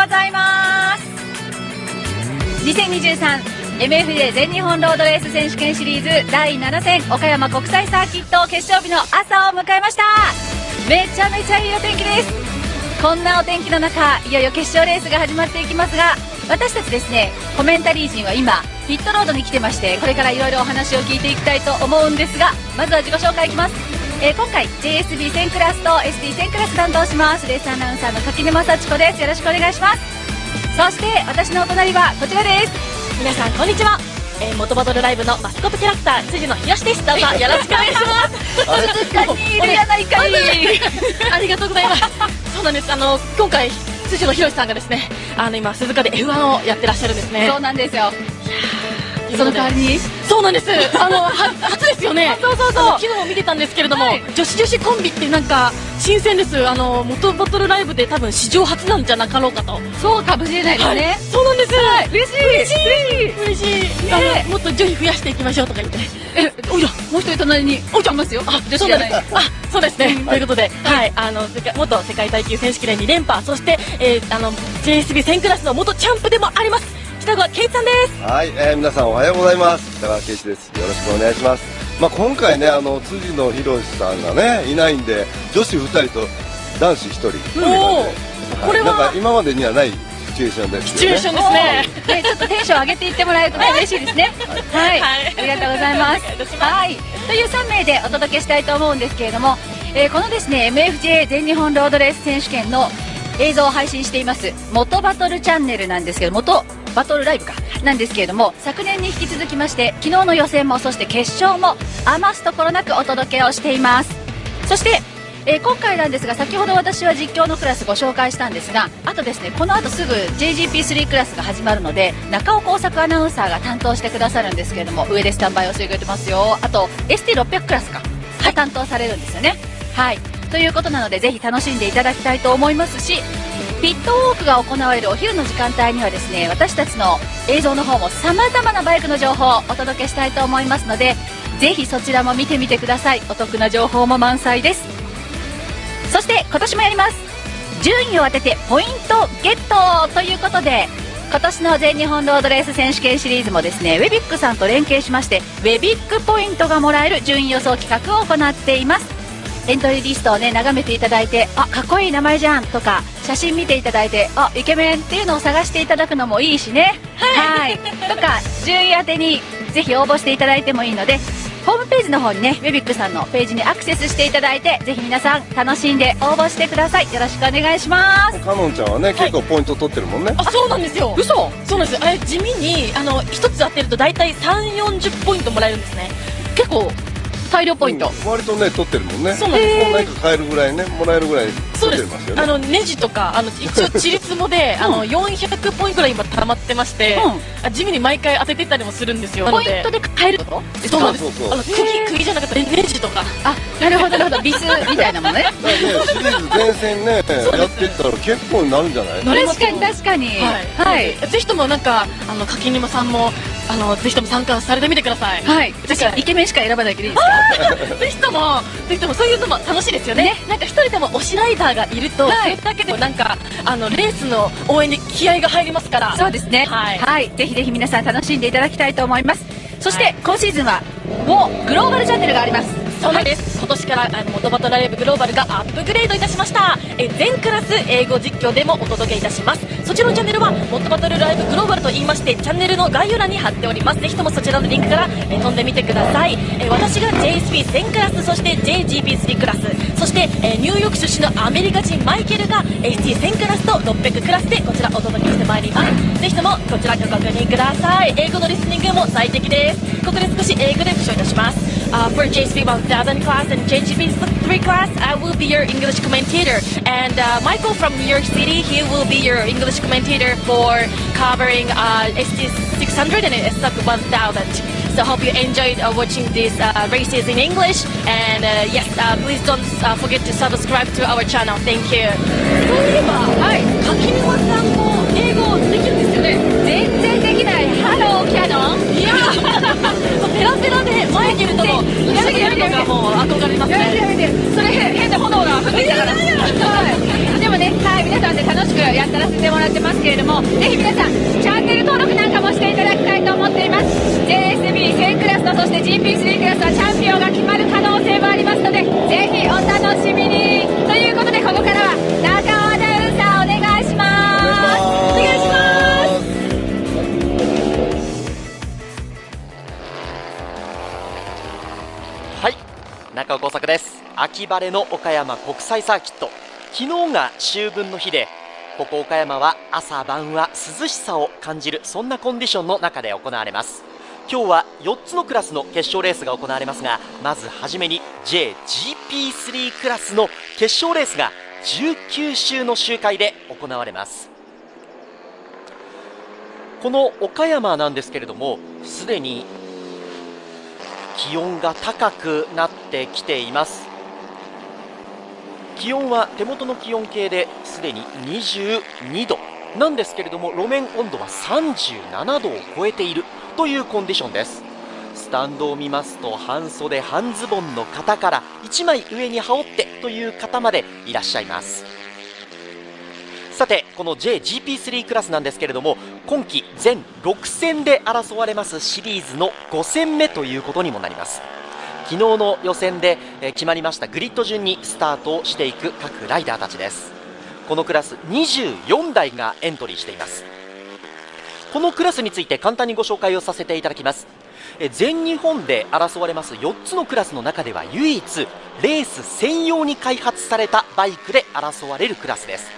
ございます。 2023MFJ 全日本ロードレース選手権シリーズ第7戦岡山国際サーキット決勝日の朝を迎えました。めちゃめちゃいいお天気です。こんなお天気の中、いよいよ決勝レースが始まっていきますが、私たちですね、コメンタリー陣は今ピットロードに来てまして、これからいろいろお話を聞いていきたいと思うんですが、まずは自己紹介いきます。今回 JSB1000 クラスと ST1000 クラス担当しますレースアナウンサーの垣沼幸子です。よろしくお願いします。そして私のお隣はこちらです。皆さんこんにちは、元バトルライブのマスコットキャラクター辻野ひろしです。どうぞよろしくお願いします鈴鹿にいるやないかいありがとうございます。そうなんです。今回辻野ひろしさんがですね、今鈴鹿で F1 をやってらっしゃるんですね。そうなんですよ。その代わりにそうなんです。初ですよね。そう昨日見てたんですけれども、女子コンビってなんか新鮮です。元バトルライブで多分史上初なんじゃなかろうかと。そうかもしれないですね。そうなんです。嬉しい。もっと女子増やしていきましょうとか言って。おいらもう一人隣にいますよ。女子じゃない。そうですね。ということで、元世界耐久選手権2連覇、そしてJSB1000 クラスの元チャンプでもあります北川圭一さんです。はい、皆さんおはようございます。北川圭一です。よろしくお願いします。今回ね、辻野ひろしさんがねいないんで、女子2人と男子1人っていう感じで、これはなんか今までにはないシチュエーションですよね。シチュエーションですね。ちょっとテンション上げていってもらえると嬉しいですね。はい、ありがとうございます。はい、という3名でお届けしたいと思うんですけれども、このですね MFJ 全日本ロードレース選手権の映像を配信しています元バトルチャンネルなんですけど、元バトルライブかなんですけれども、昨年に引き続きまして昨日の予選もそして決勝も余すところなくお届けをしています。そして、今回なんですが、先ほど私は実況のクラスご紹介したんですが、あとですね、この後すぐ JGP3 クラスが始まるので中尾工作アナウンサーが担当してくださるんですけれども、上でスタンバイをしてくれてますよ。あと ST600 クラスが担当されるんですよね。はい、ということなのでぜひ楽しんでいただきたいと思いますし、ピットウォークが行われるお昼の時間帯にはですね、私たちの映像の方もさまざまなバイクの情報をお届けしたいと思いますので、ぜひそちらも見てみてください。お得な情報も満載です。そして今年もやります。順位を当ててポイントゲットということで、今年の全日本ロードレース選手権シリーズもですね、ウェビックさんと連携しましてウェビックポイントがもらえる順位予想企画を行っています。エントリーリストをね眺めていただいて、かっこいい名前じゃんとか、写真見ていただいてイケメンっていうのを探していただくのもいいしね。はいとか順位当てにぜひ応募していただいてもいいので、ホームページの方にねウェビックさんのページにアクセスしていただいて、ぜひ皆さん楽しんで応募してください。よろしくお願いします。かのんちゃんはね、結構ポイント取ってるもんね。そうなんですよ。嘘。そうなんです。地味に一つ当てると大体3、40ポイントもらえるんですね。結構大量ポイント、割とね取ってるもんね。そうなんです。何か買えるぐらいね、もらえるぐらい取ってますよね。ネジとか一応チリツモで400ポイントぐらい今溜まってまして、地味に毎回当ててたりもするんですよ。ポイントで買えるの？そうなんです。釘じゃなかったネジとか。なるほどなるほど、ビスみたいなものね。シリーズ前線ねやってったら結構になるんじゃない？確かに。はい。ぜひともなんか垣沼さんもぜひとも参加されてみてください。はい。イケメンしか選ばないけどいいですか？ぜひともそういうのも楽しいですよね。なんか一人でも推しライダーがいると、それだけでなんかレースの応援に気合が入りますから。そうですね。はい。ぜひぜひ皆さん楽しんでいただきたいと思います。そして今シーズンはもうグローバルチャンネルがあります。そうなんです。今年から元バトルライブグローバルがアップグレードいたしました。全クラス英語実況でもお届けいたします。そちらのチャンネルは元バトルライブグローバルと言いまして、チャンネルの概要欄に貼っております。ぜひともそちらのリンクから飛んでみてください。私が JSP1000 クラス、そして JGP3 クラス、そしてニューヨーク出身のアメリカ人マイケルが ST1000 クラスと600クラスでこちらお届けしてまいります。ぜひともこちらご確認ください。英語のリスニングも最適です。ここで少し英語で復唱いたします。For JSP1000 class and JGP3 class, I will be your English commentator. And Michael from New York City, he will be your English commentator for covering ST1000 and ST1000. So hope you enjoyed watching these races in English. And yes, please don't forget to subscribe to our channel. Thank you. そういえば、垣沼さんも英語できるんですよね。全然できない。ハローキャノン。いやペラペラでマイケルとのやめてのがもう憧れますね。やめてそれ変な炎が降ってきたから。でもね、皆さんで楽しくやらせてもらってますけれども、ぜひ皆さんチャンネル登録なんかもしていただきたいと思っています。 JSB1000 クラスとそして GP3 クラスはチャンピオンが決まる可能性もありますので、ぜひお楽しみに。ということでここからは中尾アナウンサーお願いします。お願いします。はい、中尾耕作です。秋晴れの岡山国際サーキット、昨日が秋分の日で、ここ岡山は朝晩は涼しさを感じる、そんなコンディションの中で行われます。今日は4つのクラスの決勝レースが行われますが、まずはじめに JGP3 クラスの決勝レースが19週の周回で行われます。この岡山なんですけれども、すでに気温が高くなってきています。気温は手元の気温計ですでに22度なんですけれども、路面温度は37度を超えているというコンディションです。スタンドを見ますと、半袖半ズボンの方から1枚上に羽織ってという方までいらっしゃいます。さて、この JGP3 クラスなんですけれども、今季全6戦で争われますシリーズの5戦目ということにもなります。昨日の予選で決まりましたグリッド順にスタートをしていく各ライダーたちです。このクラス24台がエントリーしています。このクラスについて簡単にご紹介をさせていただきます。全日本で争われます4つのクラスの中では唯一レース専用に開発されたバイクで争われるクラスです。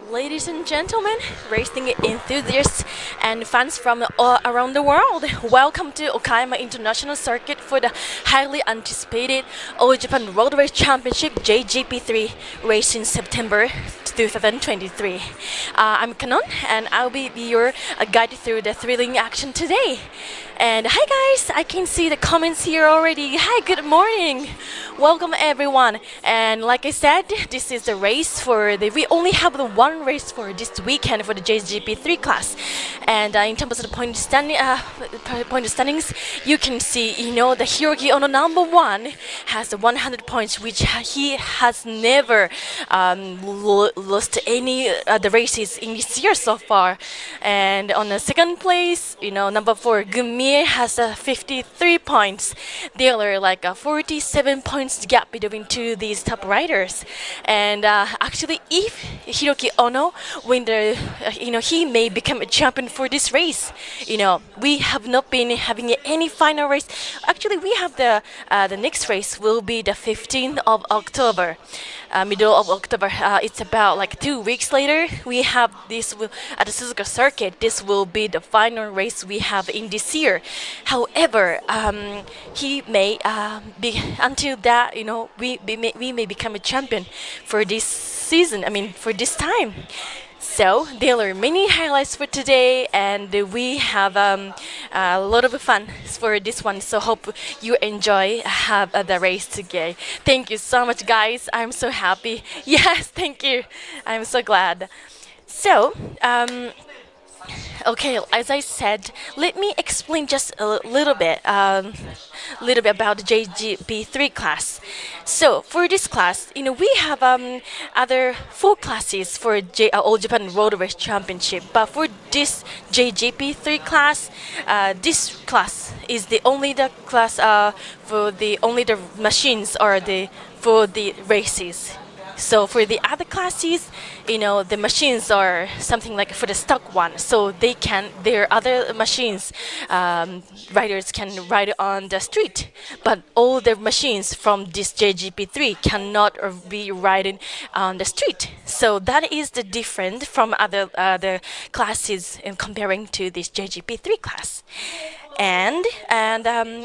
Ladies and gentlemen, racing enthusiasts and fans from all around the world, welcome to Okayama International Circuit for the highly anticipated All Japan Road Race Championship JGP3 race in September 2023. I'm Kanon, and I'll be your guide through the thrilling action today. And hi guys, I can see the comments here already. Hi, good morning. Welcome everyone. And like I said, this is the race we only have the one race for this weekend for the JGP3 class. And in terms of the point standings, you can see, the Hiroki Ono number 1 has the 100 points, which he has never lost any the races in this year so far. And on the second place, number 4 Gumi has 53 points. There are like a 47 points gap between these top riders. And actually, if Hiroki Ono win he may become a champion for this race. We have not been having any final race. Actually, we have the next race will be the 15th of October. Middle of October. It's about like 2 weeks later. We have this at the Suzuka circuit. This will be the final race we have in this year. However, he may be until that. We may become a champion for this season. For this time. So there are many highlights for today, and we have a lot of fun for this one. So hope you enjoy the race today. Thank you so much, guys. I'm so happy. Yes, thank you. I'm so glad. So. Okay, as I said, let me explain just a little bit about the JGP3 class. So for this class, we have other 4 classes for All Japan Road Race Championship. But for this JGP3 class, this class is the class for the machines or for the races. So for the other classes, the machines are something like for the stock one. So their other machines, riders can ride on the street. But all the machines from this JGP3 cannot be riding on the street. So that is the difference from other classes in comparing to this JGP3 class. And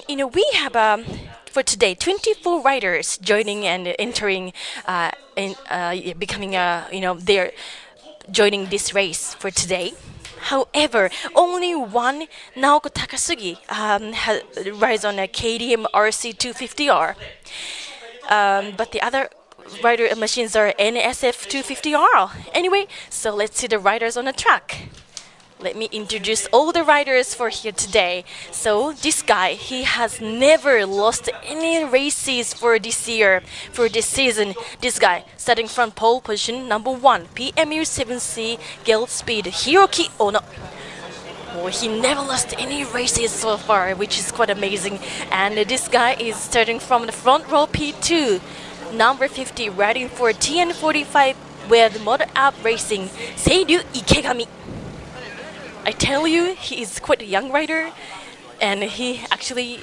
we have for today, 24 riders joining and entering, becoming they're joining this race for today. However, only one Naoko Takasugi rides on a KDM RC250R, but the other rider machines are NSF 250R. Anyway, so let's see the riders on the track. Let me introduce all the riders for here today. So this guy, he has never lost any races for this year, for this season. This guy, starting from pole position, number 1, PMU 7C Gale Speed, Hiroki Ono. Well, he never lost any races so far, which is quite amazing. And this guy is starting from the front row, P2, number 50, riding for TN45 with Motor Up Racing, Seiryu Ikegami. I tell you, he is quite a young rider, and he actually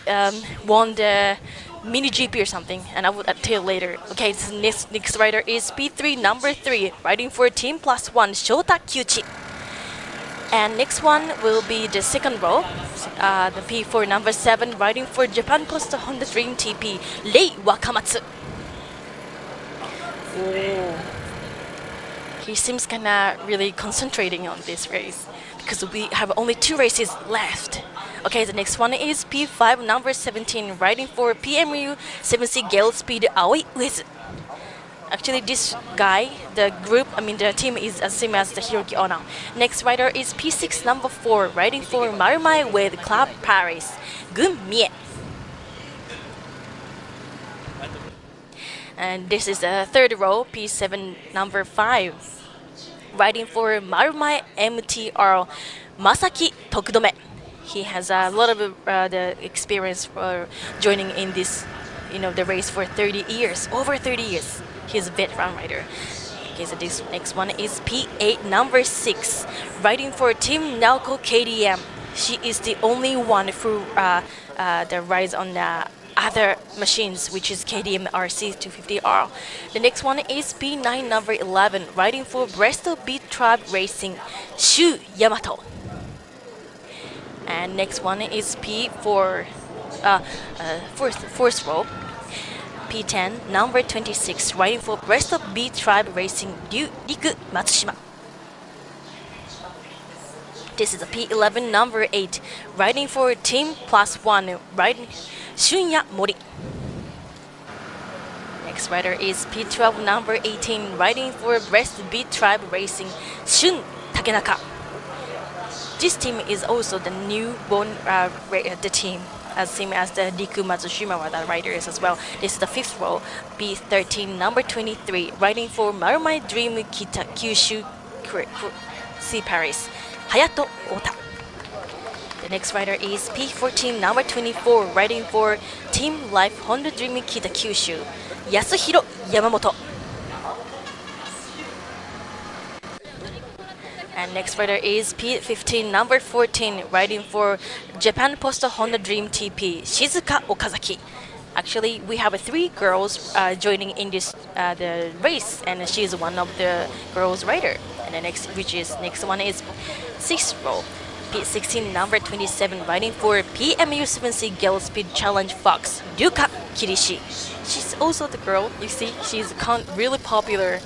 won the mini GP or something, and I will tell later. Okay, this next rider is P3, number 3, riding for Team Plus One, Shota Kyuchi. And next one will be the second row, the P4, number 7, riding for Japan Post Honda Dream TP, Rei Wakamatsu. Oh. He seems kinda really concentrating on this race, because we have only 2 races left. Okay, the next one is P5, number 17, riding for PMU 7C Gale Speed Aoi Uezu. Actually, this guy, the team is the same as the Hiroki Ono. Next rider is P6, number 4, riding for Marumai with Club Paris, Gun Mie. And this is the third row, P7, number 5, riding for Marumai MTR, Masaki Tokudome. He has a lot of the experience for joining in this, the race for 30 years, over 30 years. He's a veteran rider. Okay, so this next one is P8, number 6, riding for Team Naoko KDM. She is the only one who that rides on the other machines, which is KDM RC250R. The next one is P9, number 11, riding for Bristol Beat Tribe Racing, Shu Yamato. And next one is P4, fourth row, P10, number 26, riding for Bristol Beat Tribe Racing, Riku Matsushima. This is a P11, number 8, riding for Team Plus One, riding Shunya Mori. Next rider is P12, number 18, riding for Brest Beat Tribe Racing, Shun Takenaka. This team is also the newborn the team, as same as the Riku Matsushima were the riders as well. This is the 5th row, P13, number 23, riding for Marumai Dream Kita Kyushu Sea Paris, Hayato Ota. The next rider is P14, number 24, riding for Team Life Honda Dream Kita Kyushu, Yasuhiro Yamamoto. And next rider is P15, number 14, riding for Japan Post Honda Dream TP, Shizuka Okazaki. Actually, we have 3 girls joining in this the race, and she is one of the girls rider. And the next one is 6th row, P16, number 27, riding for PMU 7C Gale Speed Challenge Fox, Ryuka Kirishi. She's also the girl, you see, she's really popular.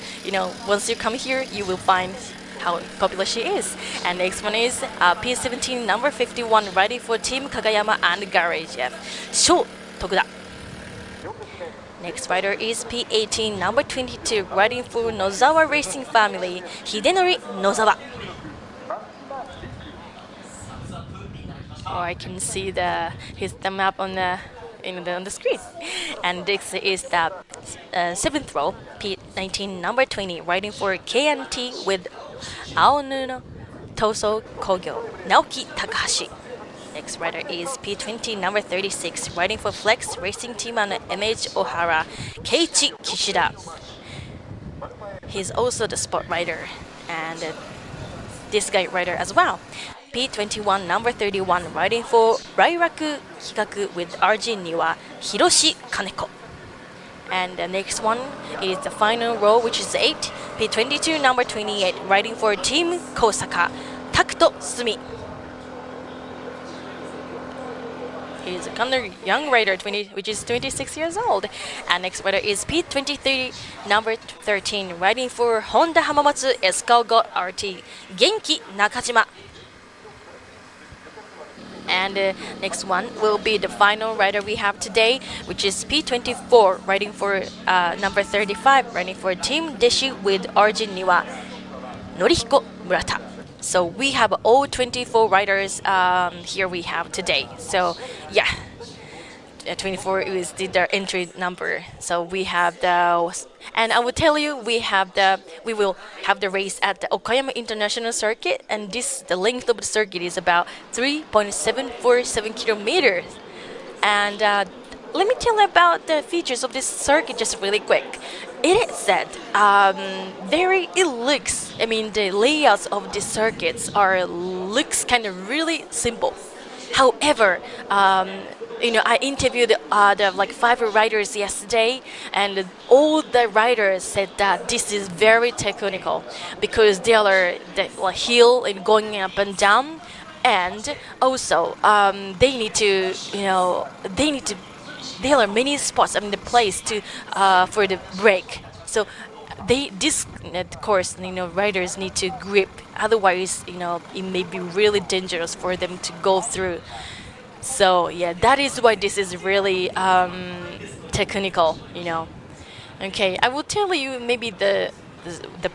Once you come here, you will find how popular she is. And next one is P17, number 51, riding for Team Kagayama and Garage F, Sho Tokuda. Next rider is P18, number 22, riding for Nozawa Racing Family, Hidenori Nozawa. Oh, I can see his map on the screen. And this is the 7th row, P19, number 20, riding for KNT with Aonuno Toso Kogyo, Naoki Takahashi. Next rider is P20, number 36, riding for Flex Racing Team and MH Ohara, Keiichi Kishida. He's also the sport rider, and this guy rider as well. P21, number 31, riding for Rairaku Hikaku with RG Niwa, Hiroshi Kaneko. And the next one is the final row, which is 8, P22, number 28, riding for Team Kosaka, Takuto Sumi. is another young rider, which is 26 years old. And next rider is P23, number 13, riding for Honda Hamamatsu Escargot RT, Genki Nakajima. And next one will be the final rider we have today, which is P24, riding for number 35, riding for Team Deshi with origin Niwa, Norihiko Murata. So we have all 24 riders here we have today. So yeah, 24 is their entry number. So we have those, and I will tell you, we will have the race at the Okayama International Circuit, and the length of the circuit is about 3.747 kilometers. And let me tell you about the features of this circuit just really quick. It is said the layouts of these circuits looks kind of really simple. However, I interviewed the 5 riders yesterday, and all the riders said that this is very technical because they are the hill and going up and down, and also there are many spots, the place to for the brake. So of course, riders need to grip. Otherwise, it may be really dangerous for them to go through. So yeah, that is why this is really technical. Okay, I will tell you maybe the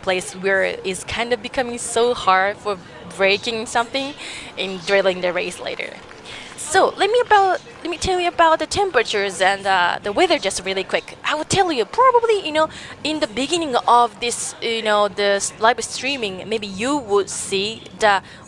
place where it's kind of becoming so hard for braking something and drilling the race later. So let me tell you about the temperatures and the weather just really quick. I will tell you probably in the beginning of this the live streaming, maybe you would see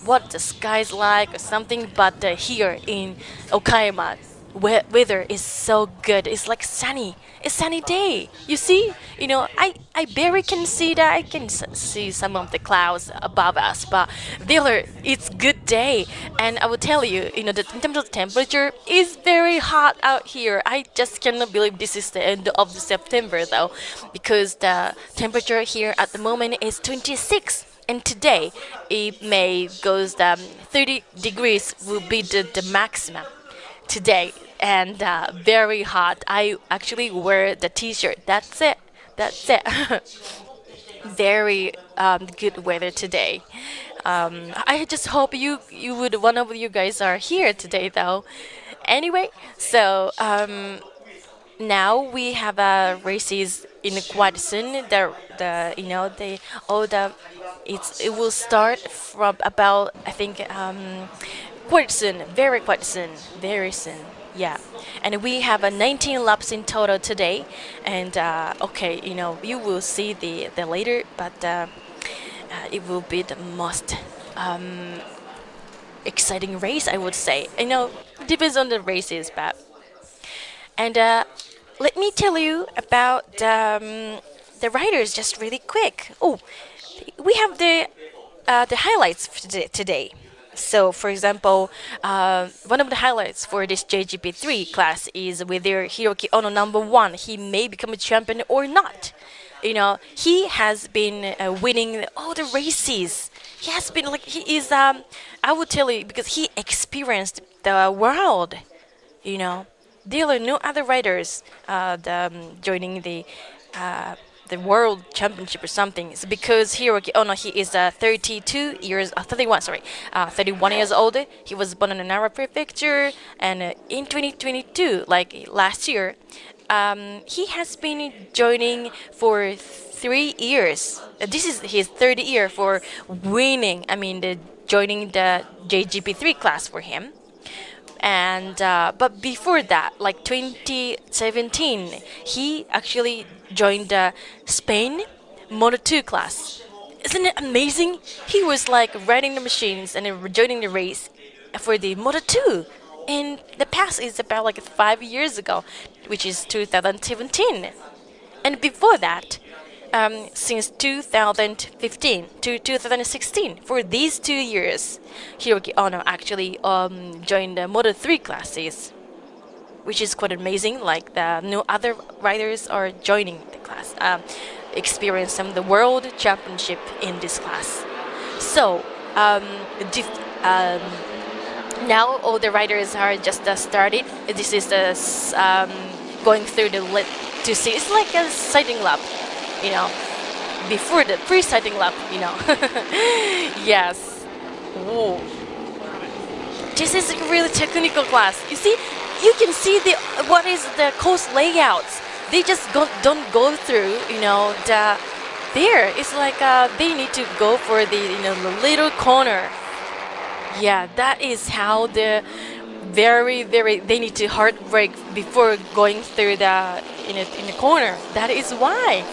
what the sky's like or something, but here in Okayama, weather is so good. It's like sunny. It's sunny day. You see, I barely can see that. I can see some of the clouds above us, but there it's good day. And I will tell you, in terms of temperature, it's very hot out here. I just cannot believe this is the end of the September though, because the temperature here at the moment is 26. And today, it may goes 30 degrees will be the maximum today, and very hot. I actually wear the t-shirt. That's it. Very good weather today. I just hope one of you guys are here today though. Anyway, so now we have races in quite soon. It will start from about, I think, quite soon, very soon. Yeah, and we have 19 laps in total today, and okay, you will see the later, but it will be the most exciting race, I would say. Depends on the races, but and let me tell you about the riders just really quick. Oh, we have the highlights for today. So, for example, one of the highlights for this JGP3 class is whether Hiroki Ono #1, he may become a champion or not. He has been winning all the races. He has been he is. I would tell you because he experienced the world. There are no other riders joining the World Championship or something. It's because Hiroki Ono, he is 31 years old. He was born in Nara Prefecture, and in 2022, like last year, he has been joining for 3 years. This is his third year for winning. Joining the JGP3 class for him. And but before that, like 2017, he actually joined the Spain Moto2 class. Isn't it amazing? He was riding the machines and joining the race for the Moto2. In the past is about 5 years ago, which is 2017. And before that, since 2015 to 2016, for these 2 years, Hiroki Ono actually joined the Moto3 classes, which is quite amazing. No other riders are joining the class, experiencing the World Championship in this class. So, now all the riders are just started. This is the going through the to see. It's like a sighting lap, you know, before the pre-sighting lap, you know. Yes. Whoa. This is a really technical class. You see, you can see what is the course layouts. They just don't go through, you know, there. It's like they need to go for the, you know, the little corner. Yeah, that is how the very they need to hard brake before going through the in the corner. That is why.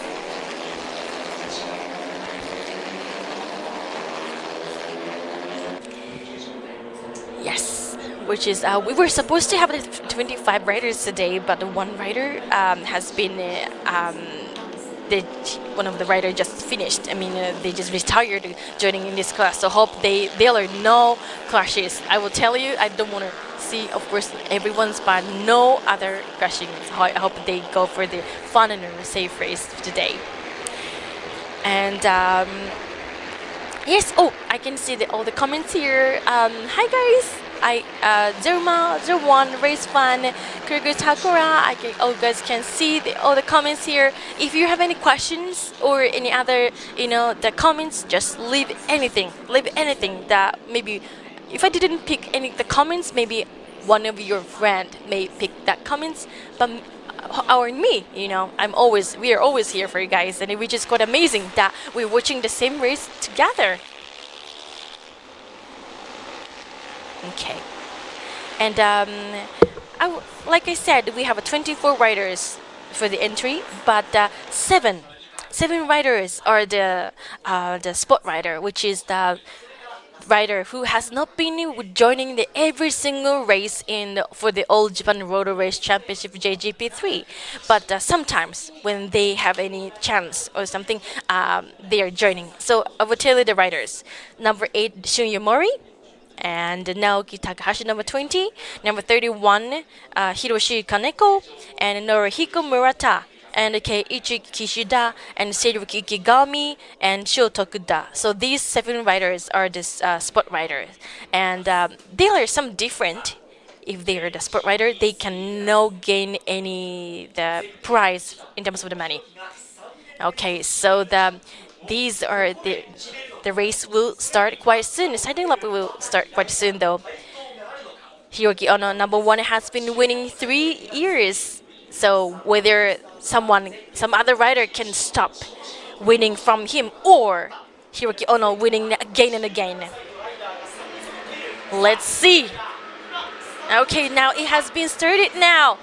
Yes, which is we were supposed to have 25 riders today, but one rider has been one of the riders just finished. I mean, they just retired joining in this class. So hope there are no crashes. I will tell you, I don't want to see, of course, everyone's, but no other crashing. So I hope they go for the fun and safe race today. And yes, oh, I can see all the comments here. Hi guys. Zerma01 race fan Kurgu Takura. You guys can see all the comments here. If you have any questions or any other, you know, the comments, just leave anything that maybe if I didn't pick any of the comments, maybe one of your friend may pick that comments, but or me, you know, we are always here for you guys, and we just got amazing that we're watching the same race together. Okay, and like I said, we have 24 riders for the entry, but seven riders are the sport rider, which is the rider who has not been joining every single race for the All Japan Road Race Championship JGP3, but sometimes when they have any chance or something, they are joining. So I will tell you the riders. Number 8, Shun Yomori. And Naoki Takahashi, number 20. Number 31, Hiroshi Kaneko. And Norihiko Murata. And Keiichi Kishida. And Seiyuki Ikigami. And Sho Tokuda. So these 7 riders are the sport riders. And they are some different. If they are the sport rider, they can no gain the prize in terms of the money. Okay, so these are the race will start quite soon. The sighting lap will start quite soon though. Hiroki Ono, number 1, has been winning 3 years. So whether some other rider can stop winning from him, or Hiroki Ono winning again and again. Let's see. Okay, now it has been started now.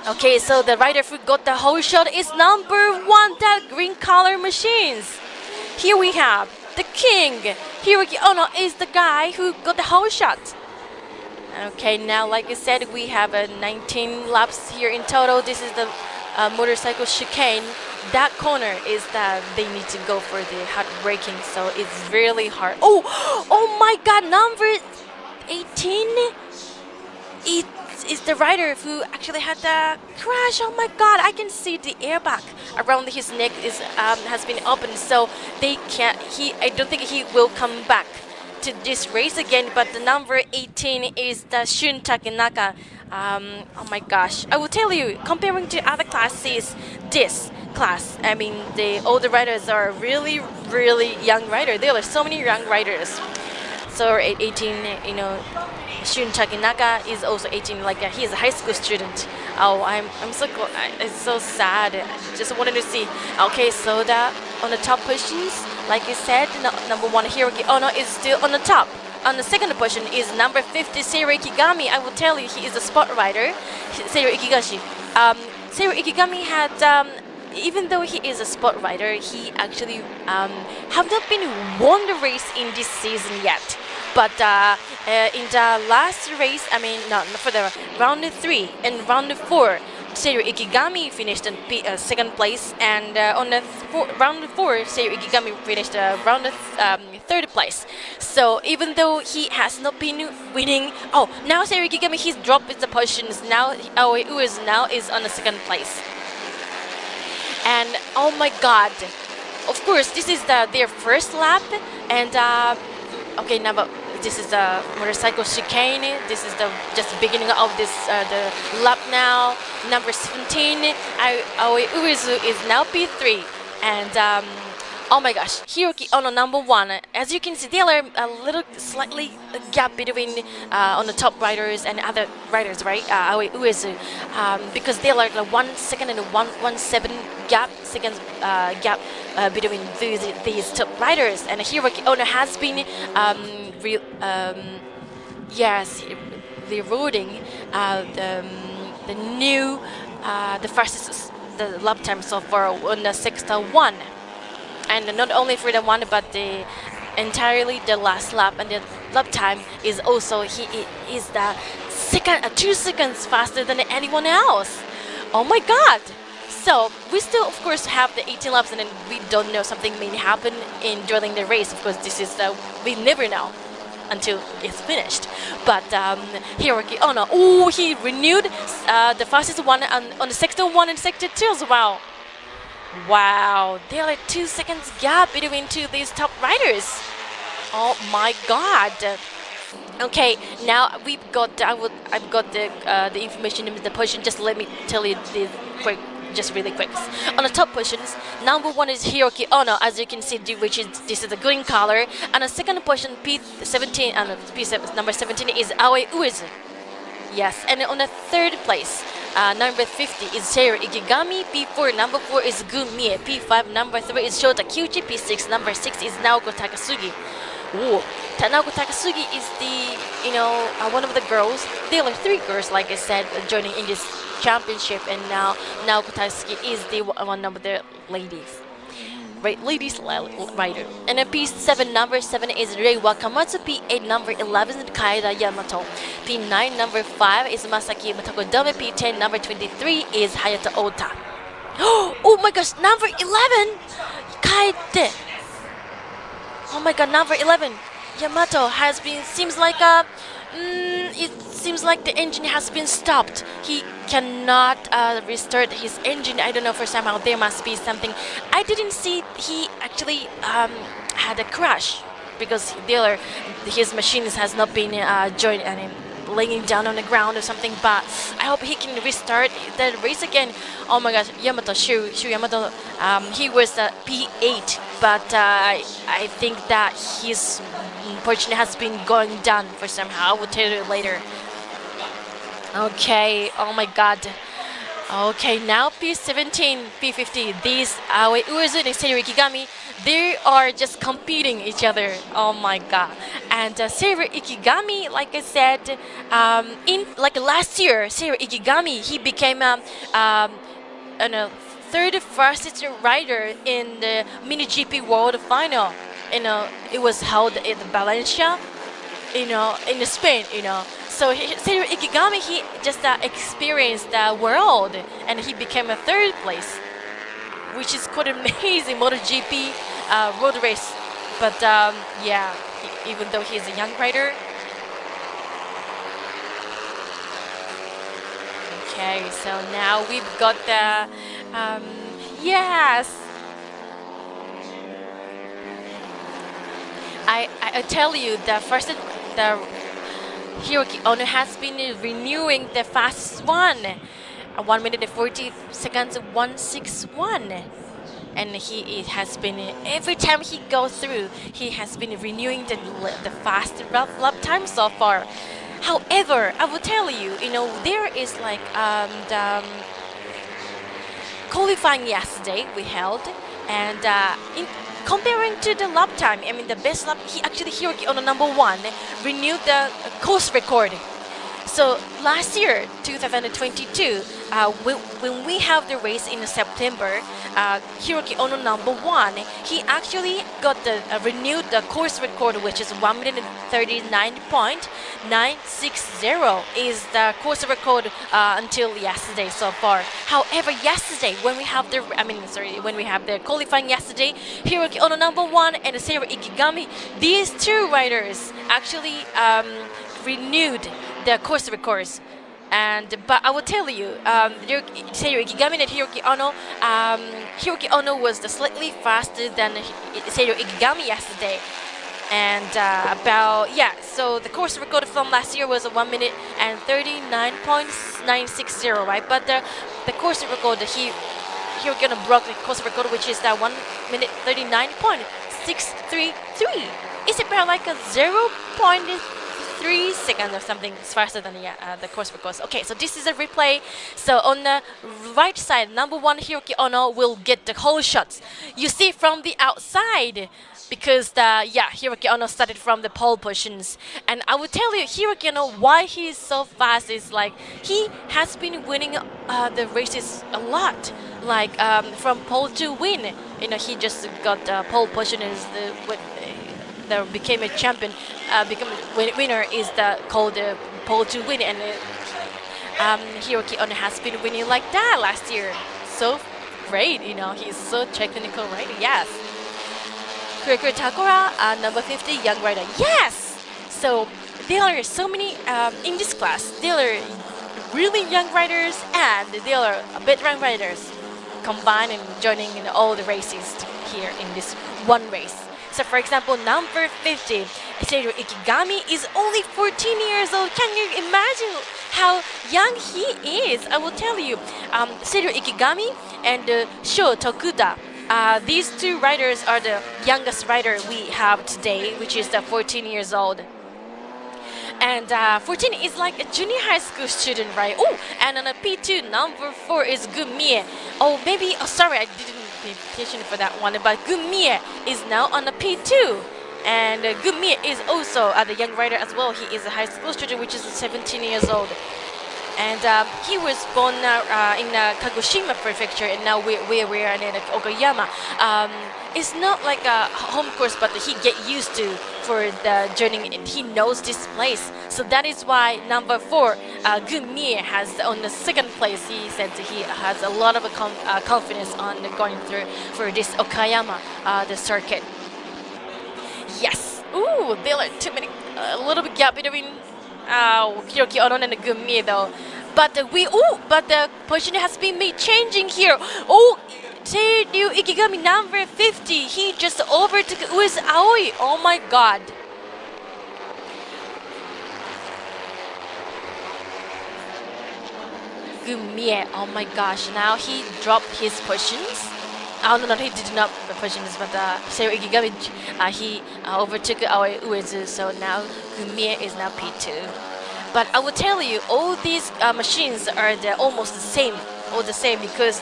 Okay, so the rider who got the whole shot is number 1, that green color machines. Here we have the king. Hiroki Ono is the guy who got the whole shot. Okay, now like I said, we have 19 laps here in total. This is the motorcycle chicane. That corner is that they need to go for the hard braking, so it's really hard. Oh my God, number 18. It is the rider who actually had the crash. Oh my God, I can see the airbag around his neck has been opened, so I don't think he will come back to this race again. But the number 18 is the Shun Takenaka. Oh my gosh, I will tell you, comparing to other classes, this class, I mean, all the riders are really young riders. There are so many young riders. So at 18, you know, Shun Takenaka is also 18, like he is a high school student. Oh, I'm so it's so sad. Just wanted to see. Okay, so on the top positions, like you said, number 1 Hiroki Ono is still on the top. On the second position is number 50 Seiyuu Ikigami. I will tell you, he is a sport rider. Seiyuu Ikigami. Seiyuu Ikigami had. Even though he is a sport rider, he actually have not been won the race in this season yet. But in the last race, I mean, no, for the round 3 and round 4, Seiyuu Ikigami finished in second place, and on the round 4, Seiyuu Ikigami finished round 3rd place. So even though he has not been winning, now Seiyuu Ikigami, he's dropped the positions. Now Aoi is on the second place. And oh my God, of course, this is their first lap, and okay, number this is the motorcycle chicane. This is the just beginning of this the lap now. Number 17, Aoi Uezu is now P3, and oh my gosh, Hiroki Ono number 1. As you can see, there are a little slightly gap between on the top riders and other riders, right? Aoi Uezu, because there are like 1 second and 1.17 gap between these top riders, and Hiroki Ono has been rerouting the new the fastest the lap time so far on the sixth one. And not only for the one, but the entirely the last lap, and the lap time is also he is the second 2 seconds faster than anyone else. Oh my God! So we still, of course, have the 18 laps, and then we don't know, something may happen during the race. Of course, this is we never know until it's finished. But Hiroki Ono, oh, he renewed the fastest one on the sector 1 and sector 2 as well. Wow, there are 2 seconds gap between these top riders. Oh my God. Okay, now we've got I've got the information in the position. Just let me tell you this quick, just really quick. On the top positions, number 1 is Hiroki Ono, as you can see, this is the green color, and the second position P17 and P7 number 17 is Aoi Uezu. Yes, and on the third place, number 50 is Seiru Ikigami, P4 number 4 is Gun Mie, P5 number 3 is Shota Kyuchi, P6 number 6 is Naoko Takasugi. Ooh, Naoko Takasugi is the, one of the girls. There are 3 girls, like I said, joining in this championship, and now Naoko Takasugi is the one of the ladies. Right, ladies rider. And then P7 number 7 is Rei Wakamatsu, P8 number 11 is Kaeda Yamato, P9 number 5 is Masaki Takodome, P10 number 23 is Hayata Ota. Oh my gosh, number 11 Kaede. Oh my God, number 11 Yamato has been, seems like the engine has been stopped. He cannot restart his engine. I don't know, for somehow there must be something. I didn't see he actually had a crash, because his machines has not been joined and laying down on the ground or something. But I hope he can restart the race again. Oh my gosh, Yamato, Shu Yamato, he was P8, but I think that his fortune has been going down for somehow. I will tell you later. Okay, oh my God. Okay, now P17, P50, these Aoi Uezu and Seiru Ikigami, they are just competing each other. Oh my God. And Seiru Ikigami, like I said, in like last year, Seiru Ikigami, he became a third fastest rider in the Mini GP World Final. It was held in Valencia, in Spain, So Seiru Ikigami, he just experienced the world, and he became a third place, which is quite amazing MotoGP road race. But yeah, even though he's a young rider. Okay, so now we've got the yes. I tell you, the Hiroki Ono has been renewing the fastest one, 1 minute and 40 seconds 161, and he has been, every time he goes through, he has been renewing the fastest lap time so far. However, I will tell you, there is like the qualifying yesterday we held, and in comparing to the lap time, I mean the best lap, Hiroki Ono number 1 renewed the course record. So last year, 2022, when we have the race in September, Hiroki Ono number 1, he actually got the renewed the course record, which is 1 minute and 39.960 is the course record until yesterday so far. However, yesterday when we have the qualifying yesterday, Hiroki Ono number 1 and Seiru Ikigami, these 2 riders actually renewed the course records. But I will tell you, Seiru Ikigami and Hiroki Ono was slightly faster than Seiru Ikigami yesterday. And so the course record from last year was 1 minute and 39.960, right? But the course record here we're gonna broke the course record, which is that 1 minute 39.633. It's about like a 0.3 seconds or something faster than the course record. Okay, so this is a replay. So on the right side, number 1 Hiroki Ono will get the whole shots. You see from the outside, because Hiroki Ono started from the pole positions, and I will tell you, Hiroki Ono, why he is so fast is like he has been winning the races a lot, like from pole to win. You know, he just got pole position as the became a champion, become a winner is called pole to win, and Hiroki Ono has been winning like that last year. So great, you know, he's so technical, right? Yes. Kurikuri Takura, number 50, young rider. Yes! So there are so many in this class. There are really young riders and there are veteran riders combined and joining in all the races here in this one race. So for example, number 50, Seiryu Ikigami is only 14 years old. Can you imagine how young he is? I will tell you, Seiryu Ikigami and Sho Tokuda. These two riders are the youngest rider we have today, which is 14 years old. And 14 is like a junior high school student, right? Oh, and on a P2, number 4 is Gumie. Sorry, I didn't pay attention for that one, but Gumie is now on a P2. And Gumie is also the young rider as well. He is a high school student, which is 17 years old. And he was born in Kagoshima Prefecture, and now we are in Okayama. It's not like a home course, but he get used to for the journey, and he knows this place. So that is why number 4, Gumie, has on the second place. He said he has a lot of confidence on going through for this Okayama, the circuit. Yes. Ooh, there are too many, a little bit gap between Hiroki Ono and Gumie though, but the position has been made changing here. Oh, Seiryu Ikigami number 50, he just overtook Ues Aoi. Oh my god. Gumie, oh my gosh, now he dropped his positions. Oh no, he did not positions, but Seiryu Ikigami, he overtook Aoi Uezu, so now Gumie is now P2. But I will tell you, all these machines are almost the same, because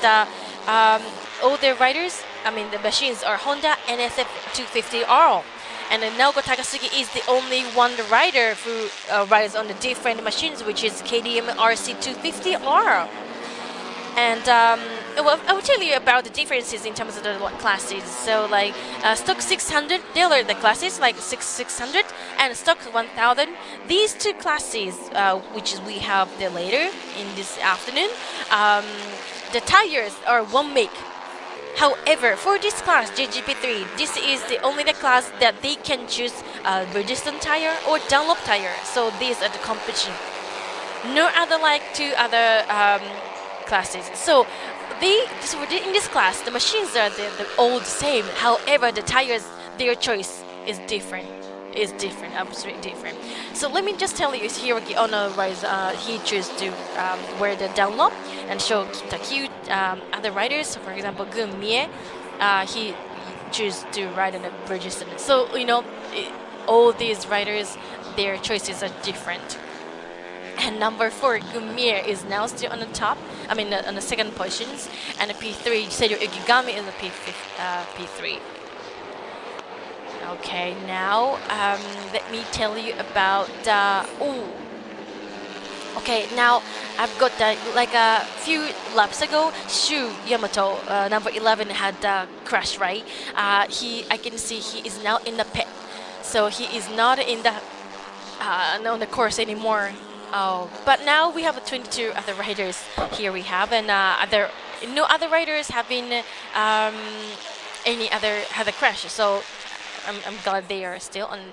all the riders, the machines are Honda NSF 250R. And Naoko Takasugi is the only one rider who rides on the different machines, which is KDM RC 250R. And I will tell you about the differences in terms of the classes. So like stock 600, they are the classes like 600 and stock 1000. These two classes, which we have later in this afternoon, the tires are one make. However, for this class, JGP3, this is the only class that they can choose Bridgestone tire or Dunlop tire. So these are the competition. No other like two other classes. So in this class, the machines are all the same. However, the tires, their choice is different. Absolutely different. So let me just tell you, Hiroki Ono rides, he chose to wear the Dunlop and show the cute other riders. So for example, Gumie, he chose to ride on the Bridgestone. So all these riders, their choices are different. And number 4, Gumie, is now still on the top. On the second positions, and the P3, Seiryu Ikigami is the P3. Okay, now let me tell you about okay, now I've got like a few laps ago, Shu Yamato, number 11, had a crash, right? I can see he is now in the pit, so he is not in the on the course anymore. Oh, but now we have 22 other riders here. We have, and no other riders have been had a crash. So I'm glad they are still on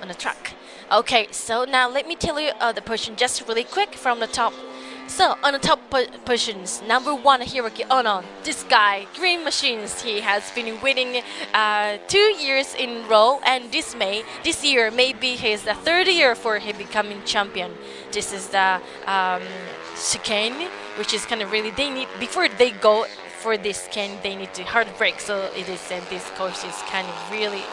the track. Okay, so now let me tell you the position just really quick from the top So on the top positions, number 1 Hiroki Ono. This guy, Green Machines, he has been winning 2 years in row, and this year may be his third year for him becoming champion. This is the chicane, which is kind of really, they need, before they go for this chicane, they need to hard brake. So it is this course is kind of really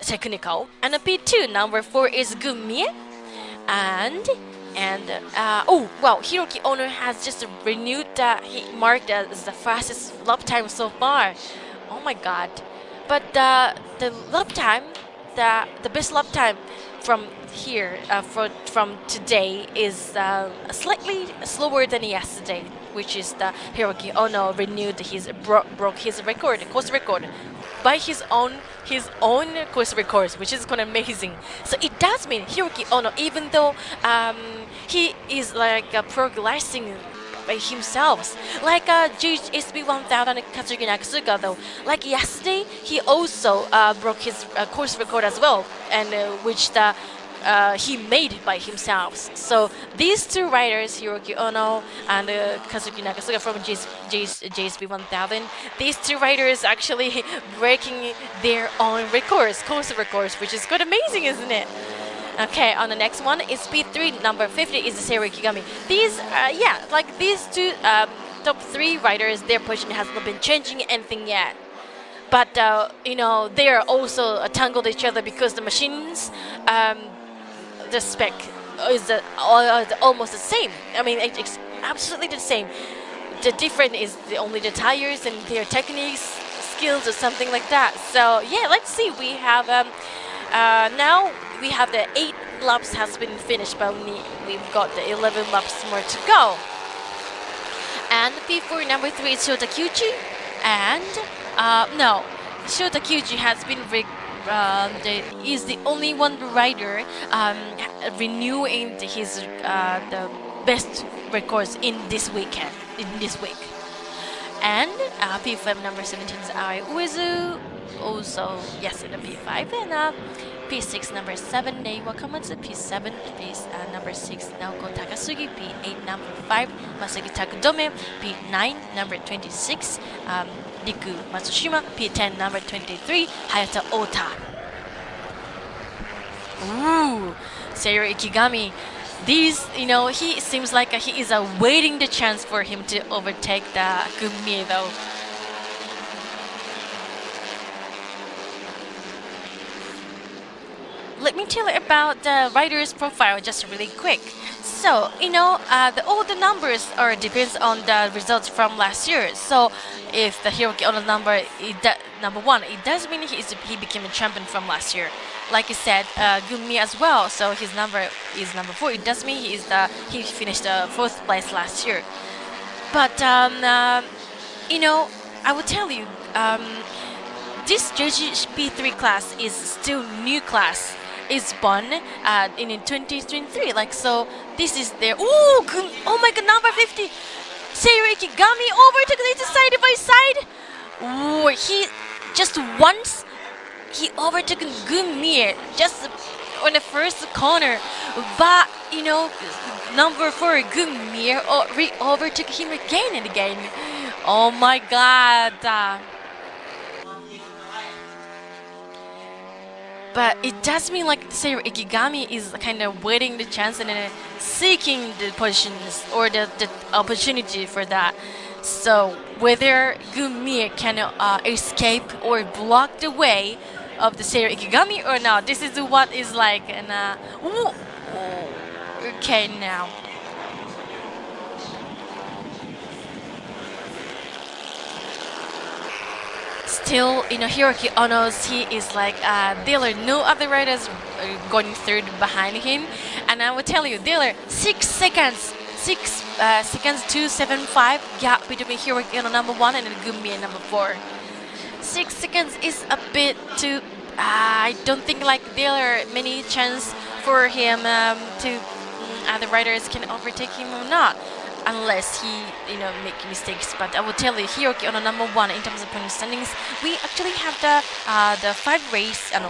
technical. And a P2, number 4 is Gumie. And oh wow, Hiroki Ono has just renewed he marked as the fastest lap time so far. Oh my god. But the lap time, the best lap time from here from today is slightly slower than yesterday, which is the Hiroki Ono renewed broke his course record by his own course records, which is kind of amazing. So it does mean Hiroki Ono, even though he is like progressing by himself, like SB1000 Katsuki Nakasuga, though, like yesterday he also broke his course record as well, and which he made by himself. So these two riders, Hiroki Ono and Kazuki Nakasuga from JSB1000, these two riders actually breaking their own course records, which is quite amazing, isn't it? Okay, on the next one is P3, number 50 is the Seirei Kigami. These, like these two top 3 riders, their position has not been changing anything yet. But you know, they are also tangled each other because the machines, the spec is almost the same. I mean, it's absolutely the same. The difference is only the tires and their techniques, skills, or something like that. So yeah, let's see. We have now we have the 8 laps has been finished, but we've got the 11 laps more to go. And P4 number 3 is Shota Kyuchi, and no, Shota Kyuchi has been is the only one rider renewing his the best records in this week. And P5 number 17 is Ai Uezu, also yes in the P5, and P6 number 7 Nei Wakamatsu, P7 number 6 Naoko Takasugi, P8 number 5 Masaki Takudome, P9 number 26 Riku Matsushima, P10 number 23 Hayata Ota. Ooh, Seirei Ikigami. These, you know, he seems like he is awaiting the chance for him to overtake the Gumie, though. Let me tell you about the rider's profile just really quick. So, you know, all the numbers depends on the results from last year. So, if the Hiroki Ono number one, it does mean he became a champion from last year. Like I said, Gumi as well. So his number is number 4. It does mean he finished 4th place last year. But you know, I will tell you, this JGP3 class is still new class. Is born in 2023. Like, so this is their oh my god, number 50 Seirei Ikigami overtook it side by side. Ooh, he just once he overtook Gumie just on the first corner, but you know, number 4 Gumie overtook him again and again. Oh my god. But it does mean like Seirei Ikigami is kind of waiting the chance and seeking the positions or the opportunity for that. So whether Gumie can escape or block the way of the Seirei Ikigami or not, this is what is like. And okay, now. Still, you know, Hiroki Ono's, he is like, there are no other riders going third behind him. And I will tell you, there are 6 seconds 275 gap between Hiroki Ono number 1 and Gumie number 4. 6 seconds is a bit too, I don't think like there are many chance for him to other riders can overtake him or not. unless he make mistakes. But I will tell you, Hiroki Ono number one in terms of point standings. We actually have the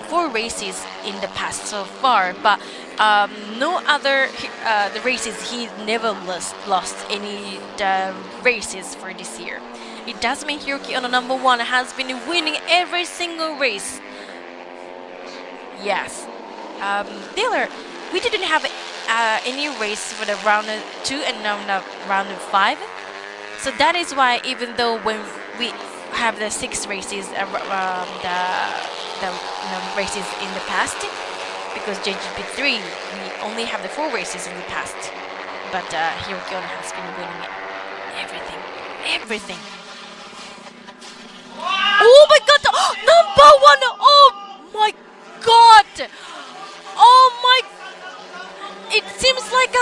four races in the past so far, but no other the races he never lost any races for this year. It does mean Hiroki Ono number one has been winning every single race. Yes. The other, we didn't have any race for the round 2 and now round 5. So that is why, even though when we have the 6 races, the races in the past, because JGP3 we only have the 4 races in the past, but Hiroki Ono has been winning everything. Oh my God! Number 1! Oh my God! Oh my! It seems like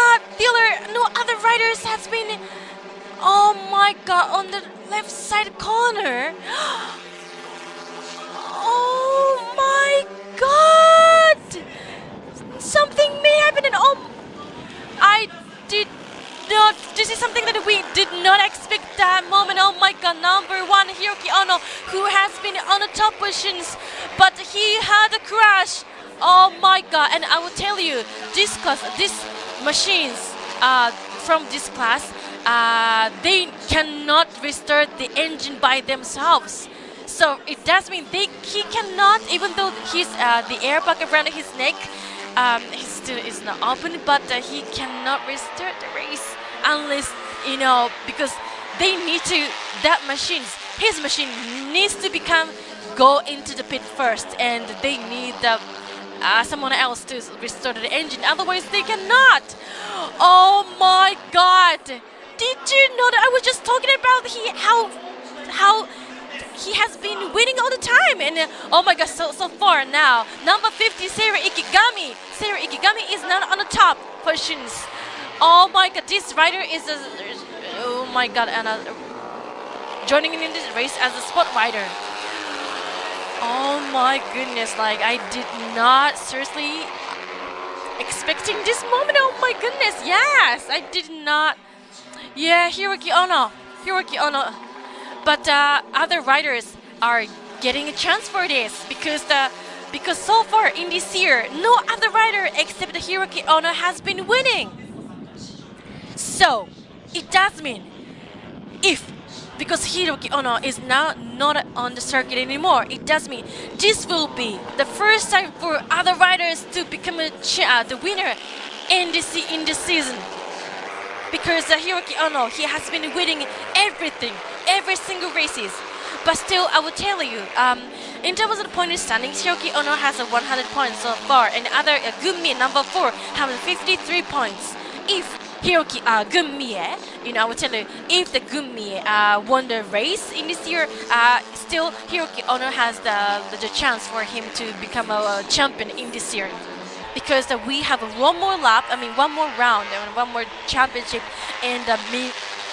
no other riders has been. Oh my God! On the left side corner. Oh my God! Something may happen, and I did not. This is something that we did not expect that moment. Oh my God! Number 1, Hiroki Ono, who has been on the top positions, but he had a crash. Oh my God! And I will tell you, these machines from this class, they cannot restart the engine by themselves. So it does mean he cannot, even though the airbag around his neck, he still is not open, but he cannot restart the race unless because they need to his machine needs to go into the pit first, and they need someone else to restore the engine, otherwise they cannot. Oh my God! Did you know that I was just talking about how he has been winning all the time, and oh my God, so far now, number 50, Seira Ikigami is now on the top positions. Oh my God, this rider is oh my God, and joining in this race as a spot rider. Oh my goodness, like I did not seriously expecting this moment. Oh my goodness, yes, I did not. Yeah, Hiroki Ono. But other riders are getting a chance for this because so far in this year, no other rider except Hiroki Ono has been winning. So it does mean because Hiroki Ono is now not on the circuit anymore, it does mean this will be the first time for other riders to become the winner in the season. Because Hiroki Ono, he has been winning every single races. But still, I will tell you, in terms of the point standings, Hiroki Ono has 100 points so far, and other Gunmie number 4 have 53 points. If Hiroki Gunmie, I will tell you, if the Gunmie won the race in this year, still Hiroki Ono has the chance for him to become a champion in this year. Because we have one more round and one more championship in the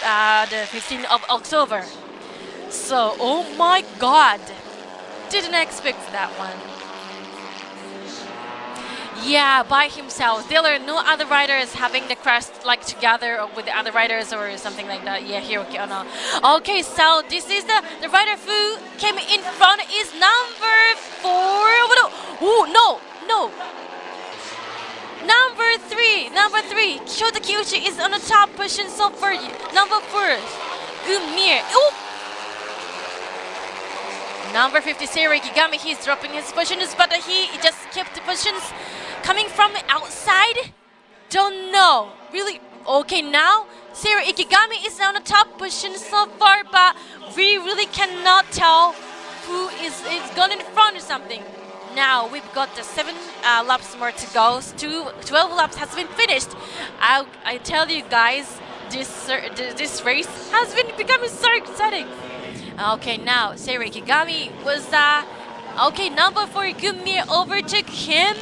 15th of October. So, oh my God, didn't expect that one. Yeah, by himself. There are no other riders having the crash like together with the other riders or something like that. Yeah, Hiroki Ono. Okay, so this is the rider who came in front is number 4. Oh no. Number 3, Shota Kiyuchi is on the top position so far. Number 4, Gunmie. Oh! Number 50, Seira Ikigami, he's dropping his positions, but he just kept the positions coming from outside. Don't know. Really? Okay, now Seira Ikigami is on the top position so far, but we really cannot tell who is gone in front or something. Now we've got the 7 laps more to go. 12 laps has been finished. I tell you guys, this race has been becoming so exciting. Okay, now Seira Ikigami was okay. Number 4, Gunmie overtook him.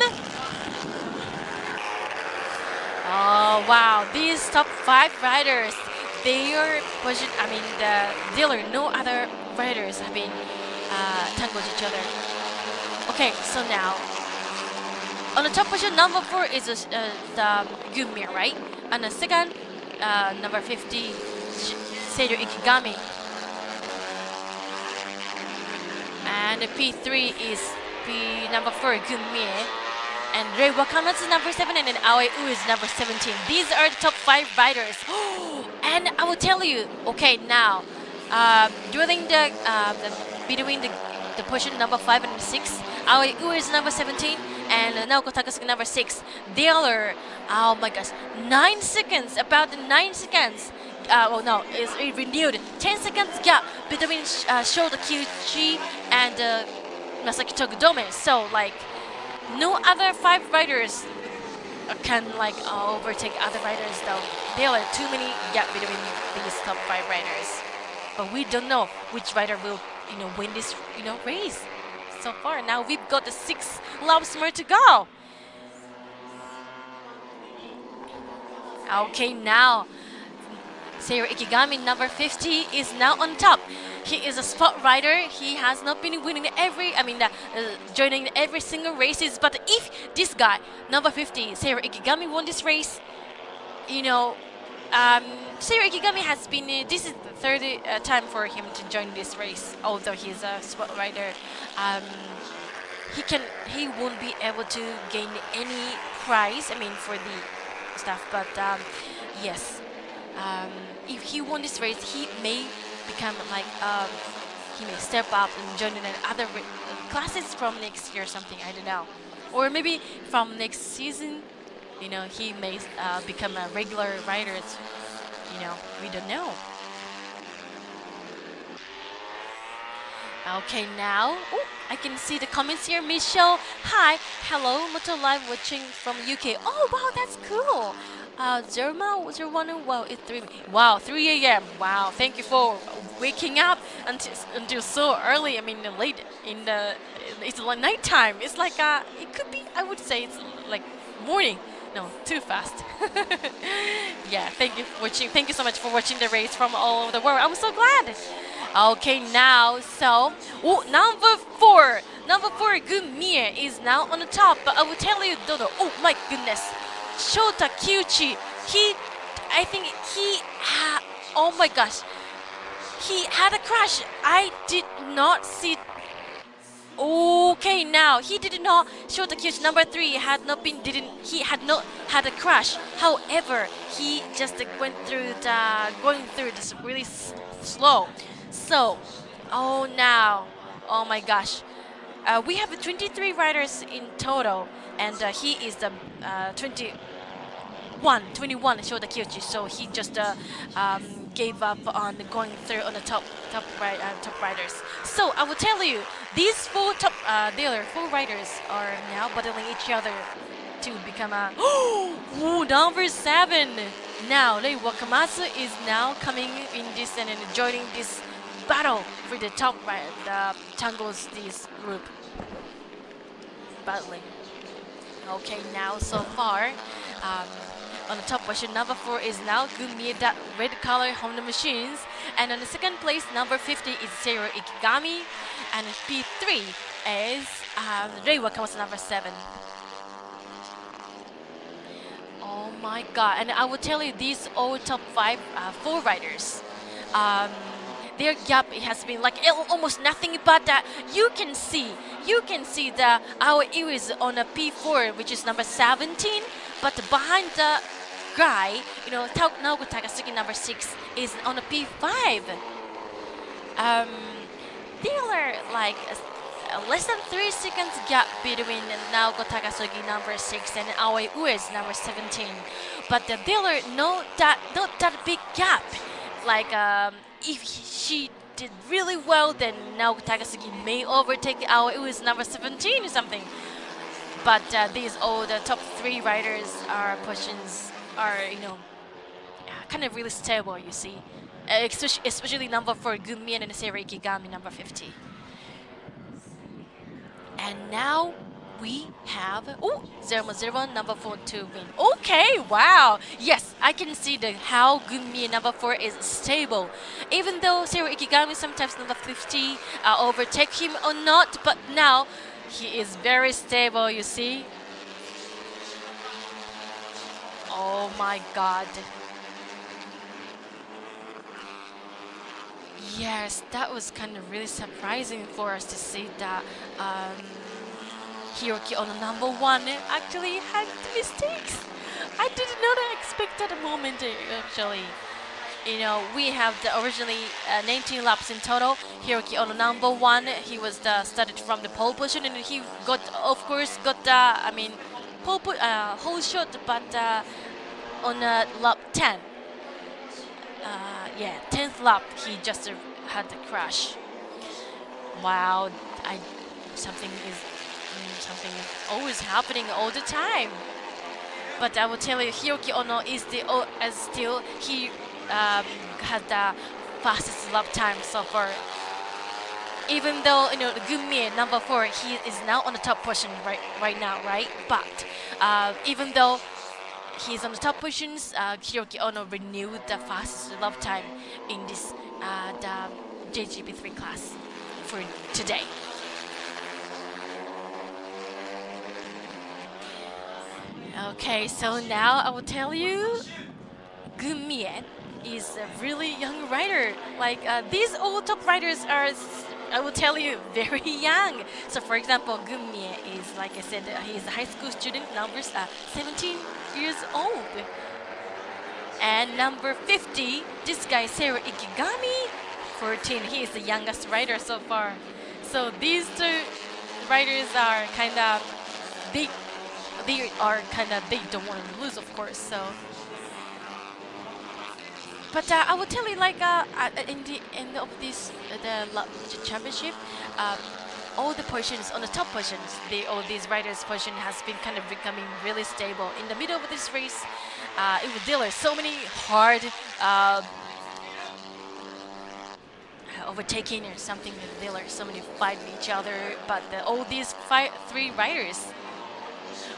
Oh wow, these top 5 riders, their position. There are no other riders have been tangled each other. Okay, so now on the top position, number 4 is the Gunmie, right? And the second number 50, Seiru Ikigami. And P3 is number 4, Gunmie. And Rei Wakamatsu number 7, and then Aoi U is number 17. These are the top 5 riders. And I will tell you, okay, now, during between the position number 5 and 6, Aoi U is number 17, and Naoko Takasugi number 6. They are, oh my gosh, 9 seconds, about 9 seconds. Oh no, it's renewed. 10 seconds gap between Shota Kyuchi and Masaki Togudome. So like, no other 5 riders can like overtake other riders though. There are too many gap between these top 5 riders. But we don't know which rider will, win this, race. So far, now we've got the 6 laps more to go. Okay, now Seiru Ikigami, number 50, is now on top. He is a spot rider. He has not been winning joining every single races. But if this guy, number 50, Seiru Ikigami, won this race, Seiru Ikigami has been, this is the third time for him to join this race, although he's a spot rider. He won't be able to gain any prize, for the stuff, but yes. If he won this race, he may become like, he may step up and join in other classes from next year or something, I don't know. Or maybe from next season, he may become a regular rider, we don't know. Okay, now, I can see the comments here. Michelle, hi, hello, Moto Live watching from UK. Oh, wow, that's cool. Zerma, wow, it's 3 a.m. Wow, thank you for waking up until so early. Late in the, it's like nighttime. It's like, it could be, I would say it's like morning. No, too fast. Yeah, thank you for watching. Thank you so much for watching the race from all over the world. I'm so glad. Okay, now, so, number 4, Gunmie is now on the top. But I will tell you, Dodo, oh my goodness. Shota Kyuchi, oh my gosh, he had a crash. I did not see. Okay, now he did not. Shota Kyuchi number 3 had not had a crash. However, he just went through going through this really slow. So, oh my gosh, we have 23 riders in total. And he is the 21 Shota Kyuchi, so he just gave up on going through on the top riders. So I will tell you, these the other 4 riders are now battling each other to become a number 7. Now Rei Wakamatsu is now coming in this and joining this battle for the top Tangos this group battling. Okay, now so far, on the top position, number 4 is now Gunmie, that red color Honda Machines. And on the second place, number 50 is Seiru Ikigami. And P3 is Rei Wakamatsu, number 7. Oh my god, and I will tell you, these all top 4 riders. Their gap has been like almost nothing, but you can see the our EU is on a P4, which is number 17, but behind the guy, Naoko Takasugi number 6 is on a P5. There are like less than 3 seconds gap between Naoko Takasugi number 6 and Aoi Ue's number 17, but there are not that big gap. Like if she did really well, then Naoko Takasugi may overtake Aoi Ue's number 17 or something. But these all the top 3 riders positions are kind of really stable. You see, especially number 4 Gunmie and Seiru Ikigami number 50. And now we have 0-0 number 4 to win. Okay, wow. Yes, I can see how Gunmie number 4 is stable. Even though Seiru Ikigami sometimes number 50 overtake him or not, but now he is very stable, you see. Oh my god. Yes, that was kind of really surprising for us to see that Hiroki Ono number one actually had mistakes. I did not expect that moment actually. You know, we have the originally 19 laps in total. Hiroki Ono number one, he was started from the pole position, and he got, of course, got the whole shot, but on lap 10. Yeah, 10th lap, he just had the crash. Wow, something is always happening all the time. But I will tell you, Hiroki Ono is still he had the fastest lap time so far. Even though Gunmie number 4, he is now on the top position right now, right? But even though he's on the top positions, Hiroki Ono renewed the fastest lap time in this the JGP3 class for today. Okay, so now I will tell you, Gunmie is a really young rider. Like these all top riders are, I will tell you, very young. So for example, Gunmie is, like I said, he's a high school student, number 17 years old. And number 50, this guy Seru Ikigami, 14. He is the youngest rider so far. So these two riders are kind of they don't want to lose, of course. So, but I will tell you, like in the end of this the championship, all the positions on the top positions, all these riders' position has been kind of becoming really stable. In the middle of this race, it was there so many hard overtaking or something with Diller, so many fight each other, but all these three riders.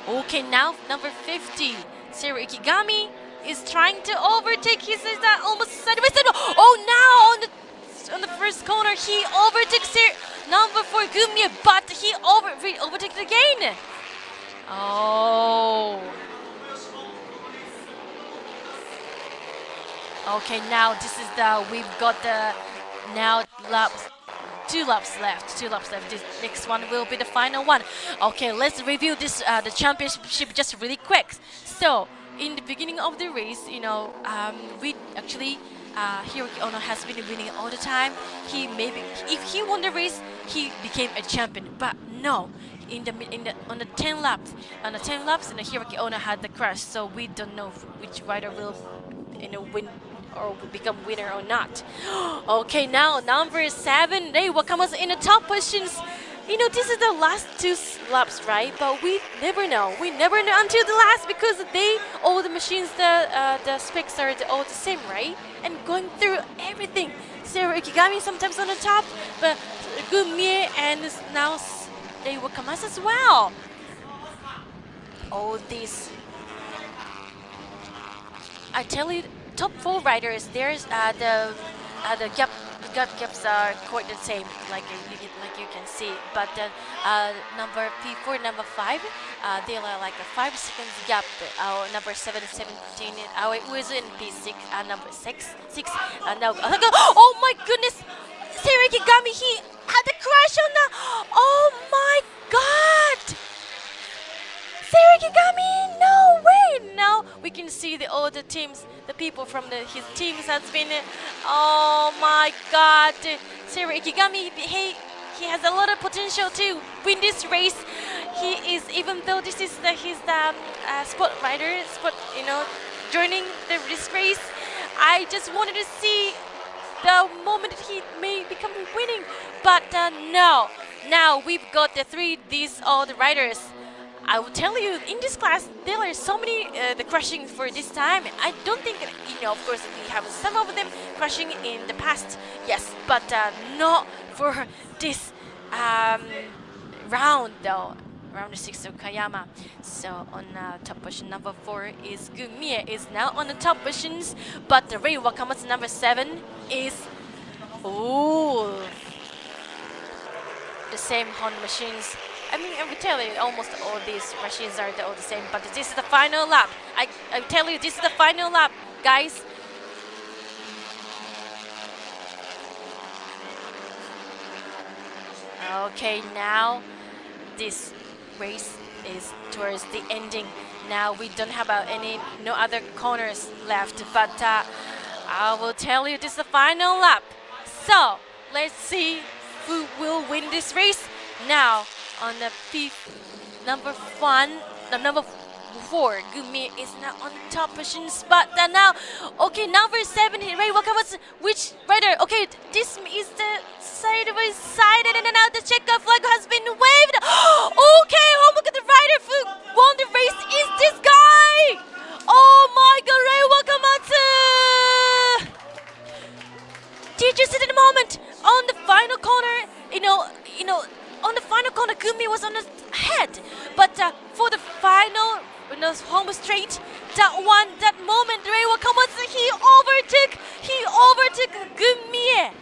Okay, now number 50, Seru Ikigami is trying to overtake. He says that almost sideways. Oh, now on the first corner, he overtakes number 4 Gunmie, but he overtakes again. Oh. Okay, now this is we've got the now laps. 2 laps left. This next one will be the final one. Okay, let's review this the championship just really quick. So in the beginning of the race, we actually Hiroki Ono has been winning all the time. If he won the race, he became a champion. But no, on the 10 laps, Hiroki Ono had the crash. So we don't know which rider will win or become winner or not. Okay, now number 7, Rei Wakama's in the top positions. This is the last 2 laps, right? But we never know. We never know until the last, because all the machines, the specs are all the same, right? And going through everything. Seru Ikigami sometimes on the top, but Gunmie and now Rei Wakama as well. All these, I tell you, top 4 riders, there's the gaps are quite the same, like you can see. But number P4, number 5, they are like a 5 seconds gap. Number 7, 17. It was in P6. Number 6. Now, oh my goodness, Seru Ikigami, he had a crash on the. Oh my God! Seru Ikigami, no way! Now we can see all the teams, the people from his teams has been. Oh my God! Seru Ikigami, he has a lot of potential to win this race. He is, even though this is his spot rider, joining this race. I just wanted to see the moment that he may become winning, but no. Now we've got all the riders. I will tell you, in this class, there are so many the crashing for this time. I don't think, of course, we have some of them crashing in the past, yes, but not for this round, though. Round 6 of Okayama. So on top position number 4 is Gunmie, is now on the top positions, but the Rei Wakama's number 7 is the same Honda machines. I mean, I will tell you, almost all these machines are all the same, but this is the final lap. I tell you, this is the final lap, guys. Okay, now this race is towards the ending. Now we don't have no other corners left, but I will tell you this is the final lap. So let's see who will win this race. Now on the number number 4, Gumi is now on the top position spot. And now, okay, number 7, Ray Wakamatsu. Which rider? Okay, this is the sideways side, and now the checkered flag has been waved. Okay, oh my god, the rider who won the race is this guy. Oh my god, Ray Wakamatsu. Did you see the moment on the final corner? On the final corner, Gumi was on the head, but for the final home straight, that moment, Ray Wakamatsu, he overtook Gumi.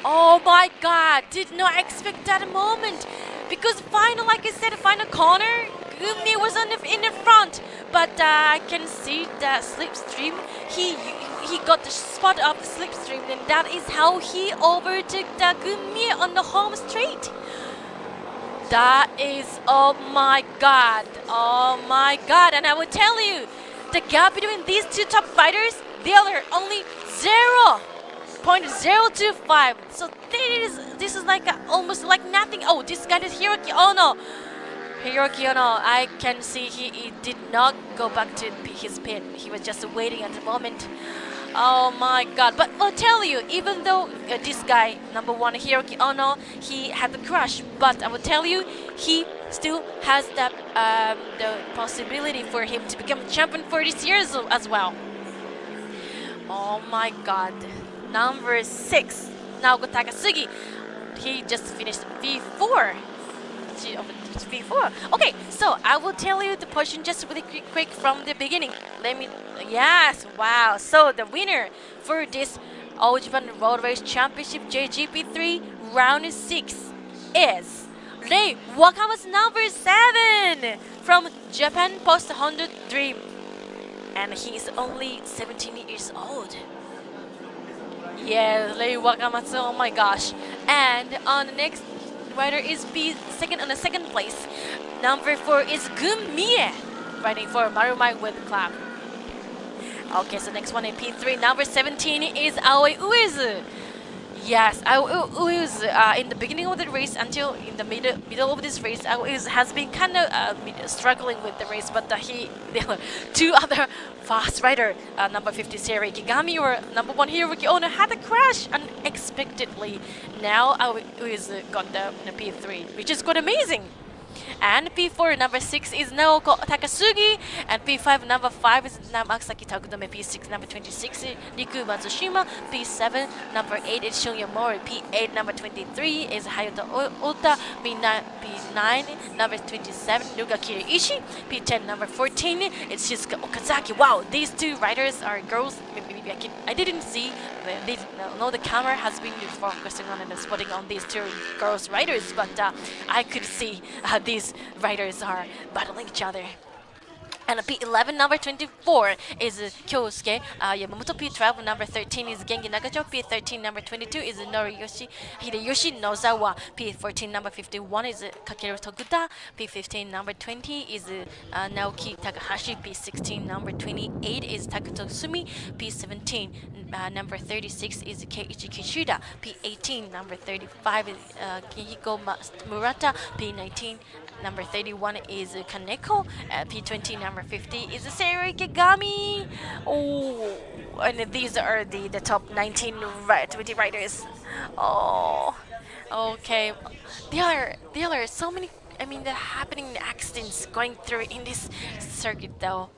Oh my god, did not expect that moment, because like I said, final corner, Gumi was in the front, but I can see the slipstream. He got the spot of the slipstream, and that is how he overtook the Gumi on the home straight. That is, oh my god, and I will tell you, the gap between these two top fighters, they are only 0.025. So this is like almost like nothing. Oh, this guy is Hiroki Ono. I can see he did not go back to his pit. He was just waiting at the moment. Oh my god. But I'll tell you, even though this guy, number 1, Hiroki Ono, he had the crash, but I will tell you, he still has the possibility for him to become champion for this year as well. Oh my god. Number 6, Naoko Takasugi. He just finished V4. V4. Okay, so I will tell you the position just really quick from the beginning. Yes, wow. So the winner for this All Japan Road Race Championship JGP3 Round 6 is Rei Wakamatsu, number 7 from Japan Post Honda Dream, and he is only 17 years old. Yeah, Rei Wakamatsu. Oh my gosh. And on the next rider is on the second place. Number 4 is Gumi, riding for Marumai with Club. Okay, so next one in P3, number 17 is Aoi Uezu. Yes, Aoi Uezu, in the beginning of the race until in the middle of this race, Aoi Uezu has been kind of struggling with the race, but there were two other fast rider, number 50 Seirei Kigami or number 1 Hiroki Ono had a crash unexpectedly. Now Aoi Uezu got the P3, which is quite amazing. And P4, number 6 is Naoko Takasugi, and P5, number 5 is Masaki Takudome, P6, number 26 Riku Matsushima, P7, number 8 is Shunya Mori, P8, number 23 is Hayato Ota, P9, number 27 Nuga Kiriishi, P10, number 14 is Shizuka Okazaki. Wow, these two riders are girls. Maybe I didn't see. No, the camera has been focusing on and spotting on these two girls riders, but I could see these riders are battling each other. And P11, number 24 is Kyosuke Yamamoto. P12, number 13 is Genki Nagacho. P13, number 22 is Hideyoshi Nozawa. P14, number 51 is Kakeru Tokuta. P15, number 20 is Naoki Takahashi. P16, number 28 is Takuto Sumi. P17, number 36 is Keiichi Kishida. P18, number 35 is Kihiko Murata. P19, number 31 is Kaneko. P20, number 50 is Seirei Kigami. Oh, and these are the top 20 riders. Oh, okay. There are so many. I mean, the happening accidents going through in this circuit, though.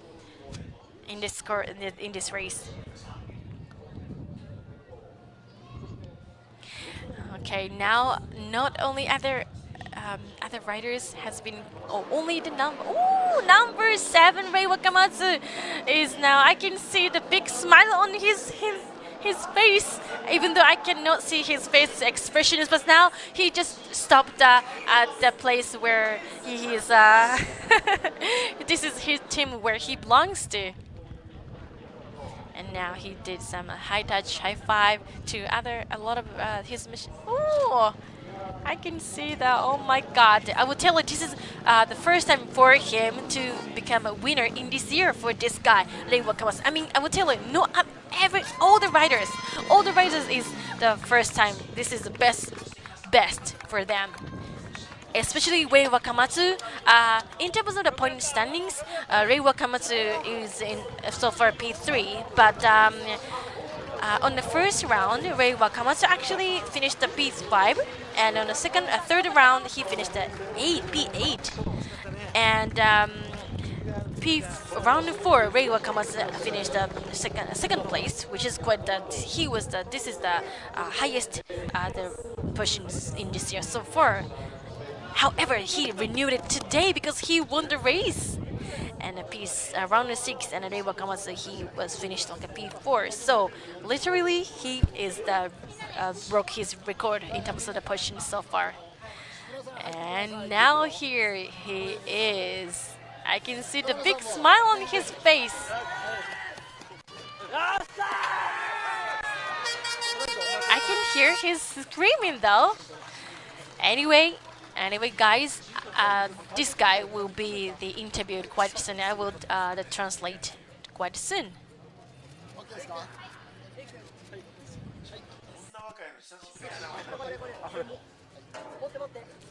In this race. Okay, now not only other riders has been only the number 7 Rei Wakamatsu is now. I can see the big smile on his face, even though I cannot see his face expressions. But now he just stopped at the place where he is. This is his team where he belongs to. And now he did some high touch, high five to a lot of his mission. Oh, I can see that. Oh my God! I will tell you, this is the first time for him to become a winner in this year for this guy, Reiwa Kawase. I mean, I will tell you, no, all the riders is the first time. This is the best for them. Especially Rei Wakamatsu. In terms of the point standings, Rei Wakamatsu is in so far P3, but on the first round, Rei Wakamatsu actually finished the P5, and on the third round, he finished the P8, and round 4, Rei Wakamatsu finished the second place, which is quite that this is the highest the positions in this year so far. However, he renewed it today because he won the race. And a round 6, and Rei Wakamatsu, he was finished like a P4. So literally, he is broke his record in terms of the positions so far. And now here he is. I can see the big smile on his face. I can hear his screaming though. Anyway, guys, this guy will be interviewed quite soon. I will translate quite soon.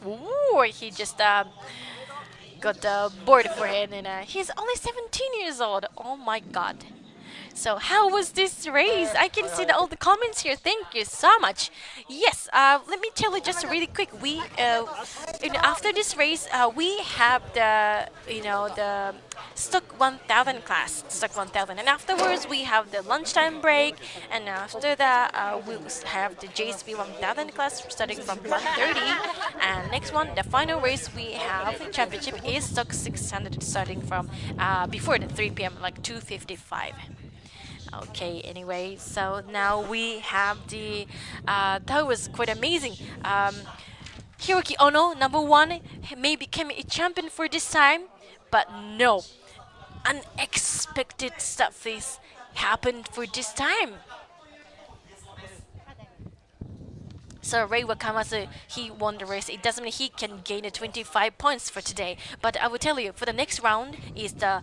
Ooh, he just got the board for him, and he's only 17 years old. Oh my God. So how was this race? I can see all the comments here. Thank you so much. Yes, let me tell you just really quick. We after this race, we have the the stock 1000 class, stock 1000, and afterwards we have the lunchtime break, and after that we have the JSP 1000 class starting from 1:30, and next one, the final race we have championship is stock 600 starting from before the 3 p.m. like 2:55. Okay, anyway, so now we have that was quite amazing. Hiroki Ono, number 1, may become a champion for this time, but no, unexpected stuff is happened for this time. So Rei Wakamatsu, he won the race. It doesn't mean he can gain the 25 points for today, but I will tell you, for the next round is the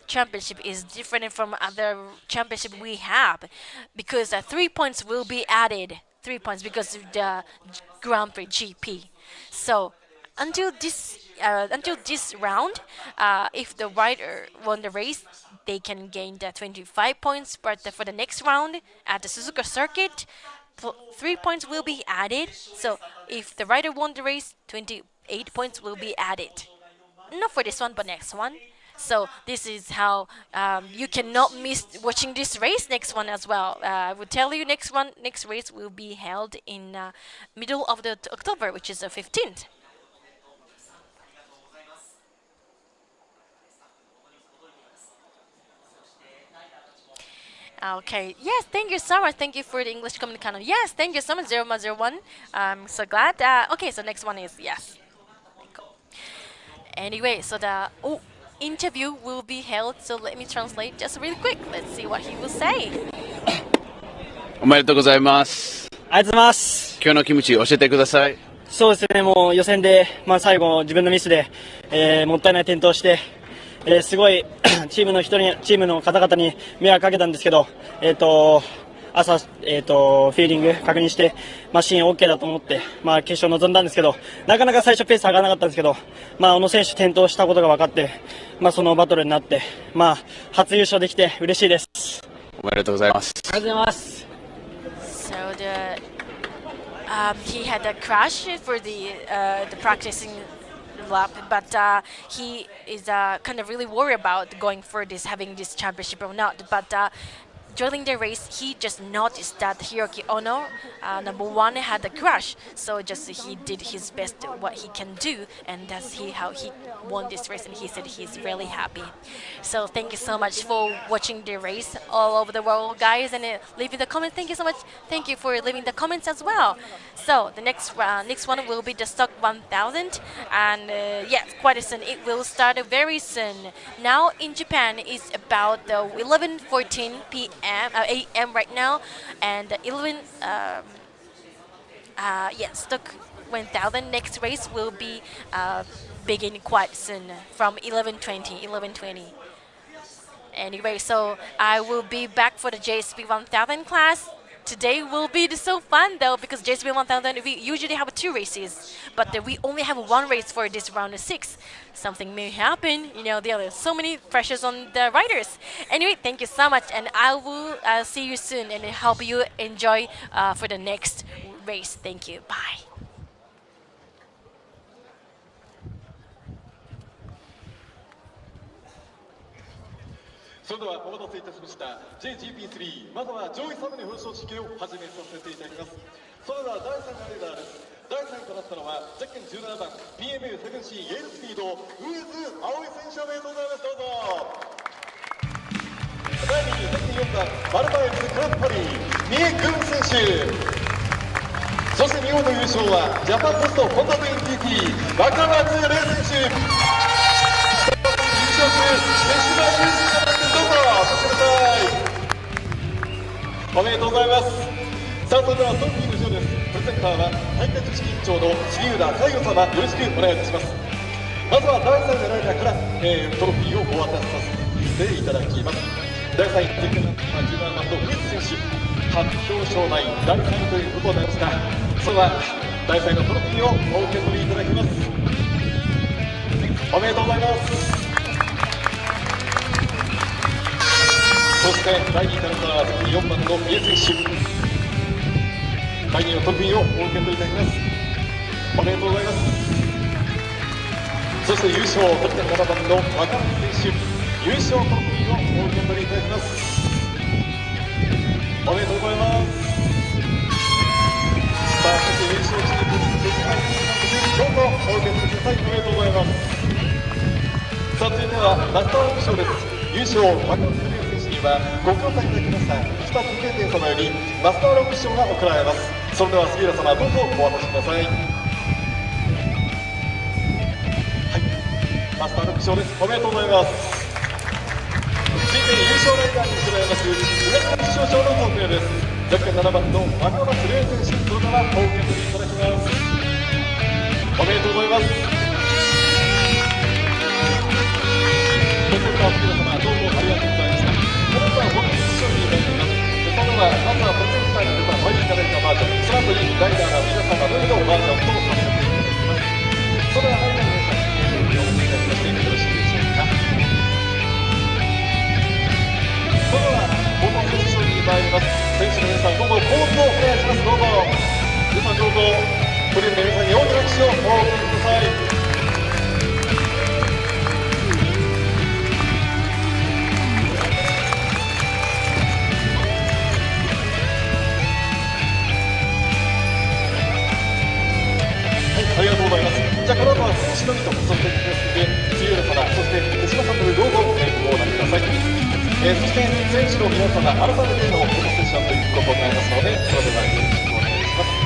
championship is different from other championship we have, because 3 points will be added. 3 points because of the Grand Prix GP. So until this round, if the rider won the race, they can gain the 25 points. But for the next round at the Suzuka circuit, 3 points will be added. So if the rider won the race, 28 points will be added. Not for this one, but next one. So this is how you cannot miss watching this race next one as well. I will tell you next race will be held in middle of the October, which is the 15th. Okay. Yes, thank you so much. Thank you for the English comment. Yes, thank you so much, 001. I'm so glad. Okay, so next one is yes. Anyway, so the interview will be held. So let me translate just really quick. Let's see what he will say. おめでとうございます。ありがとうございます。今日の気持ち教えてください。そうですね、もう予選で、最後自分のミスで、もったいない転倒して、すごいチームの方々に迷惑かけたんですけど、朝、フィーリング確認して、マシン OK だと思って、決勝臨んだんですけど、なかなか最初ペース上がらなかったんですけど、小野選手転倒したことが分かって、そのバトルになって、初優勝できて嬉しいです。おめでとうございます。ありがとうございます。So he had a crash for the practicing lap, but he is kind of really worried about going for having this championship or not. But during the race, he just noticed that Hiroki Ono, number 1, had a crash. So just he did his best what he can do, and that's how he won this race. And he said he's really happy. So thank you so much for watching the race all over the world, guys, and leaving the comments. Thank you so much. Thank you for leaving the comments as well. So the next one will be the stock 1000, and yeah, quite soon. It will start very soon. Now in Japan, it's about 11:14 p.m. a.m. right now, and 11 Yes, the 1000 next race will be begin quite soon from 11:20. Anyway, so I will be back for the JSP 1000 class. Today will be so fun though because JSP 1000 we usually have 2 races, but we only have 1 race for this round of 6. Something may happen, there are so many pressures on the riders. Anyway, thank you so much, and I will see you soon and help you enjoy for the next race. Thank you. Bye. それではお待たせいたしました JGP3 まずは上位サムに表彰式を始めさせていただきます。それでは第3のレーダーです。第3位となったのはゼッケン17番 PMA7C イエールスピードウイズ青井選手おめでとうございます。どうぞ。第2位ゼッケン4番マルバイズグランプリ三重軍選手、そして見事優勝はジャパンポストホンダ VTT 若松玲選手、優勝中手島優勝、どうぞおめでとうございます。さあ、それではトロフィーの賞です。プレゼンターは大会組織委員長の杉浦佳代様、よろしくお願いいたします。まずは第3位のライダーから、トロフィーをお渡しさせていただきます。第3位、ゼッケン17番のウイズ選手、初表彰台第3位ということになりました。それでは第3位のトロフィーをお受け取りいただきます。おめでとうございます。そして第2位からは4番の三重選手、第2位のトロフィーをお受け取りいただきます。おめでとうございます。そして優勝キャプテン7番の若松選手、優勝トロフィーをお受け取りいただきます。おめでとうございます。さあ、そして優勝チーム手島優勝どうぞお受け取りください。おめでとうございます。さあ、続いてはラストオークションです。優勝若松選手にはご協賛いただきました北時計店様よりマスターロック賞が贈られます。それでは杉浦様、どうぞお渡しください。はい、マスターロック賞です。おめでとうございます。続いて優勝ライダーに贈られます東上賞の贈呈です。ゼッケン7番の若松玲選手、それではお受け取りいただきます。おめでとうございます。プレゼンター杉浦様、どうもありがとうございました。それでは本日の賞になります。それではまずはプレゼンターにお入りいただいたバージョン、その後にライダーの皆様のみのバージョンとさせていただきます。それではライダーの皆さん、お願いいたしましてよろしいでしょうか。それでは本番の賞に参ります。選手の皆さん、どうぞポーズをお願いします。どうぞ皆さん、どうぞプレゼンの皆さんに大きな拍手をお送りください。ありがとうございます。じゃあこの後は選手のみとさせていただきますので、杉浦様、そして手島さんのどうぞご覧ください。そして選手の皆様、改めてのフォトセッションということになりますので、それではよろしくお願いします。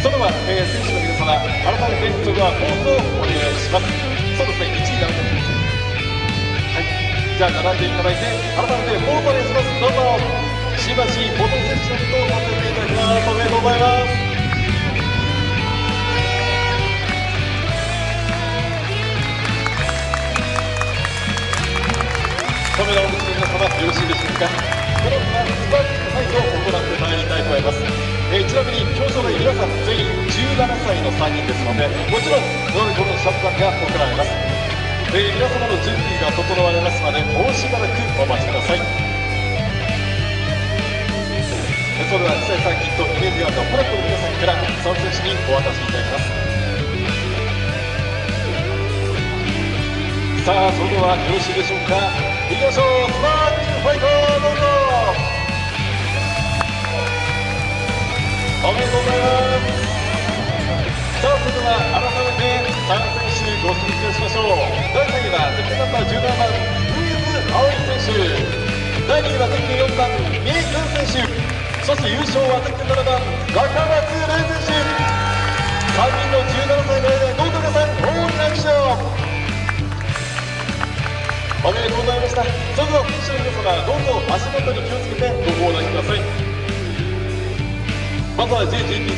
それでは、選手の皆様、改めてそれではポーズをお願いします。そうですね、1位並んでください。はい、じゃあ並んでいただいて、改めてポーズをお願いします。どうぞ。しばしフォトセッションとさせていただきます。おめでとうございます。カメラをお持ちの皆様、よろしいでしょうか。この後はスターティングサイトを行ってまいりたいと思います。ちなみに表彰台皆さん全員17歳の3人ですので、もちろんこのシャンパンが贈られます。皆様の準備が整われますまでもうしばらくお待ちください。それでは実際サーキットイメージガードパラットの皆さんから参戦士にお渡しいただきます。さあ、それではよろしいでしょうか。いきましょう。スパーキングファイト、どうぞ。おめでとうございます。さあ、それでは改めて参戦士ご紹介しましょう。第3位はゼッケンナンバー17番ウイズ青井選手、第2位はゼッケン4番三重君選手、そして優勝はゼッケン7番若松玲選手。3人の17歳の間にどうぞ皆さん大きな拍手を。おめでとうございました。それでは選手の皆様、どうぞ足元に気をつけてご行動ください。まずは JGP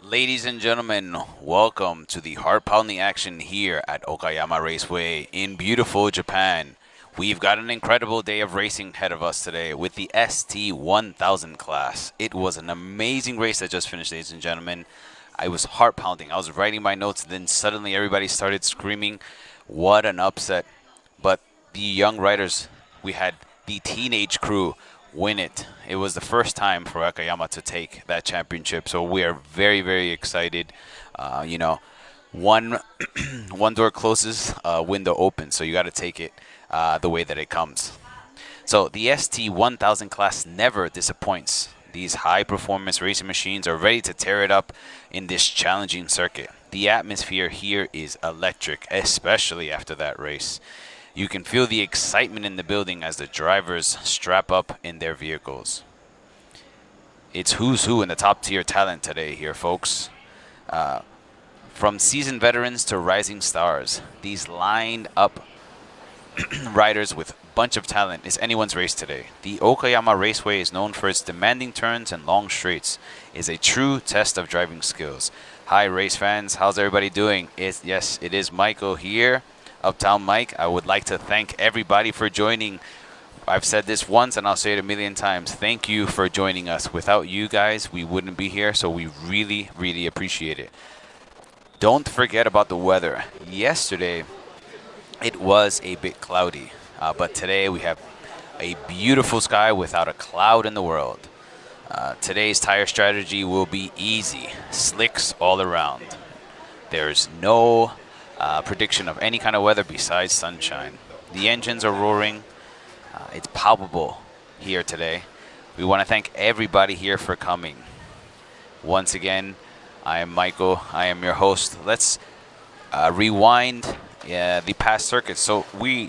Ladies and gentlemen, welcome to the heart-pounding action here at Okayama Raceway in beautiful Japan. We've got an incredible day of racing ahead of us today with the ST1000 class. It was an amazing race that just finished, ladies and gentlemen. I was heart-pounding. I was writing my notes, then suddenly everybody started screaming. What an upset. But the young riders, we had the teenage crew win it. It was the first time for Okayama to take that championship, so we are very, very excited. You know, one door closes, window opens, so you got to take it the way that it comes. So the ST1000 class never disappoints. These high-performance racing machines are ready to tear it up in this challenging circuit. The atmosphere here is electric, especially after that race. You can feel the excitement in the building as the drivers strap up in their vehicles. It's who's who in the top-tier talent today here, folks. From seasoned veterans to rising stars, these lined up riders with a bunch of talent is anyone's race today. The Okayama Raceway is known for its demanding turns and long straights. It is a true test of driving skills. Hi, race fans. How's everybody doing? Yes, it is Michael here. Uptown Mike. I would like to thank everybody for joining. I've said this once and I'll say it a million times. Thank you for joining us. Without you guys, we wouldn't be here, so we really, really appreciate it. Don't forget about the weather. Yesterday, it was a bit cloudy, but today we have a beautiful sky without a cloud in the world. Today's tire strategy will be easy. Slicks all around. There's no prediction of any kind of weather besides sunshine. The engines are roaring. It's palpable here today. We want to thank everybody here for coming. Once again, I am Michael. I am your host. Let's rewind the past circuits. So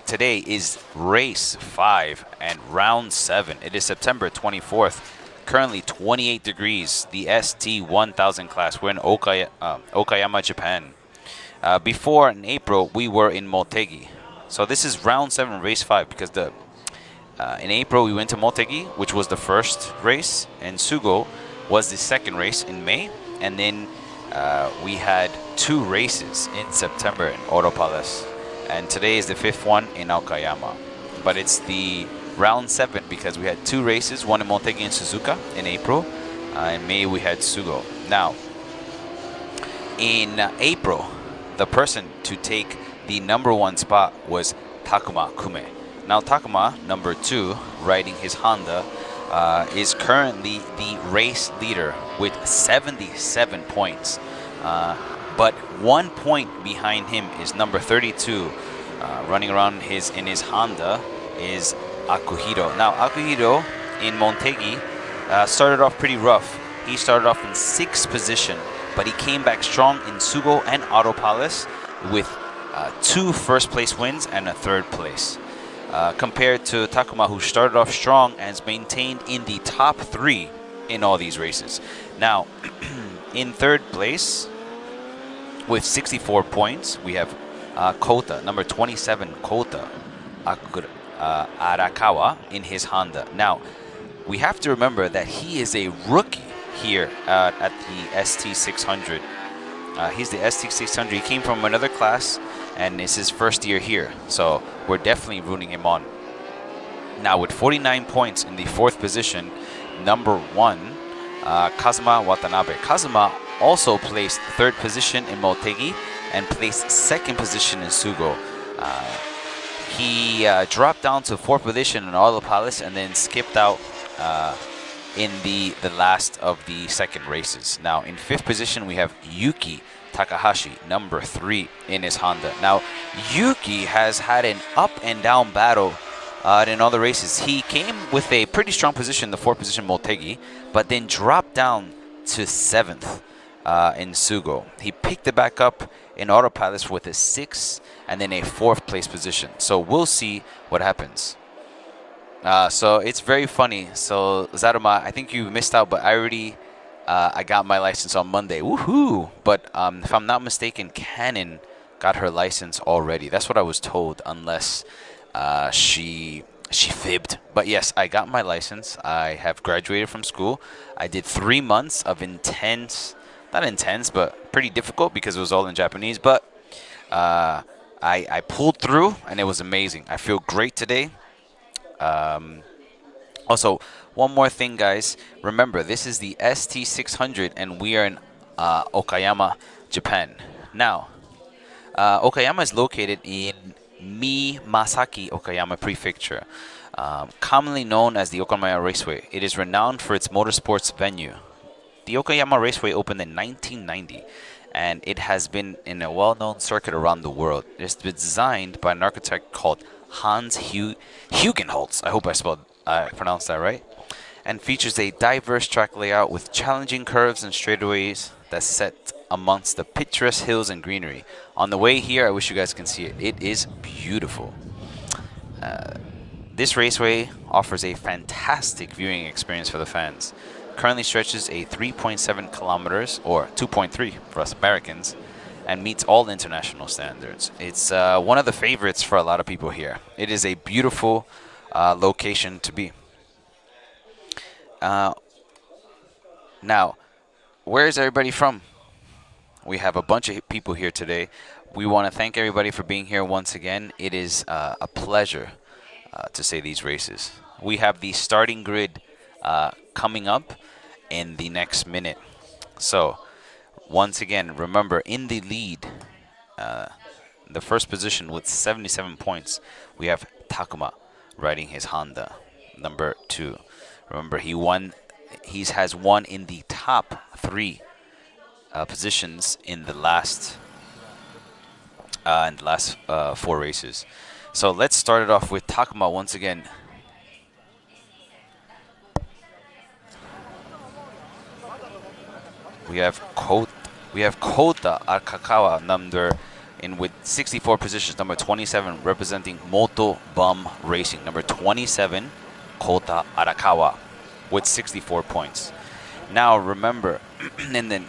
today is race 5 and round 7. It is September 24th. Currently 28 degrees. The ST1000 class. We're in Okayama, Japan. Before in April we were in Motegi. So this is round 7, race 5, because in April we went to Motegi, which was the first race, and Sugo was the second race in May, and then we had 2 races in September in Oro Palace, and today is the 5th one in Okayama. But it's the round 7 because we had 2 races, one in Motegi and Suzuka in April. In May we had Sugo. Now, in April, the person to take the number 1 spot was Takuma Kume. Now Takuma, number 2, riding his Honda, is currently the race leader with 77 points. But 1 point behind him is number 32, running around in his Honda, is Akuhiro. Now Akuhiro in Motegi started off pretty rough. He started off in 6th position, but he came back strong in Sugo and Oro Palace with 2 first place wins and a 3rd place. Compared to Takuma, who started off strong and has maintained in the top 3 in all these races. Now, in 3rd place with 64 points, we have Kota, number 27, Kota Arakawa in his Honda. Now, we have to remember that he is a rookie here at the ST600. He's the ST600. He came from another class, and it's his first year here, so we're definitely rooting him on. Now with 49 points in the 4th position, number 1, Kazuma Watanabe. Kazuma also placed 3rd position in Motegi and placed 2nd position in Sugo. He dropped down to 4th position in Oro Palace and then skipped out in the last of the 2nd races. Now in 5th position we have Yuki Takahashi, number 3 in his Honda. Now Yuki has had an up and down battle in all the races. He came with a pretty strong position in the 4th position Motegi, but then dropped down to 7th in Sugo. He picked it back up in Oro Palace with a 6th and then a 4th place position. So we'll see what happens. So it's very funny. So Zaruma, I think you missed out, but I got my license on Monday. Woohoo! But if I'm not mistaken, Canon got her license already. That's what I was told, unless she fibbed. But yes, I got my license. I have graduated from school. I did 3 months of not intense, but pretty difficult because it was all in Japanese. But I pulled through, and it was amazing. I feel great today. Also, one more thing, guys. Remember, this is the ST600, and we are in Okayama, Japan. Now, Okayama is located in Mimasaki, Okayama Prefecture, commonly known as the Okayama Raceway. It is renowned for its motorsports venue. The Okayama Raceway opened in 1990, and it has been in a well-known circuit around the world. It's been designed by an architect called Hans Hugenholtz. I hope I pronounced that right. And features a diverse track layout with challenging curves and straightaways that's set amongst the picturesque hills and greenery. On the way here, I wish you guys can see it. It is beautiful. This raceway offers a fantastic viewing experience for the fans. Currently stretches a 3.7 kilometers, or 2.3 for us Americans, and meets all international standards. It's one of the favorites for a lot of people here. It is a beautiful location to be. Now, where is everybody from? We have a bunch of people here today. We want to thank everybody for being here once again. It is a pleasure to say these races. We have the starting grid coming up in the next minute. So, once again, remember, in the lead, the first position with 77 points, we have Takuma riding his Honda, number 2. Remember, he has won in the top 3 positions in the last 4 races. So let's start it off with Takuma once again. We have Kota Arakawa, number And with 64 positions, number 27 representing Moto Bum Racing, number 27, Kota Arakawa, with 64 points. Now remember, in the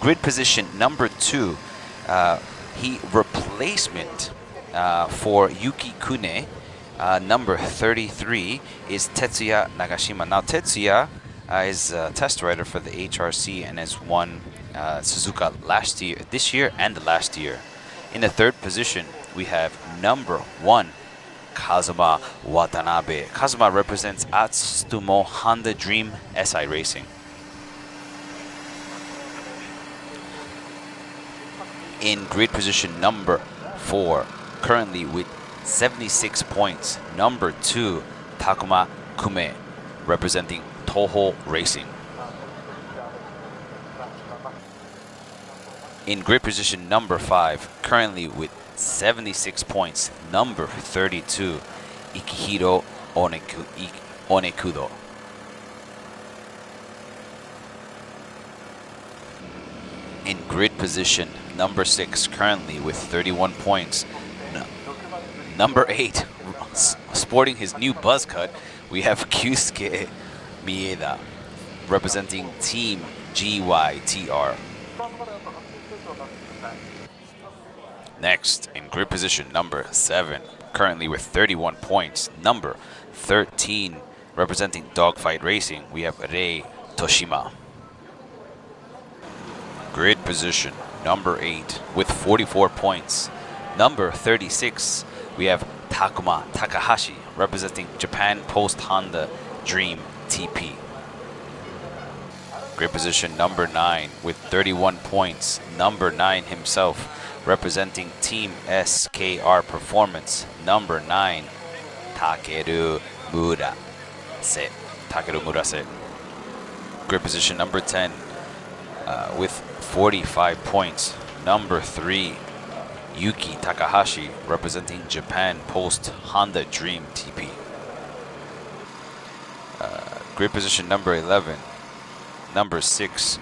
grid position number 2, he replacement for Yuki Kune, number 33, is Tetsuya Nagashima. Now Tetsuya is a test rider for the HRC and has won Suzuka this year and the last year. In the third position, we have number 1, Kazuma Watanabe. Kazuma represents Atsumo Honda Dream SI Racing. In grid position number 4, currently with 76 points, number 2, Takuma Kume, representing Toho Racing. In grid position number 5, currently with 76 points, number 32, Ikihiro Onekudo. In grid position number 6, currently with 31 points, number 8, sporting his new buzz cut, we have Kyusuke Mieda, representing Team GYTR. Next, in grid position number 7, currently with 31 points, number 13, representing Dogfight Racing, we have Rei Toshima. Grid position number 8, with 44 points, number 36, we have Takuma Takahashi, representing Japan Post Honda Dream TP. Grid position number 9, with 31 points, number 9 himself, representing Team SKR Performance, number 9, Takeru Murase. Grid position number 10, with 45 points, number 3, Yuki Takahashi, representing Japan Post Honda Dream TP. Grid position number 11, number 6,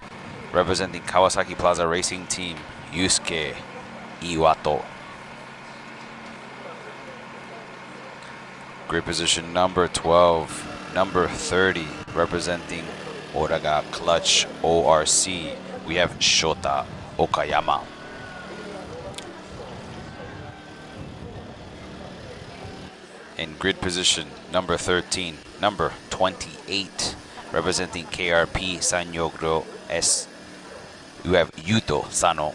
representing Kawasaki Plaza Racing Team, Yusuke Iwato. Grid position number 12, number 30, representing Oraga Clutch ORC, we have Shota Okayama. In grid position number 13, number 28, representing KRP Sanyogro S, we have Yuto Sano.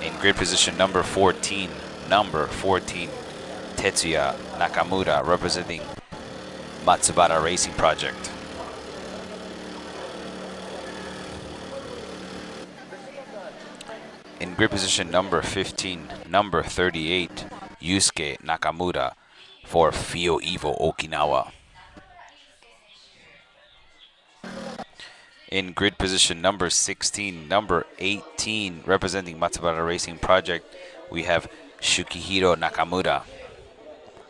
In grid position number 14, Tetsuya Nakamura, representing Matsubara Racing Project. In grid position number 15, number 38, Yusuke Nakamura for Fio Evo Okinawa. In grid position number 16, number 18, representing Matsubara Racing Project, we have Shukihiro Nakamura.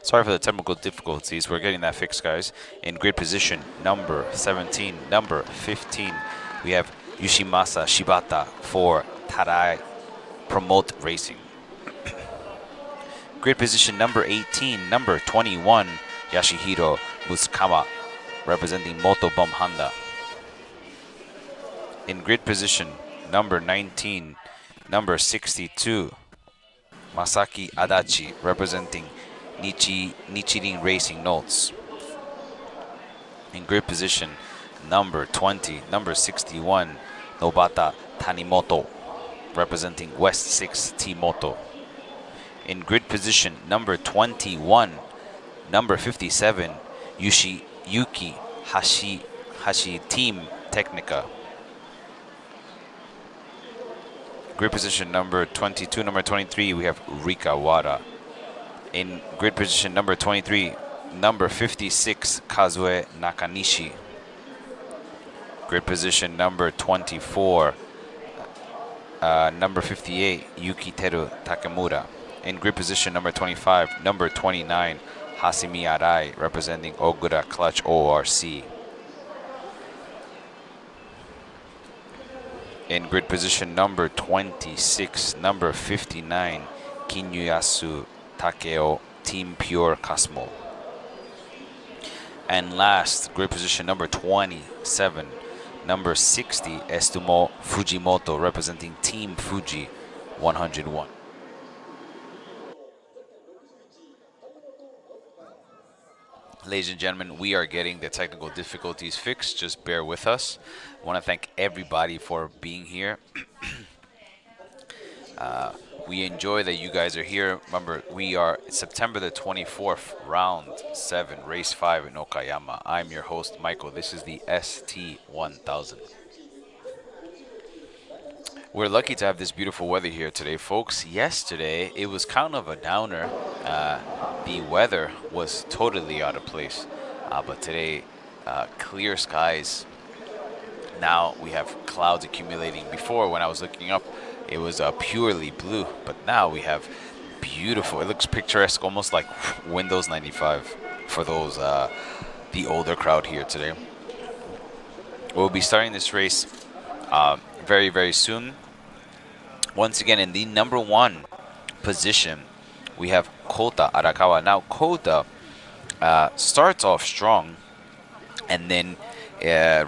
Sorry for the technical difficulties, we're getting that fixed, guys. In grid position number 17, number 15, we have Yoshimasa Shibata for Tarai Promote Racing. Grid position number 18, number 21, Yashihiro Musukawa, representing Moto Bum Honda. In grid position number 19, number 62, Masaki Adachi, representing Nichirin Racing Notes. In grid position number 20, number 61, Nobata Tanimoto, representing West 6 T-Moto. In grid position number 21, number 57, Yuki Hashi Team Technica. Grid position number 22, number 23, we have Rika Wada. In grid position number 23, number 56, Kazue Nakanishi. Grid position number 24, number 58, Yukiteru Takemura. In grid position number 25, number 29, Hasimi Arai, representing Ogura Clutch ORC. In grid position number 26, number 59, Kinyuyasu Takeo, Team Pure Cosmo. And last, grid position number 27, number 60, Estumo Fujimoto, representing Team Fuji 101. Ladies and gentlemen, we are getting the technical difficulties fixed. Just bear with us. I want to thank everybody for being here. We enjoy that you guys are here. Remember, we are September the 24th, round 7, race 5 in Okayama. I'm your host, Michael. This is the ST1000. We're lucky to have this beautiful weather here today, folks. Yesterday, it was kind of a downer. The weather was totally out of place. But today, clear skies. Now we have clouds accumulating. Before, when I was looking up, it was purely blue. But now we have beautiful. It looks picturesque, almost like Windows 95 for those the older crowd here today. We'll be starting this race very, very soon. Once again, in the number 1 position, we have Kota Arakawa. Now, Kota starts off strong, and then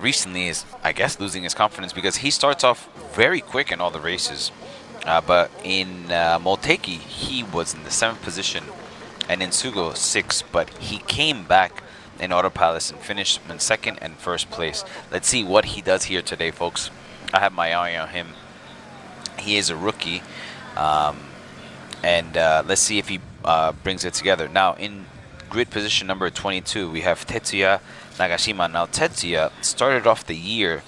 recently is, I guess, losing his confidence because he starts off very quick in all the races. But in Motegi, he was in the 7th position, and in Sugo, 6th. But he came back in Auto Palace and finished in 2nd and 1st place. Let's see what he does here today, folks. I have my eye on him. He is a rookie, and let's see if he brings it together. Now, in grid position number 22, we have Tetsuya Nagashima. Now, Tetsuya started off the year,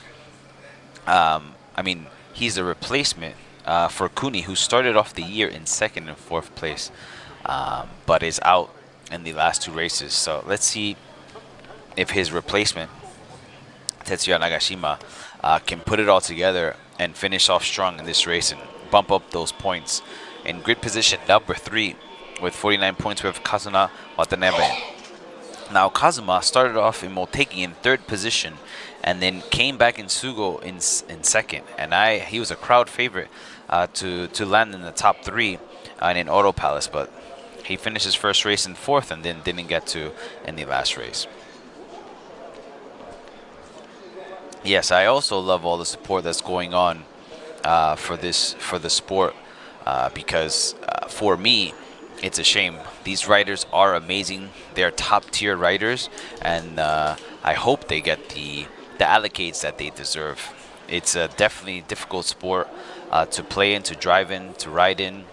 he's a replacement for Kuni, who started off the year in 2nd and 4th place, but is out in the last 2 races. So let's see if his replacement, Tetsuya Nagashima, can put it all together and finish off strong in this race and bump up those points. In grid position number 3 with 49 points, we have Kazuna Watanabe. Now, Kazuma started off in Motegi in 3rd position and then came back in Sugo in 2nd. And he was a crowd favorite to land in the top 3 and in Auto Palace, but he finished his first race in 4th and then didn't get to in the last race. Yes, I also love all the support that's going on for the sport because for me, it's a shame. These riders are amazing. They're top tier riders, and I hope they get the allocates that they deserve. It's a definitely difficult sport to play in, to drive in, to ride in.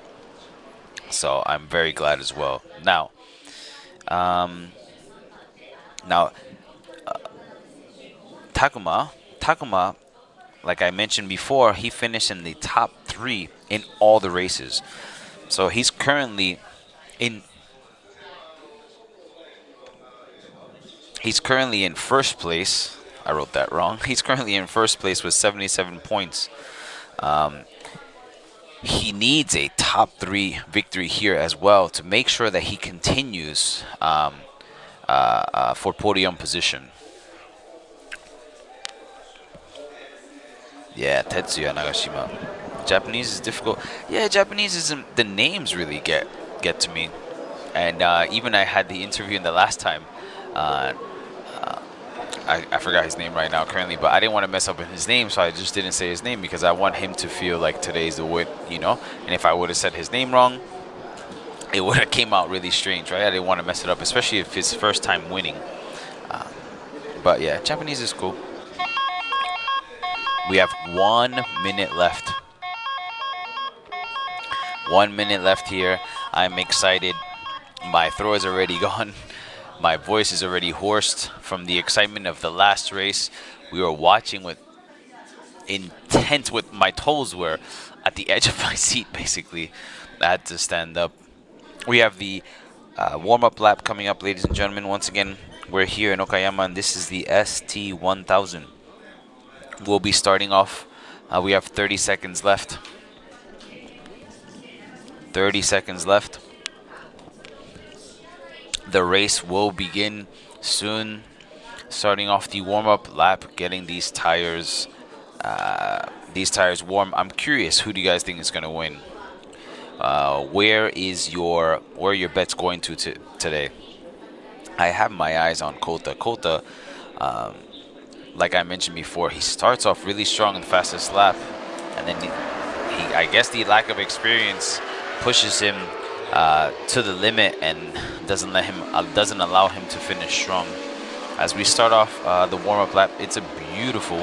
So I'm very glad as well. Now, Takuma, like I mentioned before, he finished in the top 3 in all the races. So he's currently in first place. I wrote that wrong. He's currently in first place with 77 points. He needs a top 3 victory here as well to make sure that he continues for podium position. Yeah, Tetsuya Nagashima. Japanese is difficult. Yeah, Japanese isn't. The names really get to me. And even I had the interview in the last time. I forgot his name right now currently, but I didn't want to mess up his name, so I just didn't say his name because I want him to feel like today's the win, you know. And if I would have said his name wrong, it would have came out really strange, right? I didn't want to mess it up, especially if it's first time winning. But yeah, Japanese is cool. We have 1 minute left. 1 minute left here. I'm excited. My throat is already gone. My voice is already hoarse from the excitement of the last race. We were watching with intent. With my toes were at the edge of my seat, basically. I had to stand up. We have the warm-up lap coming up, ladies and gentlemen. Once again, we're here in Okayama, and this is the ST1000. We'll be starting off. We have 30 seconds left. 30 seconds left. The race will begin soon. Starting off the warm-up lap, getting these tires these tires warm. I'm curious, who do you guys think is going to win? Where are your bets going to today? I have my eyes on Kota. Kota, like I mentioned before, he starts off really strong in the fastest lap, and then I guess the lack of experience pushes him to the limit and doesn't allow him to finish strong. As we start off the warm-up lap, it's a beautiful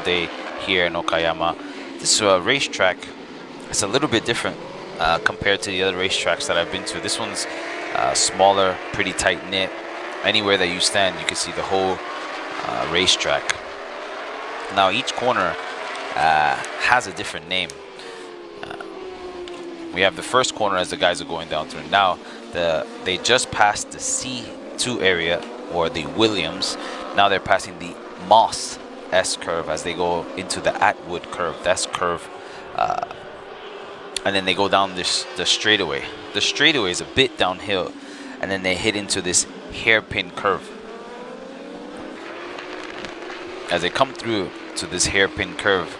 day here in Okayama. This racetrack, it's a little bit different compared to the other racetracks that I've been to. This one's smaller, pretty tight-knit. Anywhere that you stand, you can see the whole racetrack. Now each corner has a different name. We have the first corner as the guys are going down through. Now they just passed the C2 area, or the Williams. Now they're passing the Moss S curve as they go into the Atwood curve. That's curve. And then they go down the straightaway. The straightaway is a bit downhill, and then they hit into this hairpin curve. As they come through to this hairpin curve,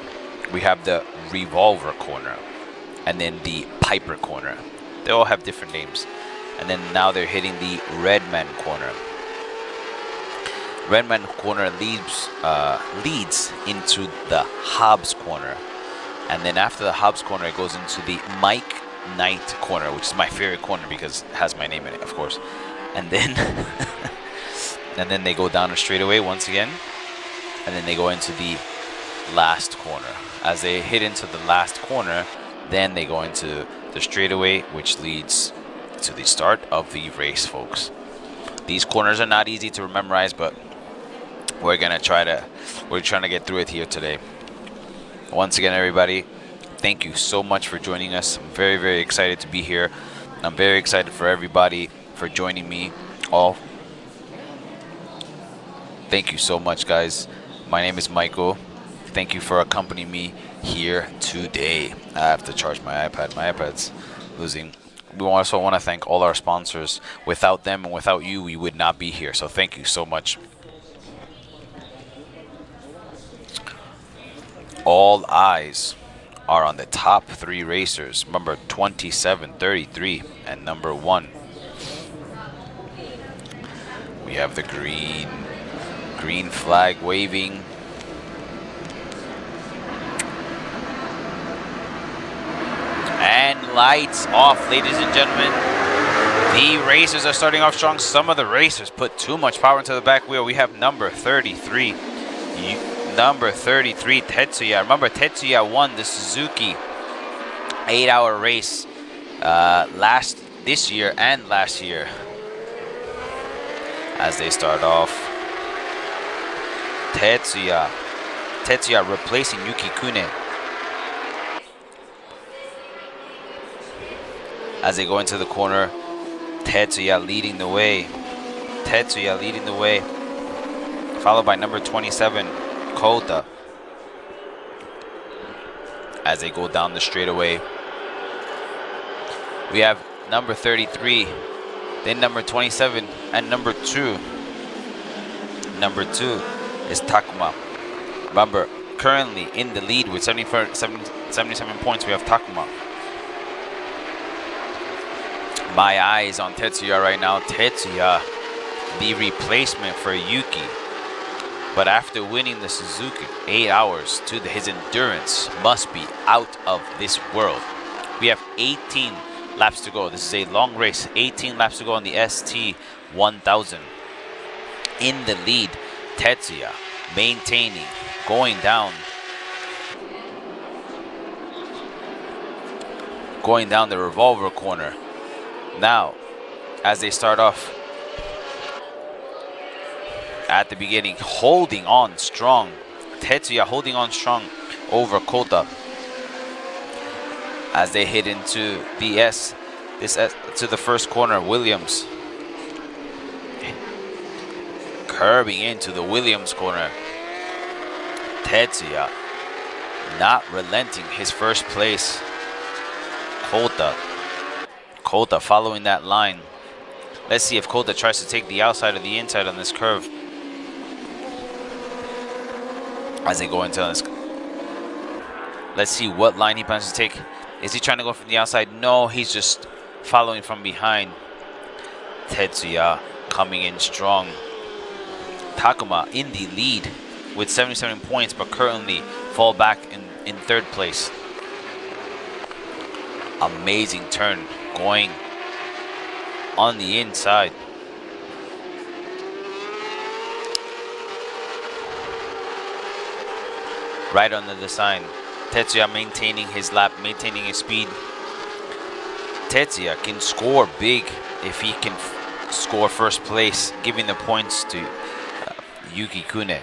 we have the Revolver corner and then the Piper corner. They all have different names. And then now they're hitting the Redman corner. Redman corner leads into the Hobbs corner. And then after the Hobbs corner, it goes into the Mike Knight corner, which is my favorite corner because it has my name in it, of course. And then and then they go down a straightaway once again. And then they go into the last corner. As they hit into the last corner, then they go into the straightaway, which leads to the start of the race, folks. These corners are not easy to memorize, but we're trying to get through it here today. Once again, everybody, thank you so much for joining us. I'm very, very excited to be here. I'm very excited for everybody for joining me all. Thank you so much, guys. My name is Michael. Thank you for accompanying me here today. I have to charge my iPad. My iPad's losing. We also want to thank all our sponsors. Without them and without you, we would not be here. So thank you so much. All eyes are on the top three racers, number 27, 33, and number 1. We have the green flag waving. And lights off, ladies and gentlemen. The racers are starting off strong. Some of the racers put too much power into the back wheel. We have number 33. Number 33, Tetsuya. Remember, Tetsuya won the Suzuki 8-hour race this year and last year. As they start off, Tetsuya replacing Yuki Kune. As they go into the corner, Tetsuya leading the way. Followed by number 27, Kota. As they go down the straightaway, we have number 33, then number 27, and number 2. Number 2 is Takuma. Remember, currently in the lead with 77 points, we have Takuma. My eye is on Tetsuya right now. Tetsuya, the replacement for Yuki. But after winning the Suzuki 8 hours, his endurance must be out of this world. We have 18 laps to go. This is a long race. 18 laps to go on the ST1000. In the lead, Tetsuya maintaining, going down the Revolver corner. Now, as they start off at the beginning, holding on strong. Tetsuya holding on strong over Kota. As they hit into to the first corner, Williams curbing into the Williams corner. Tetsuya not relenting his first place. Kota following that line. Let's see if Kota tries to take the outside or the inside on this curve. As they go into this, Let's see what line he plans to take. Is he trying to go from the outside? No, he's just following from behind. Tetsuya coming in strong. Takuma in the lead with 77 points, but currently fall back in third place. Amazing turn going on the inside. Right under the sign. Tetsuya maintaining his lap, maintaining his speed. Tetsuya can score big if he can score first place, giving the points to Yuki Kune.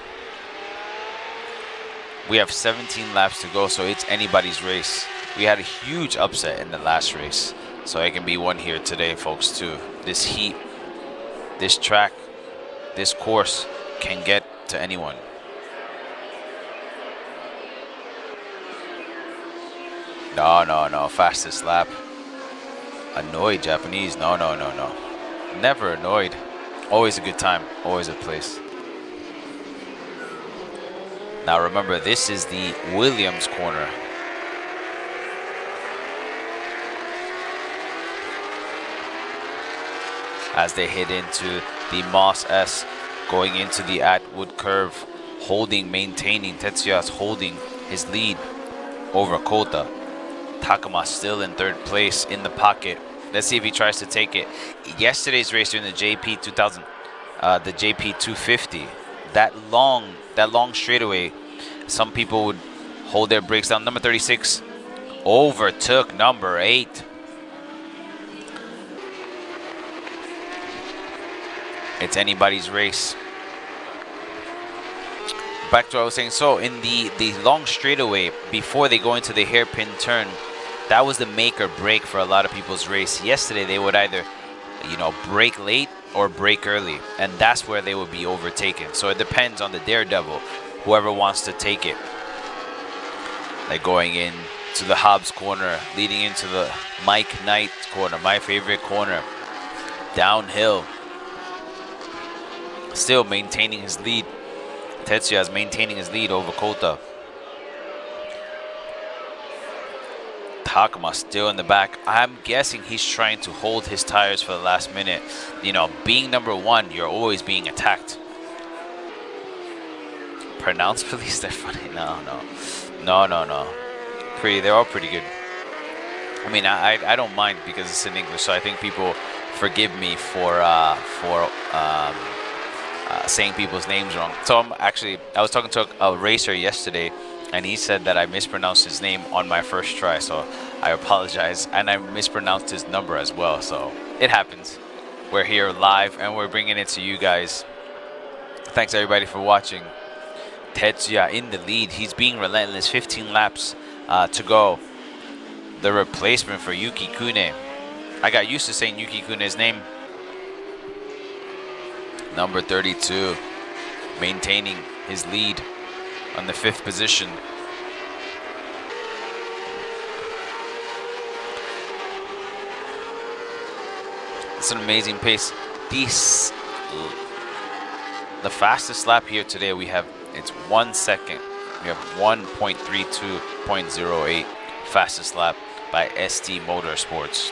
We have 17 laps to go, so it's anybody's race. We had a huge upset in the last race, so it can be one here today, folks, too. This heat, this track, this course can get to anyone. No, fastest lap. Annoyed Japanese, no. Never annoyed. Always a good time, always a place. Now remember, this is the Williams corner. As they hit into the Moss S, going into the Atwood curve, maintaining, Tetsuya's holding his lead over Kota. Takuma still in third place in the pocket. Let's see if he tries to take it. Yesterday's race during the JP 2000, the JP 250, that long straightaway, some people would hold their brakes down. Number 36 overtook number 8. It's anybody's race. Back to what I was saying. So in the long straightaway, before they go into the hairpin turn, that was the make or break for a lot of people's race. Yesterday, they would either, brake late or brake early, and that's where they would be overtaken. So it depends on the daredevil, whoever wants to take it. Like going in to the Hobbs corner, leading into the Mike Knight corner, my favorite corner. Downhill. Still maintaining his lead. Tetsuya is maintaining his lead over Kota. Takuma still in the back. I'm guessing he's trying to hold his tires for the last minute. Being number 1, you're always being attacked. Pronounce police, they're funny. No. They're all pretty good. I mean, I don't mind because it's in English, so I think people forgive me for saying people's names wrong. So I was talking to a racer yesterday, and he said that I mispronounced his name on my first try, so I apologize. And I mispronounced his number as well, so it happens. We're here live, and we're bringing it to you guys. Thanks, everybody, for watching. Tetsuya in the lead. He's being relentless. 15 laps to go. The replacement for Yuki Kune. I got used to saying Yuki Kune's name. Number 32, maintaining his lead on the 5th position. It's an amazing pace. The fastest lap here today we have, it's 1 second. We have 1.32.08 fastest lap by ST Motorsports.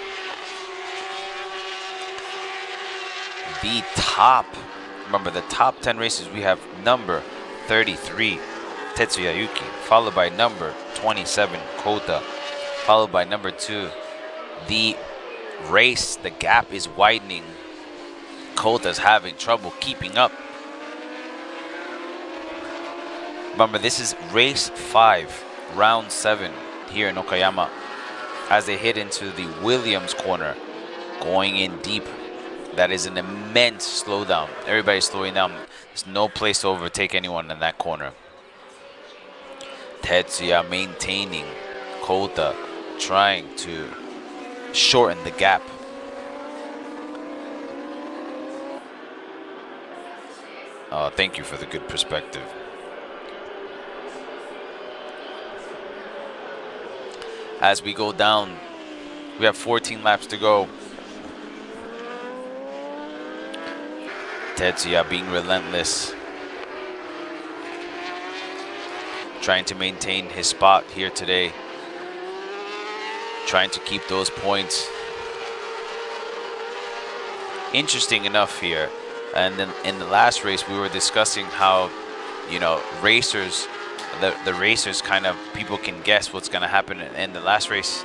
The top, remember the top 10 races, we have number 33, Tetsuya Yuki, followed by number 27, Kota, followed by number 2. The race, the gap is widening. Kota's having trouble keeping up. Remember, this is race 5, round 7 here in Okayama. As they hit into the Williams corner, going in deep. That is an immense slowdown. Everybody's slowing down. There's no place to overtake anyone in that corner. Tetsuya maintaining. Kota trying to shorten the gap. Oh, thank you for the good perspective. As we go down, we have 14 laps to go. Tetsuya being relentless. trying to maintain his spot here today, trying to keep those points. Interesting enough here, and then in the last race we were discussing how, you know, racers, the racers kind of, people can guess what's going to happen in the last race.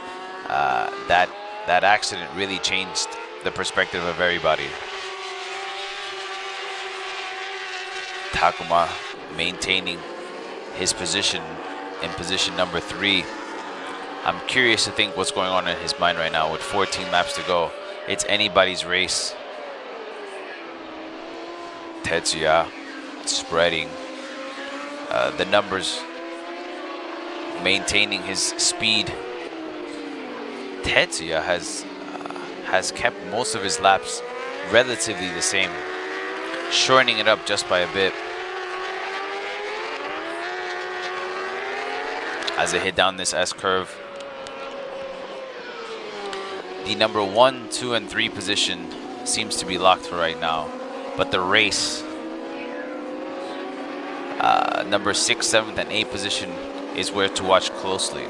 That accident really changed the perspective of everybody. Takuma maintaining his position in position number 3. I'm curious to think what's going on in his mind right now with 14 laps to go. It's anybody's race. Tetsuya spreading the numbers, maintaining his speed. Tetsuya has kept most of his laps relatively the same, shortening it up just by a bit. As they hit down this S curve, the number 1, 2, and 3 position seems to be locked for right now, but the race, number 6, 7th, and 8th position is where to watch closely.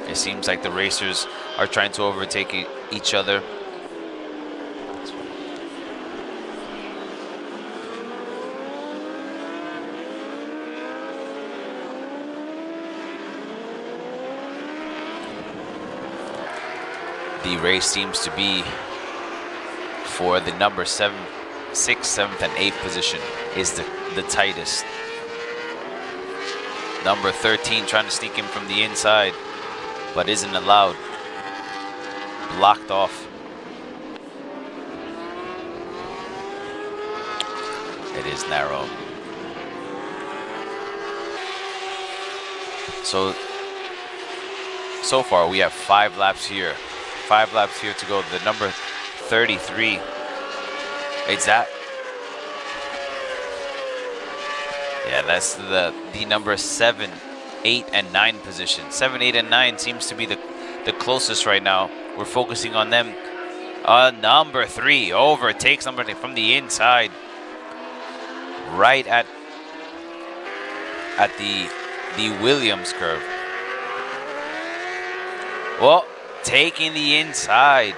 It seems like the racers are trying to overtake each other. The race seems to be for the number 7, 6th, 7th, and 8th position is the tightest. Number 13 trying to sneak him from the inside, but isn't allowed. Blocked off. It is narrow. So far we have 5 laps here. 5 laps here to go. The number 33. It's that. Yeah, that's the number 7, 8, and 9 position. 7, 8, and 9 seems to be the closest right now. We're focusing on them. Number 3 overtakes number 3 from the inside, right at the Williams curve. Well, taking the inside.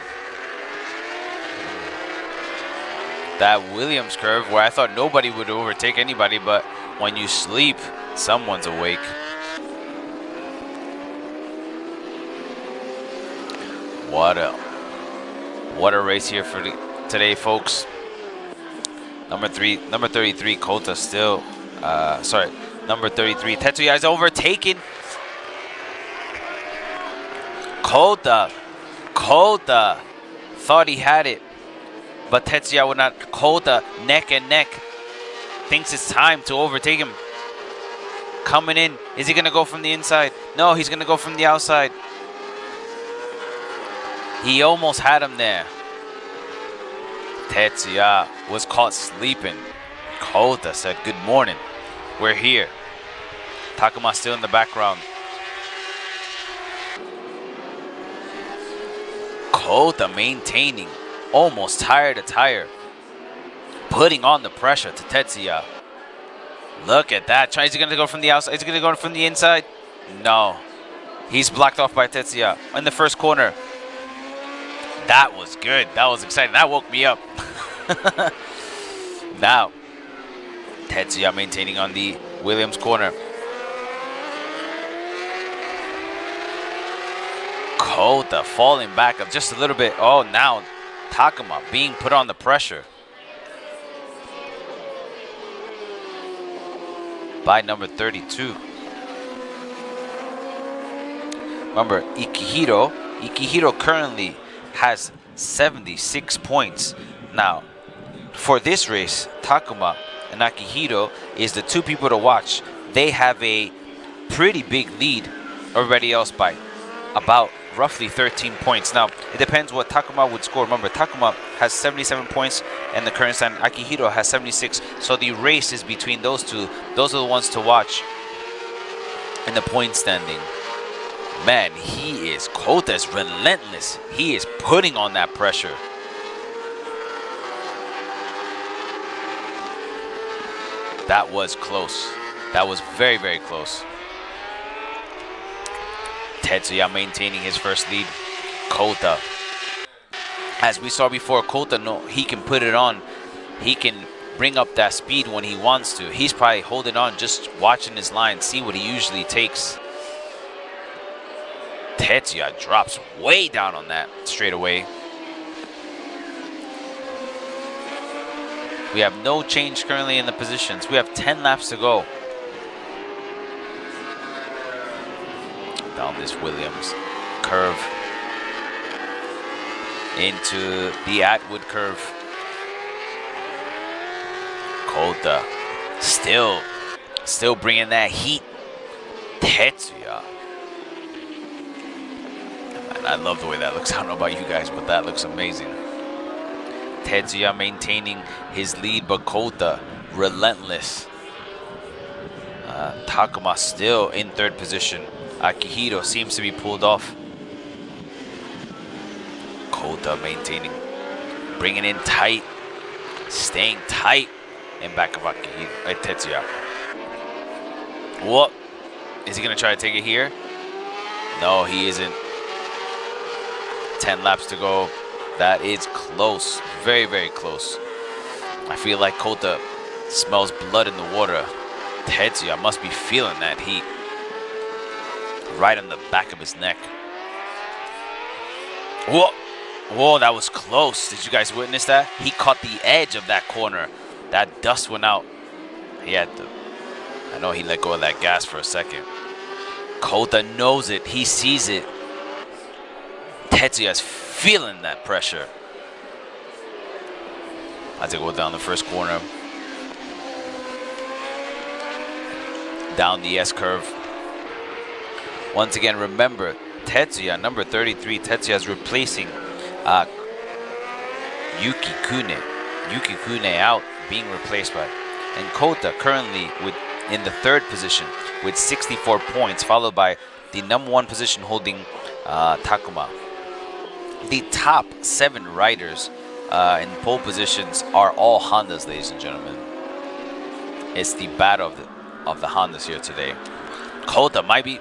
That Williams curve where I thought nobody would overtake anybody, but when you sleep, someone's awake. What a race here for today, folks. Number 33, Kota still. Number 33, Tetsuya is overtaken. Kota thought he had it, but Tetsuya would not. Kota neck and neck. Thinks it's time to overtake him. Coming in. Is he going to go from the inside? No, he's going to go from the outside. He almost had him there. Tetsuya was caught sleeping. Kota said, "Good morning. We're here." Takuma still in the background. Kota maintaining almost tire to tire, putting on the pressure to Tetsuya. Look at that. Is he going to go from the outside? Is he going to go from the inside? No. He's blocked off by Tetsuya in the first corner. That was good. That was exciting. That woke me up. Now, Tetsuya maintaining on the Williams corner. Kota falling back up just a little bit. Oh, now Takuma being put on the pressure by number 32. Remember, Ikihiro currently has 76 points. Now, for this race, Takuma and Akihiro is the 2 people to watch. They have a pretty big lead everybody else by about roughly 13 points. Now, it depends what Takuma would score. Remember, Takuma has 77 points and the current stand. Akihiro has 76. So the race is between those two. Those are the ones to watch in the point standing. Man, Kota is relentless. He is putting on that pressure. That was close. That was very, very close. Tetsuya maintaining his first lead. Kota, as we saw before, Kota, no, he can put it on. He can bring up that speed when he wants to. He's probably holding on, just watching his line, see what he usually takes. Tetsuya drops way down on that straight away. We have no change currently in the positions. We have 10 laps to go. Down this Williams curve into the Atwood curve. Kota still bringing that heat. Tetsuya. Man, I love the way that looks. I don't know about you guys, but that looks amazing. Tetsuya maintaining his lead, but Kota relentless. Takuma still in third position. Akihiro seems to be pulled off. Kota maintaining, bringing in tight, staying tight in back of Akihiro, Tetsuya. What? Is he going to try to take it here? No, he isn't. 10 laps to go. That is close. Very, very close. I feel like Kota smells blood in the water. Tetsuya must be feeling that heat right on the back of his neck. Whoa. Whoa, that was close. Did you guys witness that? He caught the edge of that corner. That dust went out. He had to, I know he let go of that gas for a second. Kota knows it. He sees it. Tetsuya's feeling that pressure. As they go down the first corner. Down the S curve. Once again, remember, Tetsuya, number 33, Tetsuya is replacing Yuki Kune. Yuki Kune out, being replaced by. And Kota currently in the third position with 64 points, followed by the number 1 position holding Takuma. The top 7 riders in pole positions are all Hondas, ladies and gentlemen. It's the battle of the Hondas here today. Kota might be...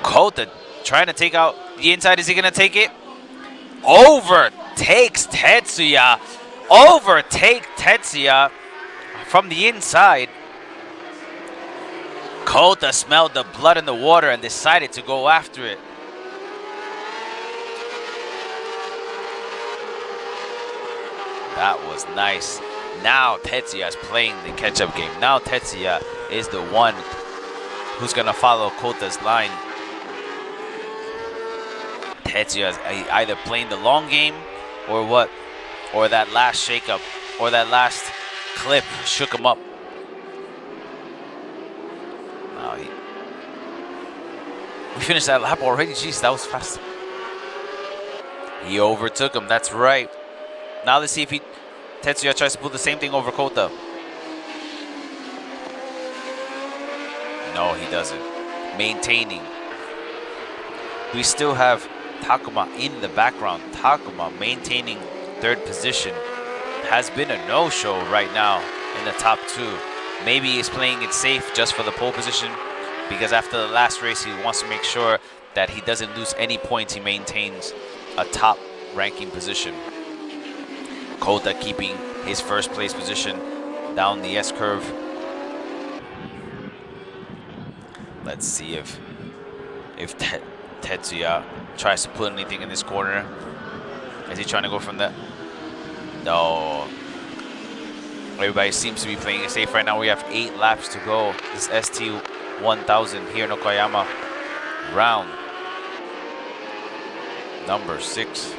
Kota trying to take out the inside. Is he going to take it? Overtakes Tetsuya. Overtake Tetsuya from the inside. Kota smelled the blood in the water and decided to go after it. That was nice. Now Tetsuya is playing the catch-up game. Now Tetsuya is the one who's going to follow Kota's line. Tetsuya is either playing the long game or what? Or that last shakeup or that last clip shook him up. Now we finished that lap already. Jeez, that was fast. He overtook him. That's right. Now let's see if Tetsuya tries to pull the same thing over Kota. No, he doesn't. Maintaining. We still have Takuma in the background. Takuma maintaining third position. Has been a no-show right now in the top 2. Maybe he's playing it safe just for the pole position, because after the last race he wants to make sure that he doesn't lose any points. He maintains a top ranking position. Kota keeping his first place position down the S curve. Let's see if Tetsuya tries to put anything in this corner. Is he trying to go from that? No. Everybody seems to be playing it safe right now. We have 8 laps to go. This ST1000 here in Okayama. Round number 6.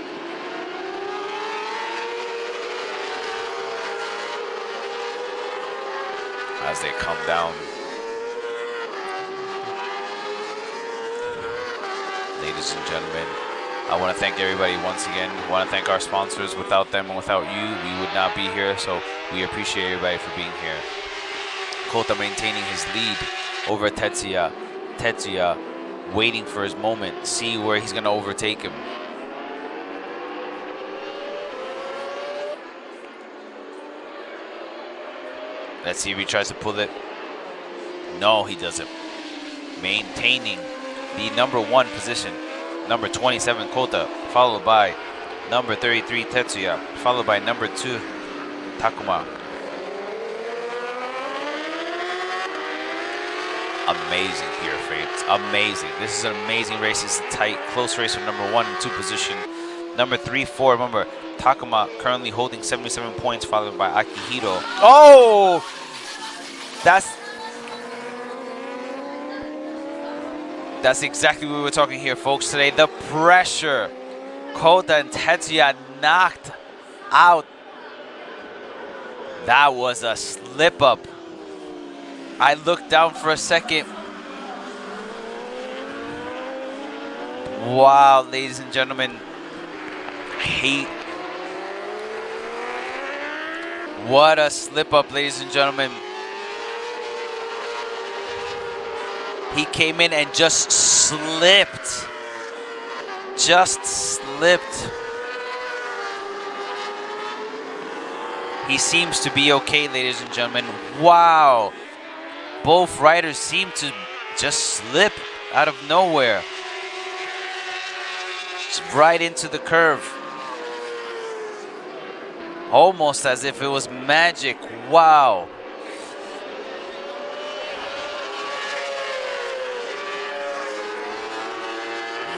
As they come down. Ladies and gentlemen, I want to thank everybody once again. I want to thank our sponsors. Without them and without you, we would not be here. So we appreciate everybody for being here. Kota maintaining his lead over Tetsuya. Tetsuya waiting for his moment. See where he's going to overtake him. Let's see if he tries to pull it. No, he doesn't. maintaining the number 1 position. Number 27, Kota, followed by number 33, Tetsuya, followed by number 2, Takuma. Amazing here, friends. Amazing. This is an amazing race. It's a tight, close race from number 1 and 2 position. Number 3, 4, remember, Takuma currently holding 77 points, followed by Akihiro. Oh! That's exactly what we were talking here, folks, today. The pressure. Kota and Tetsuya knocked out. That was a slip up. I looked down for a second. Wow, ladies and gentlemen. What a slip up, ladies and gentlemen. He came in and just slipped. Just slipped. He seems to be okay, ladies and gentlemen. Wow. Both riders seem to just slip out of nowhere. Just right into the curve. Almost as if it was magic. Wow.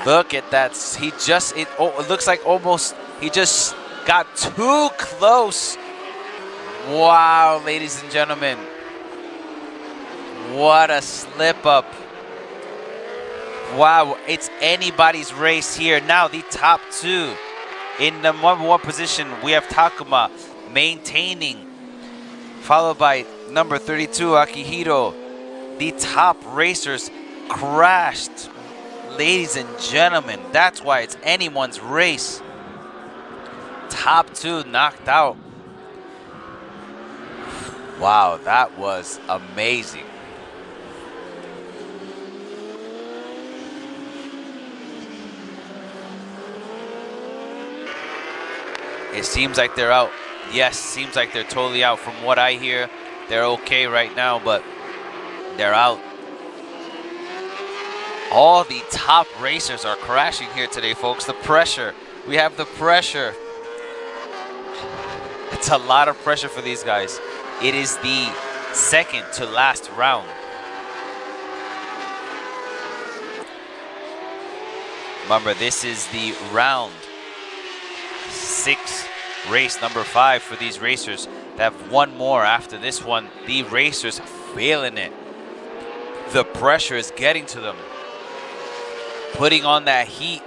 Look at that. It looks like almost he just got too close. Wow, ladies and gentlemen. What a slip up. Wow, it's anybody's race here. Now the top 2. In the number 1 position, we have Takuma maintaining, followed by number 32, Akihiro. The top racers crashed. Ladies and gentlemen, that's why it's anyone's race. Top 2 knocked out. Wow, that was amazing. It seems like they're out. Yes, seems like they're totally out. From what I hear, they're okay right now, but they're out. All the top racers are crashing here today, folks. The pressure. We have the pressure. It's a lot of pressure for these guys. It is the second to last round. Remember, this is the round 6, race number 5 for these racers. They have one more after this one. The racers feeling it. The pressure is getting to them. Putting on that heat.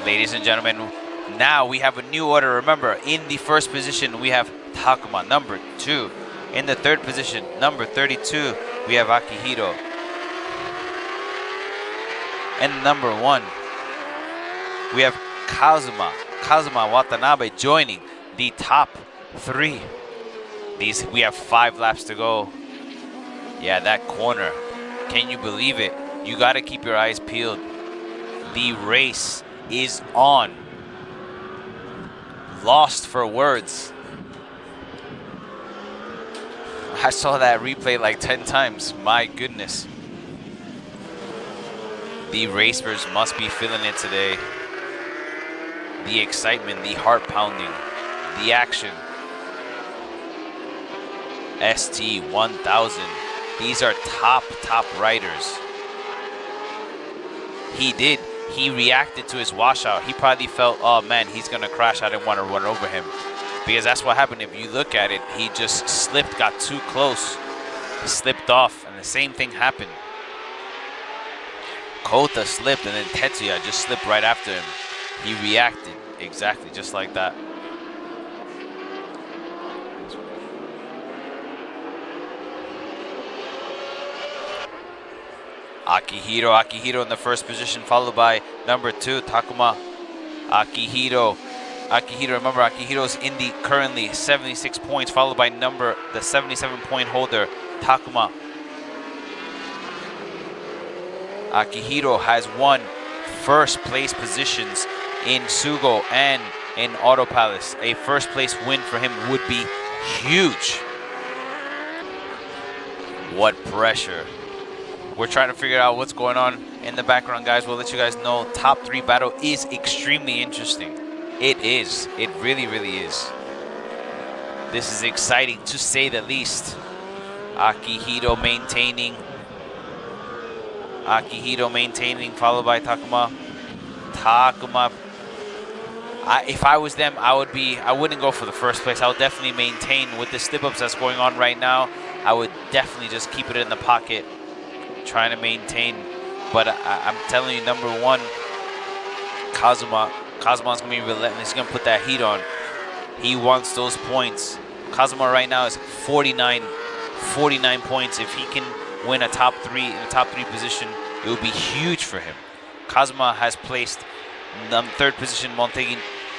Ladies and gentlemen, now we have a new order. Remember, in the first position, we have Takuma, number 2. In the third position, number 32, we have Akihiro. And number 1, we have Kazuma Watanabe joining the top 3. We have 5 laps to go. Yeah, that corner. Can you believe it? You got to keep your eyes peeled. The race is on. Lost for words. I saw that replay like 10 times. My goodness. The racers must be feeling it today. The excitement, the heart pounding, the action. ST1000. These are top riders. He reacted to his washout. He probably felt, oh man, he's going to crash. I didn't want to run over him. Because that's what happened. If you look at it, he just slipped, got too close. He slipped off, and the same thing happened. Kota slipped, and then Tetsuya just slipped right after him. He reacted exactly just like that. Akihiro in the first position, followed by number 2, Takuma. Akihiro, remember, Akihiro's in the currently 76 points, followed by the 77-point holder, Takuma. Akihiro has won first place positions in Sugo and in Auto Palace. A first place win for him would be huge. What pressure. We're trying to figure out what's going on in the background, guys. We'll let you guys know. Top 3 battle is extremely interesting. It is. It really, really is. This is exciting to say the least. Akihito maintaining. Akihito maintaining, followed by Takuma. Takuma. If I was them, I wouldn't go for the first place. I would definitely maintain with the slip-ups that's going on right now. I would definitely just keep it in the pocket, trying to maintain. But I'm telling you, number one, Kazuma's going to be relentless. He's going to put that heat on. He wants those points. Kazuma right now is 49 points. If he can win a top 3 in the top 3 position, it will be huge for him. Kazuma has placed 3rd position Montegi,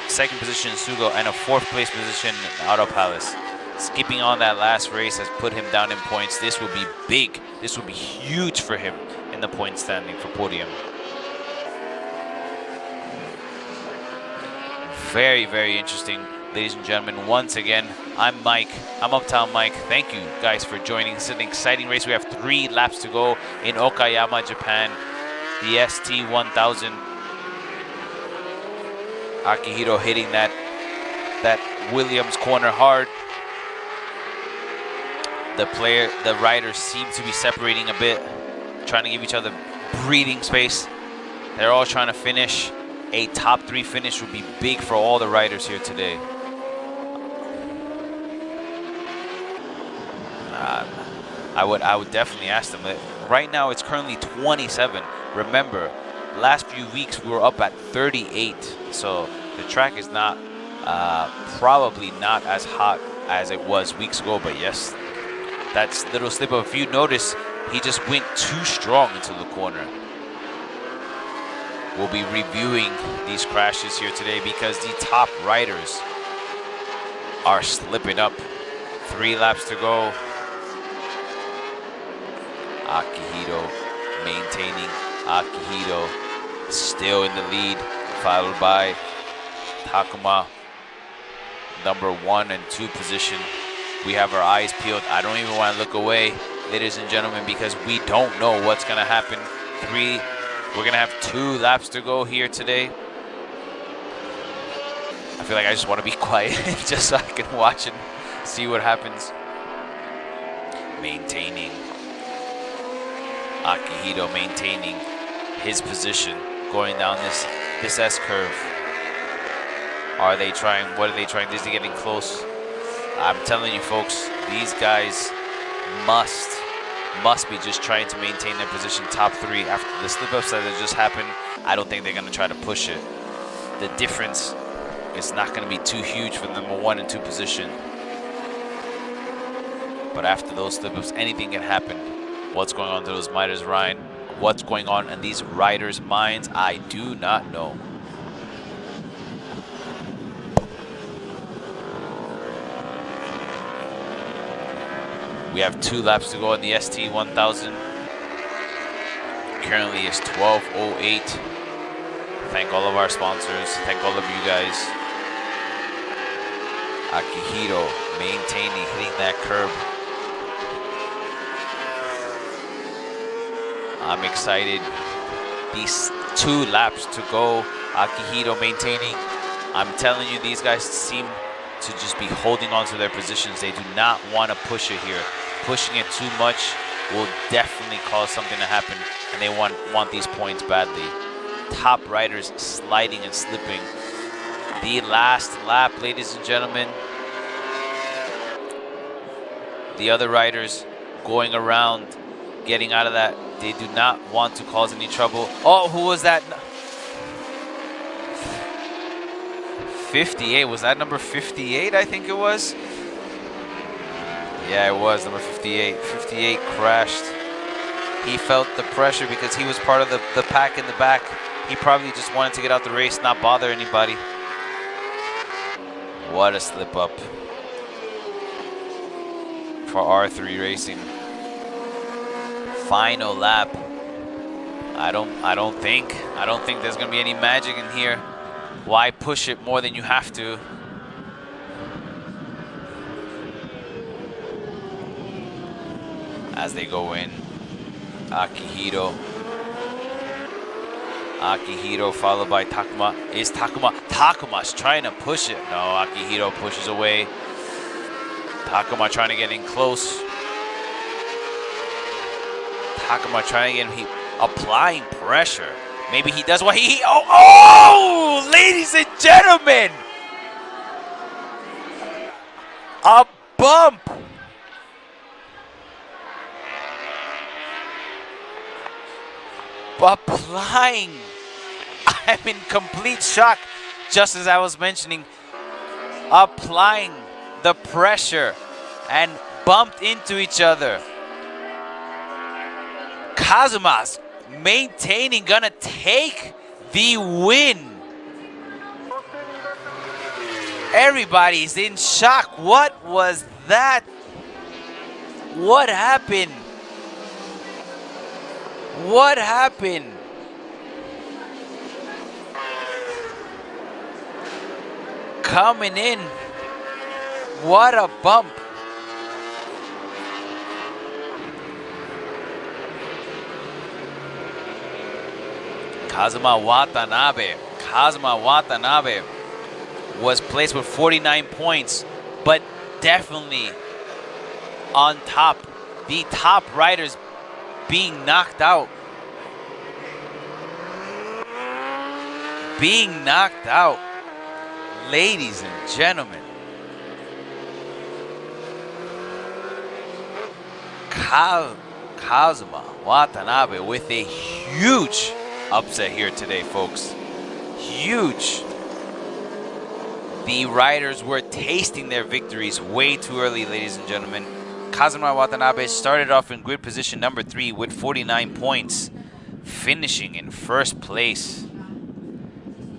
2nd position Sugo, and a 4th place position Auto Palace. Skipping on that last race has put him down in points. This will be big. This will be huge for him in the point standing for Podium. Very, very interesting, ladies and gentlemen. Once again, I'm Mike. I'm Uptown Mike. Thank you guys for joining. This is an exciting race. We have 3 laps to go in Okayama, Japan. The ST1000. Akihito hitting that Williams corner hard. The riders seem to be separating a bit, trying to give each other breathing space. They're all trying to finish. A top 3 finish would be big for all the riders here today. I would definitely ask them. Right now it's currently 27. Remember, last few weeks we were up at 38, so the track is not probably not as hot as it was weeks ago. But yes, that's little slip up. If you notice, he just went too strong into the corner. We'll be reviewing these crashes here today because the top riders are slipping up. 3 laps to go. Akihito maintaining. Akihito still in the lead, followed by Takuma, number 1 and 2 position. We have our eyes peeled. I don't even want to look away, ladies and gentlemen, because we don't know what's going to happen. We're going to have 2 laps to go here today. I feel like I just want to be quiet just so I can watch and see what happens. Maintaining. Akihito maintaining his position, going down this S curve. Are they trying? What are they trying? Is he getting close? I'm telling you, folks, these guys must be just trying to maintain their position top 3 after the slip-ups that have just happened. I don't think they're going to try to push it. The difference is not going to be too huge for the number 1 and 2 position. But after those slip-ups, anything can happen. What's going on to those riders, Ryan? What's going on in these riders' minds? I do not know. We have 2 laps to go on the ST1000. Currently it's 12:08. Thank all of our sponsors. Thank all of you guys. Akihito maintaining, hitting that curb. I'm excited. These 2 laps to go. Akihito maintaining. I'm telling you, these guys seem to just be holding on to their positions. They do not want to push it here. Pushing it too much will definitely cause something to happen, and they want these points badly. Top riders sliding and slipping. The last lap, ladies and gentlemen. The other riders going around, getting out of that. They do not want to cause any trouble. Oh, who was that? 58. Was that number 58? I think it was. Yeah, it was number 58. 58 crashed. He felt the pressure because he was part of the pack in the back. He probably just wanted to get out the race, not bother anybody. What a slip up for R3 Racing. Final lap. I don't think there's gonna be any magic in here. Why push it more than you have to? As they go in, Akihiro followed by Takuma. Is Takuma's trying to push it. No, Akihiro pushes away. Takuma trying to get in close. Takuma trying to get him, applying pressure. Maybe he does what he oh, ladies and gentlemen, a bump. Applying, I'm in complete shock, just as I was mentioning, applying the pressure and bumped into each other. Kazuma's maintaining, gonna take the win. Everybody's in shock. What was that? What happened? What happened? Coming in. What a bump. Kazuma Watanabe was placed with 49 points, but definitely on top. The top riders being knocked out. Ladies and gentlemen. Kazuma Watanabe with a huge upset here today, folks. Huge. The riders were tasting their victories way too early, ladies and gentlemen. Kazuma Watanabe started off in grid position number 3 with 49 points, finishing in first place.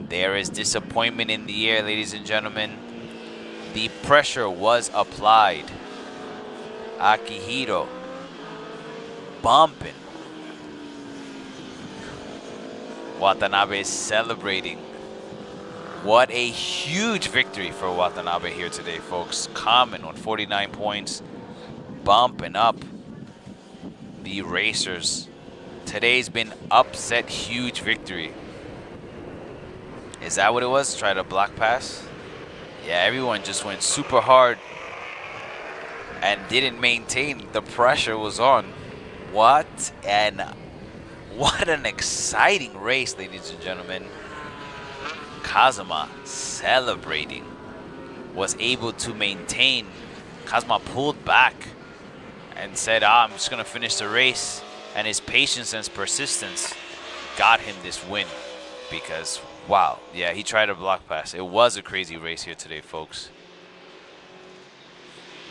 There is disappointment in the air, ladies and gentlemen. The pressure was applied. Akihiro bumping. Watanabe is celebrating. What a huge victory for Watanabe here today, folks. Common on 49 points. Bumping up the racers. Today's been upset, huge victory. Is that what it was? Try to block pass? Yeah, everyone just went super hard and didn't maintain. The pressure was on. What an exciting race, ladies and gentlemen. Kazuma celebrating. Was able to maintain. Kazuma pulled back and said, I'm just going to finish the race. And his patience and persistence got him this win. Because, wow, yeah, he tried to block pass. It was a crazy race here today, folks.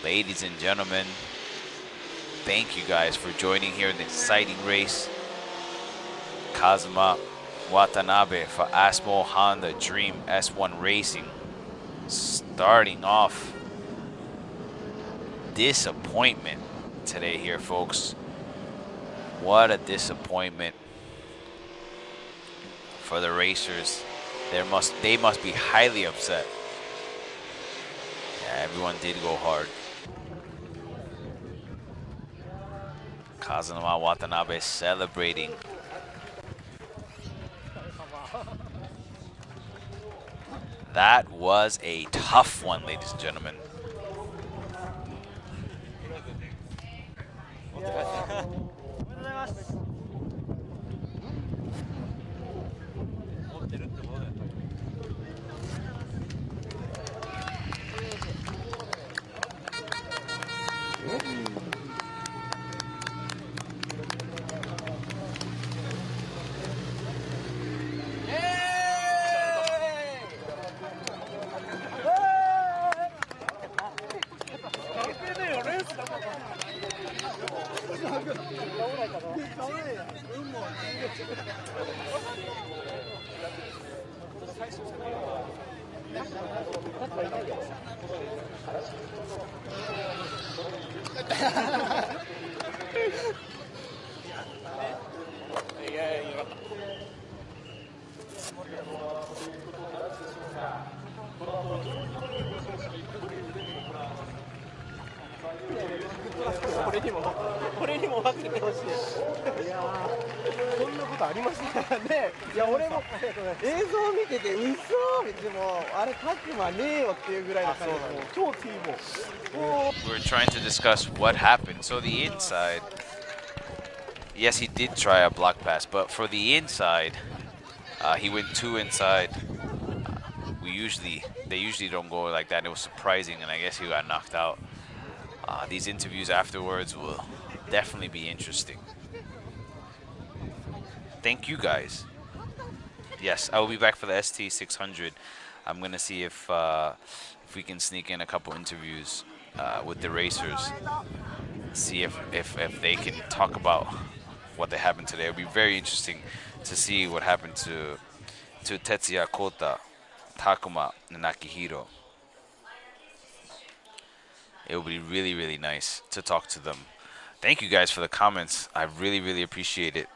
Ladies and gentlemen, thank you guys for joining here in the exciting race. Kazuma Watanabe for Asmo Honda Dream S1 Racing. Starting off, disappointment today here, folks. What a disappointment for the racers. They must be highly upset. Yeah, everyone did go hard. Kazuma Watanabe celebrating. That was a tough one, ladies and gentlemen. これにも分けてほしい。いやー、そんなことありましたね。いや、俺も映像見てて、嘘でも、あれ、タクマねえよっていうぐらいの感じで、超キーボー。 We're trying to discuss what happened. So the inside, yes, he did try a block pass, but for the inside, he went 2 inside. They usually don't go like that. It was surprising, and I guess he got knocked out. These interviews afterwards will definitely be interesting. Thank you guys. Yes, I will be back for the ST600. I'm gonna see if we can sneak in a couple interviews with the racers. See if they can talk about what they happened today. It'll be very interesting to see what happened to Tetsuya Kota, Takuma, and Nakihiro. It will be really, really nice to talk to them. Thank you guys for the comments. I really, really appreciate it.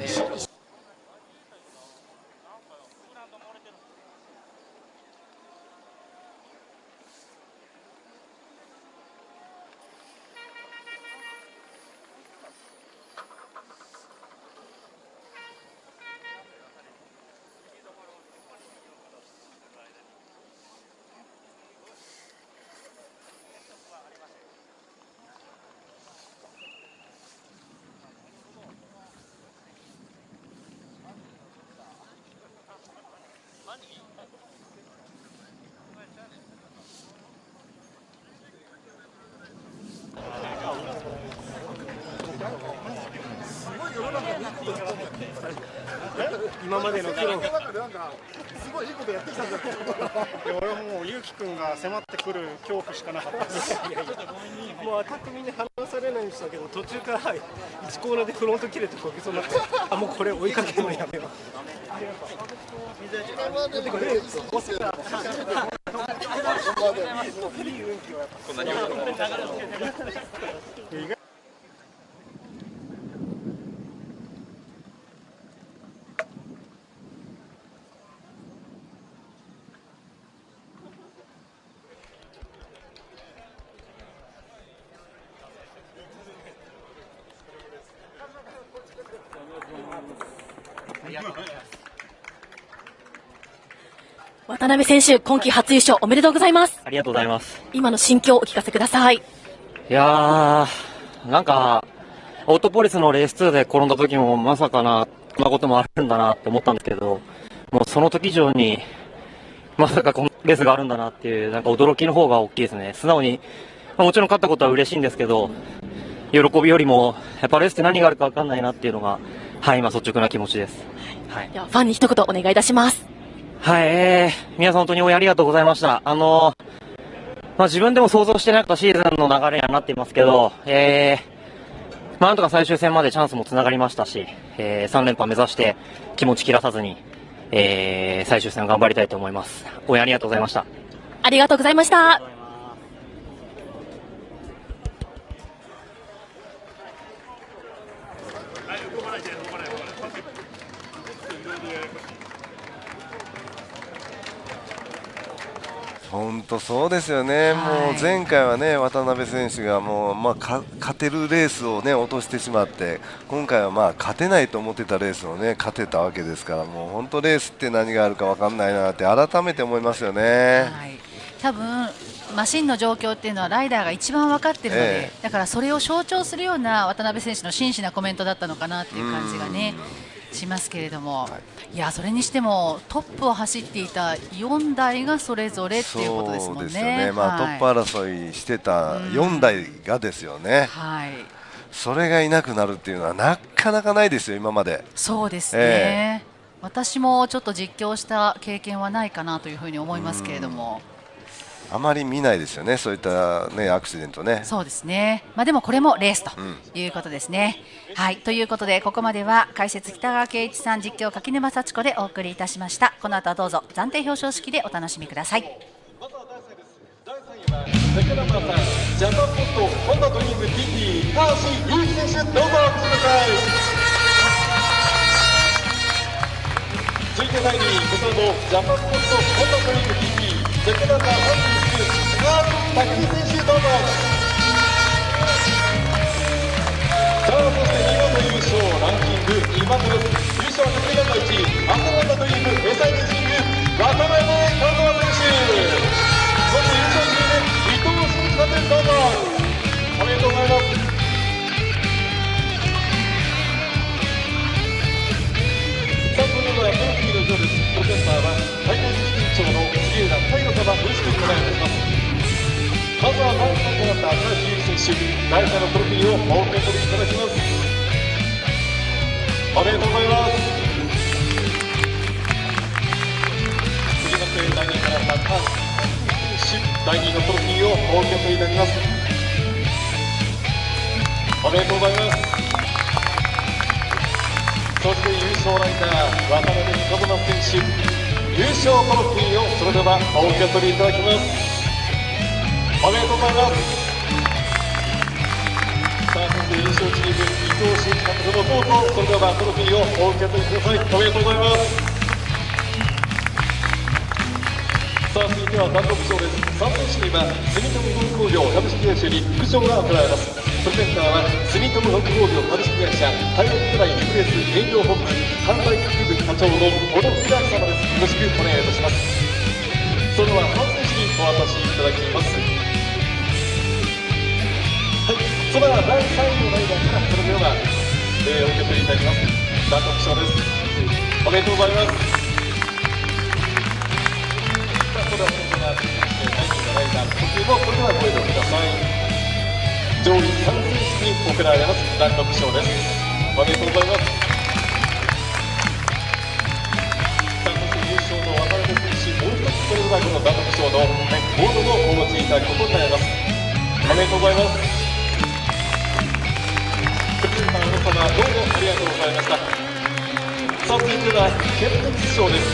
Gracias. 今までの苦労、すごいいいことやってきたんだけど、俺はもうゆうきくんが迫ってくる恐怖しかなかったです。もうアタックみんな離されないようにしたけど、途中から1コーナーでフロント切れてこけそうになって、あ、もうこれ追いかけるのやめよう。こんなに渡辺選手、今季初優勝おめでとうございます。ありがとうございます。今の心境をお聞かせください。いやー、なんか、オートポリスのレース2で転んだ時もまさかな、こんなこともあるんだなって思ったんですけど、もうその時以上に、まさかこのレースがあるんだなっていう、なんか驚きの方が大きいですね。素直に、もちろん勝ったことは嬉しいんですけど、喜びよりも、やっぱレースって何があるか分かんないなっていうのが、はい、今率直な気持ちです。はい。では、ファンに一言お願いいたします。はい、皆さん本当に応援ありがとうございました。自分でも想像してなかったシーズンの流れにはなっていますけど、なんとか最終戦までチャンスもつながりましたし、3連覇目指して気持ち切らさずに、最終戦頑張りたいと思います。応援ありがとうございました。ありがとうございました。本当そうですよね、もう前回はね渡辺選手がもう、勝てるレースを、ね、落としてしまって、今回は勝てないと思ってたレースを、ね、勝てたわけですから、もう本当レースって何があるか分かんないなって改めて思いますよね。はい、多分マシンの状況っていうのはライダーが一番分かっているので、だからそれを象徴するような渡辺選手の真摯なコメントだったのかなっていう感じがねしますけれども、いやそれにしてもトップを走っていた4台がそれぞれっていうことですもんね。そうですよね、まあトップ争いしてた4台がですよね、それがいなくなるっていうのはなかなかないですよ、今まで。そうですね、私もちょっと実況した経験はないかなというふうに思いますけれども、あまり見ないですよね、そういった、ね、アクシデントね。そうですね、まあ、でもこれもレースということですね。はい、ということでここまでは解説北川圭一さん、実況柿沼幸子でお送りいたしました。この後はどうぞ暫定表彰式でお楽しみください。まずは第3位です。第3位はセカンドマラソンジャパンポストホンダドリーム TT 高橋優輝選手、どうぞお進みください。続いて第2位セカンドジャパンポストホンダドリーム TT セカンドマラソン高橋拓実選手、どうぞ。さあ、そして見事優勝ランキング2番目です。優勝はセカンド1位アセナンダドリームエサイレーシング渡辺和馬選手、そして優勝チーム伊藤慎一さんです。どうぞおめでとうございます。さあ、それではトロフィーの以上です。プロセンターは大会責任長の杉浦太陽様、よろしくお願いいたします。まずは第3となった高橋優輝選手、第3のトロフィーをお受け取りいただきます。おめでとうございます。次の第2位となった高橋選手、第2のトロフィーをお受け取りいただきます。おめでとうございます。そして優勝ライダー渡辺和馬選手、優勝トロフィーをそれではお受け取りいただきます。おめでとうございます。さあ、そして優勝チーム伊藤慎一監督もどうぞそれではトロフィーをお受け取りください。おめでとうございます。さあ、続いては単独賞です。3選手には住友文工業株式会社に副賞が行われます。プレゼンターは住友文工業株式会社大陸区内リプレース営業本部販売局部課長の小野秀明様です。よろしくお願いいたします。それでは3選手にお渡しいただきます。はい、それでは第3位のライダーからそれでは、お受け取りいただきます。単独賞です。おめでとうございます。さあ、それでは先生が第2位のライダーの呼吸もそれではご移動ください。上位3選手に贈られます単独賞です。おめでとうございます。さあ、そして優勝の渡辺選手、もう一つそれではこの単独賞のボードもお持ちいただくことになります。おめでとうございます。プレゼンターの皆様、どうもありがとうございました。さあ、続いては県別賞です。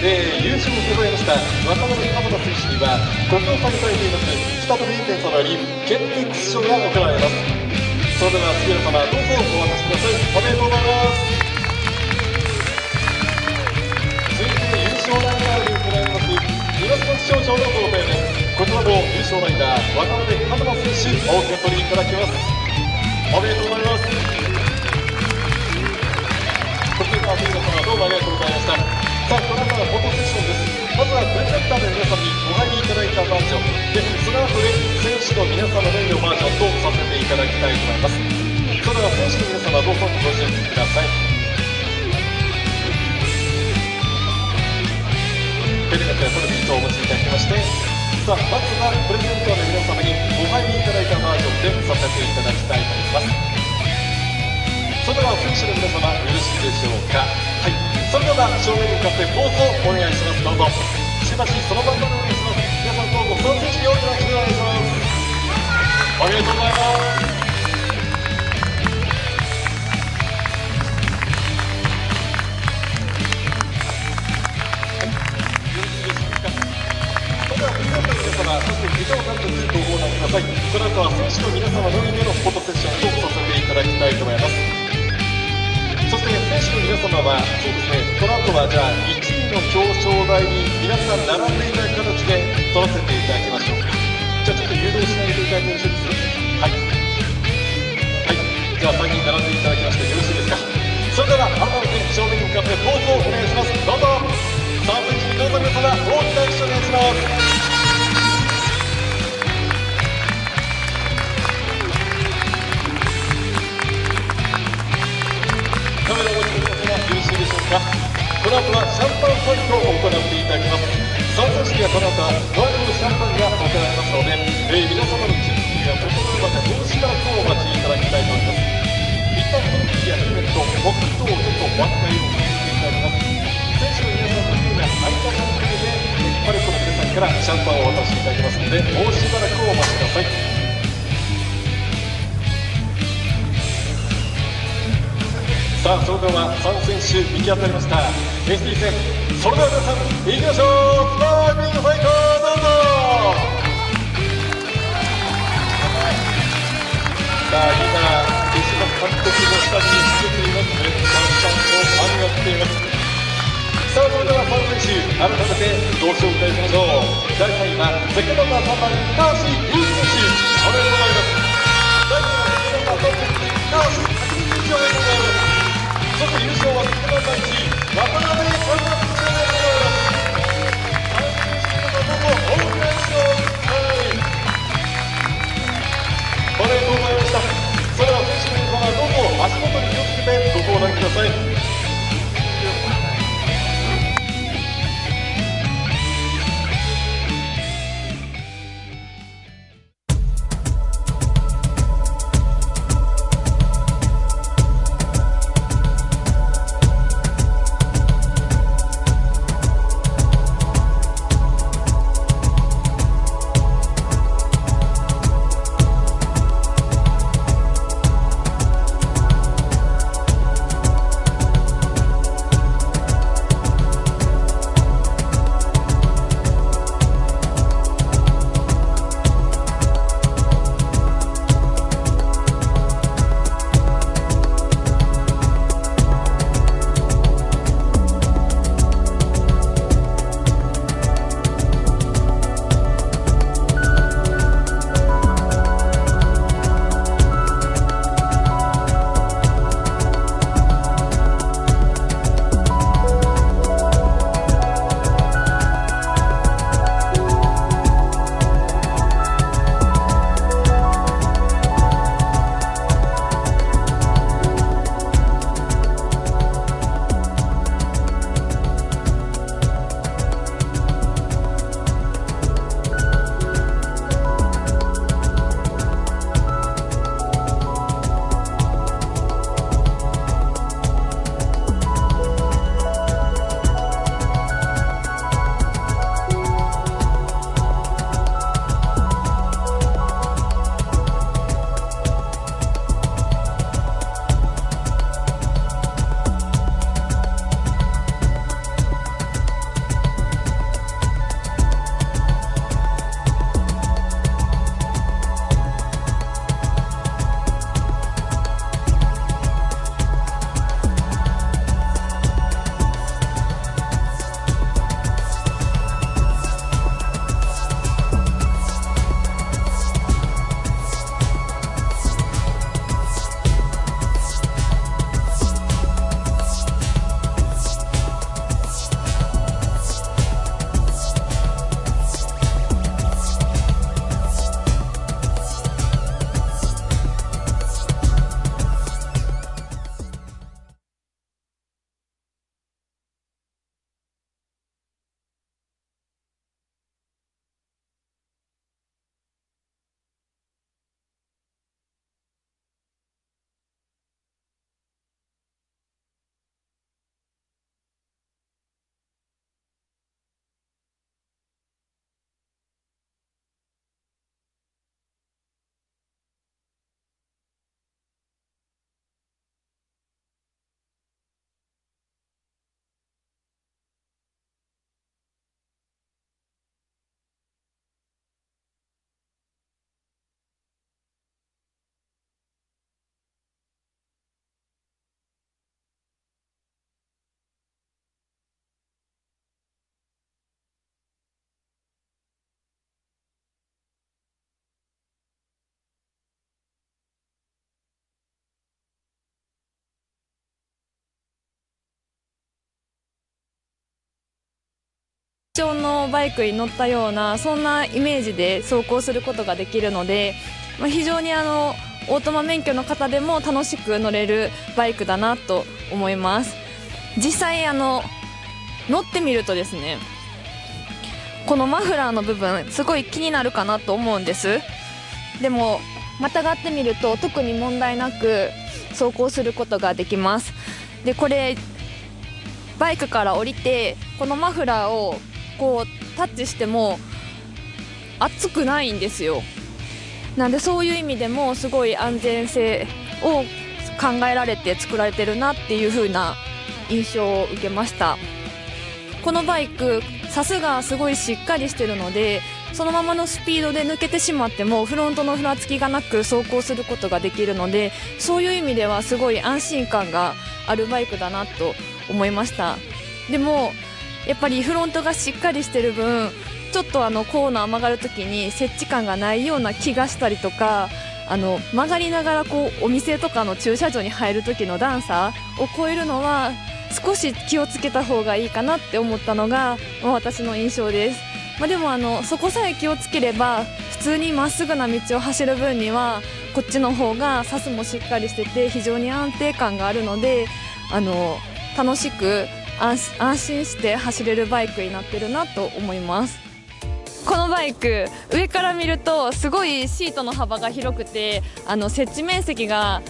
優勝を飾りました渡辺和馬選手にはご協賛されています北取店様より県別賞が贈られます。それでは杉浦様、どうぞお渡しください。おめでとうございます。続いて優勝ライダーに贈られます2月の視聴賞の贈呈です。こちらも優勝ライダー渡辺和馬選手お受け取りいただきます。おめでとうございます。こちらは杉浦様、どうもありがとうございました。さあ、この後はフォトセッションです。まずはプレゼンターの皆さんにお入りいただいたバージョンで、その後で選手の皆様のみのバージョンとさせていただきたいと思います。それでは選手の皆様、どうぞご準備ください。ペレカとトロフィーとお持ちいただきまして、さあ、まずはプレゼンターの皆様にお入りいただいたバージョンでさせていただきたいと思います。それでは選手の皆様、よろしいでしょうか。はい、それでは正面に向かってポーズをお願いします。どうぞしばしその場でお願いします。皆さんどうぞその選手によろしくお願いします。おめでとうございます。それではプレゼンターの皆様、そしてビデオ監督ごご覧ください。この後は選手の皆様のみでのフォトセッションとさせていただきたいと思います。そして選手の皆様は、そうですね、この後はじゃあ1位の表彰台に皆さん並んでいただく形で取らせていただきましょうか。じゃあちょっと誘導しないといただいてよろしいですか。はい、はい、じゃあ3人並んでいただきましてよろしいですか。それでは改めて正面に向かってポーズをお願いします。どうぞ。さあ、選手にどうぞ皆様、大きな拍手をお願いします。カメラを持っている皆様、よろしからシャンパンをお渡しいただきますので、もうしばらくお待ちください。さあ、それでは3選手行き当たりました ST 戦、それでは皆さん行きましょう。スパークリングファイト、どうぞ。さあ、今石橋監督の下につけていますね。シャンパンを網がっています。さあ、それでは3選手改めてご紹介しましょう。第3位はセカンドナンバー3番高橋優輝選手、おめでとうございます。第2位はセカンドナンバー4高橋匠選手、おめでとうございます。そして優勝はセカンドナンバー1渡辺和也選手、おめでとうございます。3選手のどうぞ大きな拍手を。おめでとうございました。それでは選手の皆様、どうぞ足元に気をつけてご降壇ください。通常のバイクに乗ったようなそんなイメージで走行することができるので、非常にオートマ免許の方でも楽しく乗れるバイクだなと思います。実際乗ってみるとですね、このマフラーの部分すごい気になるかなと思うんです。でもまたがってみると特に問題なく走行することができます。でこれバイクから降りてこのマフラーをこうタッチしても熱くないんですよ。なんでそういう意味でもすごい安全性を考えられて作られてるなっていう風な印象を受けました。このバイクサスがすごいしっかりしてるので、そのままのスピードで抜けてしまってもフロントのふらつきがなく走行することができるので、そういう意味ではすごい安心感があるバイクだなと思いました。でもやっぱりフロントがしっかりしてる分、ちょっとコーナー曲がるときに接地感がないような気がしたりとか、曲がりながらお店とかの駐車場に入る時の段差を越えるのは少し気をつけた方がいいかなって思ったのが、私の印象です。でもそこさえ気をつければ普通にまっすぐな道を走る分にはこっちの方がサスもしっかりしてて非常に安定感があるので、楽しく安心して走れるバイクになってるなと思います。このバイク上から見るとすごいシートの幅が広くて設置面積が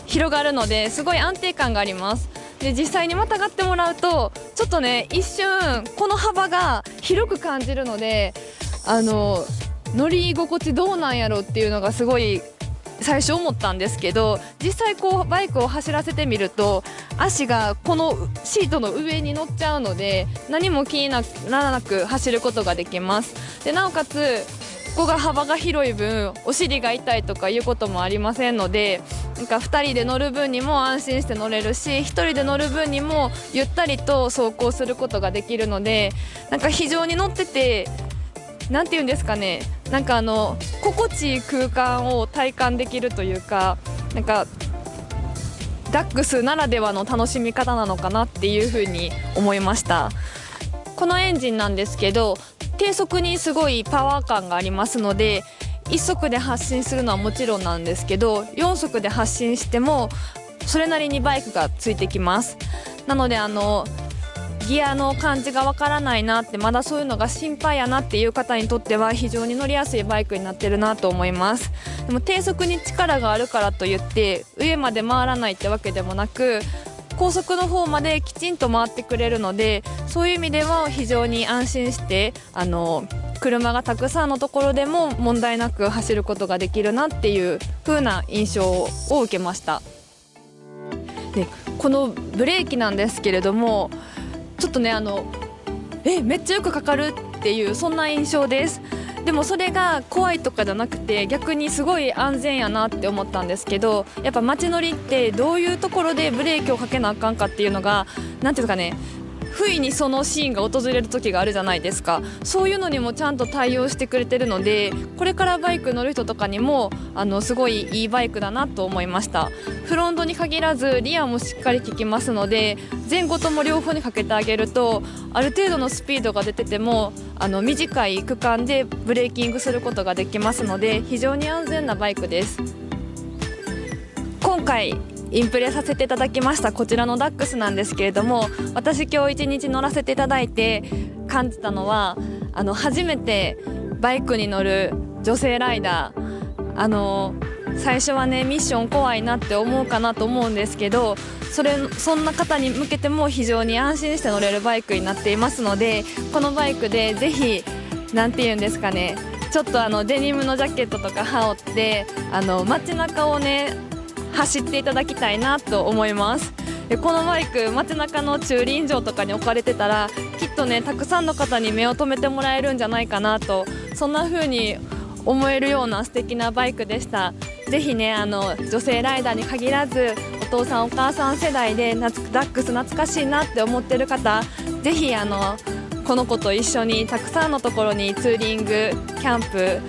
広がるのですごい安定感があります。で実際にまたがってもらうとちょっとね、一瞬この幅が広く感じるので乗り心地どうなんやろうっていうのがすごい最初思ったんですけど、実際バイクを走らせてみると足がこのシートの上に乗っちゃうので何も気にならなく走ることができます。でなおかつここが幅が広い分お尻が痛いとかいうこともありませんので、2人で乗る分にも安心して乗れるし、1人で乗る分にもゆったりと走行することができるので、非常に乗っててなんていうんですかね、心地いい空間を体感できるというか、ダックスならではの楽しみ方なのかなっていうふうに思いました。このエンジンなんですけど低速にすごいパワー感がありますので、1速で発進するのはもちろんなんですけど4速で発進してもそれなりにバイクがついてきます。なのでギアの感じがわからないなって、まだそういうのが心配やなっていう方にとっては非常に乗りやすいバイクになってるなと思います。でも低速に力があるからといって上まで回らないってわけでもなく、高速の方まできちんと回ってくれるので、そういう意味では非常に安心して車がたくさんのところでも問題なく走ることができるなっていう風な印象を受けました。でこのブレーキなんですけれどもちょっとねめっちゃよくかかるっていうそんな印象です。でもそれが怖いとかじゃなくて逆にすごい安全やなって思ったんですけど、やっぱ街乗りってどういうところでブレーキをかけなあかんかっていうのがなんていうかね、不意にそのシーンが訪れる時があるじゃないですか。そういうのにもちゃんと対応してくれてるので、これからバイク乗る人とかにもすごいいいバイクだなと思いました。フロントに限らずリアもしっかり効きますので、前後とも両方にかけてあげるとある程度のスピードが出てても短い区間でブレーキングすることができますので非常に安全なバイクです。今回インプレさせていただきましたこちらのダックスなんですけれども、私今日一日乗らせていただいて感じたのは初めてバイクに乗る女性ライダー、最初はねミッション怖いなって思うかなと思うんですけど、そんな方に向けても非常に安心して乗れるバイクになっていますので、このバイクでぜひなんていうんですかね、ちょっとデニムのジャケットとか羽織って街中をね走っていただきたいなと思います。でこのバイク街中の駐輪場とかに置かれてたらきっとねたくさんの方に目を留めてもらえるんじゃないかなと、そんな風に思えるような素敵なバイクでした。ぜひね女性ライダーに限らずお父さんお母さん世代でダックス懐かしいなって思ってる方、ぜひこの子と一緒にたくさんのところにツーリング、キャンプ、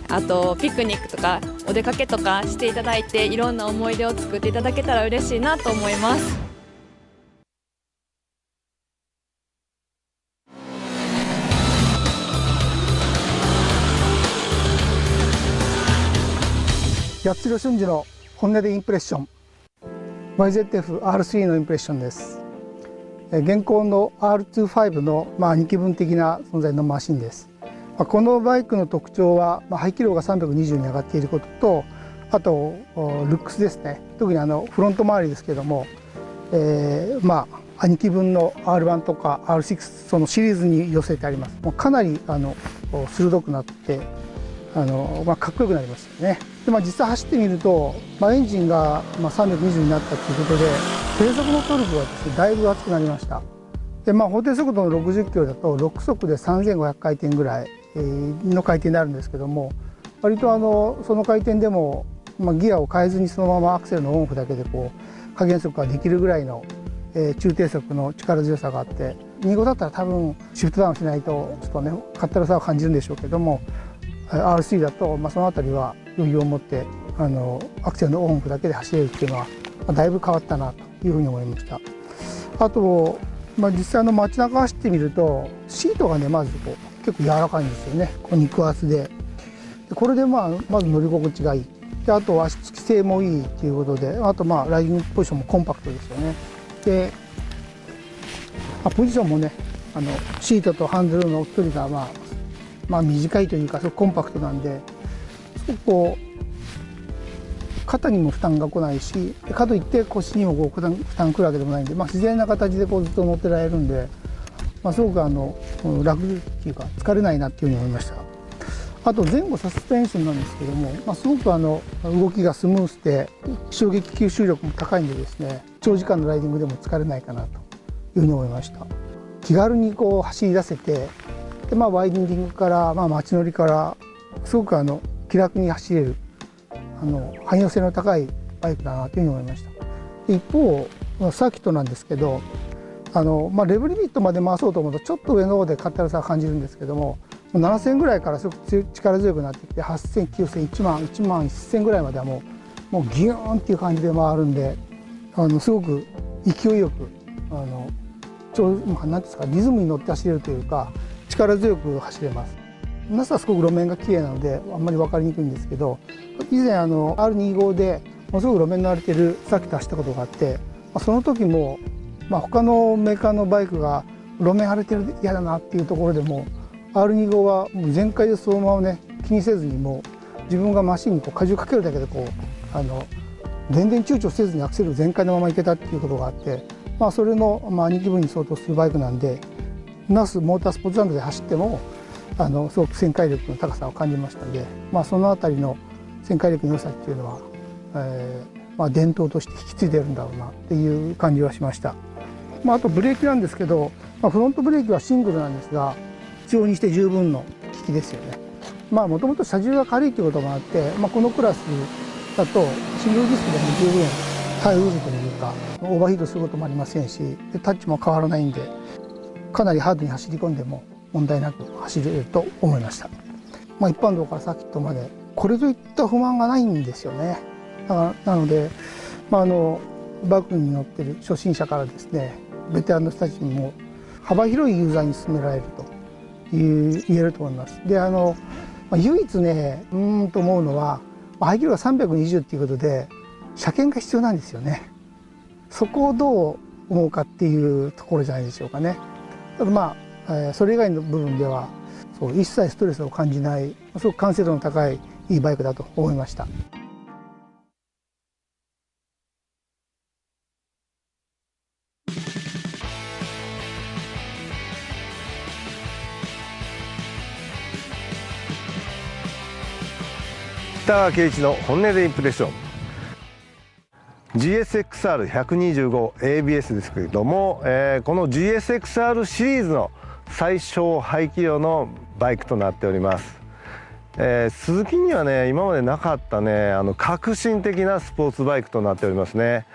あとピクニックとかお出かけとかしていただいていろんな思い出を作っていただけたら嬉しいなと思います。八代俊二の本音でインプレッション YZF-R3 のインプレッションです。現行の R25 の2気分的な存在のマシンです。このバイクの特徴は排気量が320に上がっていることと、あとルックスですね。特にフロント周りですけれども、兄貴分の R1 とか R6 そのシリーズに寄せてあります。もうかなり鋭くなってかっこよくなりましたよね。で、実際走ってみると、エンジンが320になったということで低速のトルクがですねだいぶ熱くなりました。で、法定速度の60キロだと6速で3500回転ぐらいの回転になるんですけども、割とその回転でも、ギアを変えずにそのままアクセルのオンオフだけで加減速ができるぐらいの、中低速の力強さがあって、25だったら多分シフトダウンしないとちょっとねかったるさを感じるんでしょうけども、 R3 だと、その辺りは余裕を持ってアクセルのオンオフだけで走れるっていうのは、だいぶ変わったなというふうに思いました。あと、実際街中走ってみるとシートがねまず結構柔らかいんですよね。肉厚で、これでまず乗り心地がいい。で、あと足つき性もいいということで、あとライディングポジションもコンパクトですよね。で、ポジションもねシートとハンドルの距離が短いというかすごくコンパクトなんで、すごく肩にも負担が来ないし、かといって腰にも負担来るわけでもないんで、自然な形でずっと乗ってられるんで、すごく楽っていうか疲れないなっていうふうに思いました。あと前後サスペンションなんですけども、すごく動きがスムースで衝撃吸収力も高いんでですね、長時間のライディングでも疲れないかなというふうに思いました。気軽に走り出せて、でワイディングから街乗りからすごく気楽に走れる汎用性の高いバイクだなというふうに思いました。で、一方サーキットなんですけど、レブリミットまで回そうと思うとちょっと上の方でかったるさを感じるんですけども、7000ぐらいからすごく力強くなってきて、8000、9000、1万1000ぐらいまではもうギューンっていう感じで回るんで、すごく勢いよくなんですか、リズムに乗って走れるというか力強く走れます。那須はすごく路面が綺麗なのであんまり分かりにくいんですけど、以前R25 でものすごく路面の荒れてるサーキット走ったことがあって、その時も他のメーカーのバイクが路面荒れてる嫌だなっていうところでも R25 はもう全開でそのままね気にせずに、もう自分がマシンに荷重かけるだけで全然躊躇せずにアクセル全開のままいけたっていうことがあって、それの兄貴分に相当するバイクなんで、那須モータースポーツランドで走ってもすごく旋回力の高さを感じましたので、その辺りの旋回力の良さっていうのは、伝統として引き継いでるんだろうなっていう感じはしました。あとブレーキなんですけど、フロントブレーキはシングルなんですが、必要にして十分の効きですよね。もともと車重が軽いということもあって、このクラスだとシングルディスクでも十分耐えうるというか、オーバーヒートすることもありませんし、タッチも変わらないんで、かなりハードに走り込んでも問題なく走れると思いました。一般道からサーキットまでこれといった不満がないんですよね。なので、バイクに乗ってる初心者からですね、ベテランの人たちにも幅広いユーザーに勧められると言えると思います。で、唯一ねと思うのは排気量が320っていうことで車検が必要なんですよね。そこをどう思うかっていうところじゃないでしょうかね。ただそれ以外の部分では一切ストレスを感じない、すごく完成度の高いいいバイクだと思いました。北川圭一の本音でインプレッション。 GSXR125ABS ですけれども、この GSXR シリーズの最小排気量のバイクとなっております。スズキにはね今までなかったね革新的なスポーツバイクとなっておりますね。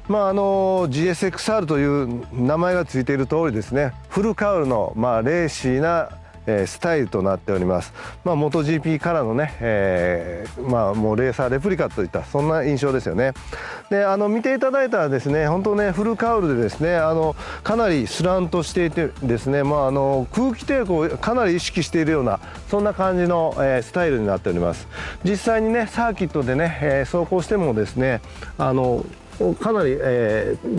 GSXR という名前が付いている通りですね、フルカウルのレーシーなスタイルとなっております。MotoGP からのね、もうレーサーレプリカといったそんな印象ですよね。で見ていただいたらですね、本当ねフルカウルでですねかなりスランとしていてですね、空気抵抗をかなり意識しているようなそんな感じの、スタイルになっております。実際にねサーキットでね、走行してもですねかなり、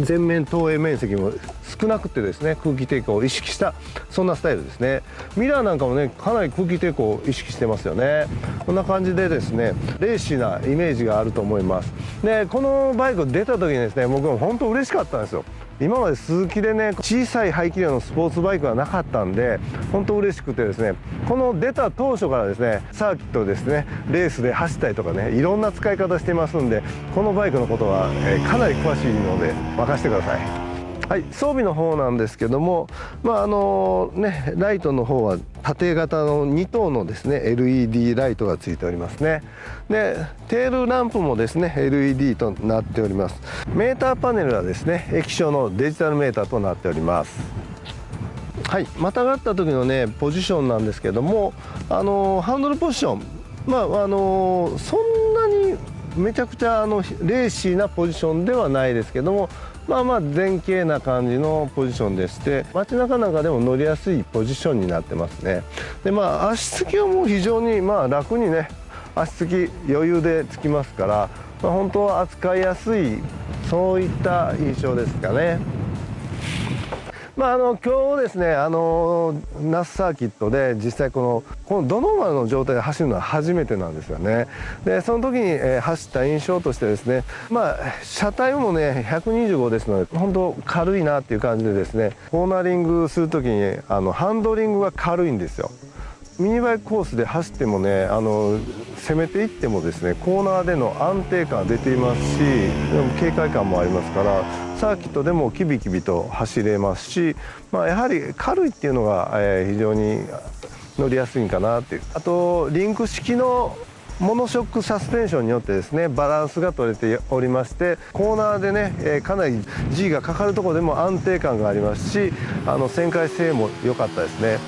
前面投影面積も少なくてですね空気抵抗を意識したそんなスタイルですね。ミラーなんかもねかなり空気抵抗を意識してますよね。こんな感じでですねレーシーなイメージがあると思います。でこのバイク出た時にですね僕も本当嬉しかったんですよ。今まで鈴木でね小さい排気量のスポーツバイクがなかったんで本当嬉しくてですね、この出た当初からですねサーキットですねレースで走ったりとかねいろんな使い方してますんで、このバイクのことは、かなり詳しいので任せてください。はい、装備の方なんですけども、ライトの方は縦型の2灯のですね LED ライトがついておりますね。でテールランプもですね LED となっております。メーターパネルはですね液晶のデジタルメーターとなっております。はい、またがった時のねポジションなんですけども、ハンドルポジション、そんなにめちゃくちゃレーシーなポジションではないですけども、前傾な感じのポジションでして、街中なんかでも乗りやすいポジションになってますね。で足つきはもう非常に楽にね足つき余裕でつきますから、本当は扱いやすいそういった印象ですかね。今日ですね那須サーキットで実際このドノーマルの状態で走るのは初めてなんですよね。でその時に、走った印象としてですね、車体もね125ですので本当軽いなっていう感じでですね、コーナリングする時にハンドリングが軽いんですよ。ミニバイクコースで走ってもね攻めていってもですねコーナーでの安定感出ていますし、でも警戒感もありますからサーキットでもキビキビと走れますし、やはり軽いっていうのが、非常に乗りやすいんかなっていう。あとリンク式のモノショックサスペンションによってですねバランスが取れておりまして、コーナーでね、かなり G がかかるところでも安定感がありますし、旋回性も良かったですね。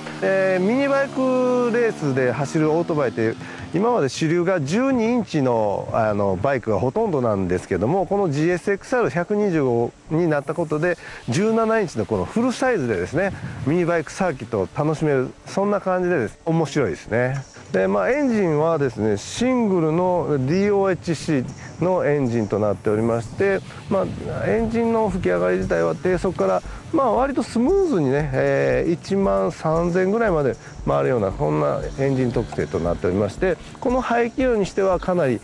ミニバイクレースで走るオートバイって今まで主流が12インチのバイクがほとんどなんですけども、この GSXR125 になったことで17インチのこのフルサイズでですねミニバイクサーキットを楽しめる、そんな感じで面白いですね。でエンジンはですねシングルの DOHC のエンジンとなっておりまして、エンジンの吹き上がり自体は低速から割とスムーズにね、1万3000ぐらいまで回るようなそんなエンジン特性となっておりまして、この排気量にしてはかなり、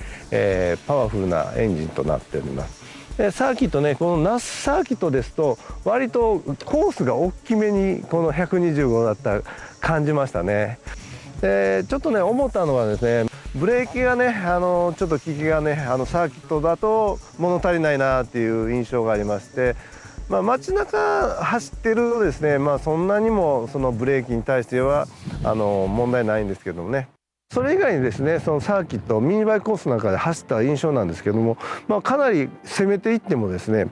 パワフルなエンジンとなっております。サーキットね、この那須サーキットですと割とコースが大きめにこの125だった感じましたね。ちょっとね思ったのはですね、ブレーキがねちょっと効きがねサーキットだと物足りないなっていう印象がありまして、街中走ってるとですねそんなにもそのブレーキに対しては問題ないんですけどもね、それ以外にですねそのサーキットミニバイクコースなんかで走った印象なんですけども、かなり攻めていってもですね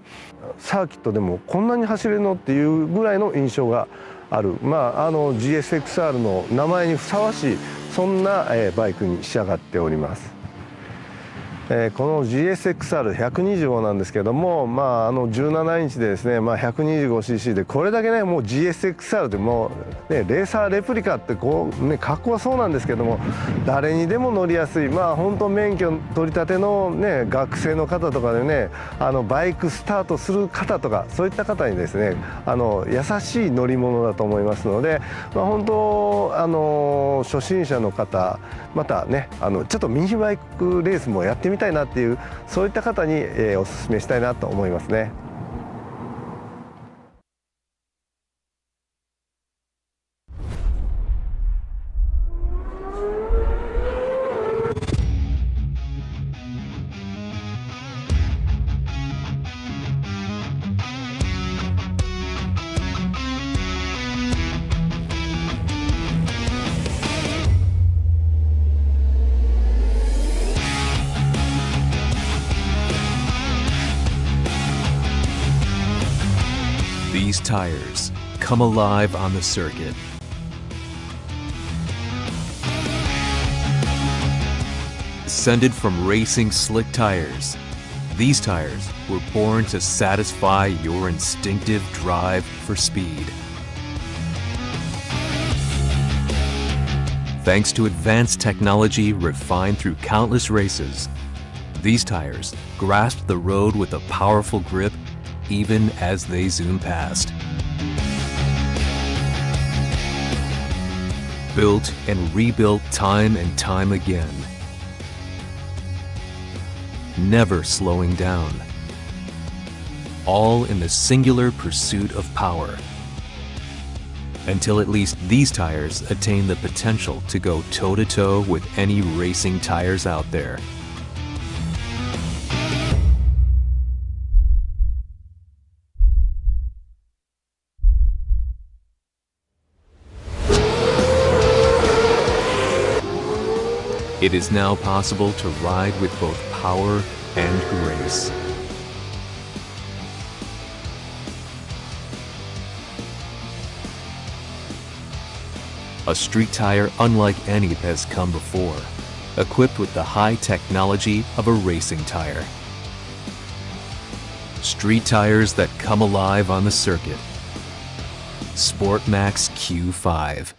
サーキットでもこんなに走れるのっていうぐらいの印象がある、GSXR の名前にふさわしいそんな、バイクに仕上がっております。この GSXR125 なんですけども、17インチでですね、125cc でこれだけねもう GSXR でもう、レーサーレプリカって格好はそうなんですけども誰にでも乗りやすい、本当免許取り立ての、学生の方とかでねバイクスタートする方とかそういった方にですね優しい乗り物だと思いますので、本当初心者の方またねちょっとミニバイクレースもやってみたいなっていうそういった方に、お勧めしたいなと思いますね。These tires come alive on the circuit. Descended from racing slick tires, these tires were born to satisfy your instinctive drive for speed. Thanks to advanced technology refined through countless races, these tires grasped the road with a powerful grip even as they zoom past. Built and rebuilt time and time again. Never slowing down. all in the singular pursuit of power. Until at least these tires attain the potential to go toe-to-toe with any racing tires out there. It is now possible to ride with both power and grace. A street tire unlike any that has come before, equipped with the high technology of a racing tire. Street tires that come alive on the circuit. SportMax Q5.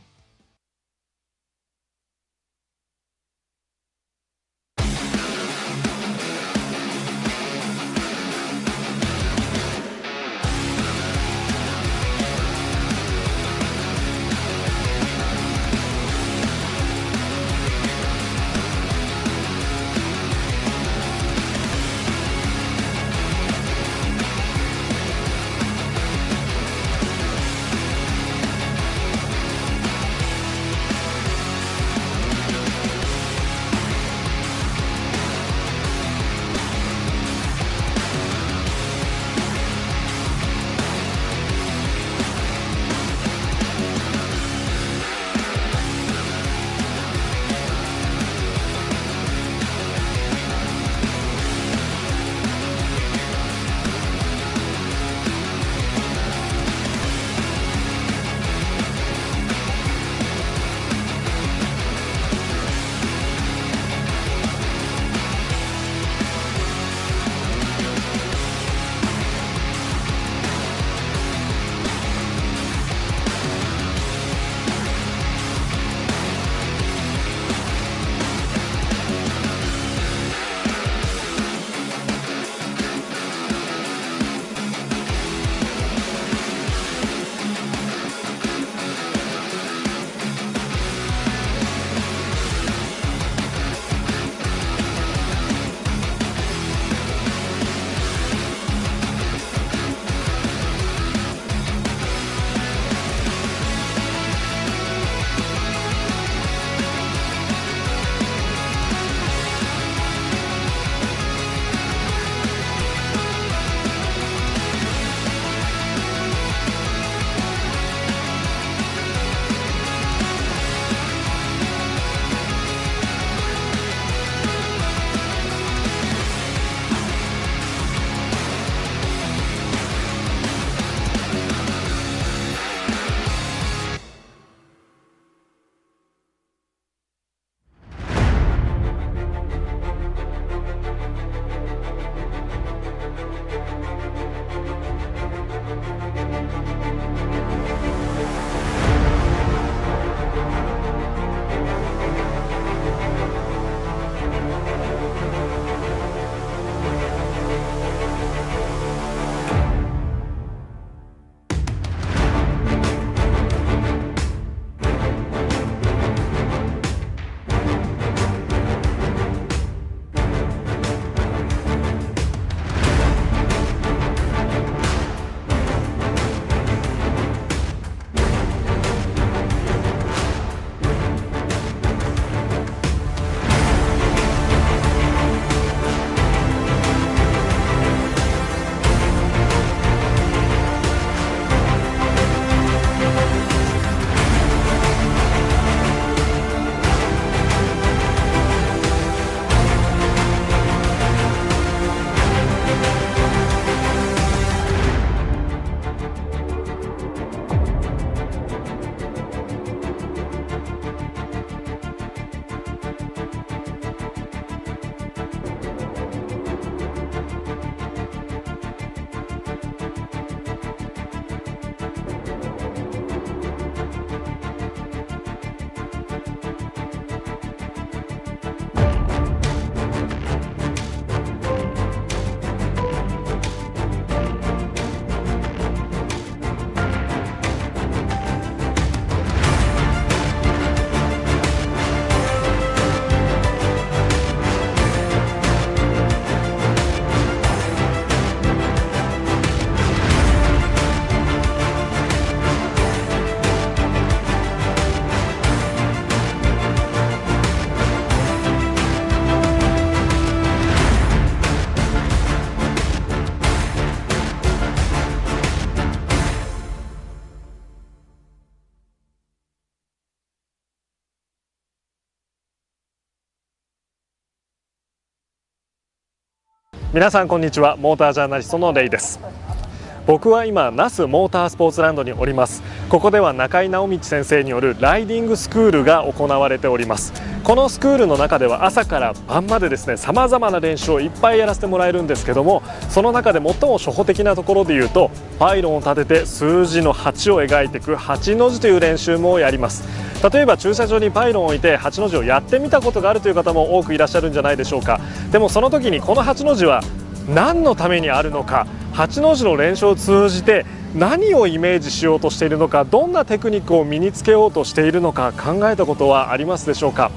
皆さんこんにちは。モータージャーナリストのレイです。僕は今那須モータースポーツランドにおります。ここでは中井直道先生によるライディングスクールが行われております。このスクールの中では朝から晩までですね、様々な練習をいっぱいやらせてもらえるんですけども、その中で最も初歩的なところでいうと、パイロンを立てて数字の8を描いていく8の字という練習もやります。例えば駐車場にパイロンを置いて8の字をやってみたことがあるという方も多くいらっしゃるんじゃないでしょうか。でもその時にこの8の字は何のためにあるのか、8の字の練習を通じて何をイメージしようとしているのか、どんなテクニックを身につけようとしているのか考えたことはありますでしょうか。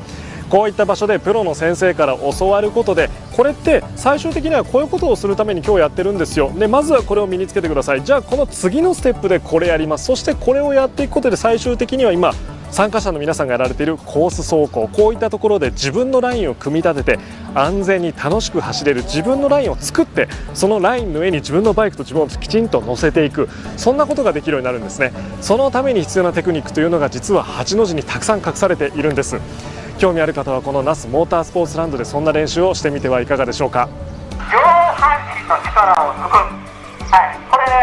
こういった場所でプロの先生から教わることで、これって最終的にはこういうことをするために今日やってるんですよ。でまずはこれを身につけてください。じゃあこの次のステップでこれやります。そしてこれをやっていくことで最終的には今参加者の皆さんがやられているコース走行、こういったところで自分のラインを組み立てて安全に楽しく走れる自分のラインを作って、そのラインの上に自分のバイクと自分をきちんと乗せていく、そんなことができるようになるんですね。そのために必要なテクニックというのが実は8の字にたくさん隠されているんです。興味ある方はこの那須モータースポーツランドでそんな練習をしてみてはいかがでしょうか。上半身の力を抜く、これで、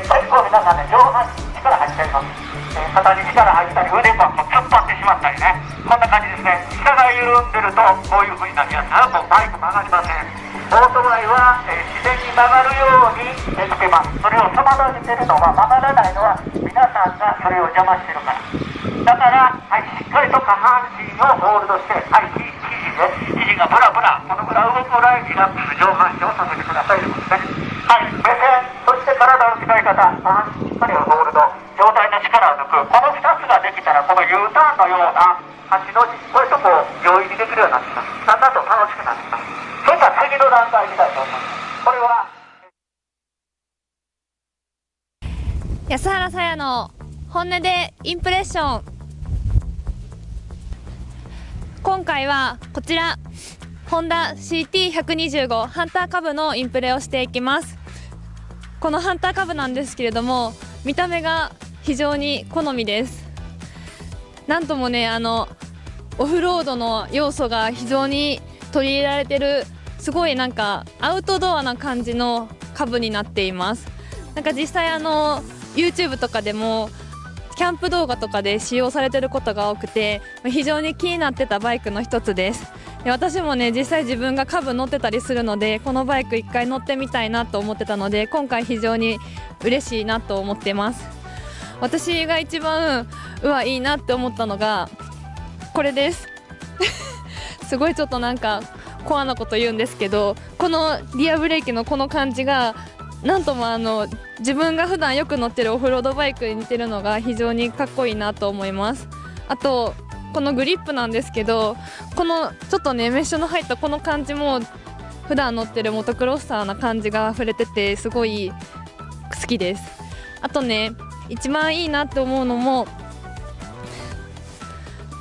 結構皆さんね、上半身に力入っちゃいます。肩に力入ったり腕が突っ張ってしまったりね、こんな感じですね。下が緩んでるとこういう風になりやすい。もうバイク曲がりません。オートバイは、自然に曲がるようにできてます。それを妨げてるのは、曲がらないのは皆さんがそれを邪魔してるから。だから、しっかりと下半身をホールドして、肘がブラブラ、このぐらい動くぐらいリラックス上半身をさせてくださいということですね。目線、そして体の使い方、下半身しっかりホールド、上体の力を抜く、この2つができたら、この U ターンのような8の字、これとこう容易にできるようになってきます。だんだんと楽しくなってきます。それから次の段階にたいと思います。これは安原さやの本音でインプレッション。今回はこちらホンダ CT125 ハンターカブのインプレをしていきます。このハンターカブなんですけれども、見た目が非常に好みです。なんともね、オフロードの要素が非常に取り入れられてる、すごいなんかアウトドアな感じのカブになっています。なんか実際YouTube とかでもキャンプ動画とかで使用されていることが多くて、非常に気になってたバイクの一つです。で私もね、実際自分がカブ乗ってたりするので、このバイク一回乗ってみたいなと思ってたので、今回非常に嬉しいなと思ってます。私が一番いいなって思ったのがこれですすごいちょっとなんかコアなこと言うんですけど、このリアブレーキのこの感じがなんとも自分が普段よく乗ってるオフロードバイクに似てるのが非常にかっこいいなと思います。あとこのグリップなんですけど、このちょっとねメッシュの入ったこの感じも普段乗ってるモトクロスターな感じが触れててすごい好きです。あとね、一番いいなって思うのも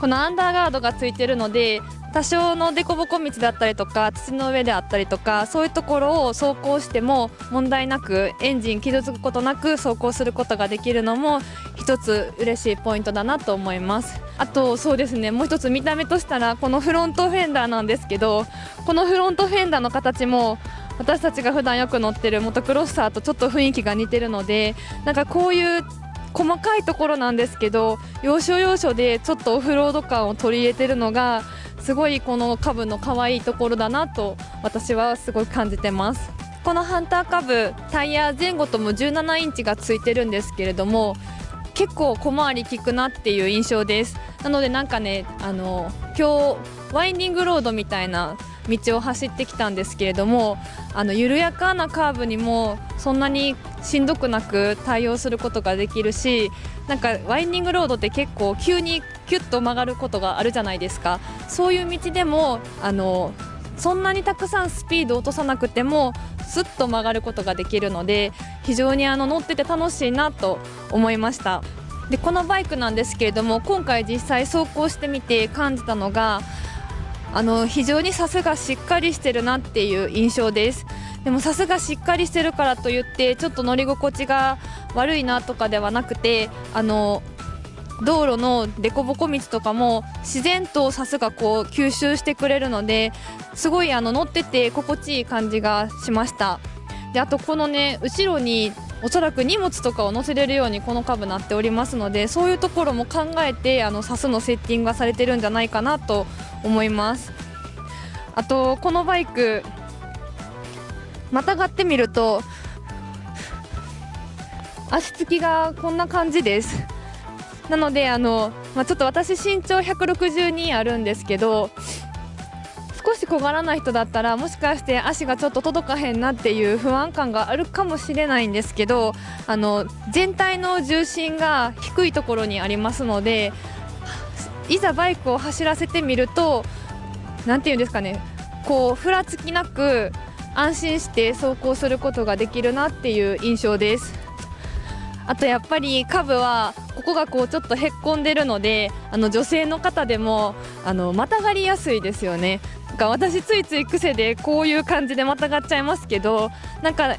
このアンダーガードがついてるので、多少の凸凹道だったりとか土の上であったりとか、そういうところを走行しても問題なく、エンジン傷つくことなく走行することができるのも一つ嬉しいポイントだなと思います。あとそうですね、もう一つ見た目としたらこのフロントフェンダーなんですけど、このフロントフェンダーの形も私たちが普段よく乗ってるモトクロスターとちょっと雰囲気が似てるので、なんかこういう細かいところなんですけど、要所要所でちょっとオフロード感を取り入れてるのがすごいこのカブの可愛いところだなと私はすごい感じてます。このハンターカブ、タイヤ前後とも17インチがついてるんですけれども、結構小回り利くなっていう印象です。なのでなんかね、今日ワインディングロードみたいな道を走ってきたんですけれども、緩やかなカーブにもそんなにしんどくなく対応することができるし、なんかワインディングロードって結構急にキュッと曲がることがあるじゃないですか。そういう道でもそんなにたくさんスピードを落とさなくてもスッと曲がることができるので、非常に乗ってて楽しいなと思いました。でこのバイクなんですけれども、今回実際走行してみて感じたのが非常にサスがしっかりしてるなっていう印象です。でもサスがしっかりしてるからといってちょっと乗り心地が悪いなとかではなくて、道路の凸凹道とかも自然とさすがこう吸収してくれるのですごい乗ってて心地いい感じがしました。であとこのね後ろにおそらく荷物とかを載せれるようにこのカブなっておりますので、そういうところも考えてサスのセッティングがされてるんじゃないかなと思います。あとこのバイクまたがってみると足つきがこんな感じです。なのでちょっと私身長162あるんですけど、少し小柄な人だったらもしかして足がちょっと届かへんなっていう不安感があるかもしれないんですけど、全体の重心が低いところにありますので、いざバイクを走らせてみるとなんていうんですかね、こうふらつきなく安心して走行することができるなっていう印象です。あとやっぱりカブはここがこうちょっとへっこんでるので女性の方でもまたがりやすいですよね。なんか私ついつい癖でこういう感じでまたがっちゃいますけど、なんか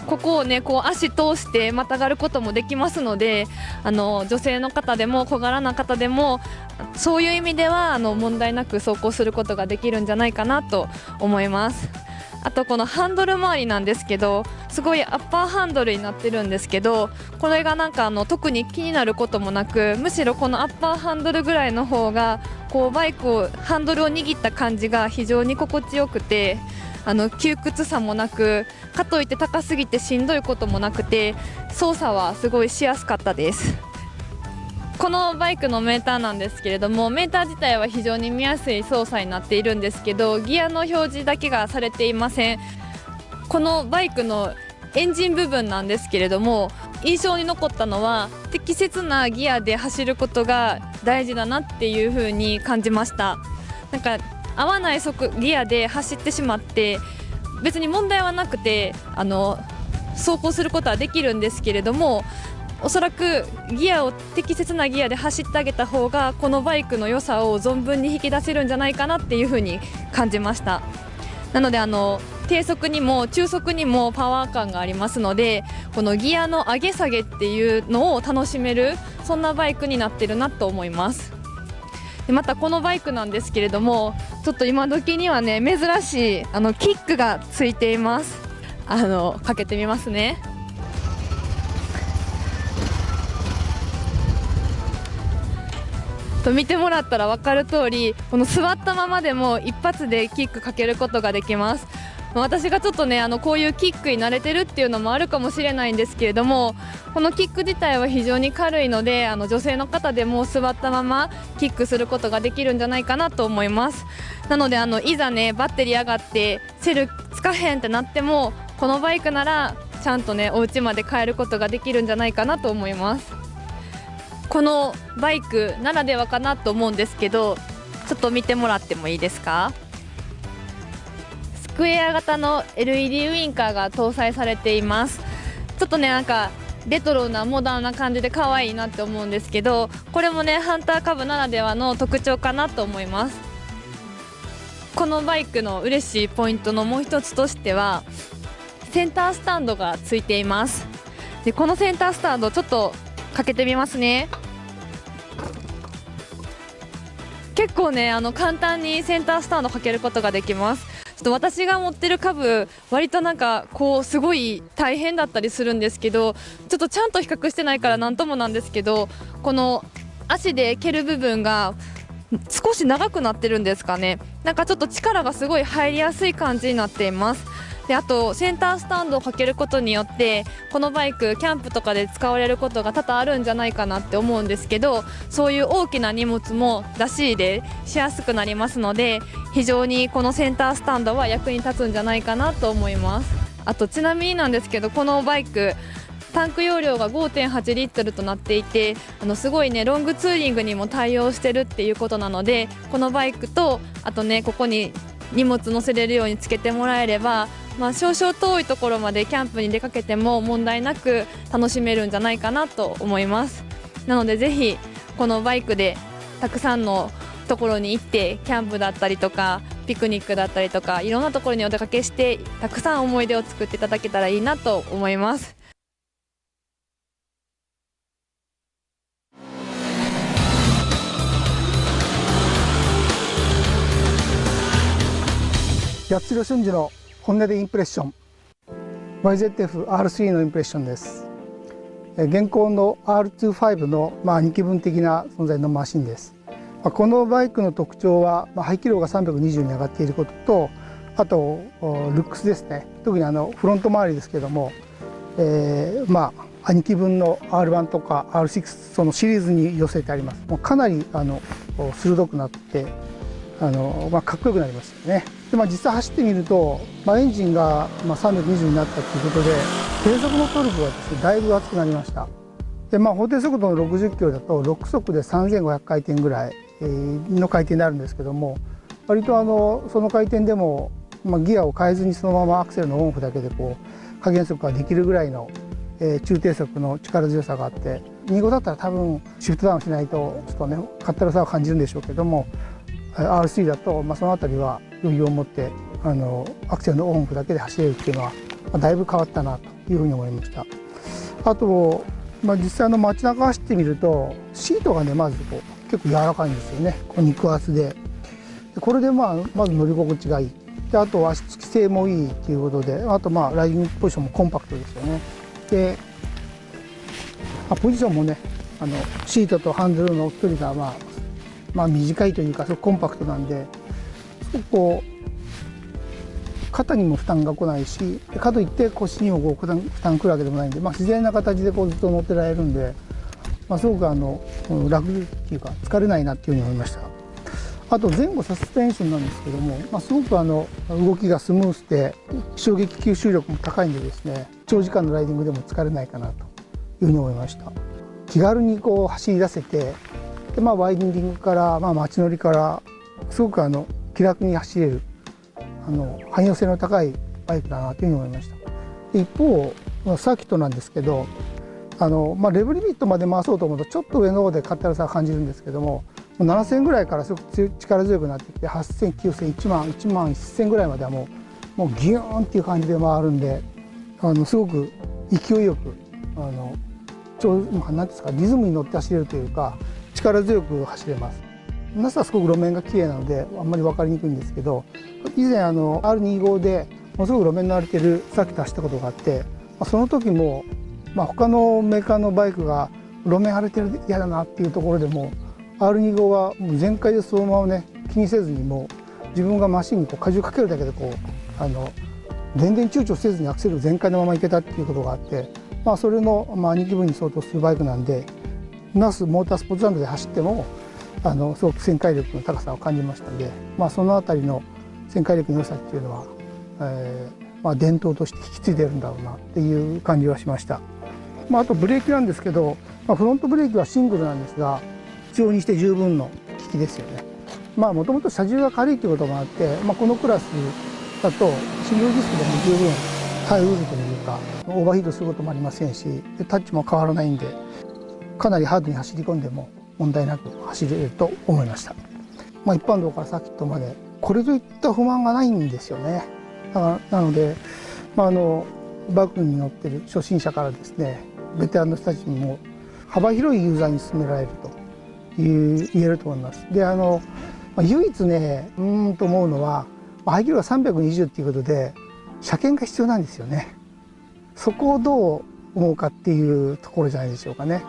ここをねこう足通してまたがることもできますので、女性の方でも小柄な方でもそういう意味では問題なく走行することができるんじゃないかなと思います。あとこのハンドル周りなんですけど、すごいアッパーハンドルになってるんですけど、これがなんか特に気になることもなく、むしろこのアッパーハンドルぐらいの方がこうバイクをハンドルを握った感じが非常に心地よくて、窮屈さもなく、かといって高すぎてしんどいこともなくて、操作はすごいしやすかったです。このバイクのメーターなんですけれども、メーター自体は非常に見やすい操作になっているんですけど、ギアの表示だけがされていません。このバイクのエンジン部分なんですけれども、印象に残ったのは適切なギアで走ることが大事だなっていう風に感じました。なんか合わないギアで走ってしまって別に問題はなくて走行することはできるんですけれども、おそらく適切なギアで走ってあげた方がこのバイクの良さを存分に引き出せるんじゃないかなっていう風に感じました。なので低速にも中速にもパワー感がありますので、このギアの上げ下げっていうのを楽しめる、そんなバイクになってるなと思います。でまたこのバイクなんですけれども、ちょっと今時にはね珍しいキックがついています。かけてみますね。見てもらったら分かる通り、この座ったままでも一発でキックかけることができます。私がちょっとねこういうキックに慣れてるっていうのもあるかもしれないんですけれども、このキック自体は非常に軽いので女性の方でも座ったままキックすることができるんじゃないかなと思います。なのでいざねバッテリー上がってセルつかへんってなっても、このバイクならちゃんとねお家まで帰ることができるんじゃないかなと思います。このバイクならではかなと思うんですけど、ちょっと見てもらってもいいですか。スクエア型の LED ウインカーが搭載されています。ちょっとねなんかレトロなモダンな感じで可愛いなって思うんですけど、これもねハンターカブならではの特徴かなと思います。このバイクの嬉しいポイントのもう一つとしてはセンタースタンドがついています。でこのセンタースタンドちょっとかけてみますね。結構ね簡単にセンタースタンドかけることができます。ちょっと私が持ってるカブ割となんかこうすごい大変だったりするんですけど、ちょっとちゃんと比較してないからなんともなんですけど、この足で蹴る部分が少し長くなってるんですかね。なんかちょっと力がすごい入りやすい感じになっています。であとセンタースタンドをかけることによってこのバイクキャンプとかで使われることが多々あるんじゃないかなって思うんですけど、そういう大きな荷物も出し入れしやすくなりますので、非常にこのセンタースタンドは役に立つんじゃないかなと思います。あとちなみになんですけど、このバイクタンク容量が 5.8 リットルとなっていてすごいねロングツーリングにも対応してるっていうことなので、このバイクとあとねここに荷物乗せれるようにつけてもらえれば、少々遠いところまでキャンプに出かけても問題なく楽しめるんじゃないかなと思います。なのでぜひこのバイクでたくさんのところに行ってキャンプだったりとかピクニックだったりとかいろんなところにお出かけしてたくさん思い出を作っていただけたらいいなと思います。八代俊二の本音でインプレッション YZF-R3 のインプレッションです。現行の R25 の2気分的な存在のマシンです。このバイクの特徴は排気量が320に上がっていることと、あとルックスですね。特にフロント周りですけども、兄貴分の R1 とか R6 そのシリーズに寄せてあります。もうかなり鋭くなってかっこよくなりましたよね。で、実際走ってみると、エンジンが320になったということで低速のトルクがですねだいぶ熱くなりました。で、法定速度の60キロだと6速で3500回転ぐらいの回転になるんですけども、割とその回転でも、ギアを変えずにそのままアクセルのオンオフだけで加減速ができるぐらいの中低速の力強さがあって、25だったら多分シフトダウンしないとちょっとねかったるさを感じるんでしょうけども、 R3 だとその辺りは余裕を持ってアクセルのオンオフだけで走れるっていうのはだいぶ変わったなというふうに思いました。あと、実際街中走ってみるとシートがねまず結構柔らかいんですよね。肉厚で、これでまず乗り心地がいい。で、あと足つき性もいいということで、あとライディングポジションもコンパクトですよね。で、ポジションもねシートとハンドルの距離が短いというかコンパクトなんで、すごく肩にも負担が来ないし、かといって腰にも負担来るわけでもないんで、自然な形でずっと乗ってられるんで、すごく楽っていうか疲れないなっていうふうに思いました。あと前後サスペンションなんですけども、すごく動きがスムースで衝撃吸収力も高いんでですね、長時間のライディングでも疲れないかなというふうに思いました。気軽に走り出せて、でワイディングから街乗りからすごく気楽に走れる汎用性の高いバイクだなというふうに思いました。で、一方サーキットなんですけど、レブリミットまで回そうと思うとちょっと上の方でかったるさを感じるんですけども、7000ぐらいからすごく力強くなってきて、8000、9000、1万1000ぐらいまではもうギューンっていう感じで回るんで、すごく勢いよくなんですか、リズムに乗って走れるというか力強く走れます。那須はすごく路面が綺麗なのであんまり分かりにくいんですけど、以前R25 でものすごく路面の荒れてるサーキット走ったことがあって、その時も他のメーカーのバイクが路面荒れてる嫌だなっていうところでも R25 はもう全開でそのままね気にせずに、もう自分がマシンに荷重かけるだけで全然躊躇せずにアクセル全開のままいけたっていうことがあって、それの2気分に相当するバイクなんで、那須モータースポーツランドで走ってもすごく旋回力の高さを感じましたので、その辺りの旋回力の良さっていうのは、伝統として引き継いでるんだろうなっていう感じはしました。あとブレーキなんですけど、フロントブレーキはシングルなんですが必要にして十分の効きですよね。もともと車重が軽いということもあって、このクラスだとシングルディスクでも十分耐えうるというか、オーバーヒートすることもありませんし、タッチも変わらないんで、かなりハードに走り込んでも問題なく走れると思いました。一般道からサーキットまでこれといった不満がないんですよね。なので、バイクに乗ってる初心者からですね、ベテランの人たちにも幅広いユーザーに勧められると言えると思います。で、唯一ねと思うのは排気量が320っていうことで車検が必要なんですよね。そこをどう思うかっていうところじゃないでしょうかね。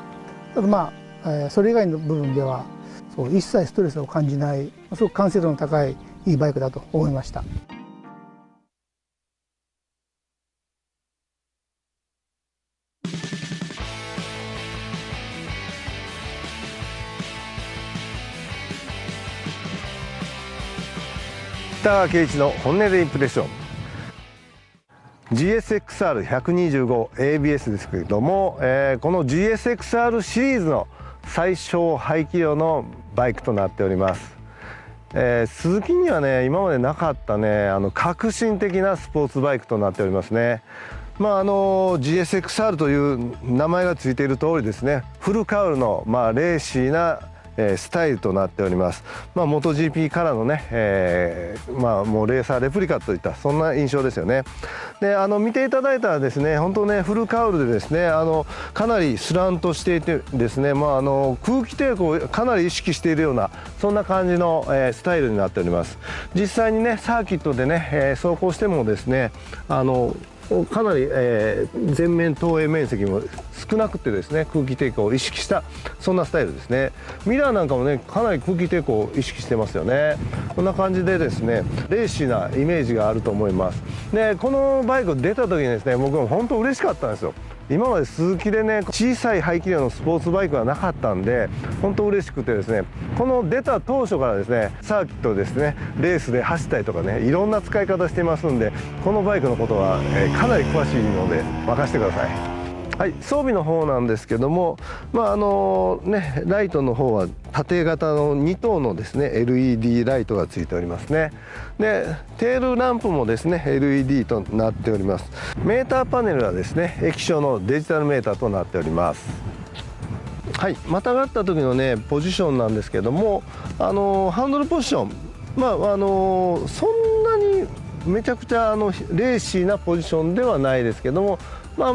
ただそれ以外の部分では一切ストレスを感じない、すごく完成度の高いいいバイクだと思いました。北川圭一の本音でインプレッション GSXR125ABS ですけれども、この GSXR シリーズの最小排気量のバイクとなっております。スズキにはね今までなかったね革新的なスポーツバイクとなっておりますね。GSXR という名前がついている通りですね、フルカウルのレーシーなスタイルとなっております。元 GP からのね、もうレーサーレプリカといったそんな印象ですよね。で見ていただいたらですね、本当ねフルカウルでですねかなりスラントしていてですね、空気抵抗をかなり意識しているようなそんな感じの、スタイルになっております。実際にねサーキットでね、走行してもですねかなり、前面投影面積も少なくてですね空気抵抗を意識したそんなスタイルですね。ミラーなんかもねかなり空気抵抗を意識してますよね。こんな感じでですねレーシーなイメージがあると思います。でこのバイク出た時にですね僕も本当嬉しかったんですよ。今まで鈴木でね小さい排気量のスポーツバイクはなかったんで本当嬉しくてですね、この出た当初からですねサーキットですねレースで走ったりとかねいろんな使い方してますんで、このバイクのことは、かなり詳しいので任せてください。はい、装備の方なんですけども、ライトの方は縦型の2灯のですね LED ライトがついておりますね。でテールランプもですね LED となっております。メーターパネルはですね液晶のデジタルメーターとなっております。はい、またがった時のねポジションなんですけども、ハンドルポジションそんなにめちゃくちゃレーシーなポジションではないですけども、前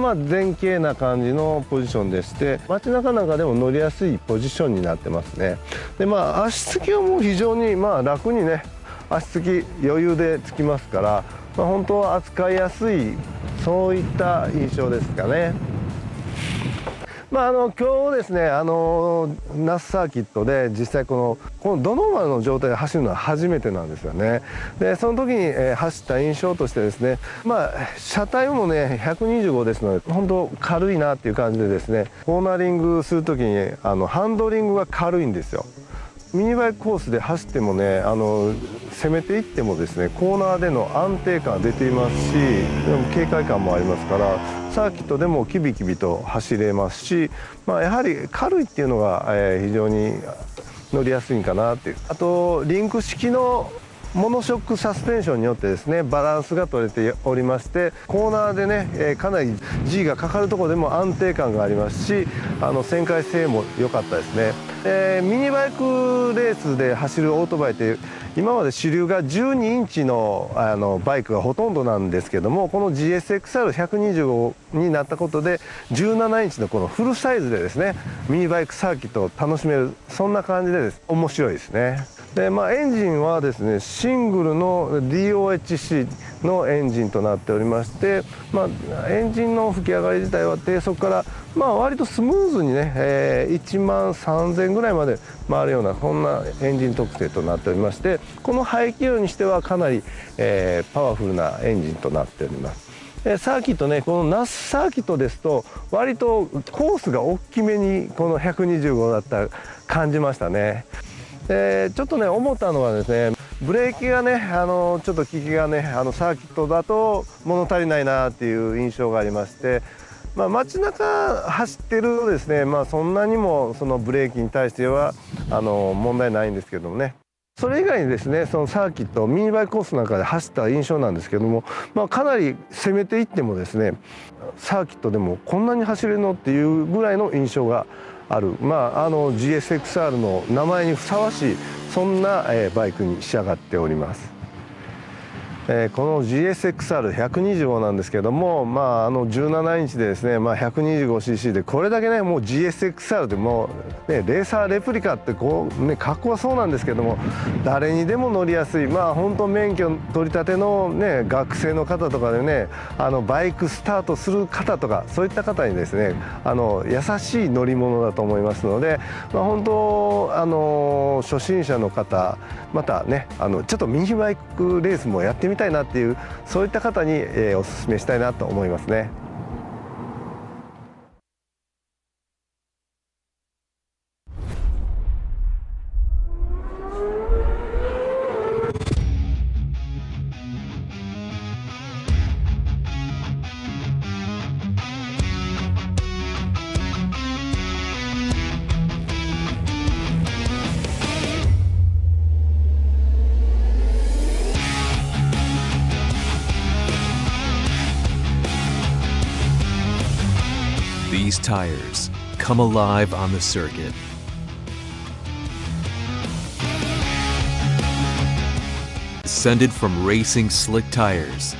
傾な感じのポジションでして、街中なんかでも乗りやすいポジションになってますね。で足つきはもう非常に楽にね足つき余裕でつきますから、本当は扱いやすいそういった印象ですかね。今日ですね那須サーキットで実際このドノーマルの状態で走るのは初めてなんですよね。でその時に、走った印象としてですね車体もね125ですので本当軽いなっていう感じでですね、コーナリングする時にハンドリングが軽いんですよ。ミニバイクコースで走ってもね攻めていってもですねコーナーでの安定感出ていますし、でも警戒感もありますからサーキットでもキビキビと走れますし、やはり軽いっていうのが、非常に乗りやすいんかなっていう。あとリンク式のモノショックサスペンションによってですねバランスが取れておりまして、コーナーでね、かなり G がかかるところでも安定感がありますし旋回性も良かったですね。ミニバイクレースで走るオートバイって今まで主流が12インチのバイクがほとんどなんですけども、この GSXR125 になったことで17インチのこのフルサイズでですねミニバイクサーキットを楽しめる、そんな感じで面白いですね。でエンジンはですねシングルの DOHC のエンジンとなっておりまして、エンジンの吹き上がり自体は低速から割とスムーズにね、1万3000ぐらいまで回るようなそんなエンジン特性となっておりまして、この排気量にしてはかなり、パワフルなエンジンとなっております。サーキットね、この那須サーキットですと割とコースが大きめにこの125だった感じましたね。ちょっとね思ったのはですねブレーキがねちょっと効きがねサーキットだと物足りないなっていう印象がありまして、街中走ってるとですねそんなにもそのブレーキに対しては問題ないんですけどもね、それ以外にですねそのサーキットミニバイクコースなんかで走った印象なんですけども、かなり攻めていってもですねサーキットでもこんなに走れるのっていうぐらいの印象がある、GSXR の名前にふさわしいそんな、バイクに仕上がっております。この GSXR125 なんですけども、17インチでですね、125cc でこれだけねもう GSXR でもう、レーサーレプリカって格好はそうなんですけども誰にでも乗りやすい、本当免許取り立ての、学生の方とかでねバイクスタートする方とかそういった方にですね優しい乗り物だと思いますので、本当初心者の方またねちょっとミニバイクレースもやってみたいなっていうそういった方に、お勧めしたいなと思いますね。These tires come alive on the circuit. descended from racing slick tires.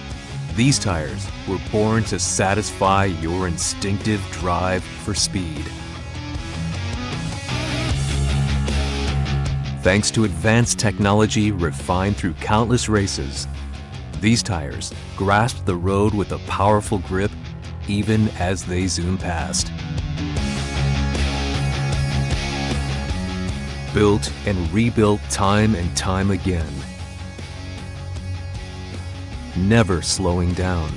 These tires were born to satisfy your instinctive drive for speed. Thanks to advanced technology refined through countless races, these tires grasped the road with a powerful grip even as they zoom past. Built and rebuilt time and time again. Never slowing down.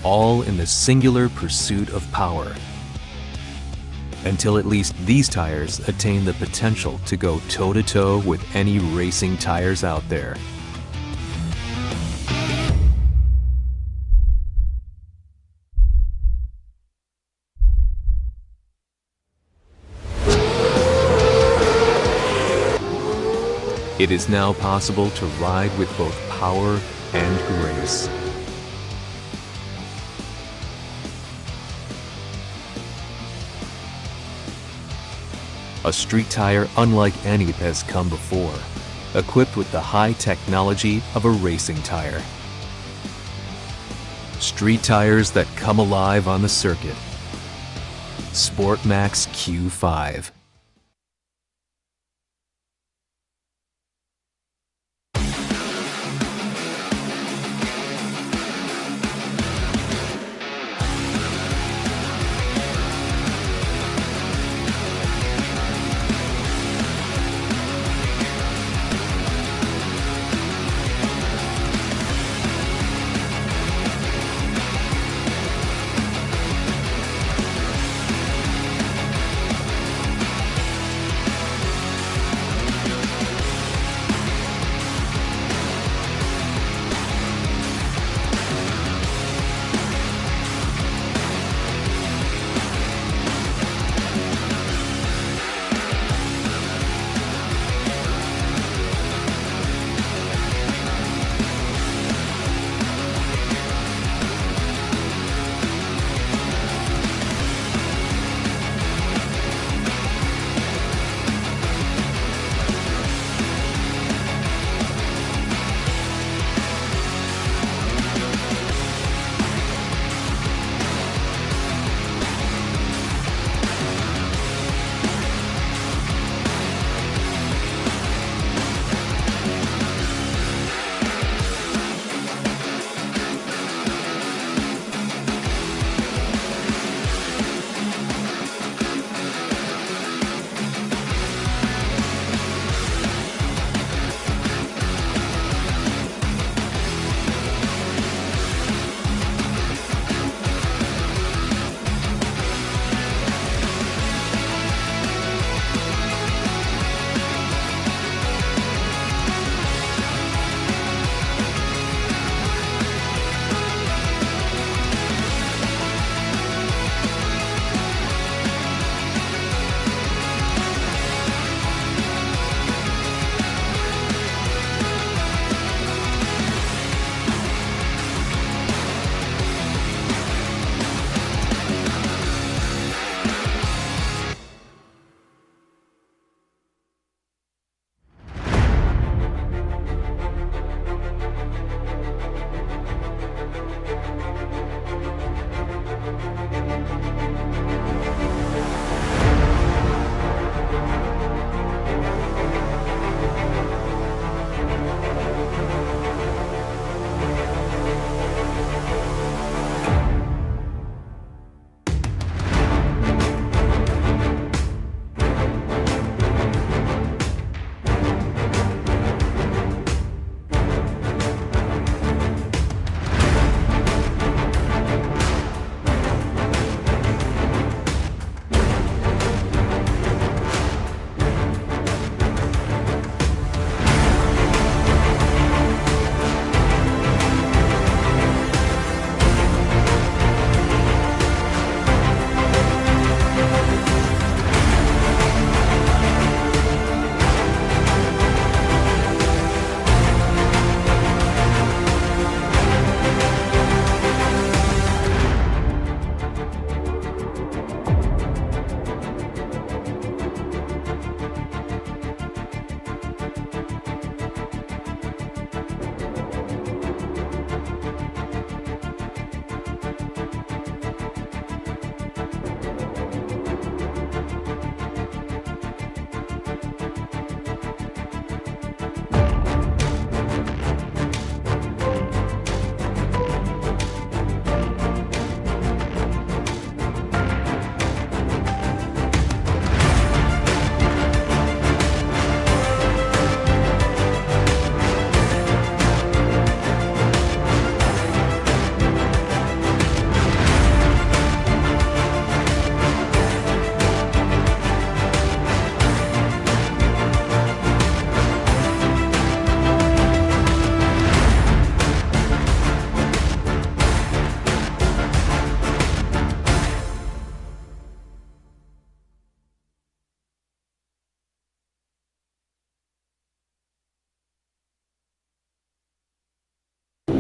All in the singular pursuit of power. Until at least these tires attain the potential to go toe-to-toe with any racing tires out there. It is now possible to ride with both power and grace. A street tire unlike any that has come before, equipped with the high technology of a racing tire. Street tires that come alive on the circuit. SportMax Q5.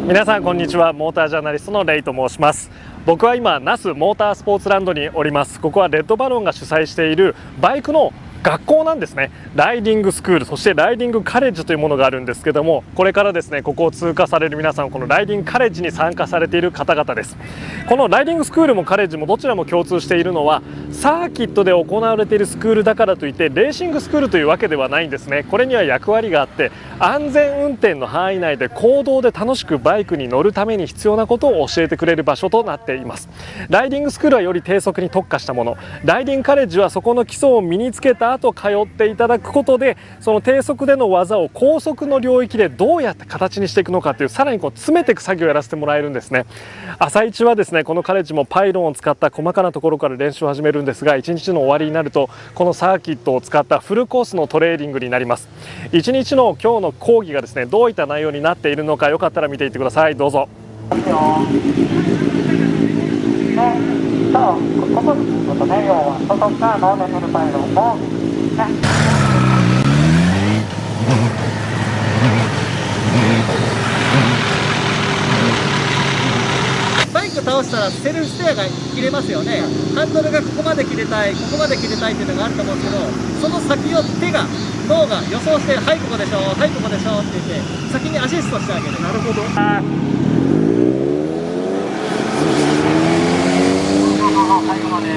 皆さんこんにちは。モータージャーナリストのレイと申します。僕は今那須モータースポーツランドにおります。ここはレッドバロンが主催しているバイクの学校なんですね。ライディングスクール、そしてライディングカレッジというものがあるんですけども、これからですねここを通過される皆さん、このライディングカレッジに参加されている方々です。このライディングスクールもカレッジもどちらも共通しているのは、サーキットで行われているスクールだからといってレーシングスクールというわけではないんですね。これには役割があって、安全運転の範囲内で公道で楽しくバイクに乗るために必要なことを教えてくれる場所となっています。ライディングスクールはより低速に特化したもの、ライディングカレッジはそこの基礎を身につけた後通っていただくことで、その低速での技を高速の領域でどうやって形にしていくのかという、さらに詰めていく作業をやらせてもらえるんですね。朝一はですねこのカレッジもパイロンを使った細かなところから練習を始めるんですが、1日の終わりになるとこのサーキットを使ったフルコースのトレーニングになります。1日の今日の講義がですねどういった内容になっているのか、よかったら見ていってください。どうぞ。ここにちょっとね、要は外側のネズルパイロンもね。バイク倒したらセルフステアが切れますよね。ハンドルがここまで切れたい、ここまで切れたいっていうのがあると思うんですけど、その先を脳が予想して、はいここでしょ、はいここでしょって言って先にアシストしてあげる。なるほど。最後まで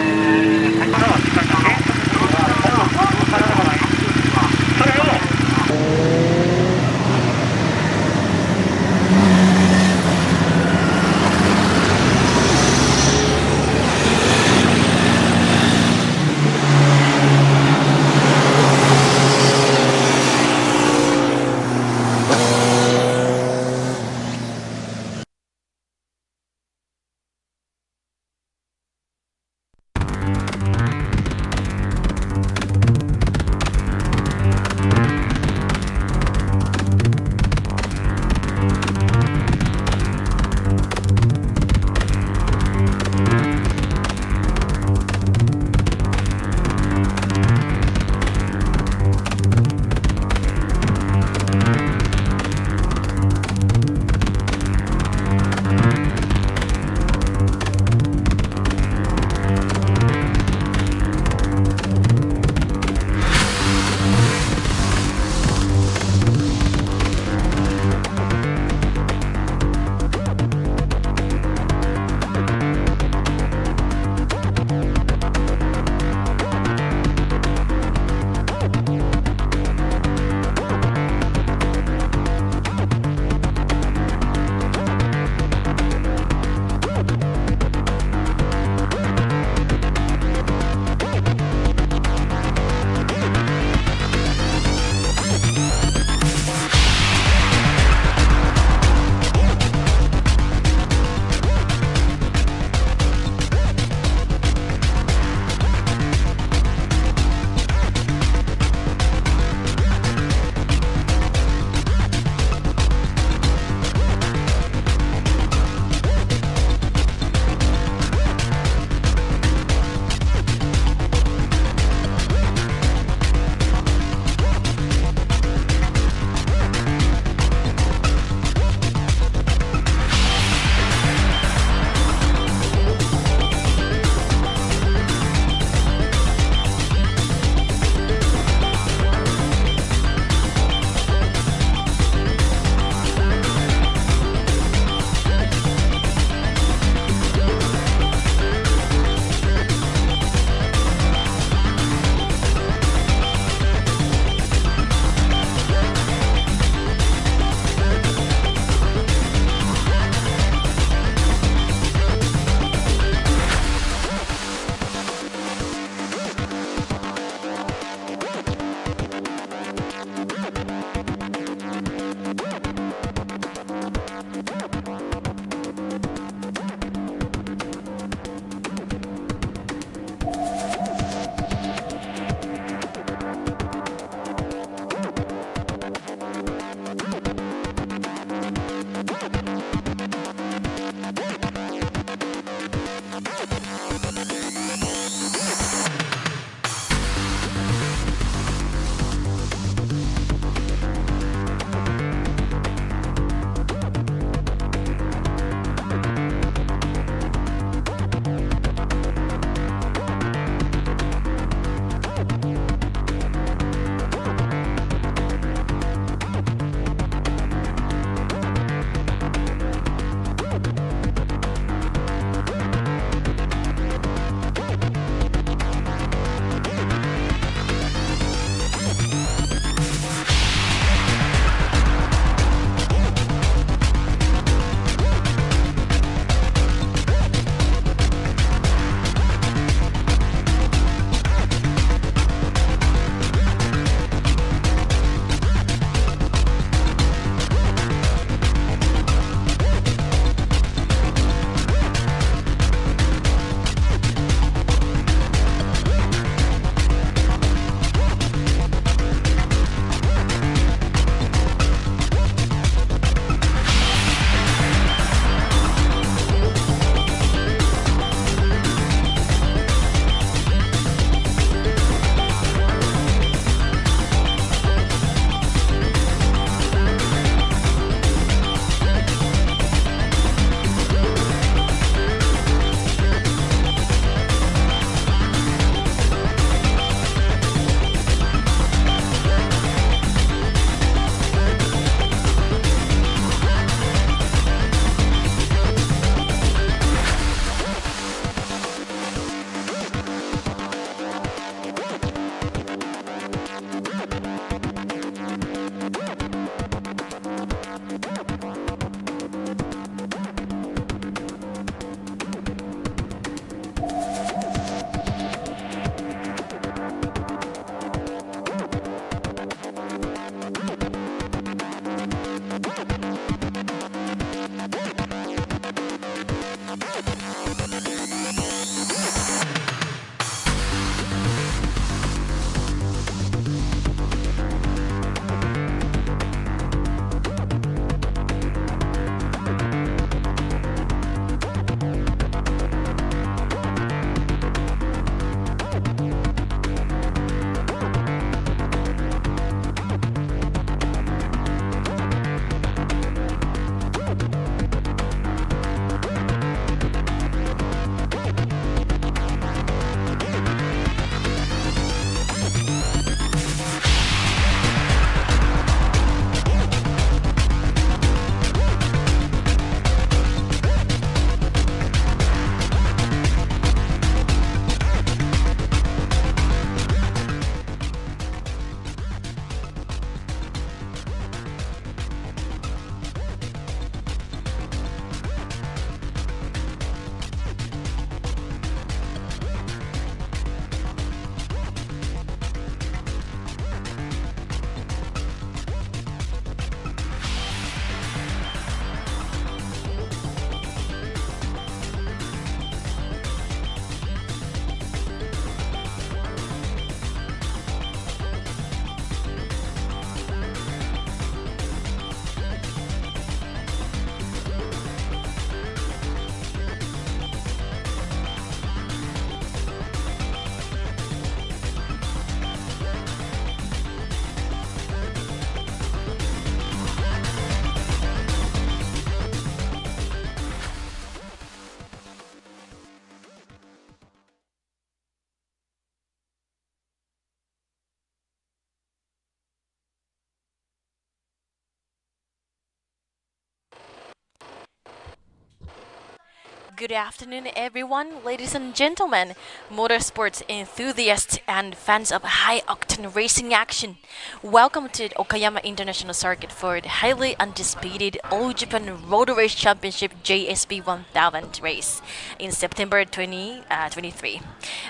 Good afternoon, everyone, ladies and gentlemen, motorsports enthusiasts and fans of high-octane racing action. Welcome to the Okayama International Circuit for the highly anticipated All Japan Road Race Championship JSB 1000 race in September 2023.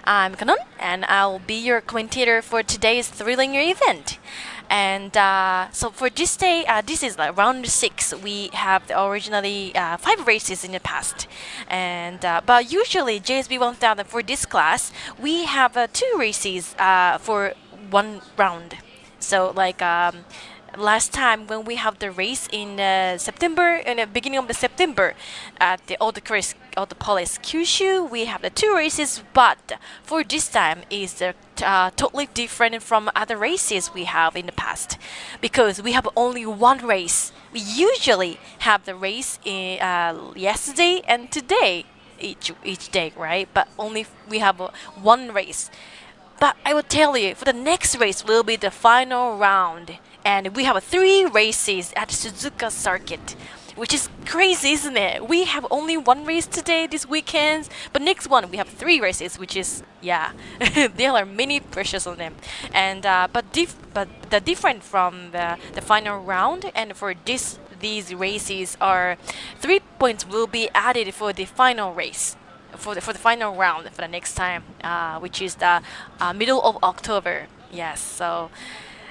I'm Kanon, and I'll be your commentator for today's thrilling event. And so for this day, this is like round 6. We have originally 5 races in the past, and but usually JSB 1000 for this class we have 2 races for 1 round. So like last time when we have the race in September, in the beginning of the September at the Autopolis Kyushu, we have the 2 races, but for this time is totally different from other races we have in the past, because we have only 1 race. We usually have the race in, yesterday and today each day, right? But only we have 1 race. But I will tell you, for the next race will be the final round, and we have 3 races at Suzuka Circuit, which is crazy, isn't it? We have only 1 race today, this weekend, but next one we have 3 races, which is, yeah, there are many pressures on them. And but the different from the final round, and for these races are 3 points will be added for the final race. For the final round for the next time, which is the middle of October. Yes, so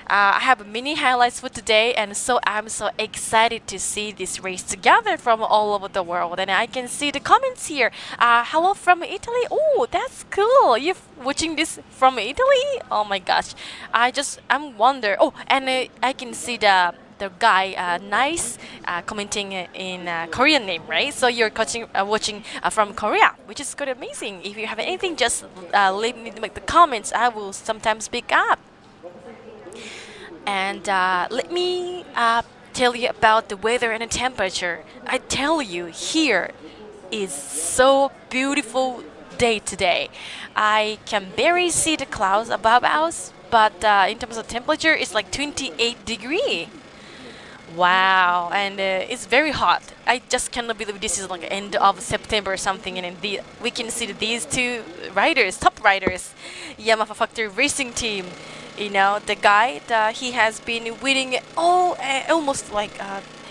I have many highlights for today, and so I'm so excited to see this race together from all over the world. And I can see the comments here. Hello from Italy. Oh, that's cool. You're watching this from Italy? Oh my gosh, I'm wonder. Oh, and I can see the guy nice commenting in Korean name, right? So you're watching from Korea, which is quite amazing. If you have anything, just leave me the comments. I will sometimes pick up. And let me tell you about the weather and the temperature. I tell you, here is so beautiful day today. I can barely see the clouds above us, but in terms of temperature, it's like 28 degrees. Wow, and it's very hot. I just cannot believe this is like end of September or something, and we can see these 2 riders, top riders, Yamaha Factory Racing Team. You know, the guy, he has been winning almost like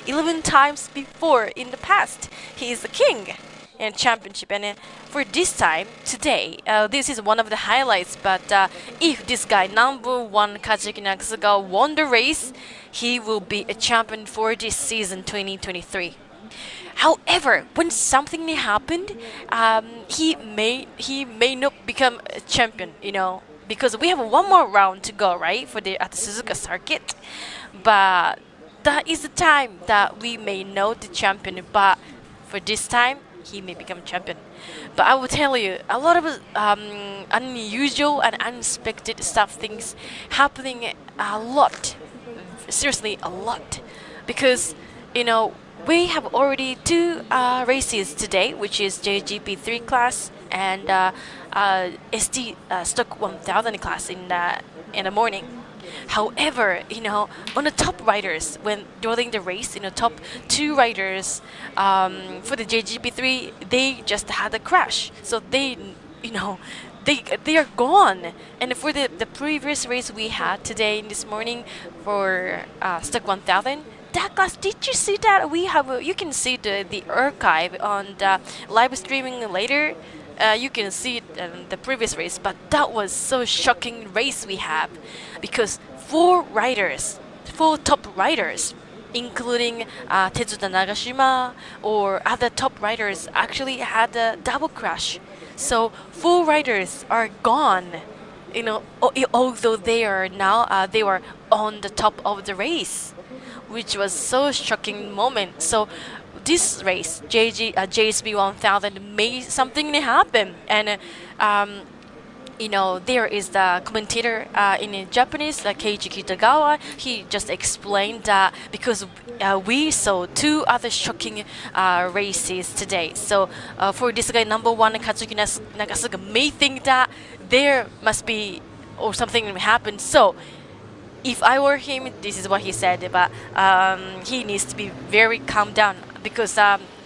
11 times before in the past. He is the king in championship, and for this time today, this is one of the highlights. But if this guy number 1 Kazuki Nakasuga won the race, he will be a champion for this season 2023. However, when something happened, he may not become a champion, you know, because we have 1 more round to go, right, for at the Suzuka Circuit. But that is the time that we may know the champion. But for this time, he may become champion. But I will tell you, a lot of unusual and unexpected things happening a lot. Seriously, a lot. Because, you know, we have already 2 races today, which is JGP3 class and ST Stock 1000 class in the morning. However, you know, on the top riders, when during the race, you know, top 2 riders for the JGP3, they just had a crash. So they, you know, they are gone. And for the previous race we had today this morning for Stock 1000, that class, did you see that? You can see the archive on the live streaming later. You can see it in the previous race, but that was so shocking race we have, because 4 top riders, including Tetsuda Nagashima or other top riders, actually had a double crash. So 4 riders are gone. You know, although they are now they were on the top of the race, which was so shocking moment. So this race, JSB 1000, made something happen. And you know, there is the commentator in Japanese, Keiichi Kitagawa. He just explained that because we saw 2 other shocking races today. So for this guy, number 1, Kazuki Nakasuga, may think that there must be or something happened. So if I were him, this is what he said. But he needs to be very calm down, because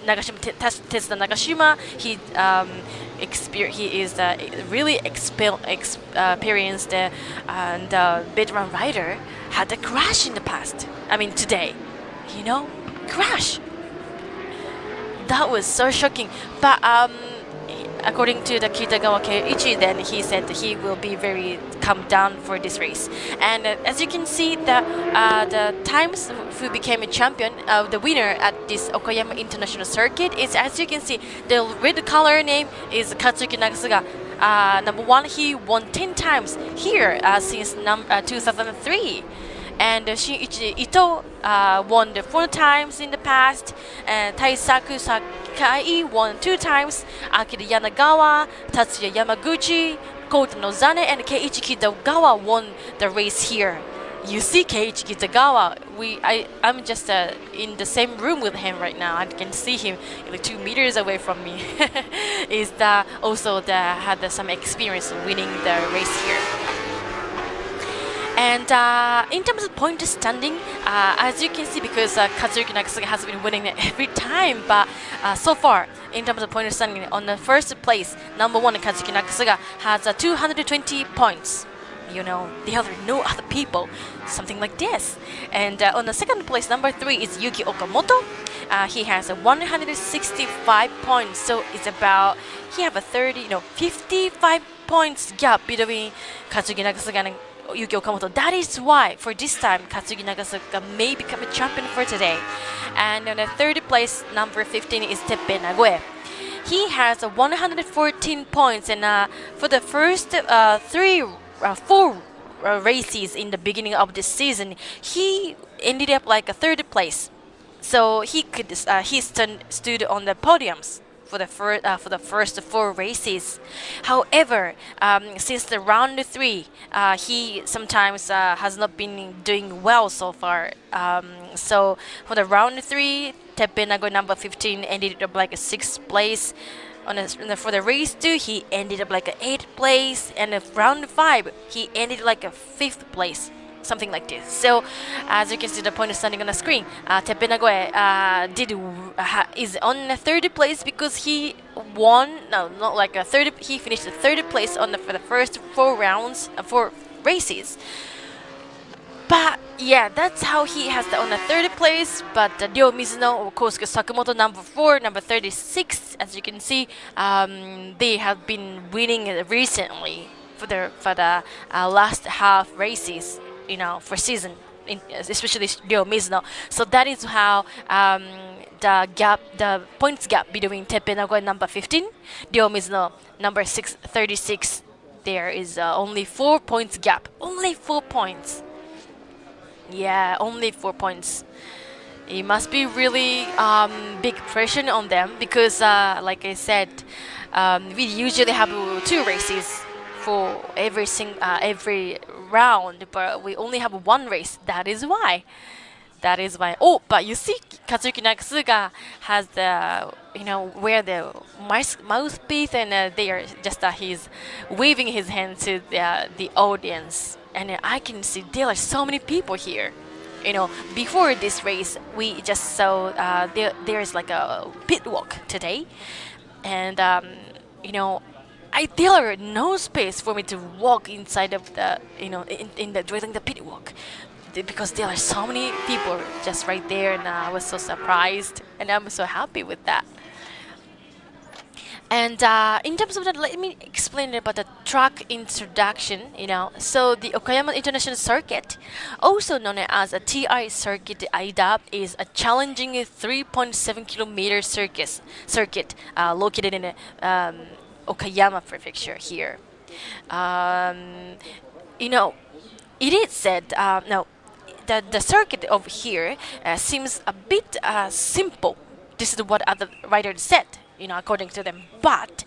Tesla Nagashima, he is really experienced and veteran rider, had a crash in the past. I mean today, crash. That was so shocking. But according to the Kitagawa Keiichi, then he said he will be very calm down for this race. And as you can see, the times who became a champion, the winner at this Okayama International Circuit is, as you can see, the red color name is Katsuki Nagasuga. Number one, he won 10 times here since 2003. And Shinichi Ito won the 4 times in the past. Taisaku Sakai won 2 times. Akira Yanagawa, Tatsuya Yamaguchi, Kota Nozane, and Keiichi Kitagawa won the race here. You see Keiichi Kitagawa. I'm just in the same room with him right now. I can see him like 2 meters away from me. Is also had some experience winning the race here. And in terms of point standing, as you can see, because Kazuki Nagasuga has been winning every time, but so far, in terms of point standing, on the first place, number 1, Kazuki Nagasuga has 220 points. The other no other people, something like this. And on the second place, number 3 is Yuki Okamoto. He has 165 points, so it's about he have a 55 points gap between Kazuki Nagasuga and Yuki Okamoto. That is why, for this time, Katsuki Nagasuga may become a champion for today. And on the third place, number 15 is Teppei Nagoe. He has 114 points, and for the first 4 races in the beginning of this season, he ended up like a 3rd place. So he stood on the podiums for the first 4 races. However, since the round 3, he sometimes has not been doing well so far. So for the round 3, Teppei Nagoe number 15 ended up like a 6th place. For the race 2, he ended up like a 8th place, and in round 5, he ended like a 5th place. Something like this. So, as you can see, the point is standing on the screen. Teppei Nagoe is on the 3rd place because he won. No, not like a 3rd. He finished the 3rd place for the first 4 rounds, 4 races. But yeah, that's how he has on the 3rd place. But Ryo Mizuno or Kosuke Sakamoto, number 4, number 36, as you can see, they have been winning recently for the last half races. For season, especially Ryo Mizuno. So that is how the points gap between Teppei Nagoe number 15, Ryo Mizuno number 36. There is only 4 points gap. Only 4 points. Yeah, only 4 points. It must be really big pressure on them because, like I said, we usually have 2 races for every round, but we only have 1 race. That is why. Oh, but you see, Katsuki Nagasuga has wear the mouthpiece, and they are just he's waving his hand to the audience, and I can see there are so many people here. Before this race, we just saw there's like a pit walk today, and there are no space for me to walk inside of the during the pit walk because there are so many people just right there, and I was so surprised, and I'm so happy with that. And in terms of that, let me explain about the track introduction. So the Okayama International Circuit, also known as a TI Circuit IDAP, is a challenging 3.7 kilometer circuit located in Okayama Prefecture here. It is said the circuit over here seems a bit simple. This is what other riders said, according to them. But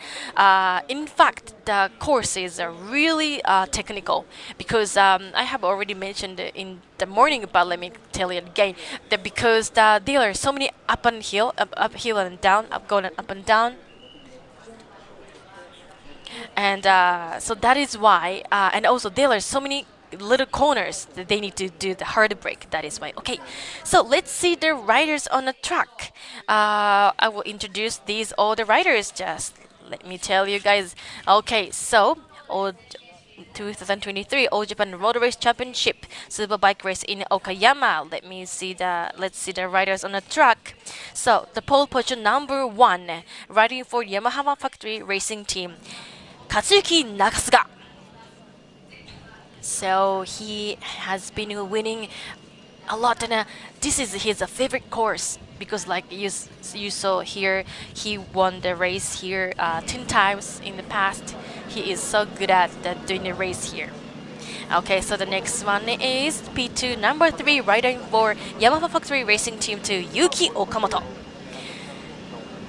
in fact, the courses are really technical because I have already mentioned in the morning, but let me tell you again that because there are so many uphill and down, going up and down. And so that is why, and also there are so many little corners that they need to do the hard brake. That is why. Okay, so let's see the riders on the track. I will introduce these all the riders. Just let me tell you guys. Okay, so 2023 All Japan Road Race Championship Superbike race in Okayama. Let's see the riders on the track. So the pole position number 1, riding for Yamaha Factory Racing Team, Katsuyuki Nakasuga. So he has been winning a lot, and this is his favorite course because, like you saw here, he won the race here 10 times in the past. He is so good at doing the race here. Okay, so the next one is P2 number 3, riding for Yamaha Factory Racing Team to Yuki Okamoto.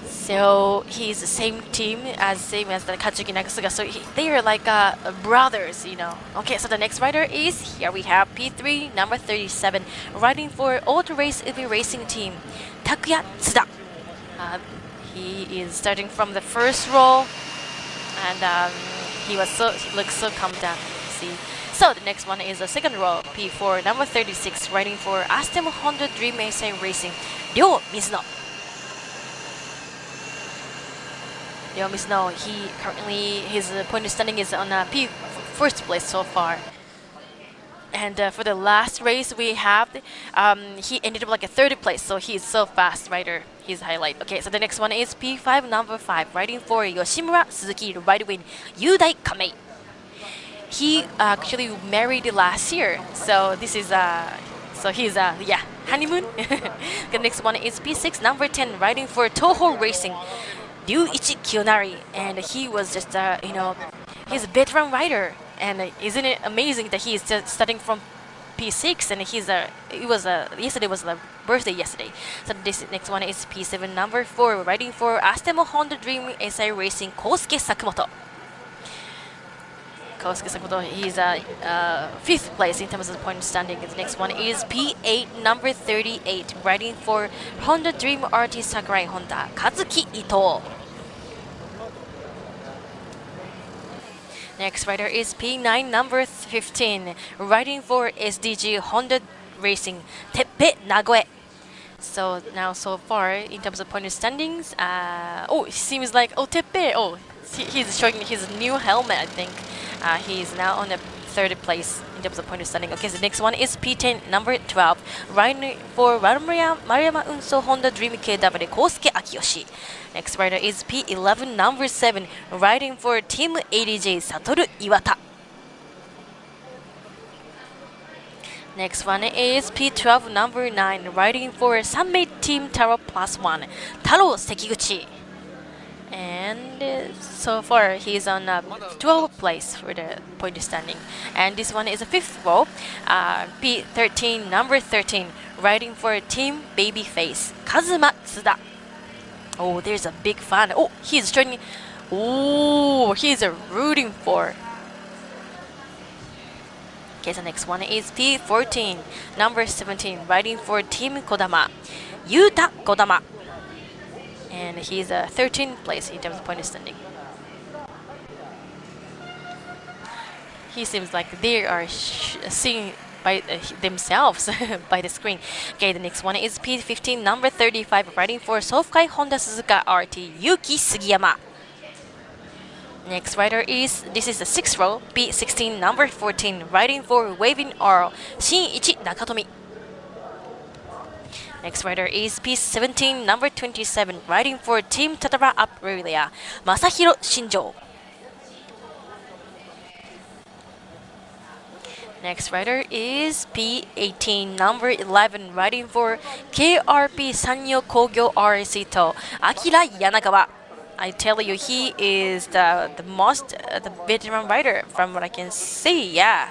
So he's the same as the Katsuki Nakasuga. So they are like brothers, you know. Okay, so the next rider is, here we have P3 number 37, riding for Auto Race EV Racing Team, Takuya Tsuda. He is starting from the first row, and he looks so calm down. See. So the next one is the second row, P4 number 36, riding for Astem Honda Dream Ace Racing, Ryo Mizuno. He currently, his point standing is on first place so far. And for the last race we have, he ended up like a third place, so he's so fast rider. His highlight. Okay, so the next one is P5 number 5, riding for Yoshimura Suzuki, ride win Yudai Kamei. He actually married last year, so this is he's honeymoon. The next one is P6 number 10, riding for Toho Racing, Ryuichi Kiyonari, and he was just he's a veteran rider, and isn't it amazing that he is just starting from P6, and yesterday was the birthday yesterday. So this next one is P7 number 4, riding for Astemo Honda Dream SI Racing, Kosuke Sakumoto. He's 5th place in terms of the point standing. The next one is P8 number 38, riding for Honda Dream RT Sakurai Honda, Kazuki Ito. Next rider is P9 number 15, riding for SDG Honda Racing, Teppe Nagoe. So far in terms of point standings, it seems like Teppe. He's showing his new helmet, I think. He's now on the 3rd place in terms of point standing. Okay, so the next one is P10 number 12, riding for Maruyama Unso Honda Dream KW, Kosuke Akiyoshi. Next rider is P11 number 7, riding for Team ADJ, Satoru Iwata. Next one is P12 number 9, riding for Sanmei Team Taro Plus 1, Taro Sekiguchi. And so far he's on 12th place for the point standing. And this one is a 5th row, P13 number 13, riding for Team Babyface, Kazuma Tsuda. Oh, there's a big fan. Oh, he's joining. Oh, he's rooting for. Okay, so next one is P14 number 17, riding for Team Kodama, Yuta Kodama. And he's 13th place in terms of point standing. He seems like they are seeing by themselves by the screen. Okay, the next one is P15 number 35, riding for Sofkai Honda Suzuka RT, Yuki Sugiyama. Next rider is, this is the 6th row, P16 number 14, riding for Waving Arrow, Shinichi Nakatomi. Next rider is P17 number 27, riding for Team Tatara Aprilia, Masahiro Shinjo. Next rider is P18 number 11, riding for KRP Sanyo Kogyo RAC to Akira Yanagawa. I tell you, he is the veteran rider from what I can see. Yeah.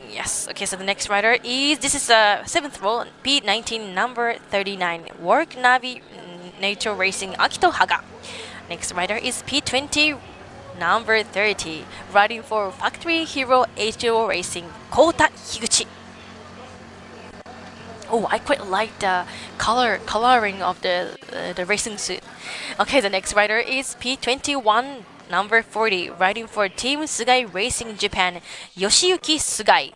Yes. Okay, so the next rider is, this is the 7th row, P19 number 39, Work Navi Nature Racing, Akito Haga. Next rider is P20 number 30, riding for Factory Hero HO Racing, Kota Higuchi. Oh, I quite like the coloring of the racing suit. Okay, the next rider is P21 number 40, riding for Team Sugai Racing Japan, Yoshiyuki Sugai.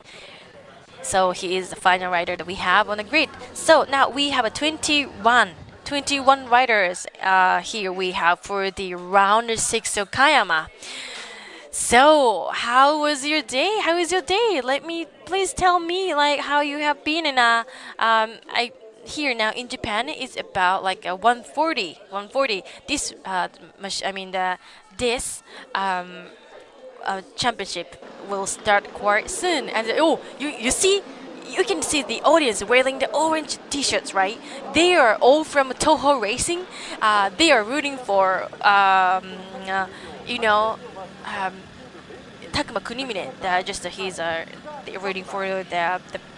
So he is the final rider that we have on the grid. So now we have a 21 riders here we have for the round 6 Okayama. So how was your day? How is your day? Please tell me like how you have been in I here now in Japan it's about like a 140. This this championship will start quite soon. And you see, you can see the audience wearing the orange T-shirts, right? They are all from Toho Racing. They are rooting for Takuma Kunimine. They're rooting for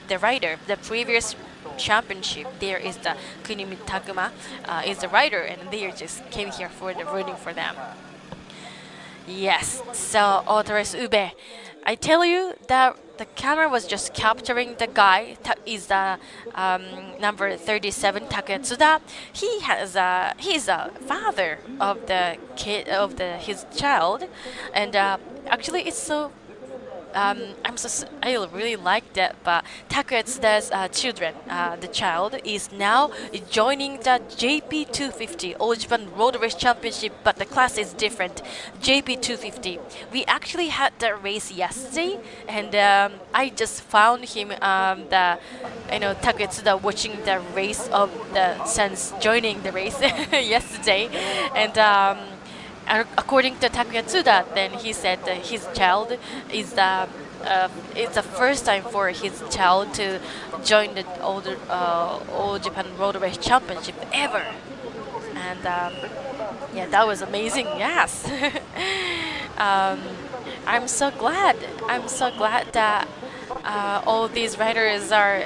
the rider. The previous championship, there is the Kunimi Takuma is the rider, and they just came here for the rooting for them. Yes, so Autores Ube, I tell you that the camera was just capturing the guy. Is the number 37 Taketsuda. He is a father of the kid his child, and actually it's so. I really like that, but Taketsuda's children, the child is now joining the JP250 All Japan Road Race Championship, but the class is different. JP250. We actually had the race yesterday, and I just found him Taketsuda watching the race of the since joining the race yesterday, and. According to Taketsuda, then he said that his child is it's the first time for his child to join the All Japan Road Race Championship ever, and yeah, that was amazing. Yes, I'm so glad. I'm so glad that all these riders are,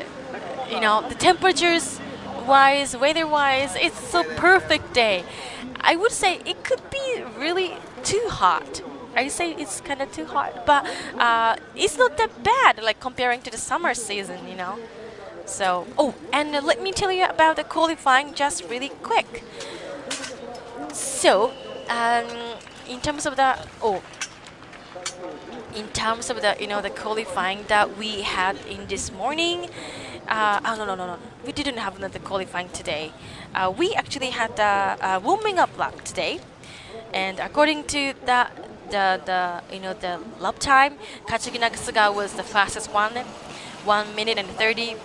the temperatures wise, weather wise, it's so perfect day. I would say it could be really too hot. I say it's kind of too hot, but it's not that bad, like comparing to the summer season, So, and let me tell you about the qualifying just really quick. So, in terms of the the qualifying that we had in this morning. No. We didn't have another qualifying today. We actually had the warming up lap today, and according to the lap time, Katsuki Nakasuga was the fastest one, 1 minute and 30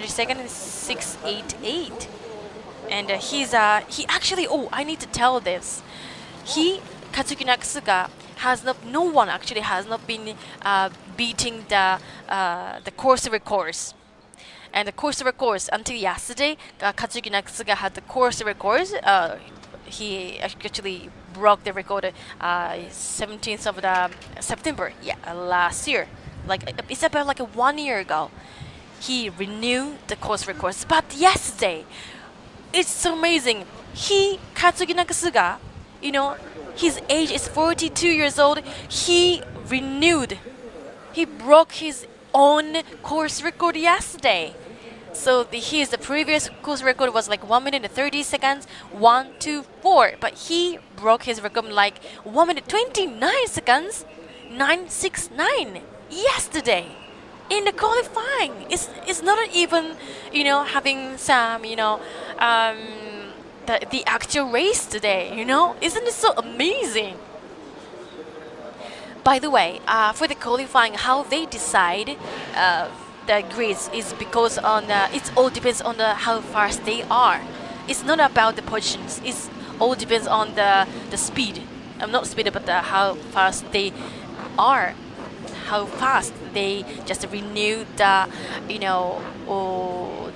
seconds, 6:88. And he actually. I need to tell this. Katsuki Nakasuga no one actually has not been beating the course records. And the course records until yesterday, Katsuki Nakasuga had the course records. He actually broke the record 17th of the September, last year. It's about like 1 year ago. He renewed the course records. But yesterday, it's so amazing. Katsuki Nakasuga, his age is 42 years old. He broke his own course record yesterday. So the previous course record was like 1 minute and 30 seconds, 1:24. But he broke his record like 1 minute 29 seconds, 9:69 yesterday in the qualifying. It's not even having some the actual race today. Isn't it so amazing? By the way, for the qualifying, how they decide the grids is because it all depends on how fast they are. It's not about the positions. It all depends on the speed. Not speed, but how fast they are. How fast they just renew the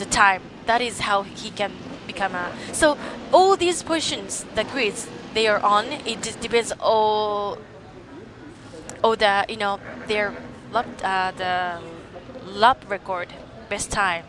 the time. That is how he can become a. So all these positions, the grids they are on, it just depends all the their the lap record, best time.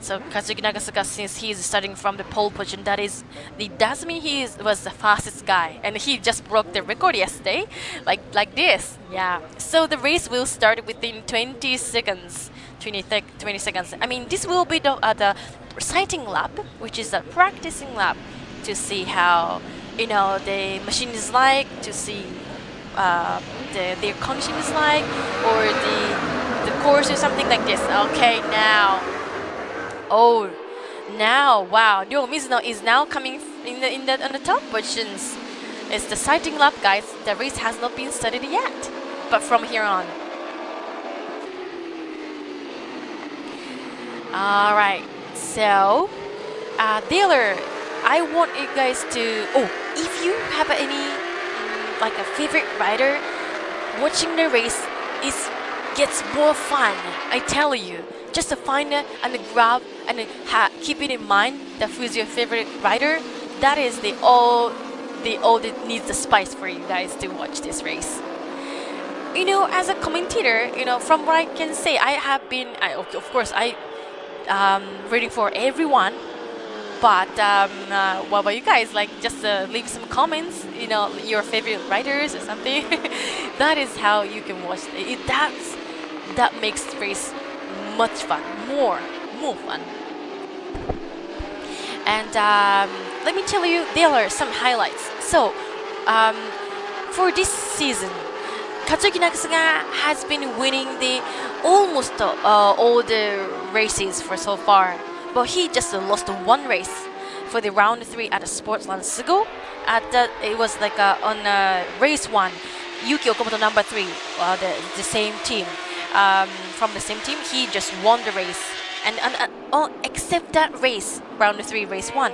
So Katsuki Nakasuga, since he is starting from the pole position, it doesn't mean he was the fastest guy, and he just broke the record yesterday, like this. Yeah. So the race will start within 20 seconds. 20 seconds. I mean, this will be the sighting lap, which is a practicing lap to see how the machine is like, to see their condition is like, or the course or something like this. Okay, now, wow, Ryo Mizuno is now coming on the top positions. It's the sighting lap, guys. The race has not been started yet, but from here on. All right, so Taylor, I want you guys to. If you have any like a favorite rider, watching the race gets more fun. I tell you, just to find and grab and keep it in mind that who's your favorite rider. That is all that needs the spice for you guys to watch this race. As a commentator, from what I can say, I have been, of course, rooting for everyone. But what about you guys? Like, just leave some comments, your favorite riders or something. That is how you can watch it. That makes the race much fun, more fun. And let me tell you, there are some highlights. So, for this season, Katsuki Nakasuga has been winning almost all the races for so far. But he just lost one race for the round 3 at the Sportsland Sugo. It was like on race 1, Yuki Okamoto number 3, the same team. From the same team, he just won the race. And except that race, round 3, race 1,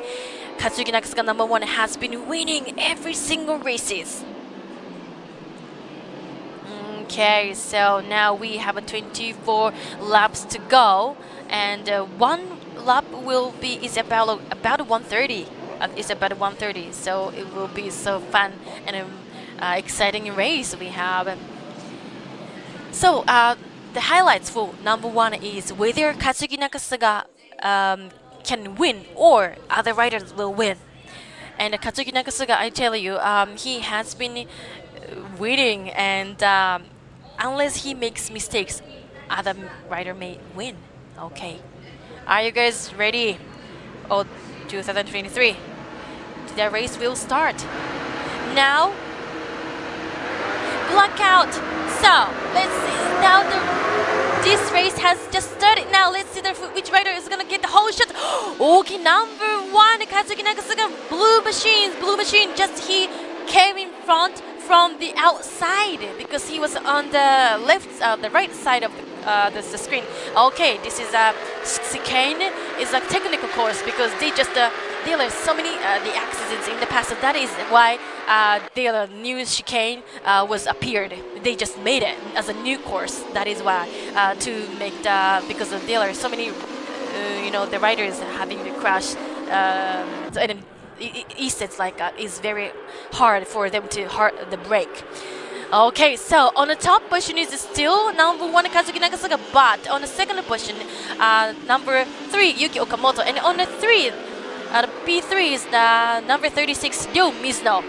Katsuki Nakasuga number 1 has been winning every single races. Okay, so now we have 24 laps to go, and one lap is about 130. It's about 130, so it will be so fun and exciting race we have. So the highlights for number 1 is whether Katsuki Nakasuga can win or other riders will win. And Katsuki Nakasuga, I tell you, he has been winning, and unless he makes mistakes, other rider may win. Okay, are you guys ready? 2023, the race will start now. Blackout. So let's see. Now this race has just started. Now let's see which rider is gonna get the whole shot. Okay, number 1, Katsuki Nakasuga, blue machine. Just he came in front from the outside because he was on the the right side of the screen. Okay, this is a chicane. Is a technical course because there are so many the accidents in the past. So that is why the new chicane was appeared. They just made it as a new course. That is why to make because there are so many the riders having the crash. And it's like it's very hard for them to the brake. Okay, so on the top position is still number 1 Katsuki Nakasuga, but on the second position, number 3 Yuki Okamoto, and on the P3 is the number 36 Ryo Mizuno.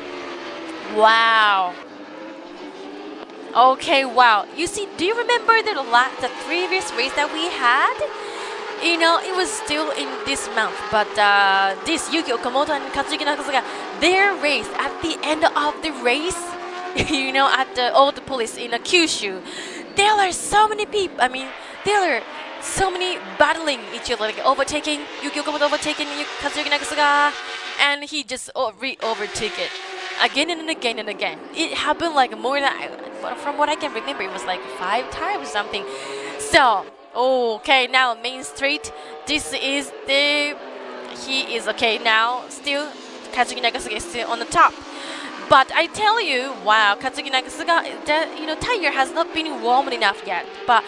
Wow. Okay, wow. You see, do you remember the previous race that we had? It was still in this month, but this Yuki Okamoto and Katsuki Nakasuga, their race at the end of the race, at the old police in Kyushu, there are so many people. I mean, there are so many battling each other, like overtaking Yuki Okamoto, overtaking Katsuki Nakasuga, and he just overtook it again and again and again. It happened like more than, from what I can remember, it was like 5 times or something. So. Okay, now Main Street. This is he is okay now. Still, Katsuki Nakasuga is still on the top. But I tell you, wow, Katsuki Nakasuga, tire has not been warm enough yet. But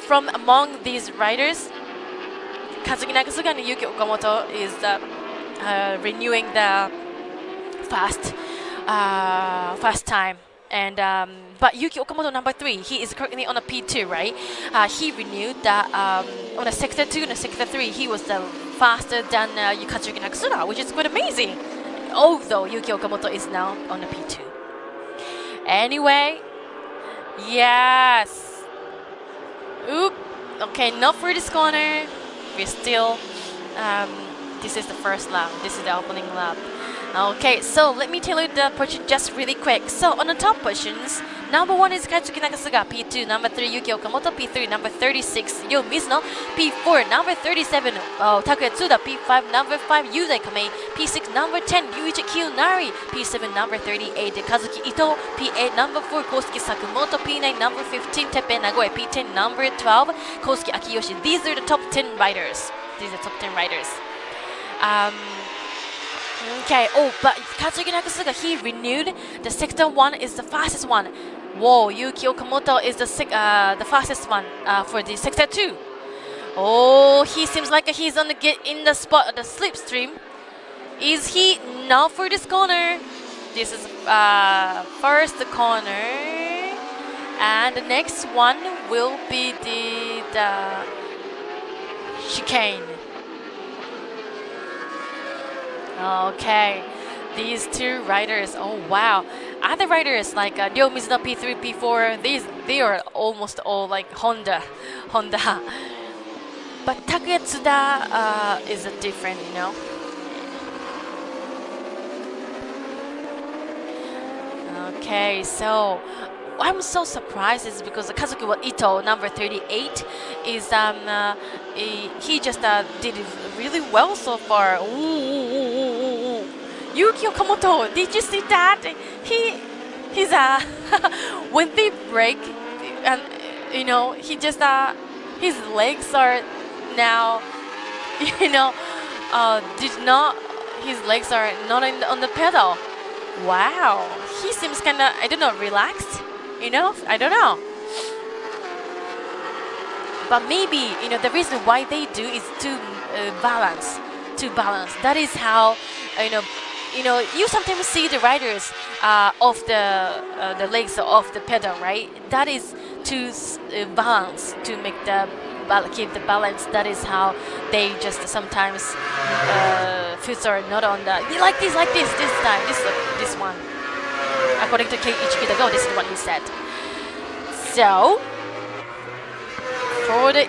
from among these riders, Katsuki Nakasuga and Yuki Okamoto is renewing the fast time. And but Yuki Okamoto number 3, he is currently on a P2, right? He renewed that on a sector 2 and a sector 3. He was faster than Katsuki Nakasuga, which is quite amazing. Although Yuki Okamoto is now on a P2. Anyway, yes. Oop. Okay, not for this corner. We're still. This is the first lap. This is the opening lap. Okay, so let me tell you the position just really quick. So on the top positions, number 1 is Katsuki Nakasuga, P2, number 3 Yuki Okamoto, P3, number 36 Yo Mizuno, P4, number 37 Takuya Tsuda, P5, number 5 Yudai Kamei, P6, number 10 Yuichi Kiyonari, P7, number 38 Kazuki Ito, P8, number 4 Kosuke Sakamoto, P9, number 15 Teppei Nagoya, P10, number 12 Kosuke Akiyoshi. These are the top 10 riders. These are top 10 riders. Okay, oh, but Katsuki Nakasuga, he renewed. The sector 1 is the fastest one. Whoa, Yuki Okamoto is the fastest one for the sector 2. Oh, he seems like he's on the in the spot of the slipstream. Is he now for this corner? This is first corner, and the next one will be the chicane. Okay, these two riders. Oh wow, other riders like Ryo Mizuno P3, P4. They are almost all like Honda. But Takuya Tsuda is a different, you know. Okay, so I'm so surprised is because Kazuki Ito, number 38, is he just did it really well so far. Ooh. Yuki Okamoto, did you see that? He's when they break, and you know, he just his legs are now, you know, his legs are not on the pedal. Wow, he seems kind of, I don't know, relaxed. You know, I don't know. But maybe, you know, the reason why they do is to balance. That is how, you sometimes see the riders off the legs off the pedal, right? That is to balance, to make keep the balance. That is how they just sometimes foot are not on the like this time. This one. According to Keiichi Kitago, this is what he said. So for the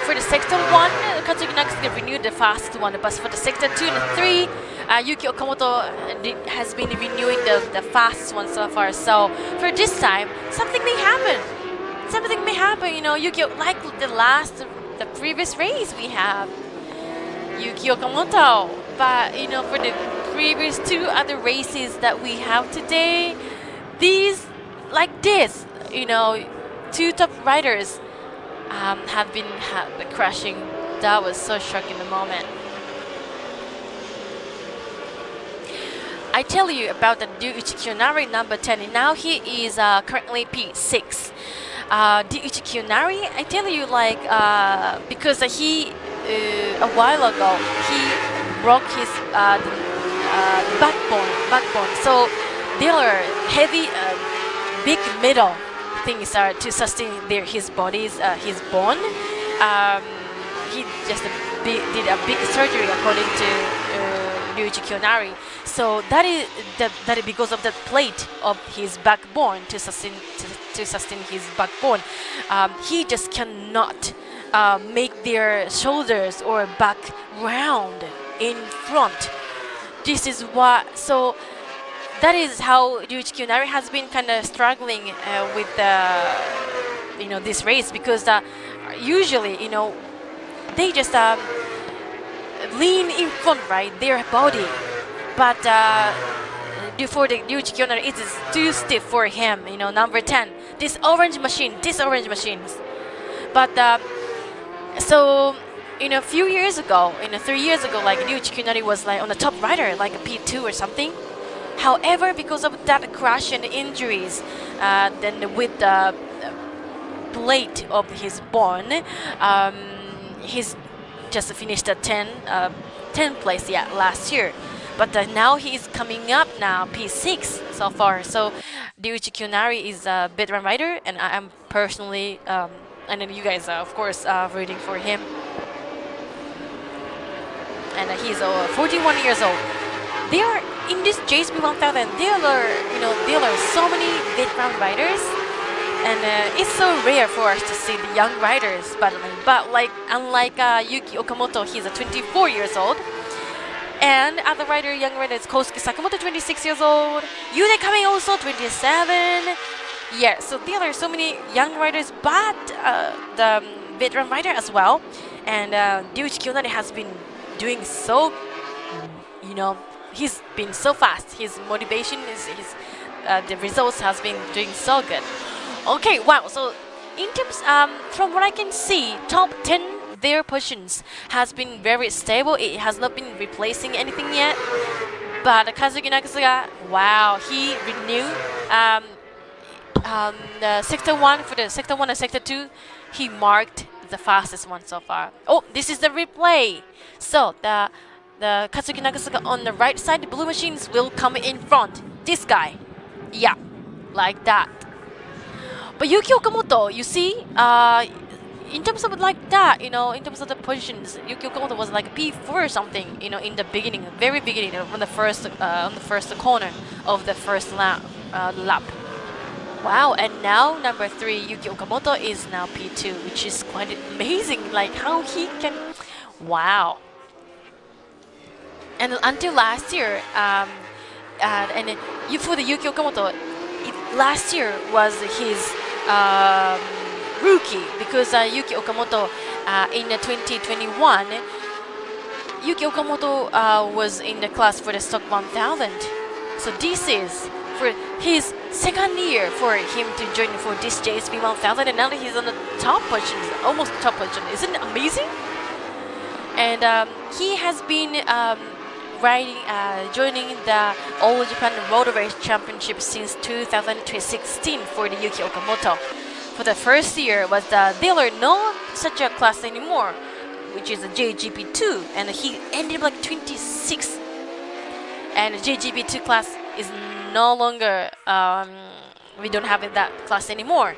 for the sector 1, Katsuki Nakasuga renewed the fastest one, but for the sector 2 and 3, Yuki Okamoto has been renewing the fastest one so far. So for this time, something may happen. You know, Yuki, like the previous race we have Yuki Okamoto, but you know, for the previous 2 other races that we have today, these like this, you know, 2 top riders have been crashing. That was so shocking the moment. I tell you about the Ryuichi Kiyonari, number 10. Now he is currently P6. Ryuichi Kiyonari, I tell you, like because he a while ago he broke his backbone. So there are heavy, big metal things to sustain his bone. He just did a big surgery according to Ryuichi Kiyonari. So that is because of the plate of his backbone to sustain his backbone. He just cannot make their shoulders or back round in front. This is what. So that is how Ryuichi Kiyonari has been kind of struggling with this race, because usually, you know, they just lean in front, right, their body. But for the Ryuichi Kiyonari, it is too stiff for him. You know, number 10, this orange machine. But so, you know, a few years ago, 3 years ago, like Ryuichi Kiyonari was like on the top rider, like a P2 or something. However, because of that crash and injuries, then with the plate of his bone, he's just finished a 10th place, last year. But now he's coming up now, P6 so far. So Ryuichi Kiyonari is a veteran rider, and I am personally, and then you guys are of course rooting for him. And he's 41 years old. They are in this JSP 1000. There are so many veteran riders, and it's so rare for us to see the young riders. But like unlike Yuki Okamoto, he's 24 years old. And other rider, young rider is Kosuke Sakamoto, 26 years old. Yude Kame also 27. Yeah, so there are so many young riders, but the veteran rider as well. And Ryuichi Kiyonari has been doing so, he's been so fast. His motivation is the results has been doing so good. Okay, wow. So in terms, from what I can see, top 10 their positions has been very stable. It has not been replacing anything yet. But Kazuki Nakasuga, wow, he renewed the sector 1 for the sector 1 and sector 2. He marked the fastest one so far. Oh, this is the replay. So the Kazuki Nakasuga on the right side, the blue machines will come in front. This guy, yeah, like that. But Yuki Okamoto, you see, in terms of like that, in terms of the positions, Yuki Okamoto was like P4 or something, in the beginning, very beginning, on the first corner of the first lap. Wow, and now number 3, Yuki Okamoto is now P2, which is quite amazing, like how he can, wow. And until last year, for the Yuki Okamoto, last year was his rookie, because Yuki Okamoto in 2021, Yuki Okamoto was in the class for the stock 1000. So this is for his second year for him to join for this JSP 1000, and now he's on the top position, almost top position. Isn't it amazing? And he has been joining the All Japan Road Race Championship since 2016 for the Yuki Okamoto. For the first year was there are no such a class anymore, which is a JGP2, and he ended up like 26. And the JGP2 class is no longer, we don't have that class anymore,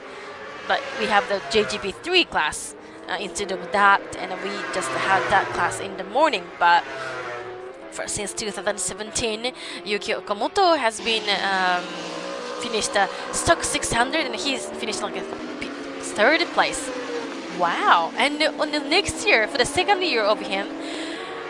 but we have the JGP3 class instead of that, and we just had that class in the morning. But since 2017, Yuki Okamoto has been finished stock 600, and he's finished like a 3rd place. Wow! And on the next year, for the second year of him,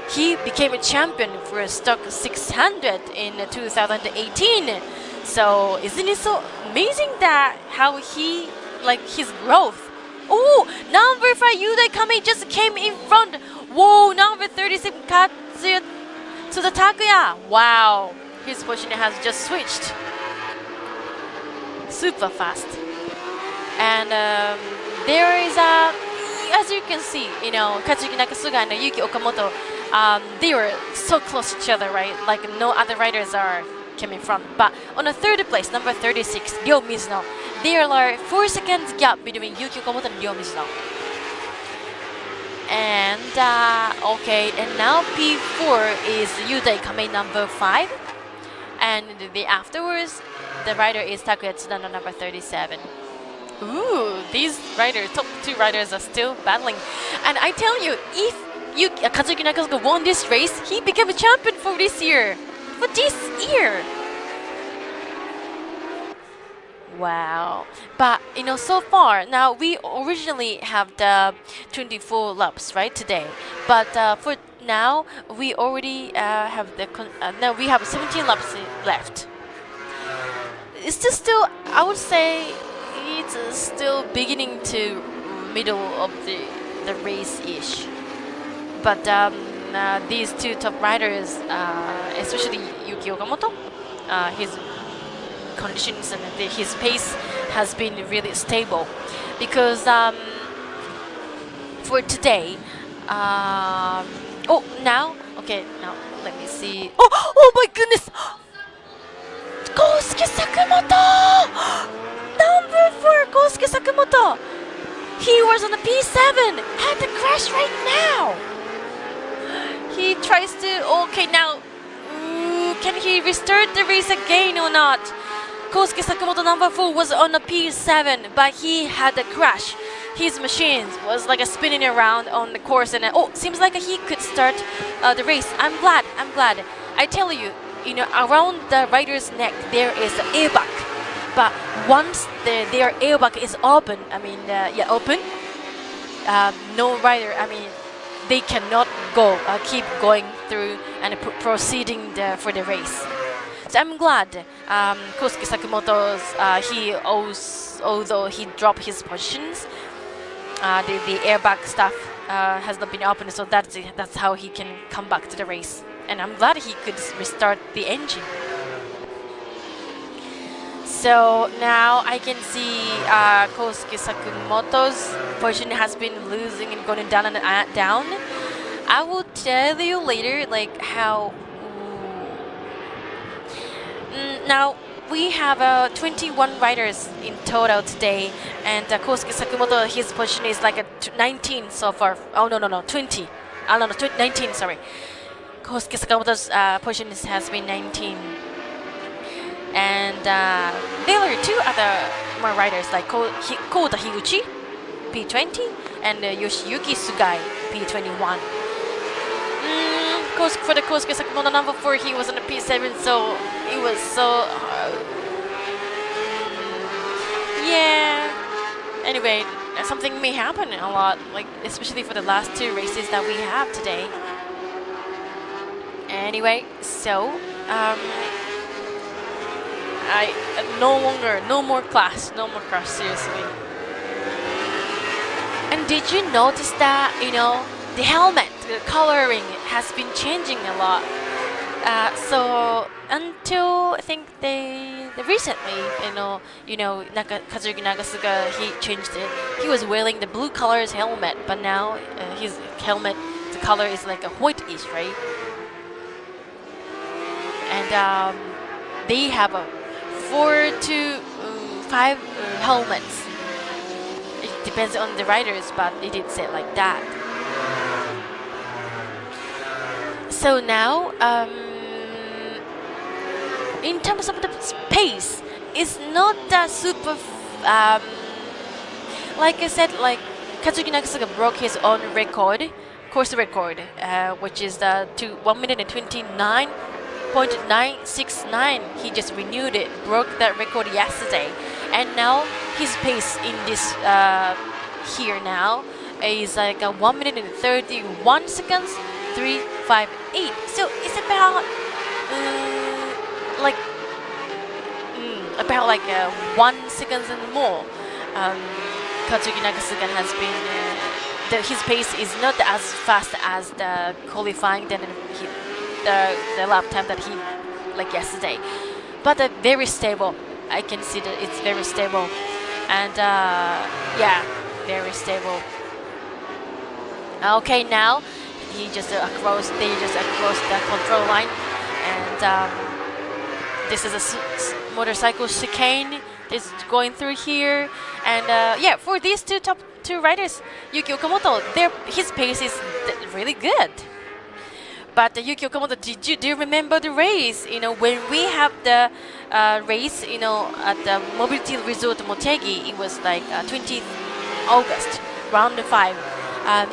he became a champion for stock 600 in 2018. So isn't it so amazing that how he, like his growth? Oh, number 5 Yude Kame just came in front. Whoa, number 37 Katsuya to the Takuya. Wow, his position has just switched. Super fast. And there is as you can see, Kazuki Nakasuga and Yuki Okamoto, they were so close to each other, right? Like no other riders came in front. But on the 3rd place, number 36, Ryo Mizuno, there are 4 seconds gap between Yuki Okamoto and Ryo Mizuno. And okay, and now P4 is Yude Kame, number 5, and afterwards the rider is Takuya Tsuda, number 37. Ooh, these top 2 riders are still battling. And I tell you, if Kazuki Nakasuga won this race, he became a champion for this year. Wow. But so far now we originally have the 24 laps right today, but for now we already have now we have 17 laps left. It's still I would say it's still beginning to middle of the race-ish. But these 2 top riders, especially Yuki Okamoto, his conditions and his pace has been really stable, because for today, now let me see. Oh my goodness! Kosuke Sakamoto! Number 4, Kosuke Sakamoto! He was on a P7! Had to crash right now! He tries to... Okay, now... can he restart the race again or not? Kosuke Sakamoto, number 4, was on a P7, but he had a crash. His machine was like spinning around on the course, and seems like he could start the race. I'm glad. I tell you, around the rider's neck there is an airbag. But once their airbag is open, no rider, they cannot keep going through and proceeding for the race. So I'm glad Kosuke Sakamoto's although he dropped his positions, the airbag stuff has not been opened, so that's how he can come back to the race. And I'm glad he could restart the engine. So now I can see Kosuke Sakamoto's position has been losing and going down and down. I will tell you later, like how. Now we have 21 riders in total today, and Kosuke Sakamoto, his position is like a 19 so far. Oh no, 20. Oh no, 19. Sorry. Kosuke Sakamoto's position has been 19. And there are two other more riders like Kota Higuchi, P20, and Yoshiyuki Sugai, P21. For the Kosuke Sakamoto number 4, he was on the P7, so it was so yeah. Anyway, something may happen a lot, like especially for the last 2 races that we have today. Anyway, so no more class, seriously. And did you notice that, the helmet, the coloring has been changing a lot. So until I think they recently, Kazuyuki Nagasuga, he changed it. He was wearing the blue color's helmet, but now his helmet, the color is like a whitish, right? And they have a 4 to 5 helmets. It depends on the riders, but they did say it like that. So now, in terms of the pace, it's not that super. Like I said, like Kazuki Nagasuga broke his own course record, which is 1 minute and 29.969. He just renewed it, broke that record yesterday, and now his pace in this here now is like 1 minute and 31 seconds, 358. So it's about like 1 second and more. Katsuki Nagasuga has been his pace is not as fast as the qualifying than the lap time that he like yesterday, but very stable. I can see that it's very stable, and yeah, very stable. Okay, now they just across the control line, and this is a motorcycle chicane is going through here, and yeah, for these top two riders, Yuki Okamoto, his pace is really good. But Yuki Okamoto, do you remember the race? When we have the race, at the Mobility Resort Motegi, it was like 20th August, round 5.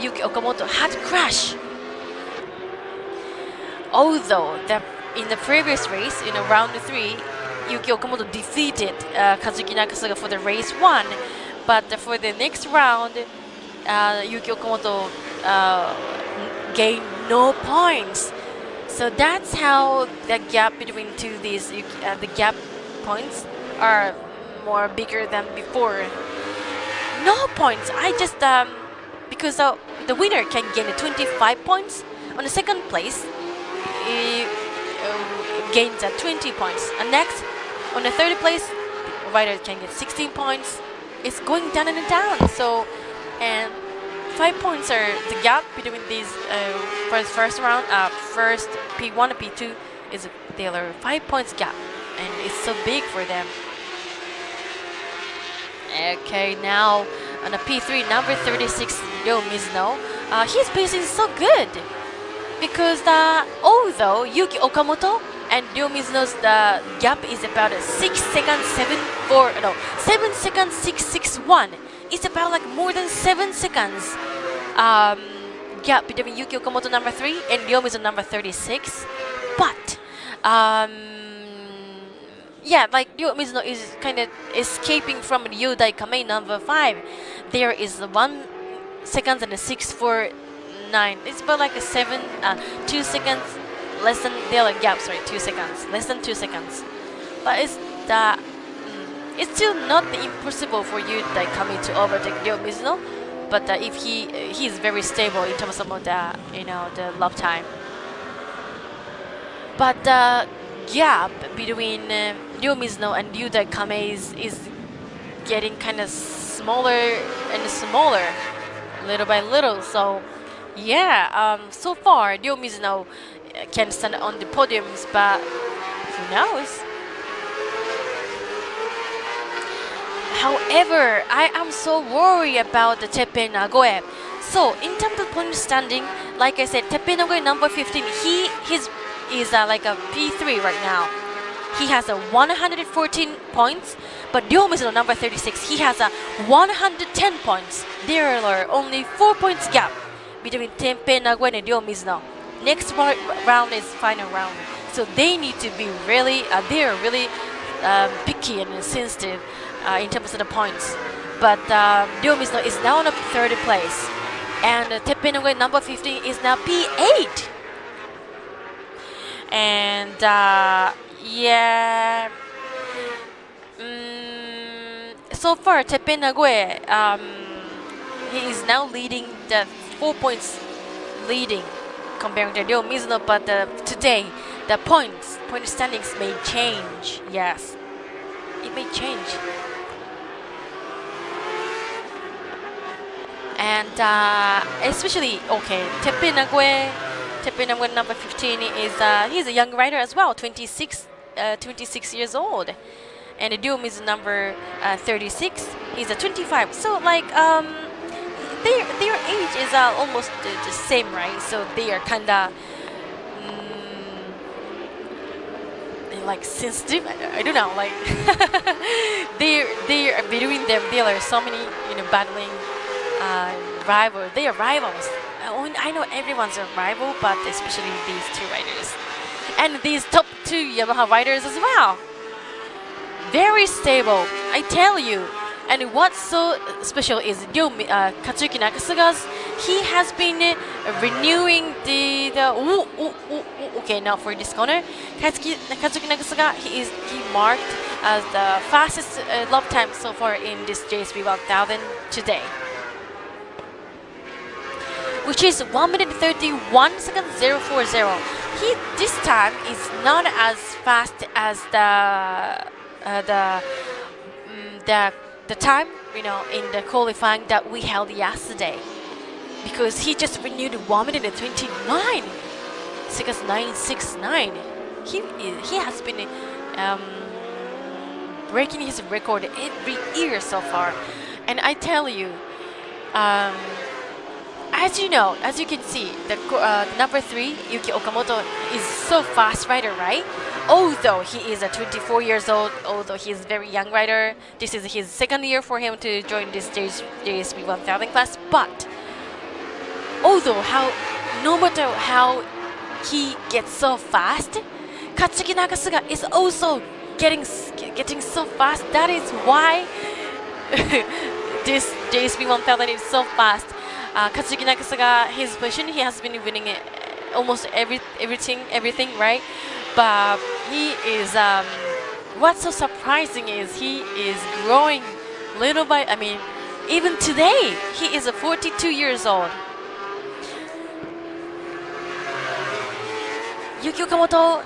Yuki Okamoto had crash. Although in the previous race, round 3, Yuki Okamoto defeated Kazuki Nagasuga for the race 1, but for the next round, Yuki Okamoto gained no points. So that's how the gap between these the gap points are more bigger than before. No points. I just because the winner can gain 25 points. On the second place, he gains 20 points. And next, on the third place, the rider can get 16 points. It's going down and down. So, and 5 points are the gap between these first round, first P1 and P2 is there are 5 points gap, and it's so big for them. Okay, now on the P3, number 36, Ryo Mizuno, his pace is so good because although Yuki Okamoto and Ryo Mizuno's the gap is about 7 seconds 661. It's about like more than 7 seconds gap between Yuki Okamoto number 3 and Ryo Mizuno number 36. But yeah, like Ryo Mizuno is kind of escaping from Ryodai Kamei number 5. There is 1 second and 649 9. It's about like a 2 seconds less than the other gap. Sorry, 2 seconds, less than 2 seconds. But it's still not impossible for you like coming to overtake Ryo Mizuno. But if he's very stable in terms of the the lap time. But the gap between Ryo Mizuno and Ryuta Kame is getting kind of smaller and smaller, little by little. So yeah, so far Ryo Mizuno can stand on the podiums, but who knows? However, I am so worried about the Teppei Nagoe. So in terms of point standing, like I said, Teppei Nagoe number 15, he is like a P3 right now. He has a 114 points, but Ryo Mizuno number 36, he has a 110 points. There are only 4 points gap between Teppei Nagoe and Ryo Mizuno. Next round is final round, so they need to be really, they are really picky and sensitive in terms of the points. But Ryo Mizuno is now in a third place, and Teppei Nagoe number 15 is now P8. And yeah, so far Teppei Nagoe, he is now leading the 4 points leading comparing to Ryo Mizuno, but today the point standings may change. Yes, it may change. And especially, okay, Teppei Nagoe number 15 is he's a young rider as well, 26 years old, and Ryo Mizuno number 36, he's a 25. So like their age is almost the same, right? So they are kinda like sensitive. I don't know, like they are between them. There are so many battling rivals. They are rivals. I know everyone's a rival, but especially these two riders and these top 2 Yamaha riders as well. Very stable, I tell you. And what's so special is Katsuki Nakasuga's. He has been renewing the okay, now for this corner, Katsuki Nakasuga, he marked as the fastest lap time so far in this JSP 1000 today, which is 1 minute 31 seconds 040. He this time is not as fast as the time in the qualifying that we held yesterday, because he just renewed 1 minute and 29 seconds 969. He has been breaking his record every year so far, and I tell you, as you can see, the number 3 Yuki Okamoto is so fast rider, right? Although he is 24 years old, although he is very young rider, this is his second year for him to join this JSP 1000 class. But although no matter how he gets so fast, Katsuki Nakasuga is also getting so fast. That is why this JSP 1000 is so fast. Katsuki Nakasuga, his position, he has been winning almost everything, right? But he is, what's so surprising is he is growing little by, even today, he is 42 years old. Yuki Okamoto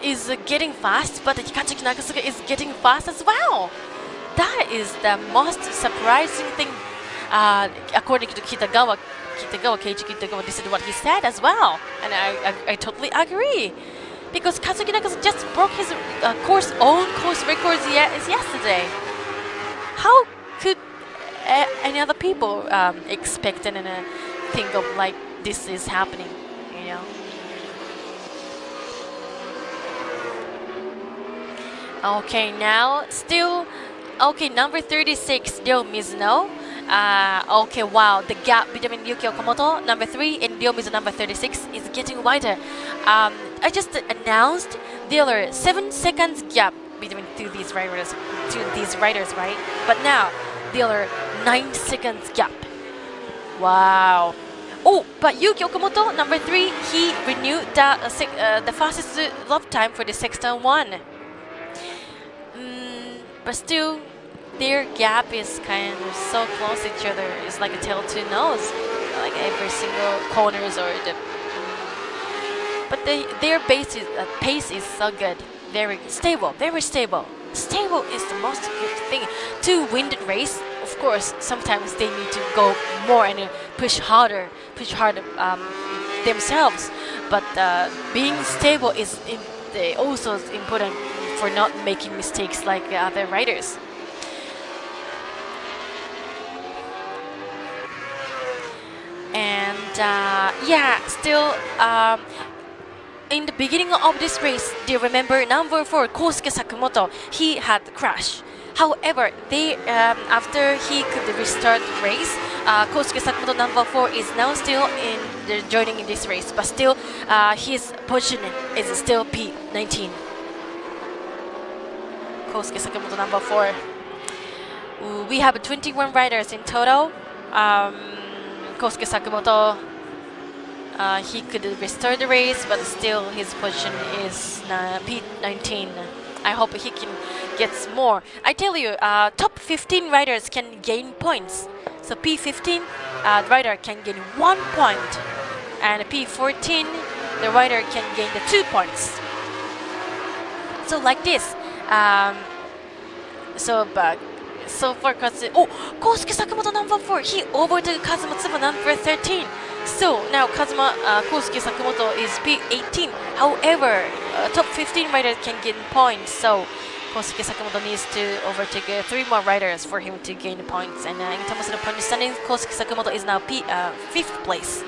is getting fast, but Katsuki Nakasuga is getting fast as well. That is the most surprising thing, according to Keiji Kitagawa, this is what he said as well. And I totally agree. Because Katsuki Nakasuga just broke his own course records yesterday. How could any other people expect and think of like this is happening? Okay, now still number 36, Ryo Mizuno. Okay, wow, the gap between Yuki Okamoto, number 3, and Ryo Mizuno, number 36, is getting wider. I just announced there are 7 seconds gap between these riders, right? But now there are 9 seconds gap. Wow. Oh, but Yuki Okamoto, number 3, he renewed the fastest lap time for the Sexton 1. But still, their gap is kind of so close to each other. It's like a tail to nose, like every single corners or the. But their pace is so good, very stable, very stable. Stable is the most good thing to win the race. Of course, sometimes they need to go more and push harder themselves. But being stable is also important for not making mistakes like the other riders. And yeah, still in the beginning of this race, do you remember number 4 Kosuke Sakamoto? He had crashed. However, after he could restart the race, Kosuke Sakamoto number 4 is now still joining in this race, but still his position is still P19. Kosuke Sakamoto number 4. We have 21 riders in total. Kosuke Sakamoto, he could restart the race, but still his position is P19. I hope he can get more. I tell you, top 15 riders can gain points. So P15 rider can gain 1 point, and P14 the rider can gain the 2 points. So like this. So far, Kosuke Sakamoto number 4, he overtook Kazuma Tsuba number 13. So now Kosuke Sakamoto is P18. However, top 15 riders can gain points. So Kosuke Sakamoto needs to overtake 3 more riders for him to gain points. And in terms of the point standings, Kosuke Sakamoto is now 5th place,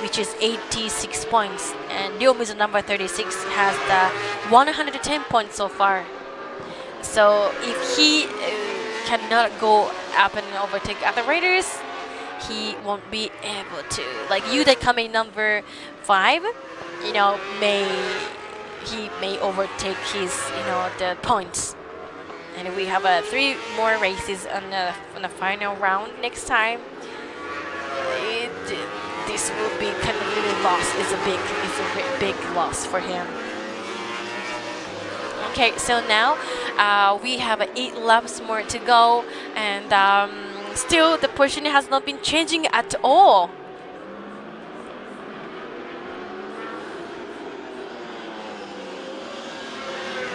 which is 86 points. And Ryomizu number 36 has the 110 points so far. So if he cannot go up and overtake other riders, he won't be able to. Like Yuda coming number 5, he may overtake his, the points. And we have 3 more races on the final round next time. This will be kind of really loss. It's a big loss for him. Okay, so now we have 8 laps more to go, and still the position has not been changing at all.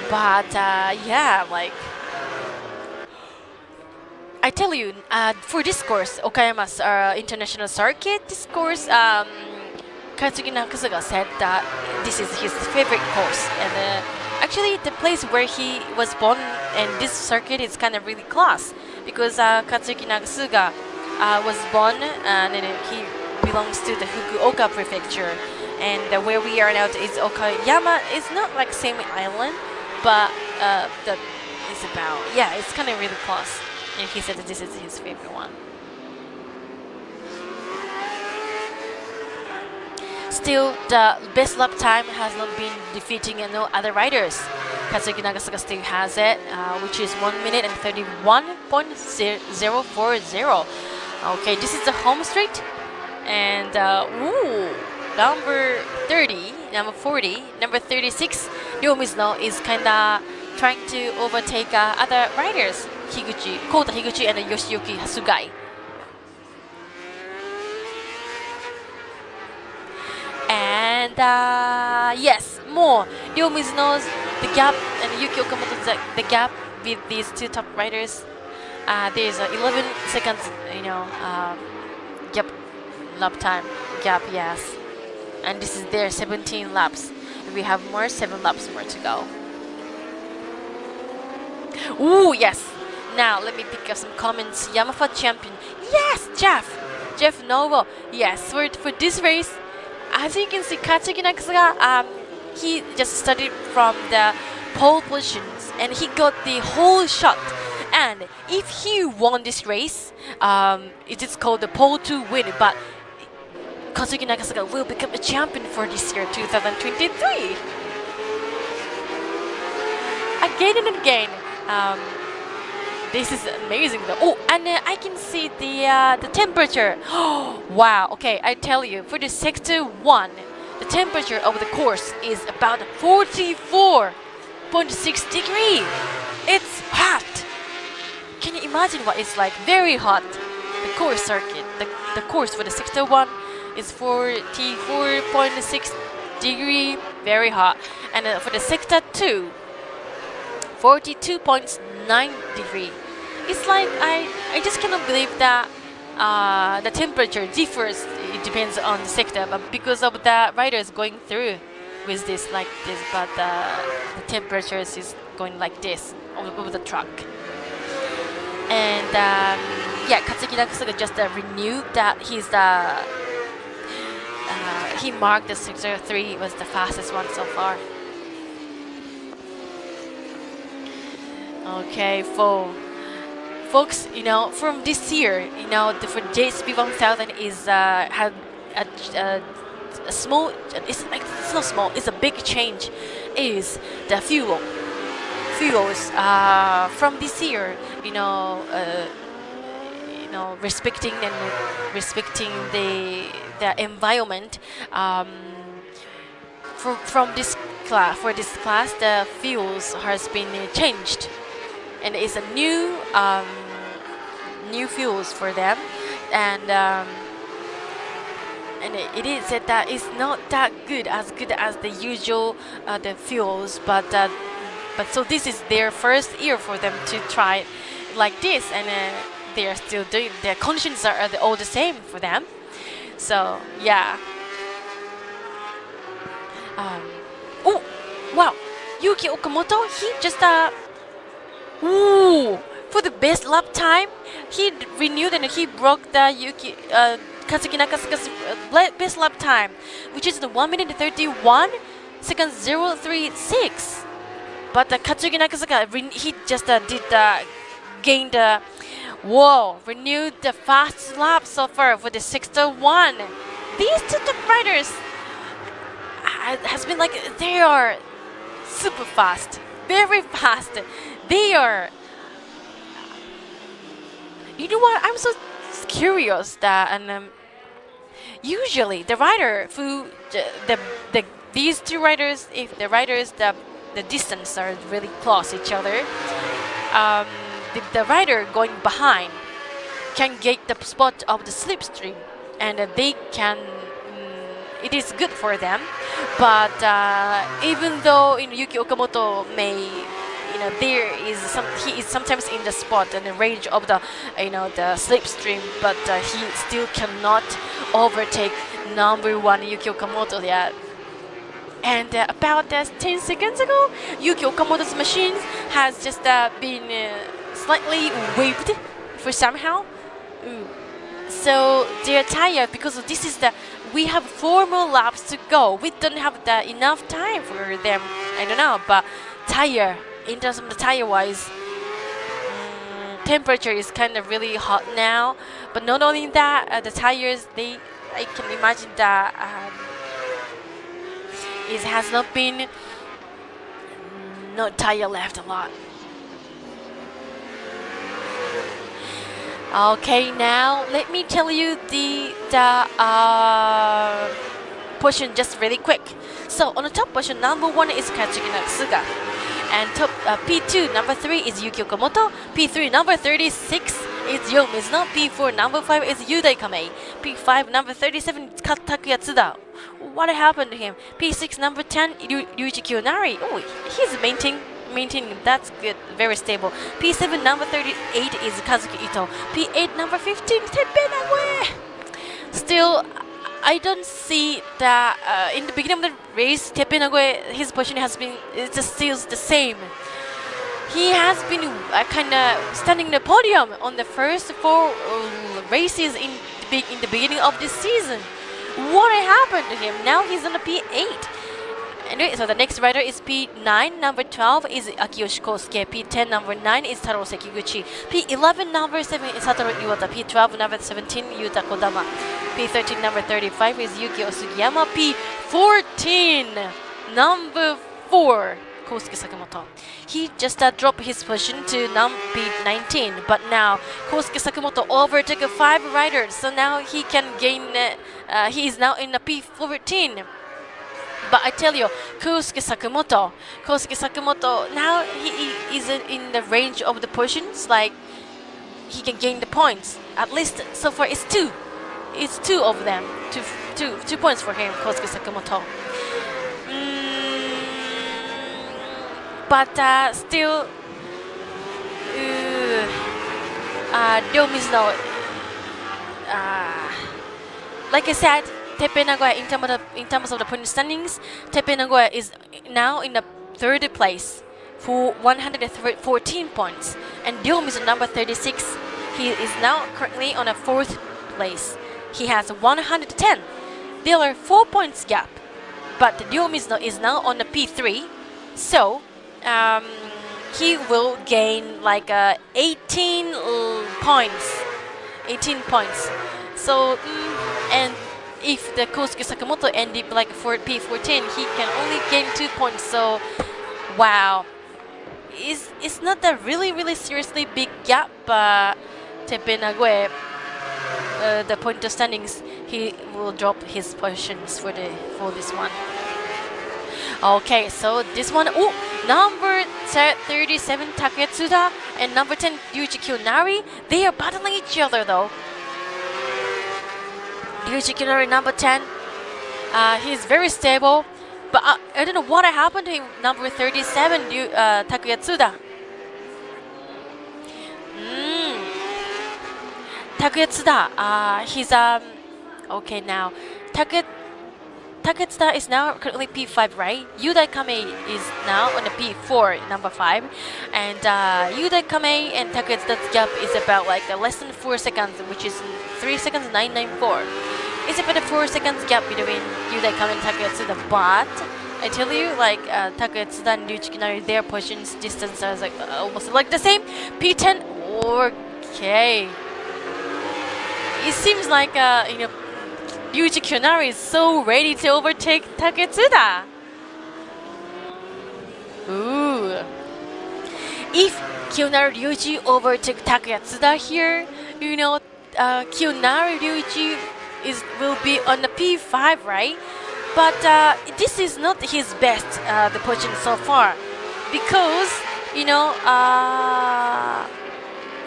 But yeah, like I tell you, for this course, Okayama's international circuit, this course, Katsuki Nakasaga said that this is his favorite course, and actually the place where he was born and this circuit is kind of really class, because Katsuki Nagasuga was born and he belongs to the Fukuoka Prefecture, and where we are now is Okayama. It's not like same island, but it's kind of really close, and he said that this is his favorite one. Still, the best lap time has not been defeating no other riders. Katsuki Nagasuga still has it, which is 1 minute and 31.040. Okay, this is the home straight, and number 30, number 40, number 36, Ryomizu is kinda trying to overtake other riders, Kota Higuchi and Yoshiyuki Hasugai. And yes, more. Ryomizu knows the gap, and Yuki Okamoto the gap with these 2 top riders. There's 11 seconds, lap time gap, yes. And this is their 17 laps. We have 7 laps more to go. Ooh, yes. Now let me pick up some comments. Yamaha champion. Yes, Jeff Novo. Yes, for this race. As you can see, Katsuki Nagasuga, he just started from the pole positions and he got the whole shot. And if he won this race, it is called the pole to win. But Katsuki Nagasuga will become a champion for this year, 2023. Again and again, This is amazing though. Oh, and I can see the temperature. Wow. Okay, I tell you, for the sector 1, the temperature of the course is about 44.6 degrees. It's hot. Can you imagine what it's like? Very hot. The course circuit, the course for the sector 1 is 44.6 degree, very hot. And for the sector 2, 42.9 degree. It's like I just cannot believe that the temperature differs. It depends on the sector, but because of the riders going through with this like this, but the temperature is going like this over the truck. And yeah, Katsuki Nakasuga just renewed that he marked the sector 3 was the fastest one so far. Okay, folks, you know, from this year, you know, for JSP1000 is had a small. It's not small. It's a big change. Is the fuels from this year? You know, respecting the environment. From this class, the fuels has been changed, and it's a new fuels for them, and it is said that it's not that good as the usual the fuels, but so this is their first year for them to try like this, and they are still doing. Their conditions are all the same for them. So yeah. Oh wow, Yuki Okamoto, he just for the best lap time, he renewed and he broke the Katsuki Nakasuga's best lap time, which is the 1 minute 31 seconds 036. But the Katsuki Nakasuga, he just gained renewed the fast lap so far for the sector 1. These two top riders has been like, they are super fast, very fast. They are, you know what, I'm so curious that, and usually the rider who these two riders, if the riders the distance are really close each other, the rider going behind can get the spot of the slipstream, and they can. It is good for them, but even though Yuki Okamoto may, he is sometimes in the spot and the range of the, the slipstream, but he still cannot overtake number 1 Yuki Okamoto yet. And about 10 seconds ago, Yuki Okamoto's machine has just been slightly waved for somehow. So their tire, because of this is we have 4 more laps to go. We don't have enough time for them. I don't know, but tire, in terms of the tire-wise, temperature is kind of really hot now. But not only that, the tires, I can imagine that it has not been no tire left a lot. Okay, now let me tell you the position just really quick. So on the top position, number 1 is Katsuki Nakasuga, and top P2 number 3 is Yuki Okamoto, P3 number 36 is Yo Mizuno, P4 number 5 is Yudai Kamei, P5 number 37 is Takuya Tsuda. What happened to him? P6 number 10 Ryuichi Kiyonari. Oh, he's maintaining. That's good, very stable. P7 number 38 is Kazuki Ito. P8 number 15 Teppei Nague. Still, I don't see that in the beginning of the race, Teppei Nague, his position has been just still the same. He has been kind of standing in the podium on the first 4 races in the beginning of this season. What happened to him? Now he's on the P8. Anyway, so the next rider is P9, number 12 is Akiyoshi Kosuke, P10 number 9 is Taro Sekiguchi, P11 number 7 is Satoru Iwata, P12 number 17 Yuta Kodama, P13 number 35 is Yukio Sugiyama, P14 number 4 Kosuke Sakamoto. He just dropped his position to P19, but now Kosuke Sakamoto overtook 5 riders, so now he can gain. He is now in the P14. But I tell you, Kosuke Sakamoto, now he is in the range of the positions, like he can gain the points. At least so far, it's 2. It's 2 of them. 2 points for him, Kosuke Sakamoto. But still, Ryo Mizuno, like I said, Teppei Nagoya, in terms of the point standings, Teppei Nagoya is now in the 3rd place for 114 points. And Ryo Mizuno, number 36, he is now currently on a 4th place. He has 110. There are 4 points gap. But Ryo Mizuno is now on the P3. So, he will gain like 18 points. 18 points. So, and if the Kosuke Sakamoto ended like for P14, he can only gain 2 points. So, wow, it's not a really seriously big gap. Teppei Nagoya, the point of standings, he will drop his positions for this one. Okay, so this one, number 37 Taketsuda and number 10 Ryuichi Kiyonari, they are battling each other though. Ryuichi Kiyonari, number 10, he's very stable, but I don't know what happened to him, number 37 Taketsuda. Taketsuda, he's okay now. Taketsuda is now currently P5, right? Yudai Kame is now on the P4, number 5. And Yudai Kame and Taketsuda's gap is about like less than 4 seconds, which is 3 seconds 994. It's about a 4 seconds gap between Yudai Kame and Taketsuda, but I tell you, like Taketsuda and Ryuichi Kiyonari, their positions distance are like almost like the same. P10, okay. It seems like Ryuichi Kiyonari is so ready to overtake Taketsuda. Ooh. If Kiyonari Ryuichi overtake Taketsuda here, Kiyonari Ryuichi will be on the P5, right? But this is not his best the position so far, because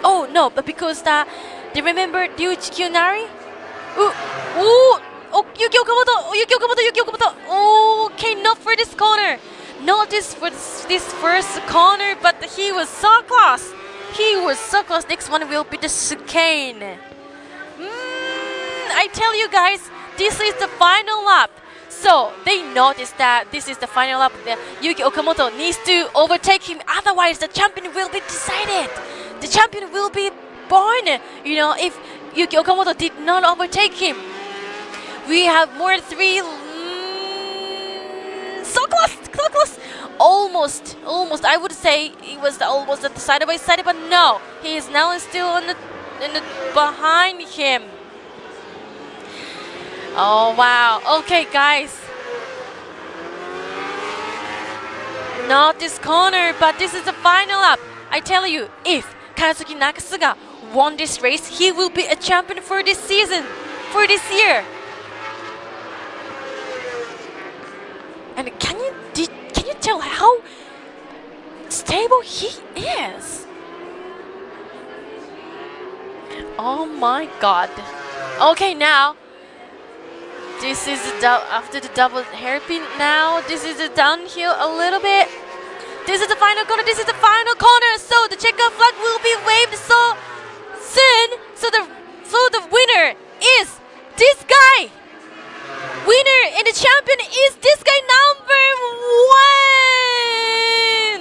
oh no, but because do you remember Ryuichi Kiyonari? Yuki Okamoto. Okay, not for this corner. Not this for this first corner, but he was so close. Next one will be the chicane. I tell you guys, this is the final lap. So they noticed that this is the final lap. Yuki Okamoto needs to overtake him, otherwise the champion will be decided. The champion will be born. If Yuki Okamoto did not overtake him. We have more 3. So close. Almost. I would say it was almost at the side by side, but no, he is now still on the behind him. Oh wow. Okay, guys. Not this corner, but this is the final lap. I tell you, if Kazuki Nakasuga won this race, he will be a champion for this season, for this year. And can you tell how stable he is? Oh my god. Okay, now this is after the double hairpin. Now this is the downhill a little bit. This is the final corner. So the checkered flag will be waved so soon. So the winner is this guy. Winner and the champion is this guy, number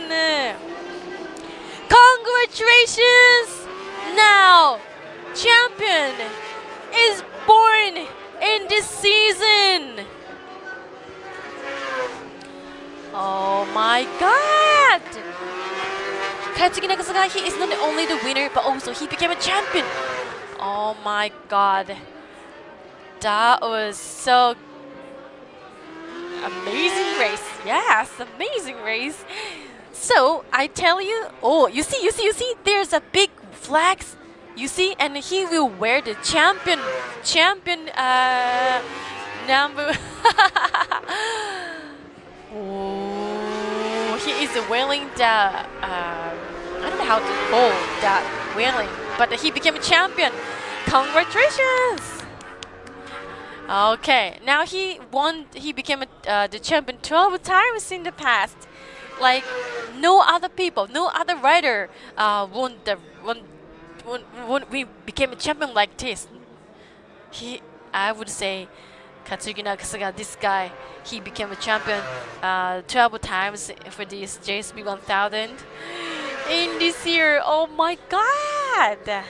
1. Congratulations! Now, champion is born in this season. Oh my god! Katsuki Nakasuga, he is not only the winner, but also he became a champion. Oh my god. That was so amazing race. Yes, amazing race. So I tell you, oh, you see, there's a big flags. You see, and he will wear the champion number. Oh, he is wearing the I don't know how to call that wearing, but he became a champion. Congratulations! Okay, now he became the champion 12 times in the past. Like no other people, no other rider we became a champion like this. I would say, Katsuki Nakasuga, this guy, he became a champion 12 times for this JSB 1000 in this year. Oh my God!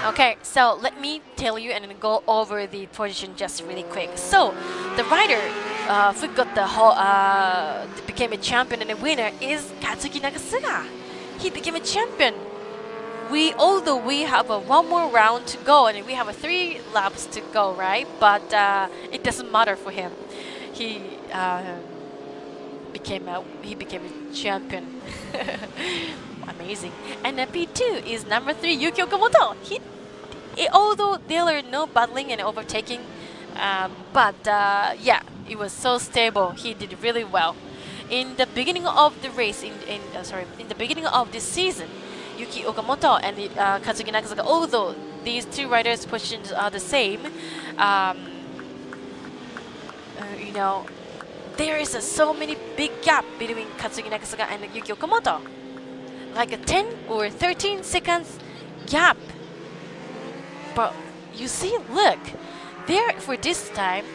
Okay, so let me tell you and then go over the position just really quick. So the rider who got the whole became a champion and a winner is Katsuki Nakasuga. He became a champion. Although we have one more round to go and we have 3 laps to go, right? But it doesn't matter for him. He became a champion. Amazing. And P2 is number 3, Yuki Okamoto. Although there are no battling and overtaking, but yeah, it was so stable. He did really well. In the beginning of the race, in the beginning of this season, Yuki Okamoto and Katsuki Nakasuga, although these 2 riders' positions are the same, you know, there is so many big gap between Katsuki Nakasuga and Yuki Okamoto. Like a 10 or 13 seconds gap. But you see, look, there for this time,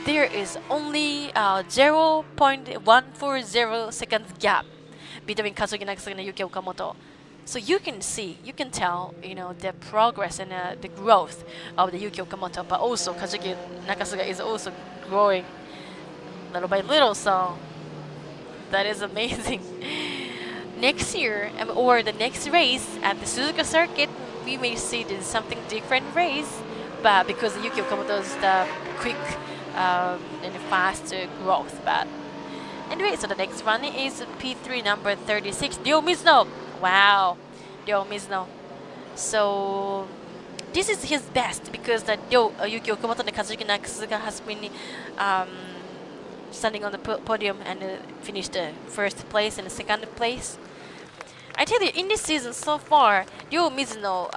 there is only 0.140 seconds gap between Katsuki Nakasuga and Yuki Okamoto. So you can see, you can tell, you know, the progress and the growth of the Yuki Okamoto, but also Katsuki Nakasuga is also growing little by little. So that is amazing. Next year, or the next race at the Suzuka circuit, we may see something different race, but because Yuki Okamoto's the quick and fast growth. But anyway, so the next one is P3 number 36, Ryo Mizuno. Wow, Ryo Mizuno. So this is his best because the Yuki Okamoto and Katsuki Nakasuga has been standing on the podium and finished first place and second place. I tell you, in this season so far, Ryo Mizuno,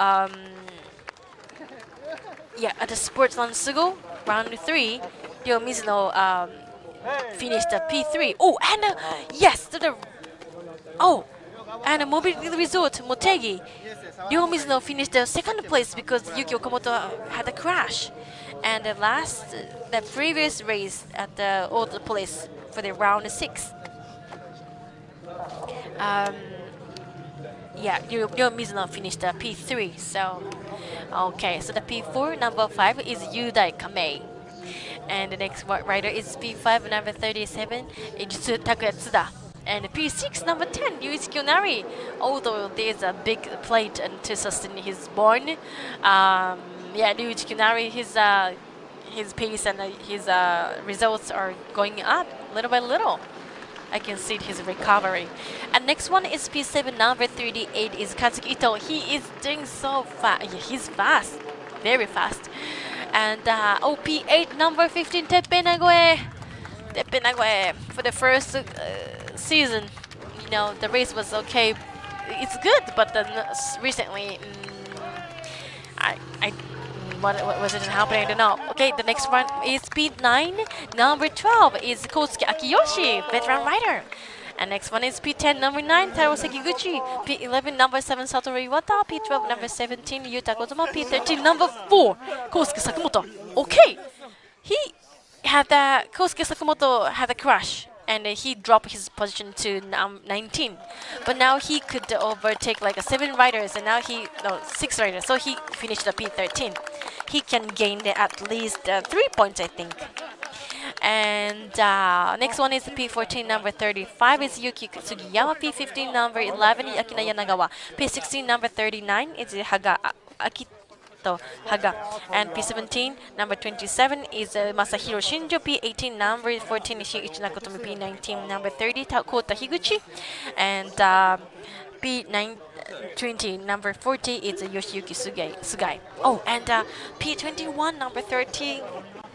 yeah, at the Sportsland Sugo, round 3, Ryo Mizuno finished P3. Oh, and yes, and Mobility Resort Motegi, Ryo Mizuno finished the second place because Yuki Okamoto had a crash. And the previous race at the old place for the round 6. Yeah, Ryo Mizuno finished P3. So, okay, so the P4 number 5 is Yudai Kamei, and the next rider is P5 number 37, Ijutsu Takuya Tsuda, and P6 number 10, Yuichi Kyonari. Although there's a big plate and to sustain his born, yeah, Yuichi Kyonari, his pace and his results are going up little by little. I can see his recovery. And next one is P7 number 38 is Kazuki Ito. He is doing so fast. Yeah, he's fast, very fast. And P8 number 15 Teppei Nagoe. Teppei Nagoe for the first season. You know, the race was okay. It's good, but then recently, what was it happening? I don't know. Okay, the next one is P9 number 12 is Kosuke Akiyoshi, veteran rider. And next one is P10 number 9 Taro Sekiguchi, P11 number 7 Satoru Iwata, P12 number 17 Yuta Kozuma, P13 number 4 Kosuke Sakamoto. Okay, Kosuke Sakamoto had a crash and he dropped his position to 19, but now he could overtake like 7 riders, and now 6 riders, so he finished the P13. He can gain at least 3 points, I think. And next one is P14 number 35 is Yuki Sugiyama, P15 number 11 is Akina Yanagawa, P16 number 39 is Masato Haga. And P17, number 27 is Masahiro Shinjo. P18, number 14 is Shiichi Nakotomi. P19, number 30, Kota Higuchi. And P20, number 40 is Yoshiyuki Sugai. Oh, and P21, number 30,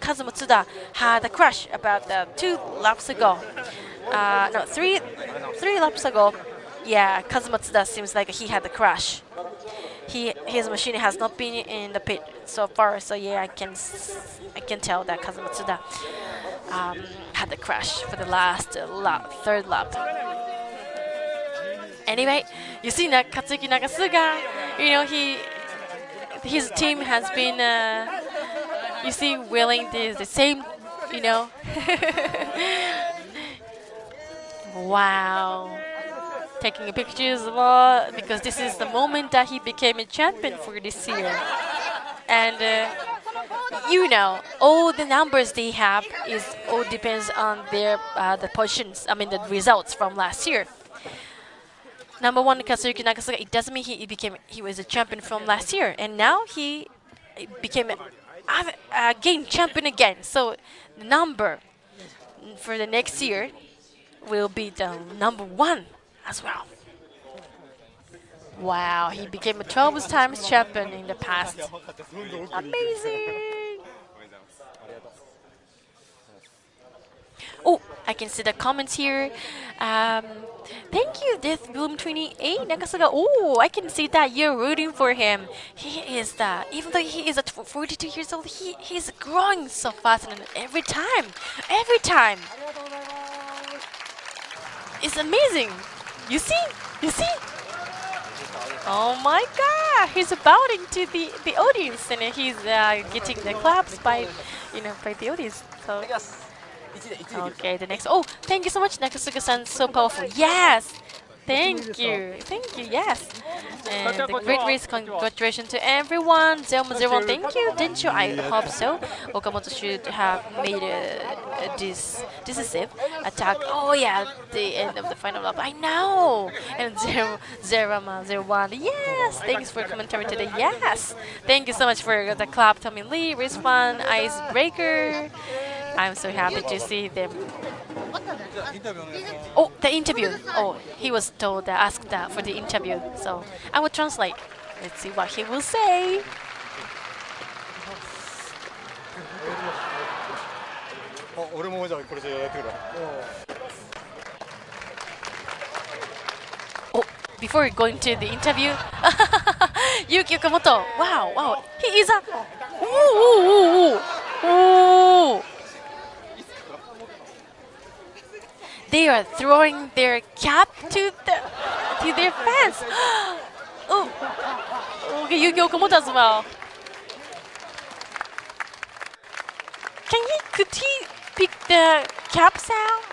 Kazuma Tsuda had a crash about 2 laps ago. No, three laps ago. Yeah, Kazuma Tsuda seems like he had a crash. His machine has not been in the pit so far, so yeah, I can tell that Kazuma Tsuda had a crash for the last third lap. Anyway, you see that Katsuki Nagasuga, his team has been, willing the same, Wow. Taking pictures because this is the moment that he became a champion for this year. And all the numbers they have all depends on their the positions. I mean the results from last year. Number 1 Katsuki Nagasuga. It doesn't mean he was a champion from last year, and now he became again champion again. So the number for the next year will be the number 1 as well. Wow, he became a 12 times champion in the past. Amazing! Oh, I can see the comments here. Thank you, Death Bloom 28 Nagasuga. Oh, I can see that you're rooting for him. He is even though he is at 42 years old, he's growing so fast and every time. It's amazing. You see? Oh my God! He's bowing to the audience, and he's getting the claps by the audience. So okay, the next. Oh, thank you so much, Nagasuga-san. So powerful. Yes. Thank you. Yes. And the great race, congratulations to everyone. 001, thank you. Didn't you? I hope so. Okamoto should have made this decisive attack. Oh yeah, the end of the final lap. I know. And 01. Yes. Thanks for commentary today. Yes. Thank you so much for the clap, Tommy Lee, Race One, Icebreaker. I'm so happy to see them. Oh, the interview. Oh, he was told, asked for the interview. So I will translate. Let's see what he will say. Oh, before going to the interview, Yuki Okamoto. Wow. He is a. Ooh. They are throwing their cap to their fans. Oh, okay, Yuki Okamoto as well. Could he pick the cap sound?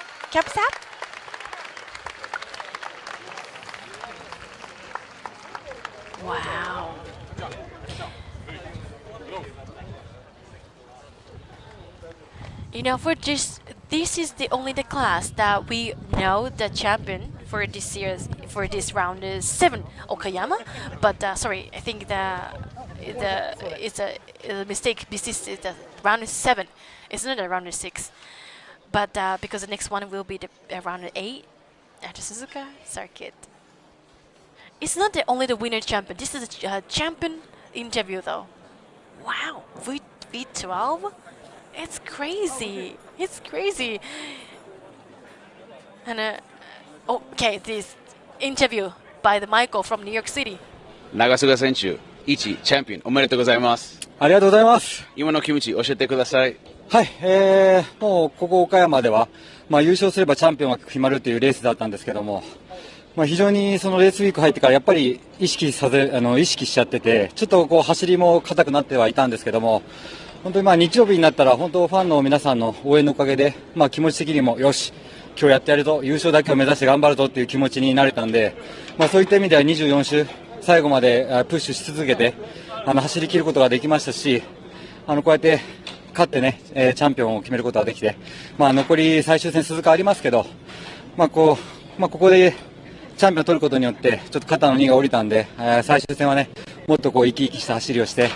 Wow. For this is only the class that we know the champion for this round is 7 Okayama, but sorry, I think it's a mistake. This is the round is 7. It's not a round 6, but because the next one will be the round 8 at the Suzuka circuit. It's not only the winner champion. This is a champion interview though. Wow, V12. It's crazy. And okay, this interview by the Michael from New York City. 長菅選手、1チャンピオンおめでとうございます。ありがとうございます。今の気持ち教えてください。はい、もうここ岡山では、優勝すればチャンピオンが決まるというレースだったんですけども、非常にそのレースウィーク入ってからやっぱり意識しちゃってて、ちょっと走りも硬くなってはいたんですけども。本当に日曜日になったら本当ファンの皆さんの応援のおかげで、気持ち的にもよし今日やってやるぞ優勝だけを目指して頑張るぞっていう気持ちになれたんで、そういった意味では24週最後までプッシュし続けて走り切ることができましたし、こうやって勝ってね、チャンピオンを決めることができて、残り最終戦鈴鹿ありますけど、ここでチャンピオンを取ることによってちょっと肩の荷が下りたんで、最終戦はねもっとこう生き生きした走りをして、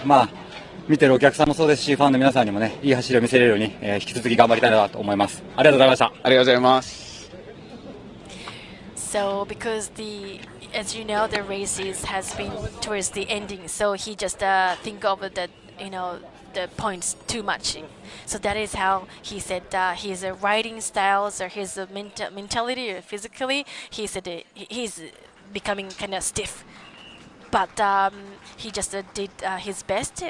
見てるお客さんもそうですし、ファンの皆さんにもねいい走りを見せれるように、引き続き頑張りたいなと思います。ありがとうございました。ありがとうございます。So because as you know, the races has been towards the ending, so he just think of the points too much. So that is how he said his riding styles or his mentality or physically, he said he's becoming kind of stiff. But he just did his best,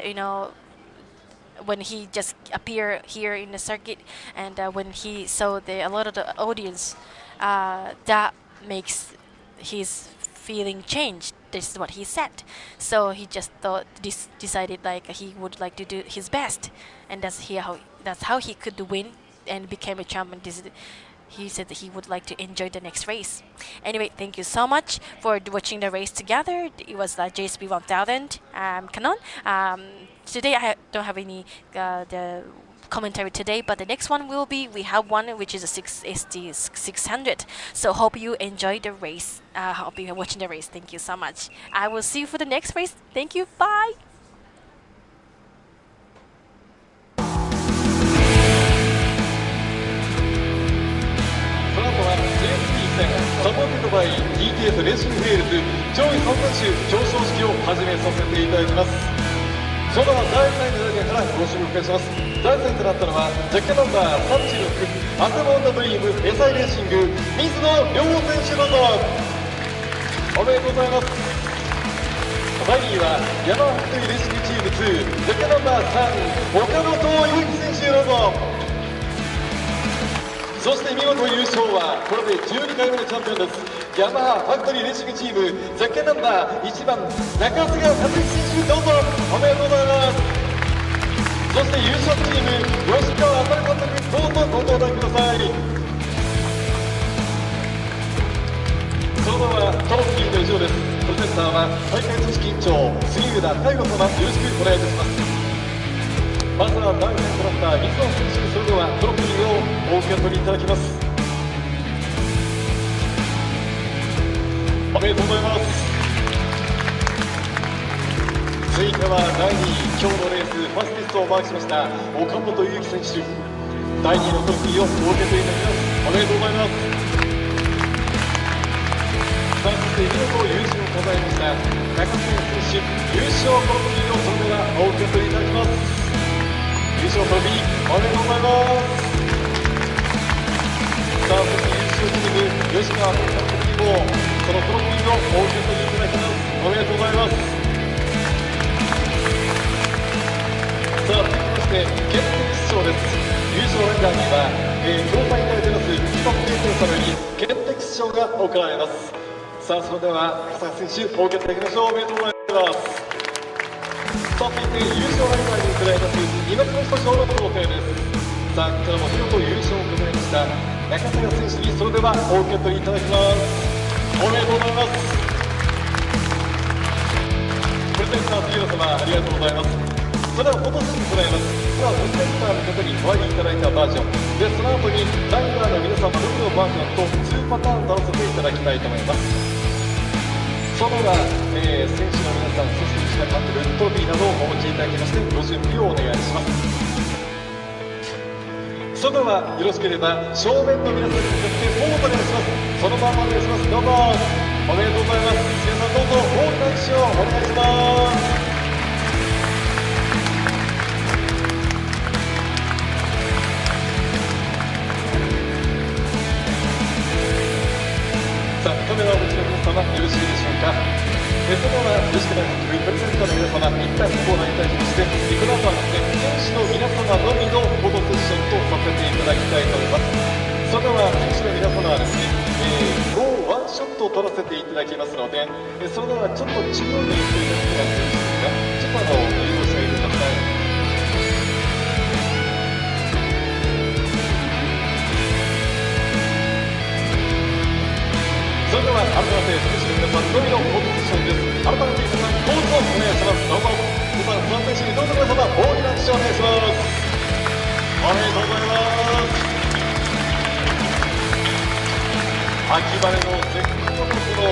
when he just appeared here in the circuit, and when he saw a lot of the audience, that makes his feeling change. This is what he said. So he just decided like he would like to do his best, and that's how he could win and became a champion. He said that he would like to enjoy the next race. Anyway, thank you so much for watching the race together. It was JSP 1000 Canon. Today I don't have any the commentary today, but the next one we have one which is a ST1000. So hope you enjoyed the race. Hope you are watching the race. Thank you so much. I will see you for the next race. Thank you. Bye. サポーテッドバイ DTF レーシングウェールズ上位3選手表彰式を始めさせていただきます。それでは第3位の中からご紹介します。第3位となったのはジャッケナンバー36アクモンドドリーム SI レーシング水野亮選手、どうぞおめでとうございます。第2位はヤマハフットレーシングチーム2ジャッケナンバー3岡本祐希選手、どうぞ。そして見事優勝はこれで12回目のチャンピオンです。ヤマハファクトリーレーシングチームゼッケンナンバー1番中菅和之選手、どうぞおめでとうございます。そして優勝チーム吉川当監督、どうぞご登壇ください。それではトロフィーの以上です。プレゼンターは大会組織委員長杉浦太吾様、よろしくお願いいたします。まずは第3位となった水野選手、それではトロフィーをお受け取りいただきます。おめでとうございます。続いては第2位、今日のレースファーストリストをマークしました岡本祐希選手、第2位のトロフィーをお受け取りいただきます。おめでとうございます。さあ、そして見事優勝を飾りました中瀬選手、優勝トロフィーをそれではお受け取りいただきます。優勝トロフィーおめでとうございます。さあ、そして優勝チーム吉川監督にもこのトロフィーをお受け取りいただきます。おめでとうございます。さあ、続きまして決定出場です。優勝ランナーには、共催に出ます企画経験者より決定出場が行われます。さあ、それでは笠原選手お受け取りいただきましょう。おめでとうございます。さあ、続いて優勝ライバーに伺います今津の人賞の贈呈です。さあ、こちらも見事優勝を飾りました中瀬選手にそれではお受け取りいただきます。おめでとうございます。プレゼンター杉浦様、ありがとうございます。それではフォトスにございます。ではプレゼンターの方にお会いいただいたバージョンで、その後にライバーの皆様のみのバージョンと2パターン出させていただきたいと思います。それでは、選手の皆さん、そして石田監督、トロフィーなどをお持ちいただきましてご準備をお願いします。それではよろしければ正面の皆さんに向かってポーズお願いします。そのままお願いします。どうぞおめでとうございます。皆さんどうぞ大きな拍手をお願いします。さあ、カメラをお持ちの皆様、よろしいでしょうか。それでは吉川監督、プレゼンターの皆様、一旦コーナーに対しまして、この後はですね、選手の皆様のみのフォトセッションとさせていただきたいと思います。それでは選手の皆様はですね、ゴーワンショットを撮らせていただきますので、それではちょっと中央に行っていただくことがよろしいですか。ちょっと移動してあげてください。それでは改めて選手の皆さんのみのフォトセッションです。改めて皆さんどうぞお願いします。どうぞ皆さん、その選手にどうぞ皆様大きな拍手をお願いします。おめでとうございます。秋晴れの絶好のこの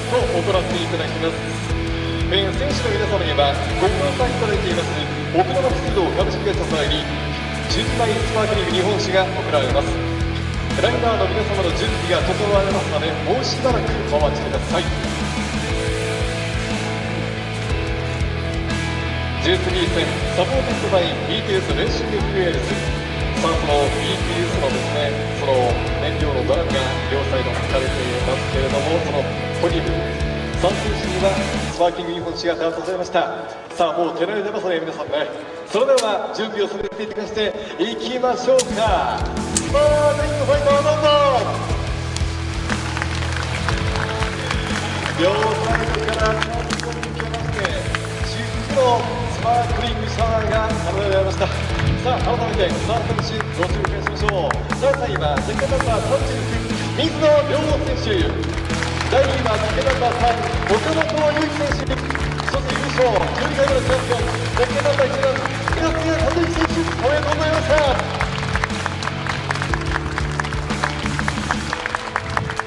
トを行っていただきます。選手の皆様にはご協賛いただいています奥山鉄道株式会社様より純米スパークリング日本酒が贈られます。ライナーの皆様の準備が整われますのでもうしばらくお待ちください。13戦サポーテッドバイ BTS レーシングフュエルズ。さあその BTS のですねその燃料のドラムが両サイドに書かれていますけれども、そのポディウム3選手にはスパーキング日本酒が出されました。さあもう手慣れてますね皆さんね。それでは準備をされていただきましていきましょうか。さあレインファイターどうぞ。両サイドからチャンスを抜けまして至福のスパークリングシャワーが奏でられました。さあ改めてスタート選手ご紹介しましょう。第3位はセカンドナンバー36水野亮選手、第2位はセカンドナンバー3岡本優衣選手、そして優勝12回目のチャンピオンセカンドナンバー1番猪津和之選手、おめでとうございました。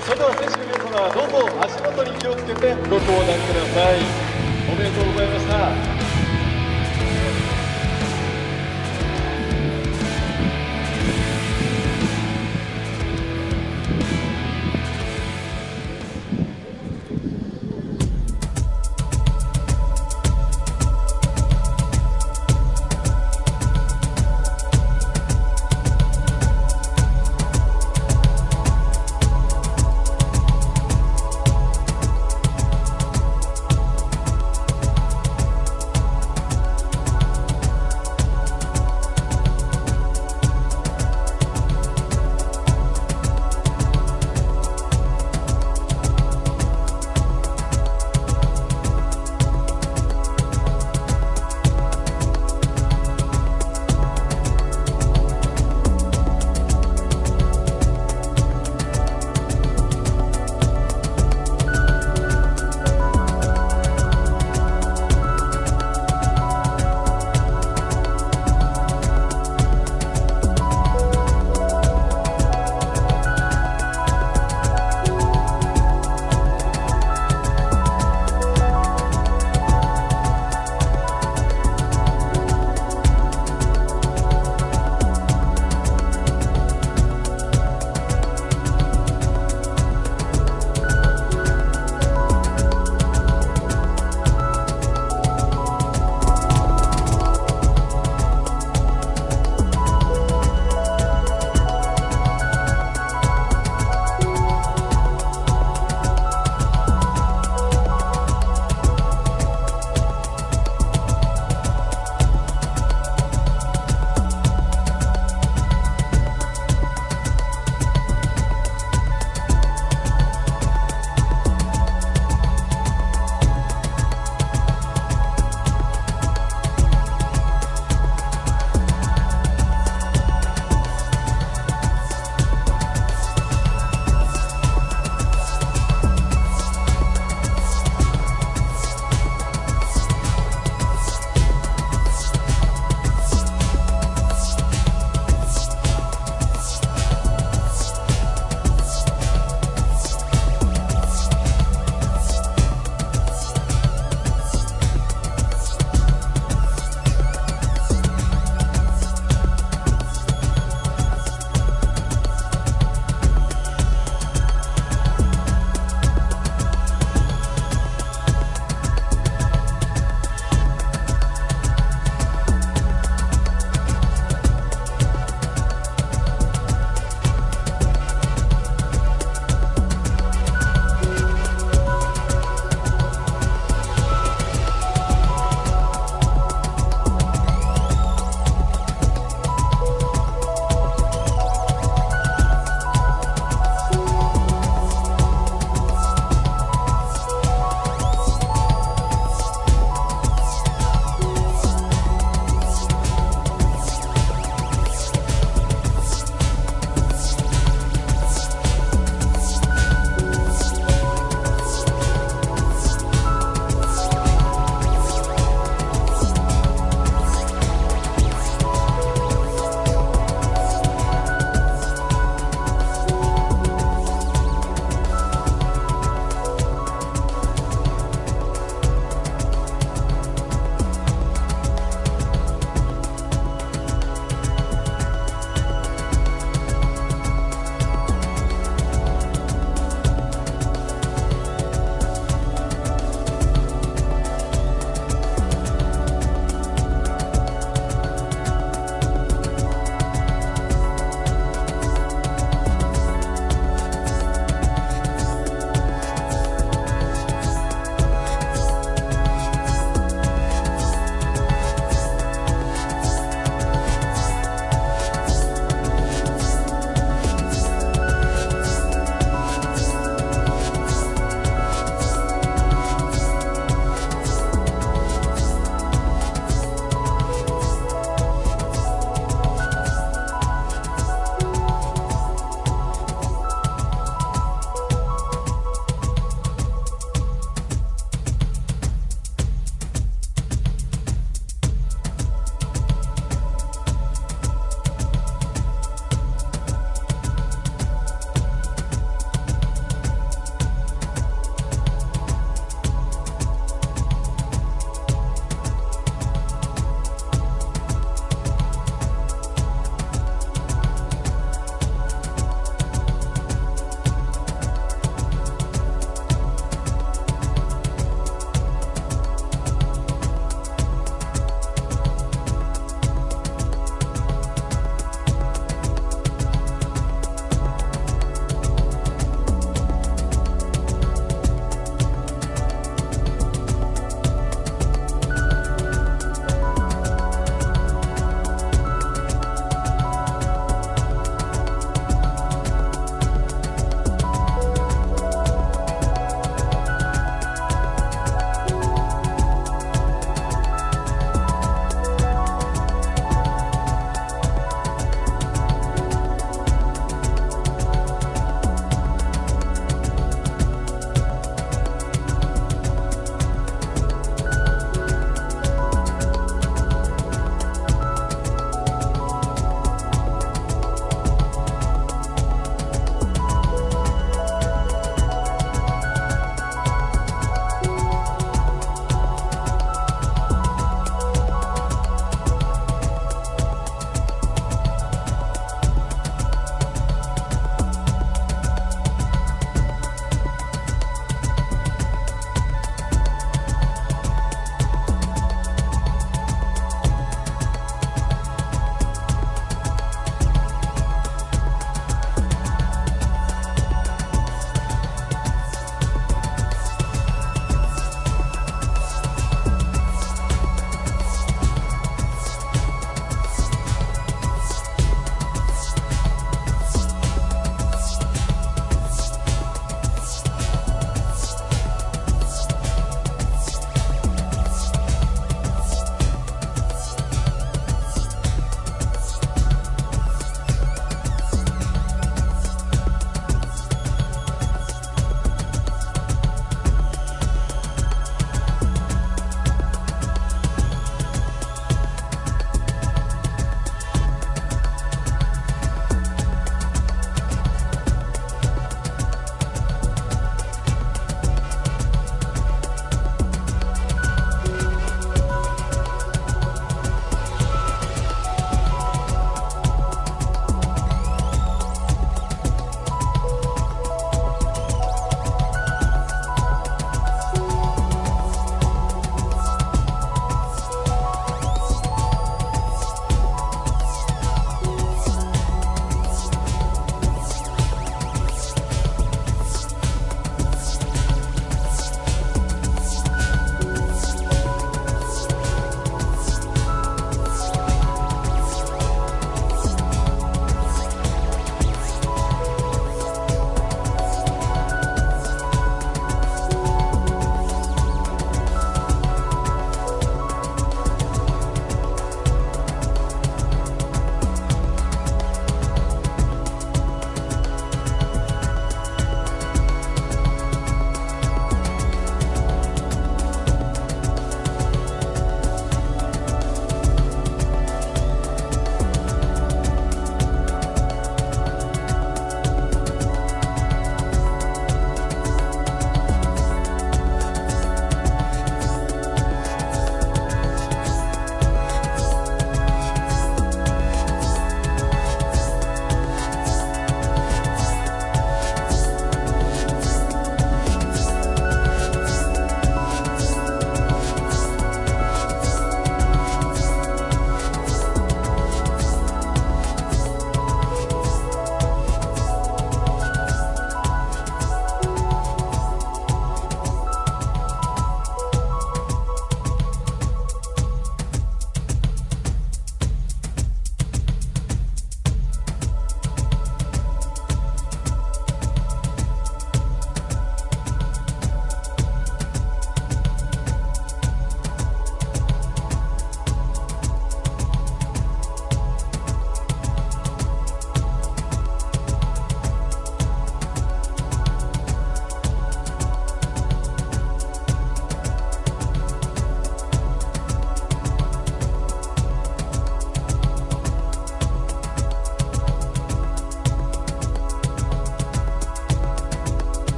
それでは選手の皆様どうぞ足元に気をつけてご登壇ください。おめでとうございました。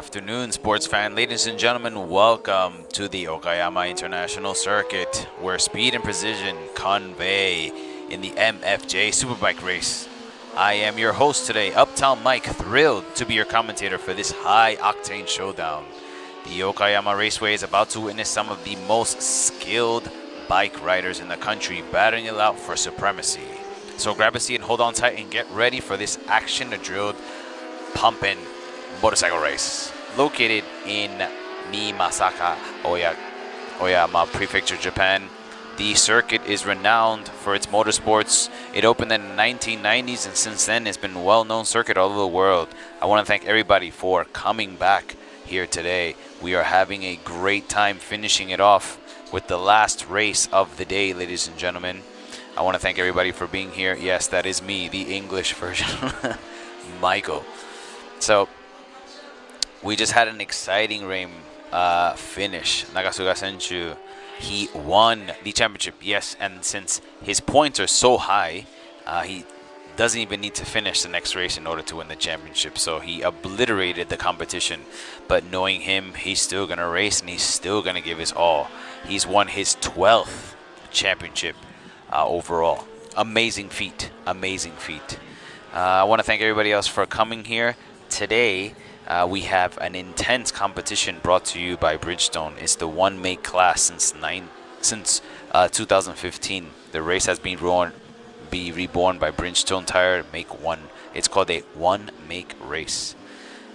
afternoon, sports fan. Ladies and gentlemen, welcome to the Okayama International Circuit, where speed and precision convey in the MFJ Superbike race. I am your host today, Uptown Mike, thrilled to be your commentator for this high-octane showdown. The Okayama Raceway is about to witness some of the most skilled bike riders in the country battling it out for supremacy. So grab a seat and hold on tight and get ready for this action-drilled, pumping motorcycle race. Located in Nimasaka, Oyama Prefecture, Japan, the circuit is renowned for its motorsports. It opened in the 1990s, and since then it's been a well-known circuit all over the world. I want to thank everybody for coming back here today. We are having a great time finishing it off with the last race of the day, ladies and gentlemen. I want to thank everybody for being here. Yes, that is me, the English version, Michael. So, we just had an exciting finish. Nagasuga Senchu, he won the championship, yes, and since his points are so high, he doesn't even need to finish the next race in order to win the championship. So he obliterated the competition. But knowing him, he's still going to race and he's still going to give his all. He's won his 12th championship overall. Amazing feat. Amazing feat. I want to thank everybody else for coming here. Today, we have an intense competition brought to you by Bridgestone. It's the one-make class since 2015. The race has been reborn by Bridgestone Tire Make 1. It's called a one-make race.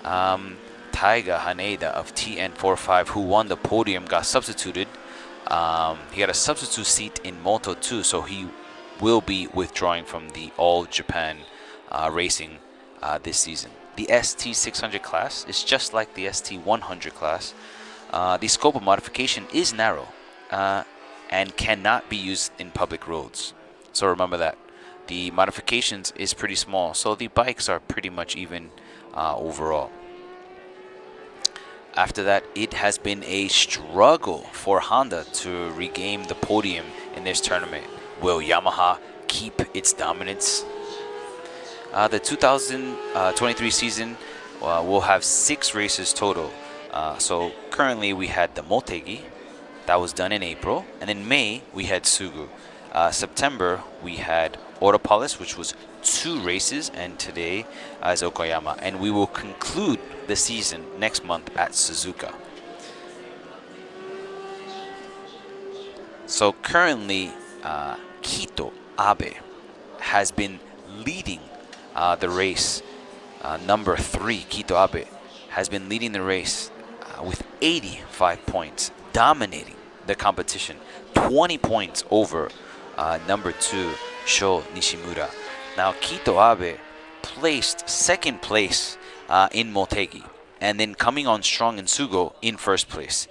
Taiga Haneda of TN45, who won the podium, got substituted. He got a substitute seat in Moto 2, so he will be withdrawing from the All Japan racing this season. The ST600 class is just like the ST100 class. The scope of modification is narrow and cannot be used in public roads. So remember that. The modifications is pretty small, so the bikes are pretty much even overall. After that, it has been a struggle for Honda to regain the podium in this tournament. Will Yamaha keep its dominance? The 2023 season will have 6 races total. So currently we had the Motegi, that was done in April, and in May we had Sugu. September we had Autopolis, which was 2 races, and today is Okayama. And we will conclude the season next month at Suzuka. So currently, Kito Abe has been leading the race. Number 3, Kito Abe, has been leading the race with 85 points, dominating the competition, 20 points over number 2, Sho Nishimura. Now, Kito Abe placed second place in Motegi, and then coming on strong in Sugo in first place.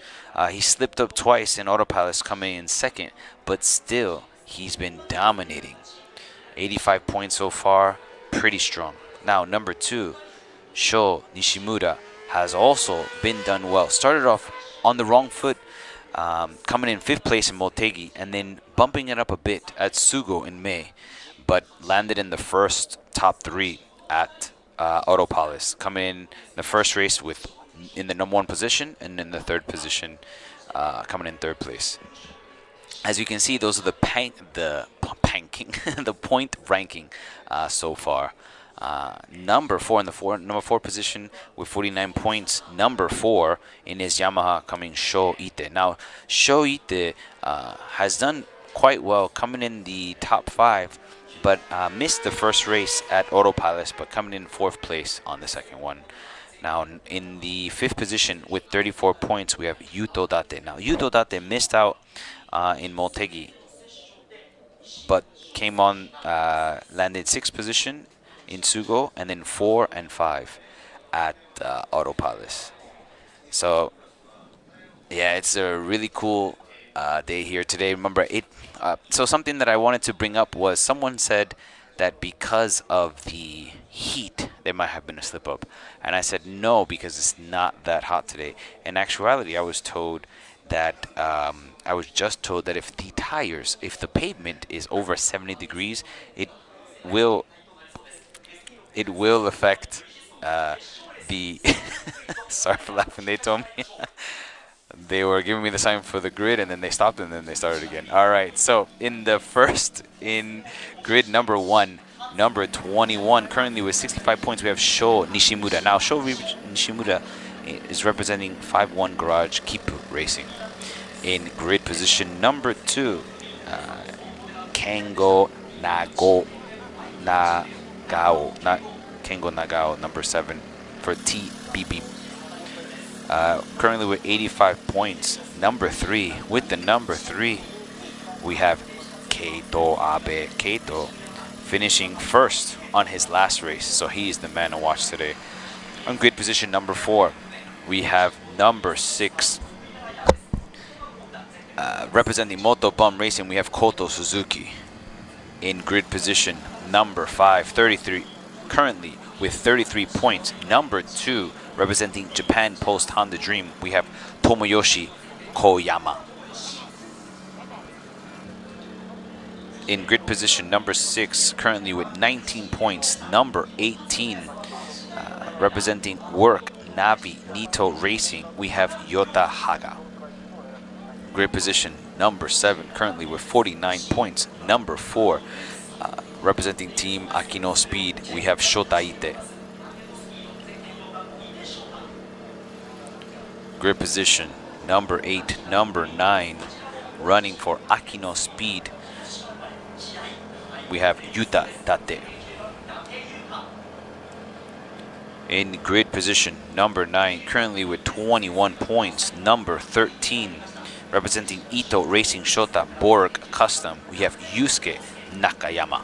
He slipped up twice in Autopalace, coming in second, but still, he's been dominating. 85 points so far, pretty strong. Now, number 2, Sho Nishimura, has also been done well. Started off on the wrong foot, coming in 5th place in Motegi, and then bumping it up a bit at Sugo in May, but landed in the first top 3 at Autopolis, coming in the first race in the number 1 position, and in the 3rd position, coming in 3rd place. As you can see, those are the point ranking so far. Number 4 in the number 4 position with 49 points. Number 4 in his Yamaha, coming Sho Ite. Now, Sho Ite has done quite well, coming in the top 5, but missed the first race at Autopilot, but coming in 4th place on the second one. Now, in the 5th position with 34 points, we have Yuto Date. Now, Yuto Date missed out in Motegi, but came on, landed 6th position in Sugo, and then 4 and 5 at Autopilot. So, yeah, it's a really cool day here today. Remember, so something that I wanted to bring up was someone said that because of the heat, there might have been a slip up. And I said no, because it's not that hot today. In actuality, I was told that if the pavement is over 70 degrees, it will affect the sorry for laughing. They told me they were giving me the sign for the grid, and then they stopped, and then they started again. All right. So in grid number 1, number 21, currently with 65 points, we have Sho Nishimura. Now Sho Nishimura is representing 51 Garage Kipu Racing. In grid position number 2, Kengo Nagao, number 7 for TBB. Currently with 85 points. Number 3, with the number 3, we have Keito Abe. Keito finishing first on his last race, so he is the man to watch today. On grid position number 4, we have number 6. Representing Moto Bum Racing, we have Koto Suzuki. In grid position number 5, 33, currently with 33 points. Number 2, representing Japan Post Honda Dream, we have Tomoyoshi Koyama. In grid position number 6, currently with 19 points, number 18, representing Work Navi Nito Racing, we have Yota Haga. Grid position number 7, currently with 49 points, number 4, representing Team Akino Speed, we have Shota Ite. Grid position number 8, number 9, running for Akino Speed, we have Yuta Tate. In grid position number 9, currently with 21 points, number 13, representing Ito Racing Shota Borg Custom, we have Yusuke Nakayama.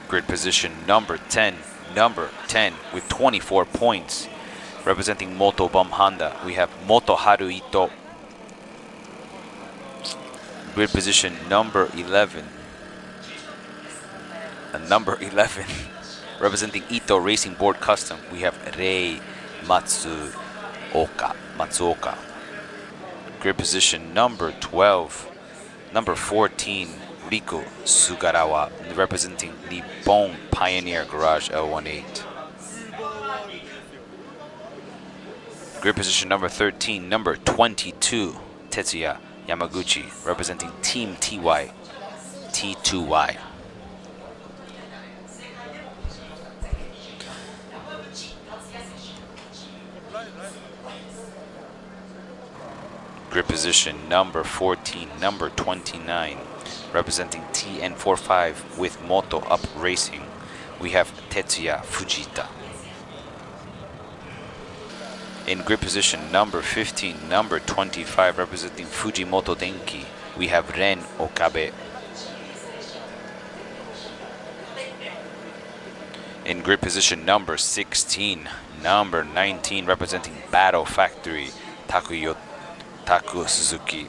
Grid position number 10, with 24 points, representing Moto Bum Honda, we have Motoharu Ito. Grid position number 11, representing Ito Racing Board Custom, we have Rei Matsuoka. Grid position number 12, number 14, Riku Sugarawa, representing Nippon Pioneer Garage L18. Grid position number 13, number 22, Tetsuya Yamaguchi, representing Team TY, T2Y. Grid position number 14, number 29, representing TN45 with Moto Up Racing, we have Tetsuya Fujita. In grid position number 15, number 25, representing Fujimoto Denki, we have Ren Okabe. In grid position number 16, number 19, representing Battle Factory, Takuto Suzuki.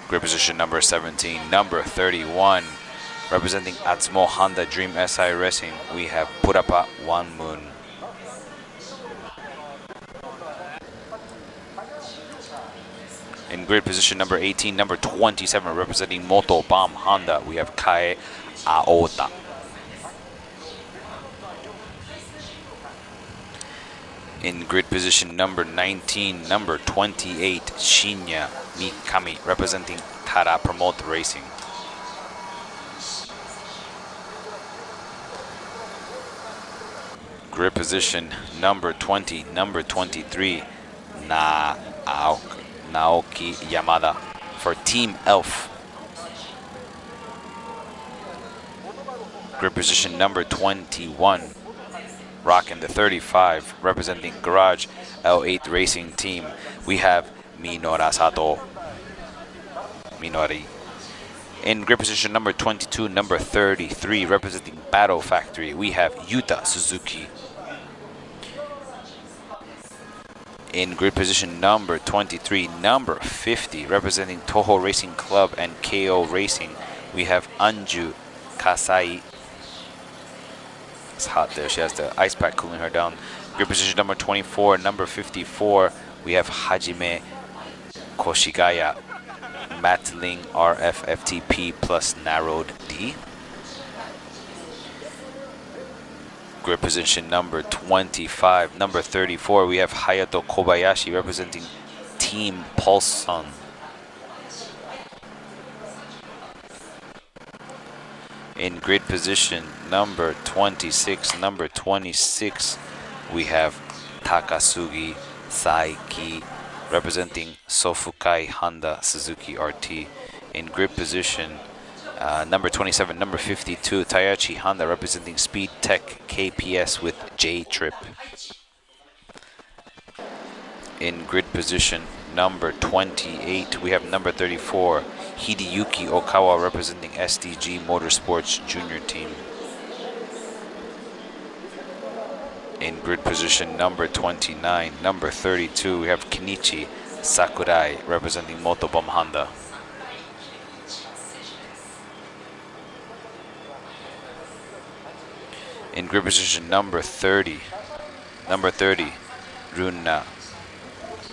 Grid position number 17, number 31, representing Atsumo Honda Dream SI Racing, we have Purapa One Moon. In grid position number 18, number 27, representing Moto Bomb Honda, we have Kae Aota. In grid position number 19, number 28, Shinya Mikami, representing Tara Promote Racing. Grid position number 20, number 23, Naoki Yamada for Team Elf. Grid position number 21, rocking the 35, representing Garage L8 Racing Team, we have Minori. In grid position number 22, number 33, representing Battle Factory, we have Yuta Suzuki. In grid position number 23, number 50, representing Toho Racing Club and KO Racing, we have Anju Kasai. It's hot there. She has the ice pack cooling her down. Grid position number 24, number 54, we have Hajime Koshigaya, Matling RFFTP plus narrowed D. grid position number 25. Number 34, we have Hayato Kobayashi representing Team Pulson. In grid position number 26, we have Takasugi Saiki representing Sofukai Honda Suzuki RT. In grid position number 27, number 52, Taiyachi Honda representing Speed Tech KPS with J-Trip. In grid position number 28, we have number 34, Hideyuki Okawa representing SDG Motorsports Junior Team. In grid position number 29, number 32, we have Kenichi Sakurai representing Motobomb Honda. In grid position number 30, Runa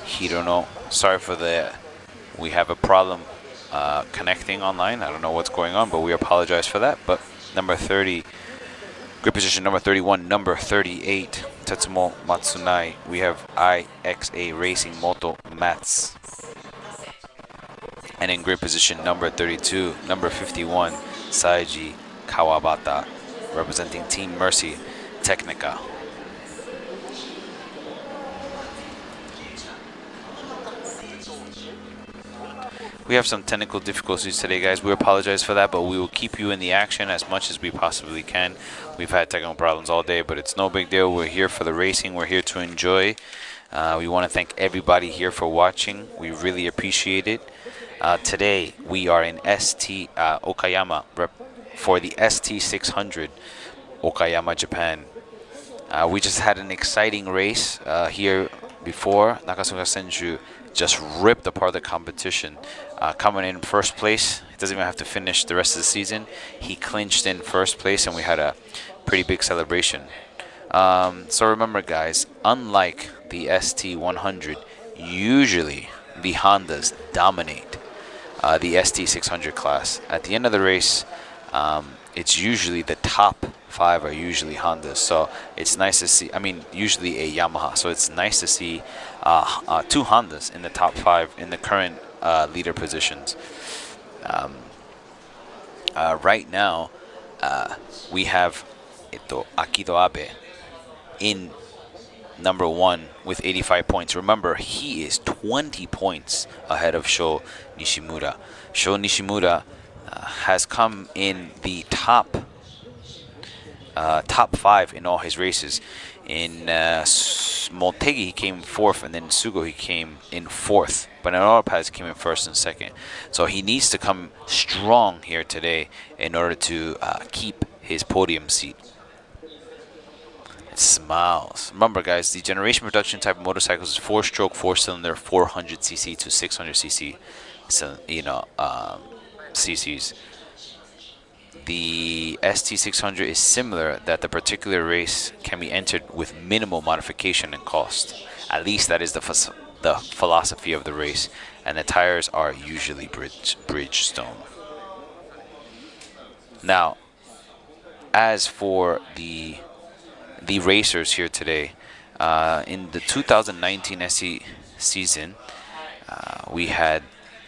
Hirono. Sorry for we have a problem connecting online. I don't know what's going on, but we apologize for that. But number 30, grid position number 31, number 38, Tetsumo Matsunai. We have IXA Racing Moto Mats. And in grid position number 32, number 51, Saiji Kawabata, representing Team Mercy Technica. We have some technical difficulties today, guys. We apologize for that, but we will keep you in the action as much as we possibly can. We've had technical problems all day, but it's no big deal. We're here for the racing. We're here to enjoy. We want to thank everybody here for watching. We really appreciate it. Today, we are in Okayama for the ST1000 Okayama, Japan. We just had an exciting race here before. Nakasuga Senju just ripped apart the competition, coming in first place. He doesn't even have to finish the rest of the season. He clinched in first place, and we had a pretty big celebration. So remember, guys, unlike the ST100, usually the Hondas dominate the ST600 class. At the end of the race, it's usually the top 5 are usually Hondas, so it's nice to see. I mean, usually a Yamaha, so it's nice to see 2 Hondas in the top 5 in the current leader positions. Right now, we have Akido Abe in number 1 with 85 points. Remember, he is 20 points ahead of Sho Nishimura. Sho Nishimura has come in the top 5 in all his races. In Motegi he came 4th, and then Sugo he came in 4th. But in all paths he came in 1st and 2nd. So he needs to come strong here today in order to keep his podium seat. It smiles. Remember, guys, the generation production type of motorcycles is 4-stroke, 4-cylinder, 400cc to 600cc. So, cc's. The ST600 is similar, that the particular race can be entered with minimal modification and cost. At least that is the philosophy of the race, and the tires are usually Bridgestone. Now, as for the racers here today, in the 2019 ST season, we had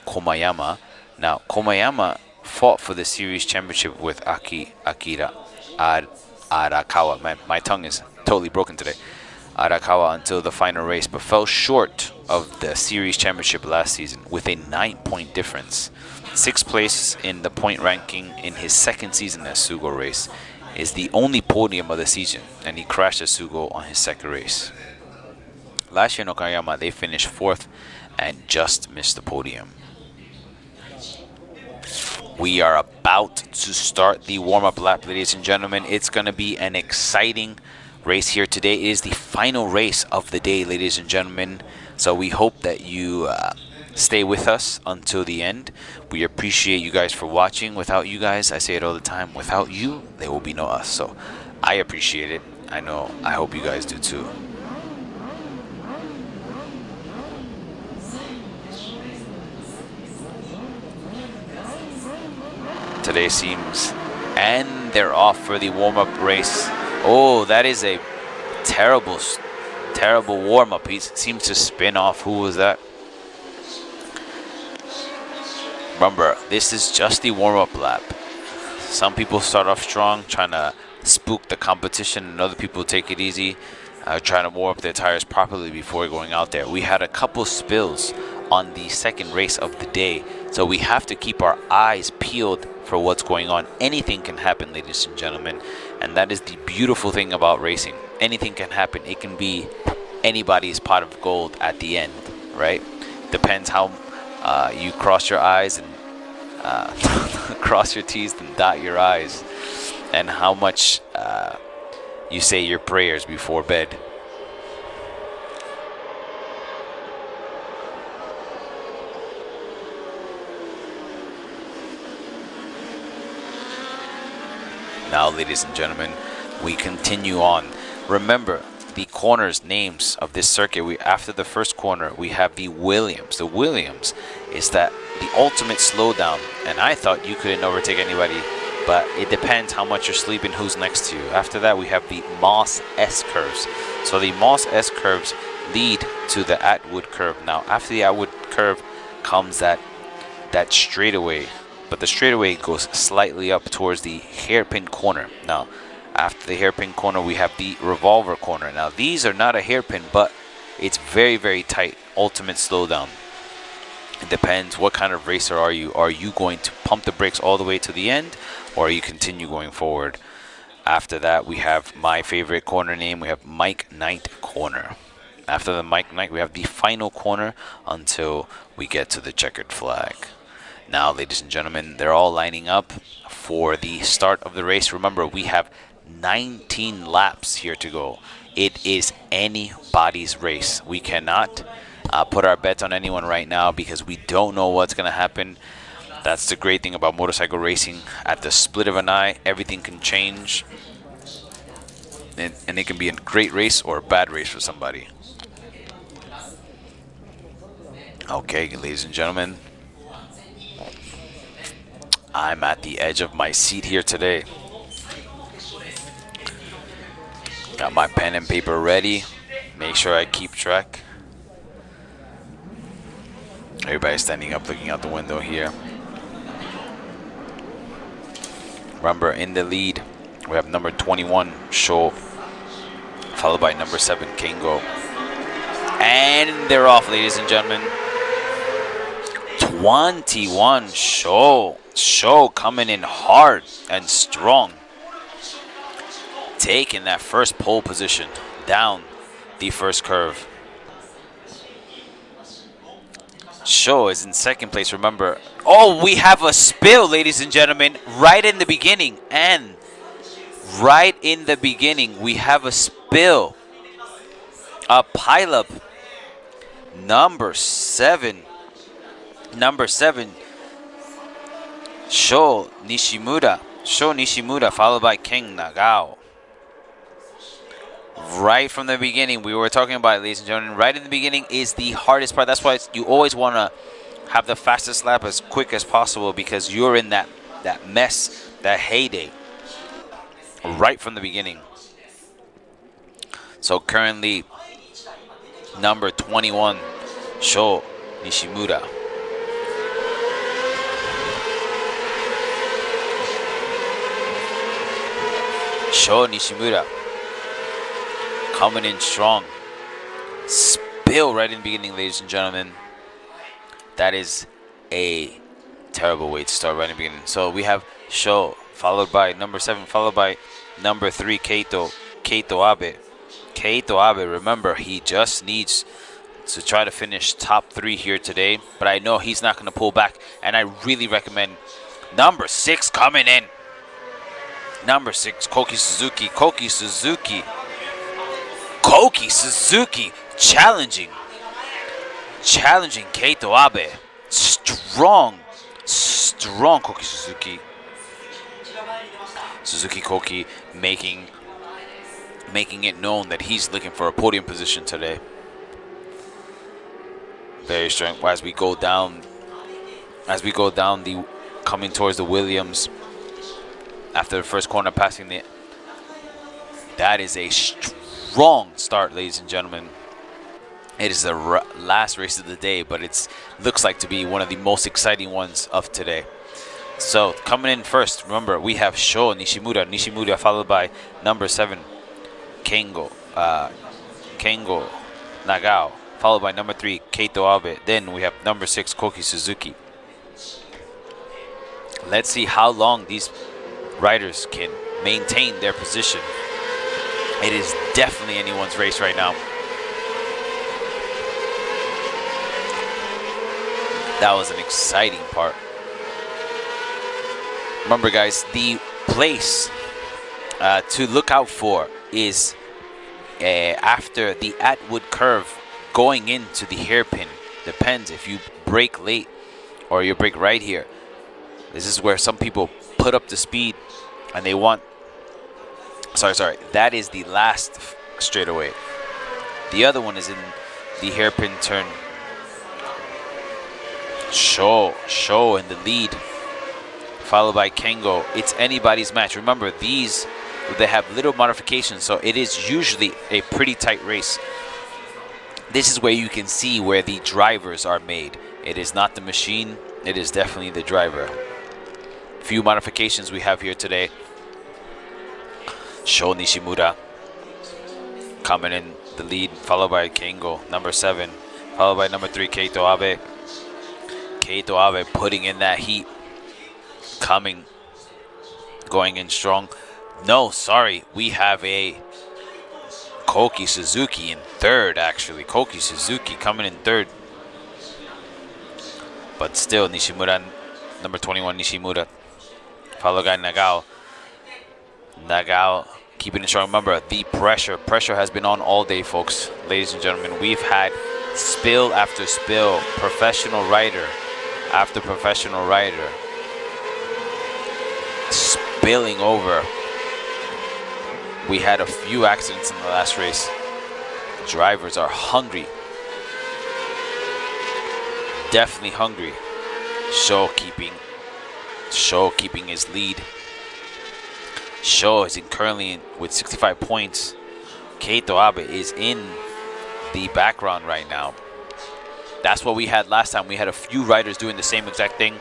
Komayama. Now, Komayama fought for the series championship with Arakawa. My tongue is totally broken today. Arakawa until the final race, but fell short of the series championship last season with a 9-point difference. 6th place in the point ranking in his 2nd season at Sugo race. Is the only podium of the season, and he crashed at Sugo on his 2nd race. Last year in Okayama, they finished 4th and just missed the podium. We are about to start the warm-up lap, ladies and gentlemen. It's going to be an exciting race here today. It is the final race of the day, ladies and gentlemen. So we hope that you stay with us until the end. We appreciate you guys for watching. Without you guys, I say it all the time, without you, there will be no us. So I appreciate it. I hope you guys do too. Today seems, and they're off for the warm-up race. Oh, that is a terrible warm-up. He seems to spin off. Who was that? Remember, this is just the warm-up lap. Some people start off strong, trying to spook the competition, and other people take it easy, trying to warm up their tires properly before going out there. We had a couple spills on the second race of the day, so we have to keep our eyes peeled for what's going on. Anything can happen, ladies and gentlemen, and that is the beautiful thing about racing. Anything can happen. It can be anybody's pot of gold at the end, right? Depends how you cross your eyes and cross your T's and dot your I's, and how much you say your prayers before bed. Now, ladies and gentlemen, we continue on. Remember, the corners names of this circuit, after the first corner, we have the Williams. The Williams is the ultimate slowdown, and I thought you couldn't overtake anybody, but it depends how much you're sleeping, who's next to you. After that, we have the Moss S curves. So the Moss S curves lead to the Atwood curve. Now, after the Atwood curve comes that straightaway, but the straightaway goes slightly up towards the hairpin corner. Now, after the hairpin corner, we have the revolver corner. Now, these are not a hairpin, but it's very, very tight. Ultimate slowdown. It depends what kind of racer are you. Are you going to pump the brakes all the way to the end, or are you continue going forward? After that, we have my favorite corner name. We have Mike Knight corner. After the Mike Knight, we have the final corner until we get to the checkered flag. Now, ladies and gentlemen, they're all lining up for the start of the race. Remember, we have 19 laps here to go. It is anybody's race. We cannot put our bets on anyone right now because we don't know what's going to happen. That's the great thing about motorcycle racing. At the split of an eye, everything can change. And it can be a great race or a bad race for somebody. Okay, ladies and gentlemen, I'm at the edge of my seat here today. Got my pen and paper ready. Make sure I keep track. Everybody's standing up, looking out the window here. Remember, in the lead, we have number 21, Sho, followed by number 7, Kengo. And they're off, ladies and gentlemen. 21, Sho. Sho coming in hard and strong. Taking that first pole position down the first curve. Sho is in second place, remember. Oh, we have a spill, ladies and gentlemen, right in the beginning. And right in the beginning, we have a spill. A pileup. Number 7. Sho Nishimura, followed by Ken Nagao. Right from the beginning, we were talking about it, ladies and gentlemen. Right in the beginning is the hardest part. That's why you always want to have the fastest lap as quick as possible, because you're in that mess, that heyday, right from the beginning. So currently, number 21, Sho Nishimura. Sho Nishimura coming in strong. Spill right in the beginning, ladies and gentlemen. That is a terrible way to start right in the beginning. So we have Sho, followed by number 7, followed by number 3, Keito Abe. Keito Abe, remember, he just needs to try to finish top 3 here today, but I know he's not going to pull back, and I really recommend number 6 coming in. Number 6, Koki Suzuki. Challenging Keito Abe. Strong Koki Suzuki. Suzuki Koki making it known that he's looking for a podium position today. Very strong as we go down the coming towards the Williams. After the first corner, passing That is a strong start, ladies and gentlemen. It is the last race of the day, but it looks like to be one of the most exciting ones of today. So coming in first, remember we have Sho Nishimura followed by number 7 Kengo Nagao, followed by number 3 Keito Abe. Then we have number 6 Koki Suzuki. Let's see how long these riders can maintain their position. It is definitely anyone's race right now. That was an exciting part. Remember, guys, the place to look out for is after the Atwood curve going into the hairpin. Depends if you brake late or you brake right here. This is where some people put up the speed and they want... Sorry. That is the last straightaway. The other one is in the hairpin turn. Sho in the lead, followed by Kengo. It's anybody's match. Remember, they have little modifications, so it is usually a pretty tight race. This is where you can see where the drivers are made. It is not the machine, it is definitely the driver. Few modifications we have here today. Sho Nishimura coming in the lead, followed by Kengo, number 7, followed by number 3 Keito Abe. Keito Abe putting in that heat, going in strong. No, sorry, we have a Koki Suzuki in third, actually. Koki Suzuki coming in third. But still, Nishimura, number 21 Nishimura, followed by Nagao. Nagao keeping it strong. Remember, the pressure has been on all day, folks. Ladies and gentlemen, we've had spill after spill, professional rider after professional rider spilling over. We had a few accidents in the last race. Drivers are hungry. Definitely hungry. Sho keeping his lead. Sho is currently with 65 points. Keito Abe is in the background right now. That's what we had last time. We had a few riders doing the same exact thing.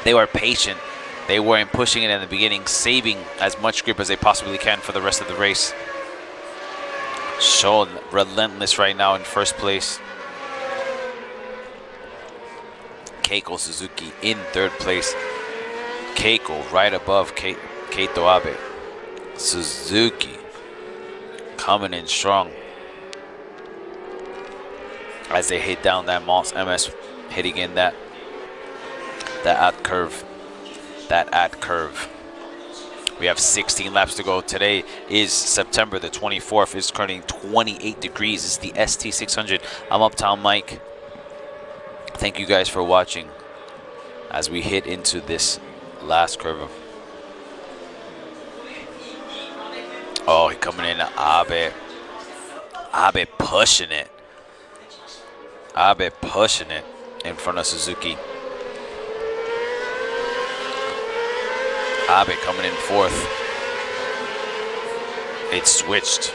They were patient. They weren't pushing it in the beginning, saving as much grip as they possibly can for the rest of the race. Sho relentless right now in first place. Keiko Suzuki in third place. Keiko right above Keito Abe. Suzuki coming in strong as they hit down that MS, hitting in that curve. We have 16 laps to go. Today is September the 24th. It's currently 28 degrees. It's the ST600. I'm Uptown Mike. Thank you guys for watching as we hit into this last curve. Oh, coming in Abe. Abe pushing it. Abe pushing it in front of Suzuki. Abe coming in fourth. It switched.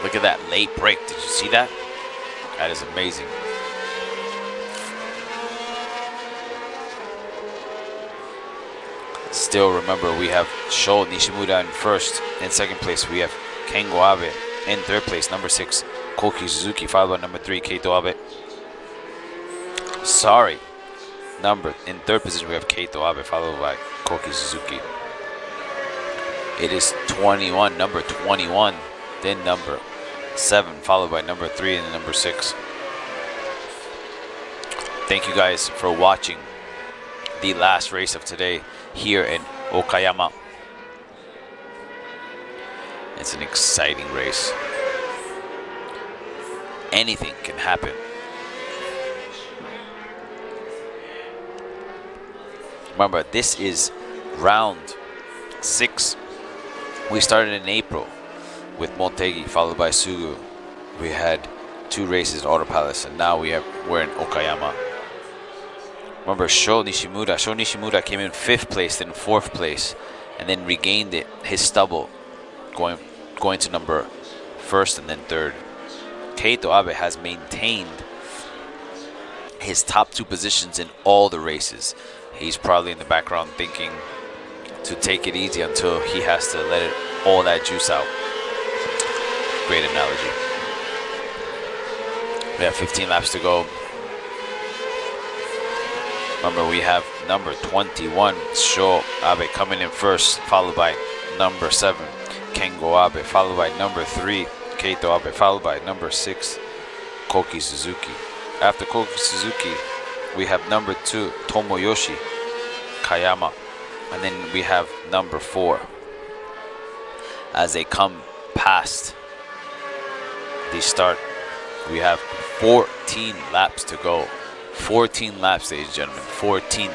Look at that late break. Did you see that? That is amazing. Still, remember, we have Sho Nishimura in first. In second place, we have Kengo Abe. In third place, number 6, Koki Suzuki, followed by number 3, Keito Abe. Sorry. In third position, we have Keito Abe, followed by Koki Suzuki. It is 21, number 21, then number 7, followed by number 3 and number 6. Thank you guys for watching the last race of today here in Okayama. It's an exciting race. Anything can happen. Remember, this is round 6. We started in April with Montegi, followed by Sugu. We had 2 races at Auto Palace, and now we're in Okayama. Remember, Sho Nishimura came in 5th place, then 4th place, and then regained his stubble, going to number first and then third. Keito Abe has maintained his top 2 positions in all the races. He's probably in the background thinking to take it easy until he has to let all that juice out. Great analogy. We have 15 laps to go. Remember, we have number 21, Sho Abe, coming in first, followed by number 7, Kengo Abe, followed by number 3, Keito Abe, followed by number 6, Koki Suzuki. After Koki Suzuki, we have number 2, Tomoyoshi Kayama. And then we have number 4. As they come past the start, we have 14 laps to go. 14 laps, ladies and gentlemen. 14.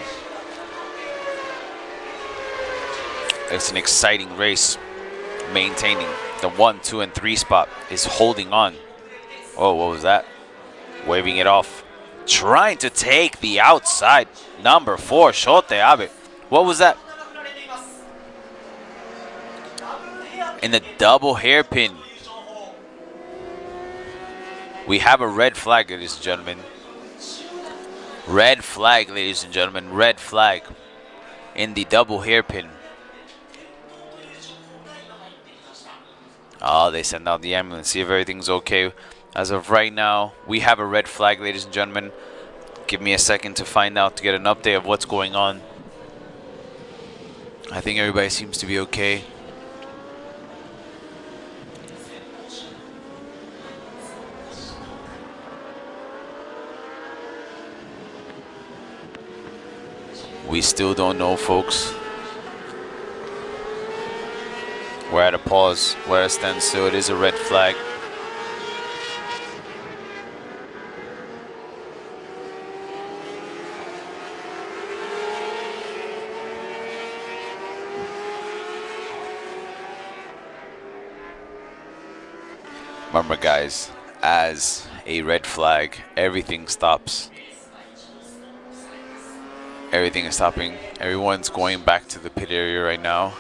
It's an exciting race. Maintaining the 1, 2, and 3 spot is holding on. Oh, what was that? Waving it off. Trying to take the outside. Number 4, Shote Abe. What was that? In the double hairpin. We have a red flag, ladies and gentlemen. Red flag, ladies and gentlemen. Red flag in the double hairpin. Oh, they send out the ambulance. See if everything's okay. As of right now, we have a red flag, ladies and gentlemen. Give me a second to find out, to get an update of what's going on. I think everybody seems to be okay. We still don't know, folks. We're at a pause. We're at a standstill. It is a red flag. Remember, guys, as a red flag, everything stops. Everything is stopping. Everyone's going back to the pit area right now.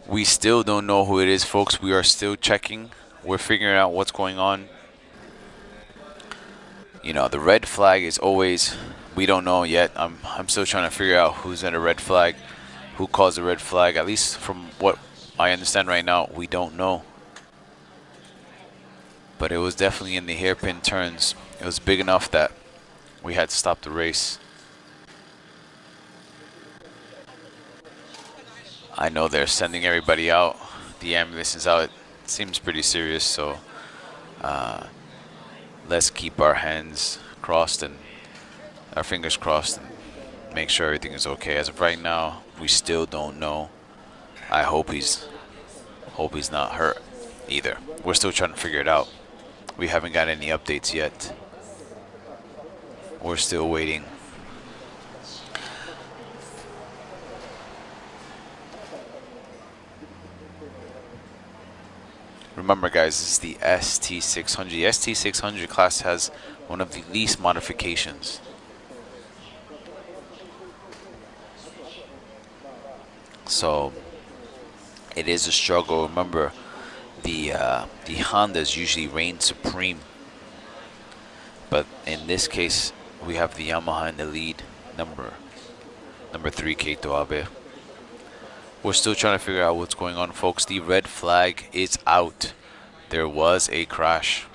We still don't know who it is, folks. We are still checking. We're figuring out what's going on. You know, the red flag is always, we don't know yet. I'm still trying to figure out who's in a red flag, who caused the red flag. At least from what I understand right now, we don't know. But it was definitely in the hairpin turns. It was big enough that we had to stop the race. I know they're sending everybody out. The ambulance is out. It seems pretty serious, so let's keep our hands crossed and our fingers crossed and make sure everything is okay. As of right now, we still don't know. I hope he's not hurt either. We're still trying to figure it out. We haven't got any updates yet. We're still waiting. Remember, guys, this is the ST1000. The ST1000 class has one of the least modifications. So it is a struggle. Remember, the Hondas usually reign supreme, but in this case, we have the Yamaha in the lead. Number 3, Keito Abe. We're still trying to figure out what's going on, folks. The red flag is out. There was a crash.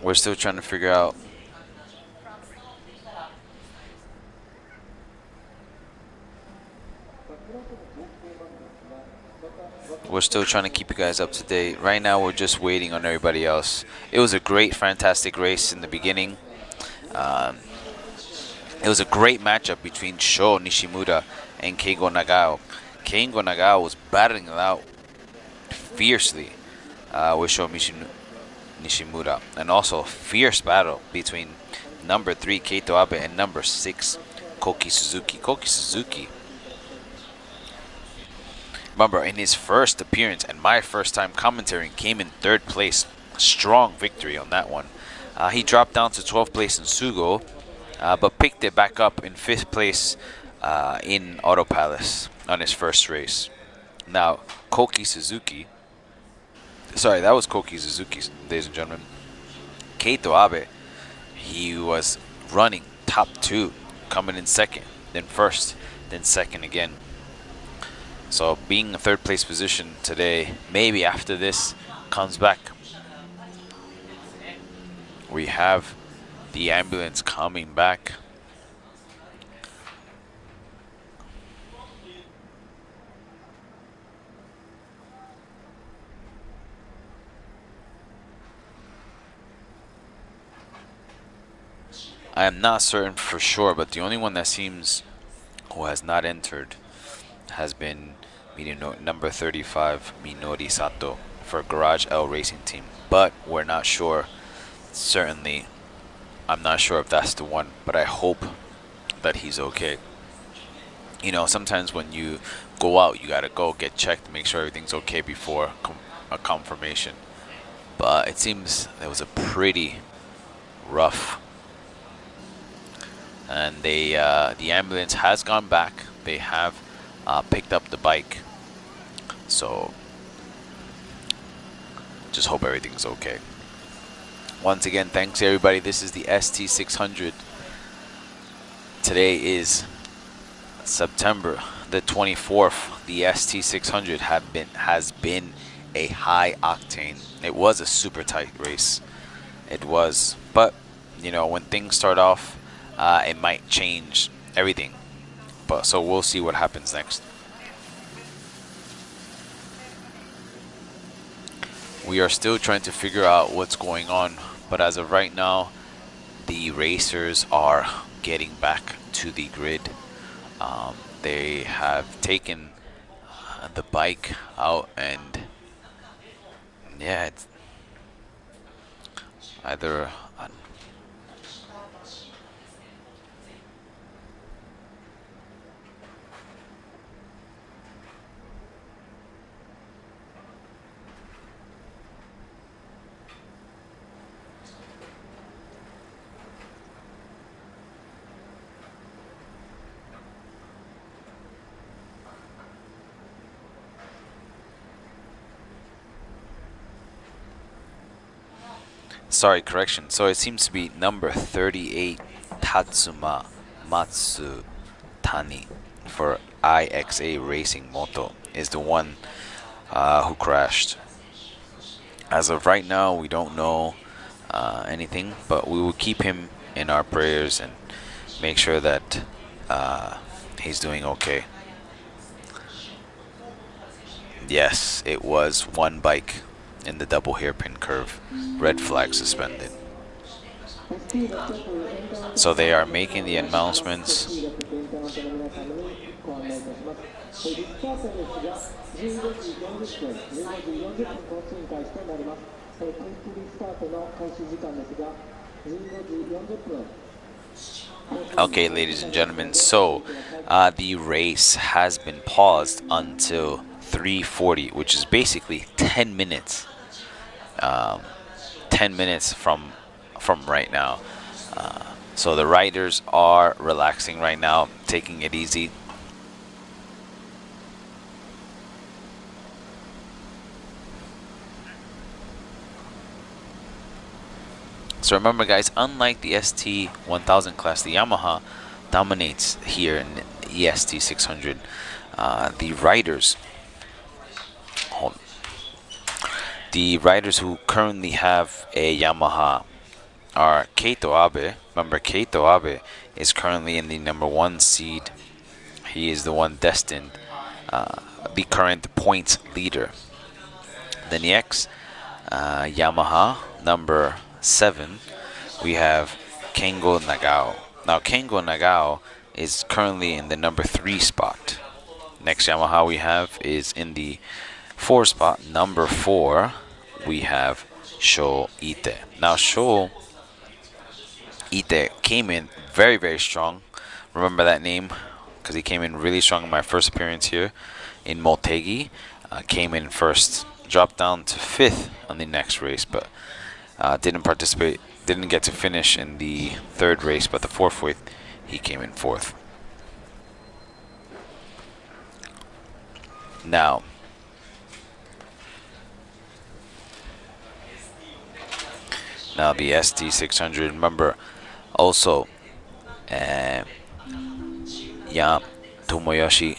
We're still trying to figure out We're still trying to keep you guys up to date. Right now, we're just waiting on everybody else. It was a great, fantastic race in the beginning. It was a great matchup between Sho Nishimura and Keigo Nagao. Keigo Nagao was battling it out fiercely with Sho Nishimura. And also a fierce battle between number 3 Keito Abe and number 6 Koki Suzuki. Koki Suzuki, remember, in his first appearance and my first time commentating, came in 3rd place. Strong victory on that one. He dropped down to 12th place in Sugo, but picked it back up in 5th place in Auto Palace on his first race. Now, Koki Suzuki, sorry, that was Koki Suzuki, ladies and gentlemen. Keito Abe, he was running top 2, coming in 2nd, then 1st, then 2nd again. So being in 3rd place position today, maybe after this comes back. We have the ambulance coming back. I am not certain for sure, but the only one that seems who has not entered has been number 35 Minori Sato for Garage L Racing Team, but we're not sure. Certainly, I'm not sure if that's the one, but I hope that he's okay. You know, sometimes when you go out, you gotta go get checked to make sure everything's okay before a confirmation. But it seems it was a pretty rough. And they, the ambulance has gone back. They have picked up the bike. So just hope everything's okay. Once again, thanks everybody. This is the ST600. Today is September the 24th. The ST600 has been a high octane. It was a super tight race. It was, but you know, when things start off, it might change everything. But so we'll see what happens next. We are still trying to figure out what's going on, but as of right now, the racers are getting back to the grid. They have taken the bike out, and yeah, it's either sorry, correction. So it seems to be number 38 Tatsuma Matsutani for IXA Racing Moto is the one who crashed. As of right now, we don't know anything, but we will keep him in our prayers and make sure that he's doing okay. Yes, it was one bike in the double hairpin curve. Red flag suspended. So they are making the announcements. Okay, ladies and gentlemen, so the race has been paused until 3:40, which is basically 10 minutes. 10 minutes from right now. So the riders are relaxing right now, taking it easy. So remember guys, unlike the ST1000 class, the Yamaha dominates here in the ST600. The riders who currently have a Yamaha are Keito Abe. Remember, Keito Abe is currently in the #1 seed. He is the one destined, the current points leader The next Yamaha number 7, we have Kengo Nagao. Now Kengo Nagao is currently in the number 3 spot. Next Yamaha we have is in the 4 spot, number 4. We have Sho Ite. Now Sho Ite came in very, very strong. Remember that name because he came in really strong in my first appearance here in Motegi. Came in first, dropped down to 5th on the next race, but didn't participate, didn't get to finish in the 3rd race, but the 4th race he came in 4th. Now the ST1000, remember also Tomoyoshi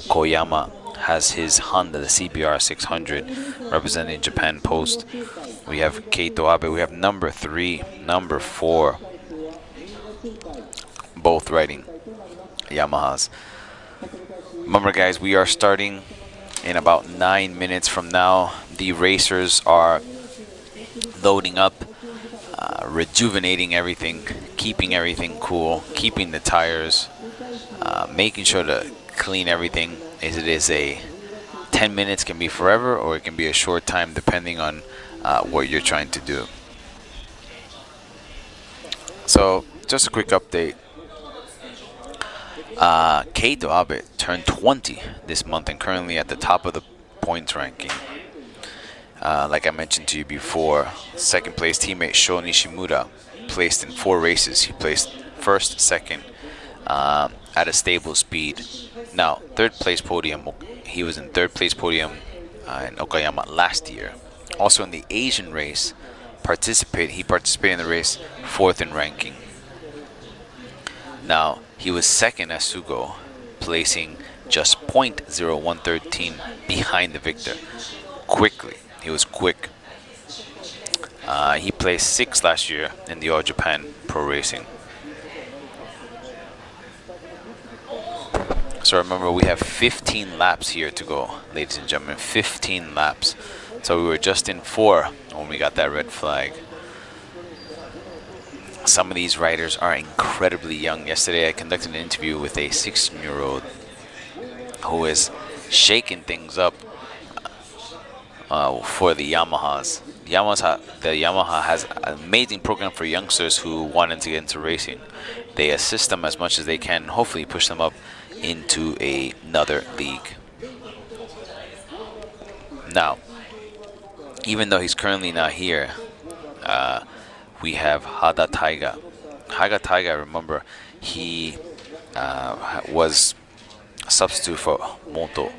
Koyama has his Honda, the CBR 600, representing Japan Post. We have Keito Abe, we have number 3, number 4, both riding Yamahas. Remember guys, we are starting in about 9 minutes from now. The racers are loading up, rejuvenating everything, keeping everything cool, keeping the tires, making sure to clean everything. As it is a 10 minutes, can be forever or it can be a short time depending on what you're trying to do. So just a quick update. Keito Abe turned 20 this month and currently at the top of the points ranking. Like I mentioned to you before, second place teammate Sho Nishimura placed in 4 races. He placed 1st, 2nd at a stable speed. Now, 3rd place podium, he was in 3rd place podium in Okayama last year. Also in the Asian race, he participated in the race 4th in ranking. Now, he was 2nd at Sugo, placing just .0113 behind the victor. Quickly. He was quick. He placed 6th last year in the All Japan Pro Racing. So remember, we have 15 laps here to go, ladies and gentlemen. 15 laps. So we were just in 4 when we got that red flag. Some of these riders are incredibly young. Yesterday I conducted an interview with a 16-year-old who is shaking things up for the Yamahas. The Yamaha has an amazing program for youngsters who wanted to get into racing. They assist them as much as they can, hopefully push them up into another league. Now, even though he's currently not here, we have Hada Taiga. Hada Taiga, remember, he was a substitute for Moto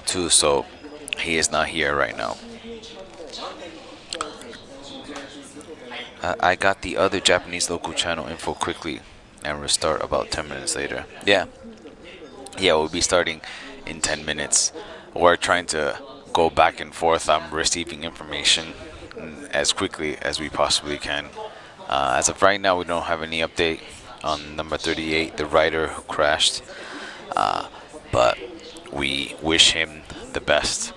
2, so he is not here right now. I got the other Japanese local channel info quickly and restart about 10 minutes later. Yeah, we'll be starting in 10 minutes. We're trying to go back and forth. I'm receiving information as quickly as we possibly can. As of right now, we don't have any update on number 38, the rider who crashed, but we wish him the best.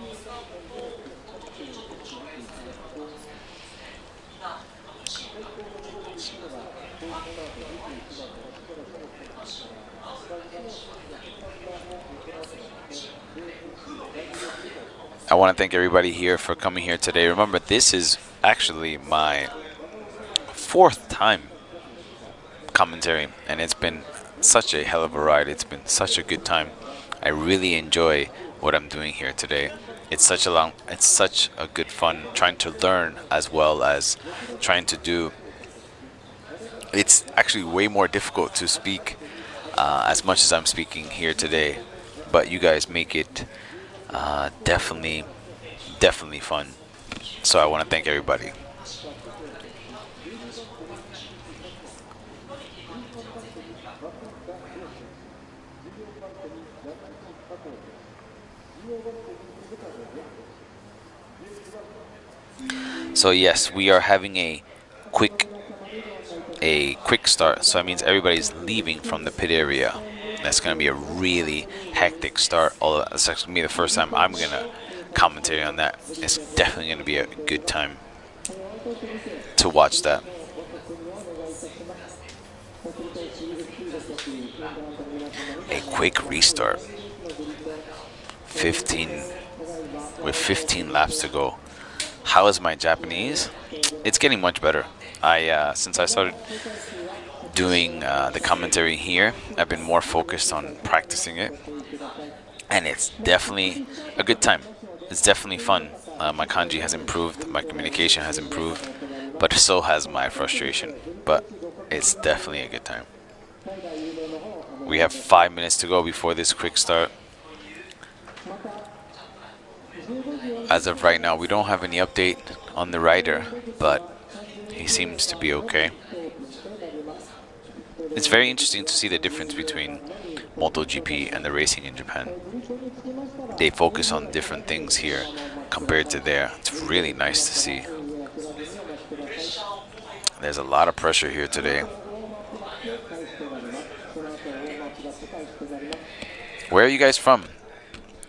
I want to thank everybody here for coming here today. Remember, this is actually my 4th time commentary, and it's been such a hell of a ride. It's been such a good time. I really enjoy what I'm doing here today. It's such a good fun trying to learn as well as trying to do. It's actually way more difficult to speak as much as I'm speaking here today, but you guys make it definitely fun. So I want to thank everybody. So yes, we are having a quick start. So that means everybody's leaving from the pit area. That's going to be a really hectic start. Although it's actually going to be the first time I'm going to commentate on that. It's definitely going to be a good time to watch that. A quick restart. 15 laps to go. How is my Japanese? It's getting much better. Since I started doing the commentary here, I've been more focused on practicing it, and it's definitely a good time. It's definitely fun. My kanji has improved, my communication has improved, but so has my frustration. But it's definitely a good time. We have 5 minutes to go before this quick start. As of right now, we don't have any update on the rider, but he seems to be okay. It's very interesting to see the difference between MotoGP and the racing in Japan. They focus on different things here compared to there. It's really nice to see. There's a lot of pressure here today. Where are you guys from?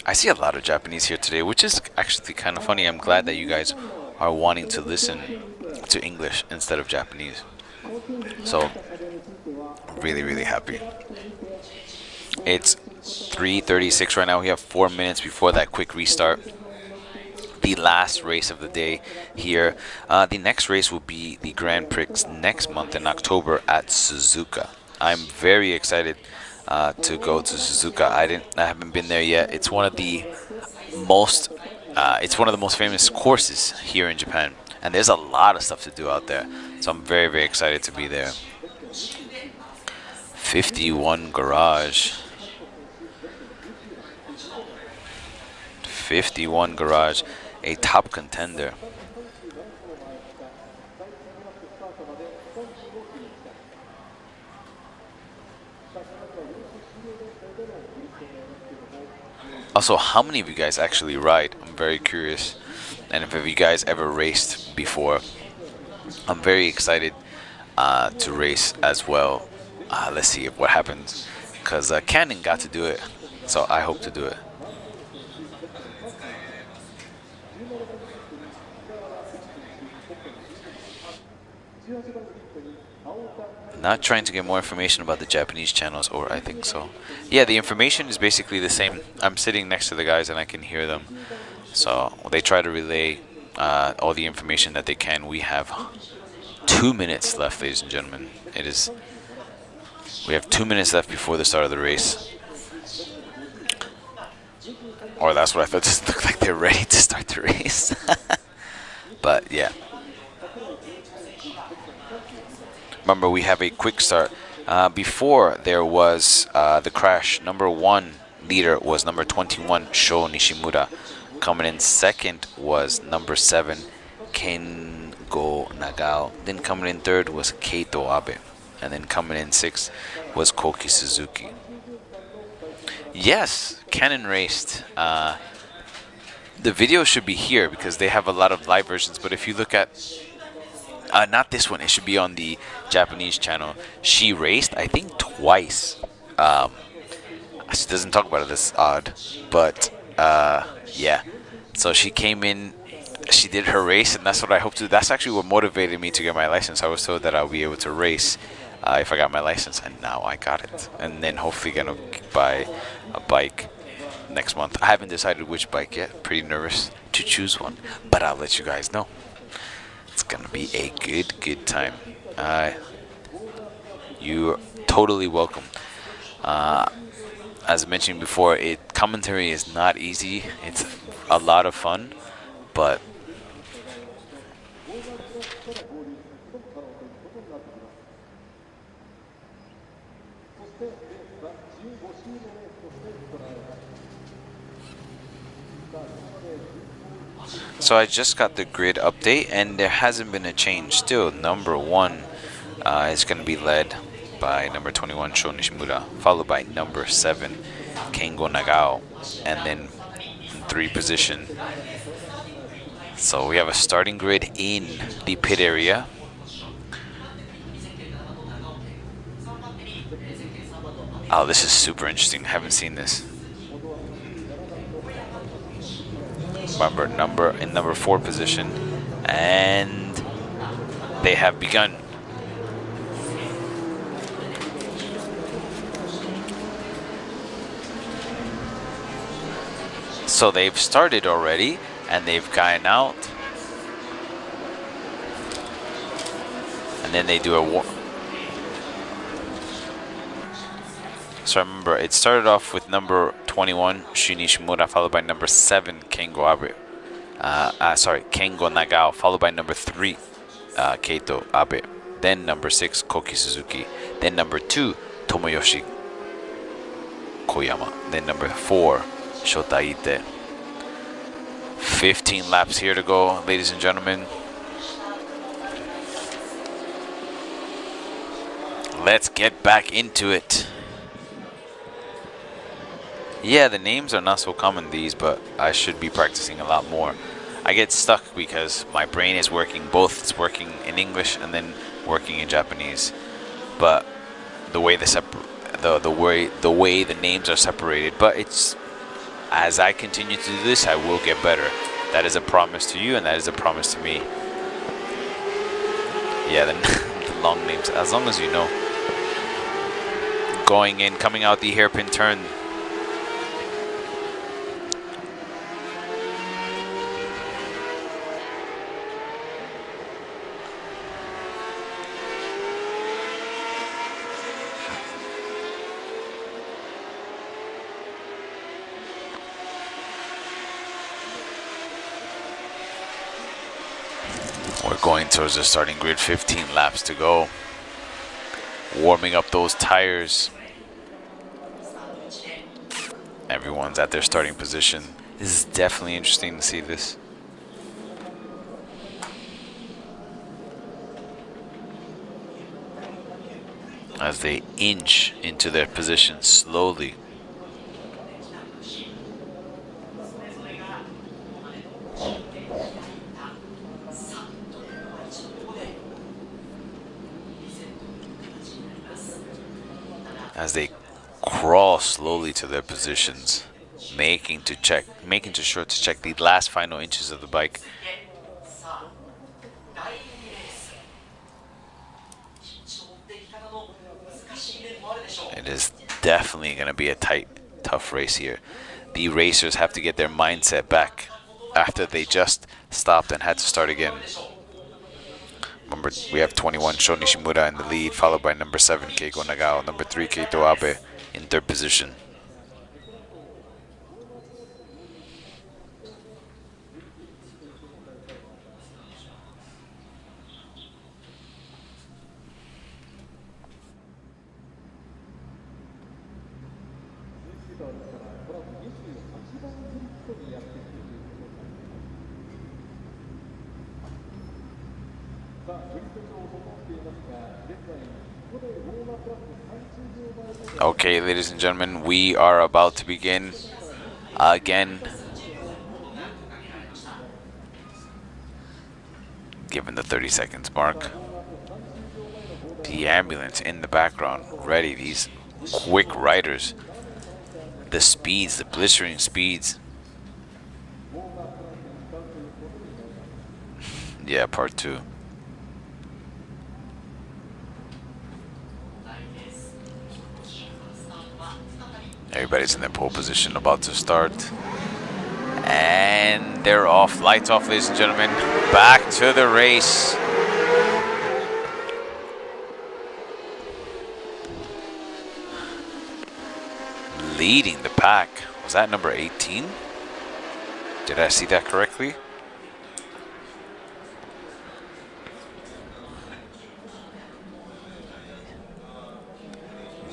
I see a lot of Japanese here today, which is actually kind of funny. I'm glad that you guys are wanting to listen to English instead of Japanese. So, really, really happy. It's 3:36 right now. We have 4 minutes before that quick restart. The last race of the day here. The next race will be the Grand Prix next month in October at Suzuka. I'm very excited to go to Suzuka. I haven't been there yet. It's one of the most famous courses here in Japan, and there's a lot of stuff to do out there. So I'm very, very excited to be there. 51 Garage. 51 Garage, a top contender. Also, how many of you guys actually ride? I'm very curious. And if you guys ever raced before, I'm very excited to race as well. Let's see what happens. Because Cannon got to do it, so I hope to do it. Not trying to get more information about the Japanese channels, or I think so. Yeah, the information is basically the same. I'm sitting next to the guys and I can hear them. So they try to relay all the information that they can. We have 2 minutes left, ladies and gentlemen. We have 2 minutes left before the start of the race. Or that's what I thought. Just looked like they're ready to start the race. But yeah. Remember, we have a quick start. Before there was the crash, number 1 leader was number 21, Sho Nishimura. Coming in second was number 7, Kengo Nagao. Then coming in third was Keito Abe. And then coming in sixth was Koki Suzuki. Yes, Canon raced. The video should be here because they have a lot of live versions. But if you look at not this one, it should be on the Japanese channel. She raced, I think, twice. She doesn't talk about it, that's odd. But yeah, so she came in, she did her race, and that's what I hope to. That's actually what motivated me to get my license. I was told that I'll be able to race if I got my license, and now I got it. And then hopefully gonna buy a bike next month. I haven't decided which bike yet. Pretty nervous to choose one, but I'll let you guys know. It's gonna be a good time. You're totally welcome. As I mentioned before, commentary is not easy. It's a lot of fun, but so I just got the grid update, and there hasn't been a change. Still, number 1 is going to be led by number 21, Sho Nishimura, followed by number 7, Kengo Nagao, and then in 3 position. So we have a starting grid in the pit area. Oh, this is super interesting. I haven't seen this. Remember, number 4 position, and they have begun. So they've started already, and they've gotten out, and then they do a war. So remember, it started off with number 21, Shu Nishimura, followed by number 7, Kengo Abe. Kengo Nagao, followed by number 3, Keito Abe. Then number 6, Koki Suzuki. Then number 2, Tomoyoshi Koyama. Then number 4, Shota Ite. 15 laps here to go, ladies and gentlemen. Let's get back into it. Yeah, the names are not so common, these, but I should be practicing a lot more. I get stuck because my brain is working both. It's working in English and then working in Japanese. But the way the way the names are separated, but it's as I continue to do this, I will get better. That is a promise to you, and that is a promise to me. Yeah, the long names, as long as you know. Going in, coming out the hairpin turn. We're going towards the starting grid, 15 laps to go. Warming up those tires. Everyone's at their starting position. This is definitely interesting to see this. As they inch into their position slowly. As they crawl slowly to their positions, making sure to check the last final inches of the bike. It is definitely going to be a tight, tough race here. The racers have to get their mindset back after they just stopped and had to start again. Remember, we have 21 Sho Nishimura in the lead, followed by number 7 Keiko Nagao, number 3 Keito Abe in third position. Okay, ladies and gentlemen, we are about to begin again. Given the 30 seconds mark. The ambulance in the background, ready. These quick riders. The speeds, the blistering speeds. Yeah, part 2. Everybody's in their pole position, about to start. And they're off. Lights off, ladies and gentlemen. Back to the race. Leading the pack. Was that number 18? Did I see that correctly?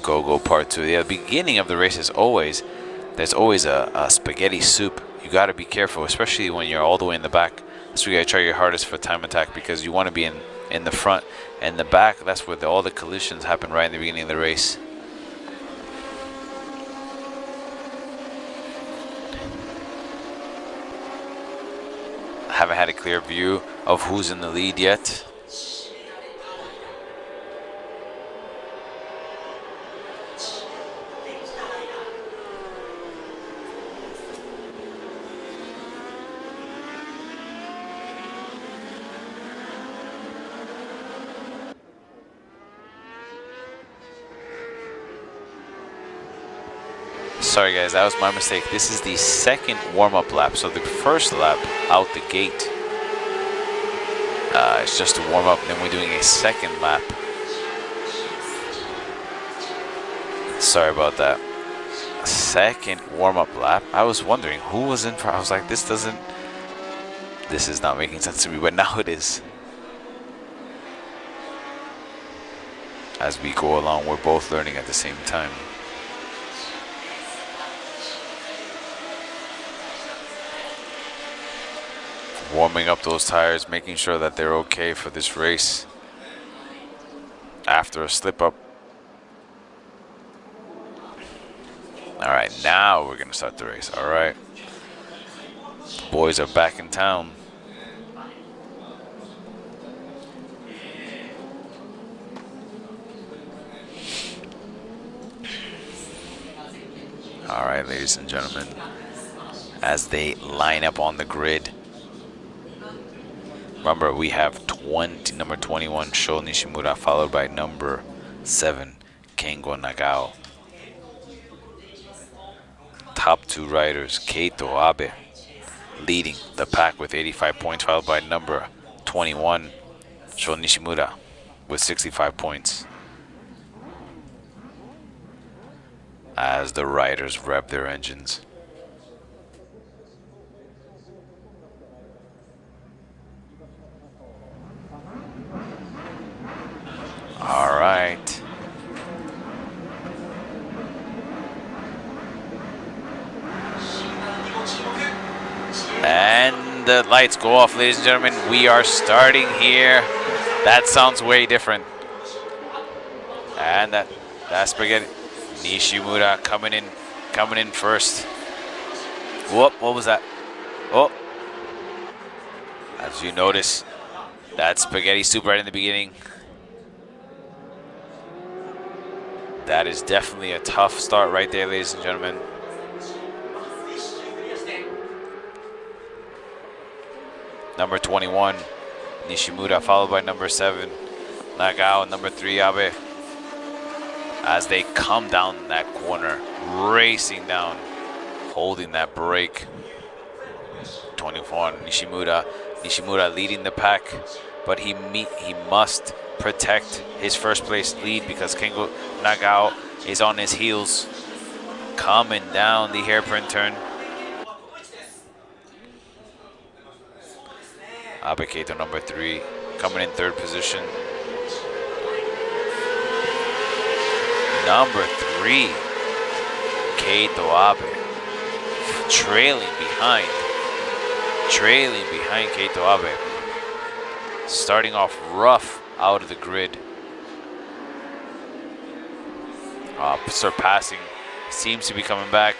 Go part 2. Yeah, the beginning of the race is always, there's always a spaghetti soup. You got to be careful, especially when you're all the way in the back. That's where you got to try your hardest for time attack, because you want to be in the front and the back. That's where all the collisions happen, right in the beginning of the race. I haven't had a clear view of who's in the lead yet. Sorry guys, that was my mistake. This is the second warm-up lap. So the first lap out the gate, it's just a warm-up. Then we're doing a second lap. Sorry about that. Second warm-up lap. I was wondering who was in front. I was like, this is not making sense to me, but now it is. As we go along, we're both learning at the same time. Warming up those tires, making sure that they're okay for this race. After a slip up. All right, now we're gonna start the race. All right, boys are back in town. All right, ladies and gentlemen, as they line up on the grid. Remember, we have number 21, Sho Nishimura, followed by number 7, Kengo Nagao. Top two riders, Keito Abe, leading the pack with 85 points, followed by number 21, Sho Nishimura, with 65 points. As the riders rev their engines. All right. And the lights go off, ladies and gentlemen. We are starting here. That sounds way different. And that's spaghetti. Nishimura coming in first. Whoop, what was that? Oh. As you notice, that spaghetti soup right in the beginning. That is definitely a tough start right there, ladies and gentlemen. Number 21, Nishimura, followed by number 7, Nagao, and number 3, Abe. As they come down that corner, racing down, holding that brake. 24, Nishimura leading the pack, but he must protect his first place lead because Kengo Nagao is on his heels, coming down the hairpin turn. Abe Keito, number 3, coming in third position. Number 3, Keito Abe, trailing behind Keito Abe. Starting off rough out of the grid. Surpassing, seems to be coming back.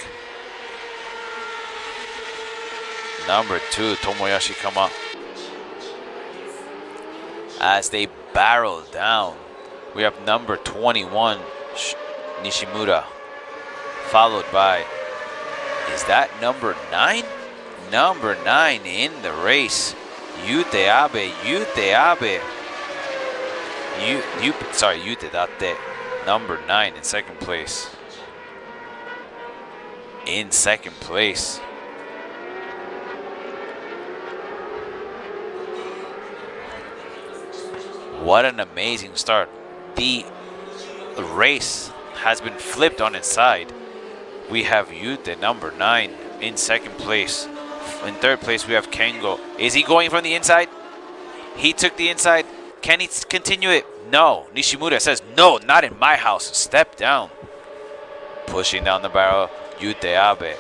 Number 2, Tomoyashi Kama. As they barrel down, we have number 21, Nishimura, followed by, is that number 9? Number 9 in the race, Yute Abe. Yute Date, number 9 in second place. What an amazing start. The race has been flipped on its side. We have Yute, number 9, in second place. In third place, we have Kengo. Is he going from the inside? He took the inside. Can he continue it? No. Nishimura says, no, not in my house. Step down. Pushing down the barrel, Yute Abe.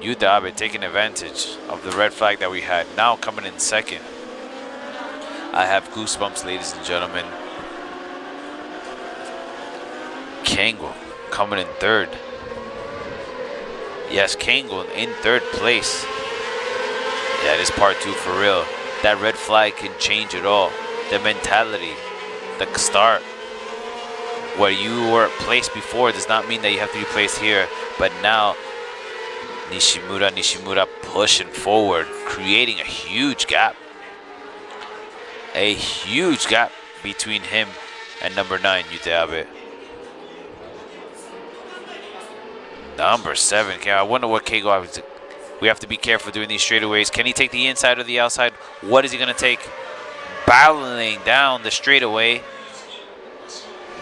Yute Abe taking advantage of the red flag that we had. Now coming in second. I have goosebumps, ladies and gentlemen. Kengo coming in third. Yes, Kengo in third place. Yeah, it is part 2 for real. That red flag can change it all. The mentality, the start. Where you were placed before does not mean that you have to be placed here. But now, Nishimura pushing forward, creating a huge gap. A huge gap between him and number 9, Yute Abe. Number 7. I wonder what Keigo has to. We have to be careful doing these straightaways. Can he take the inside or the outside? What is he going to take? Barreling down the straightaway.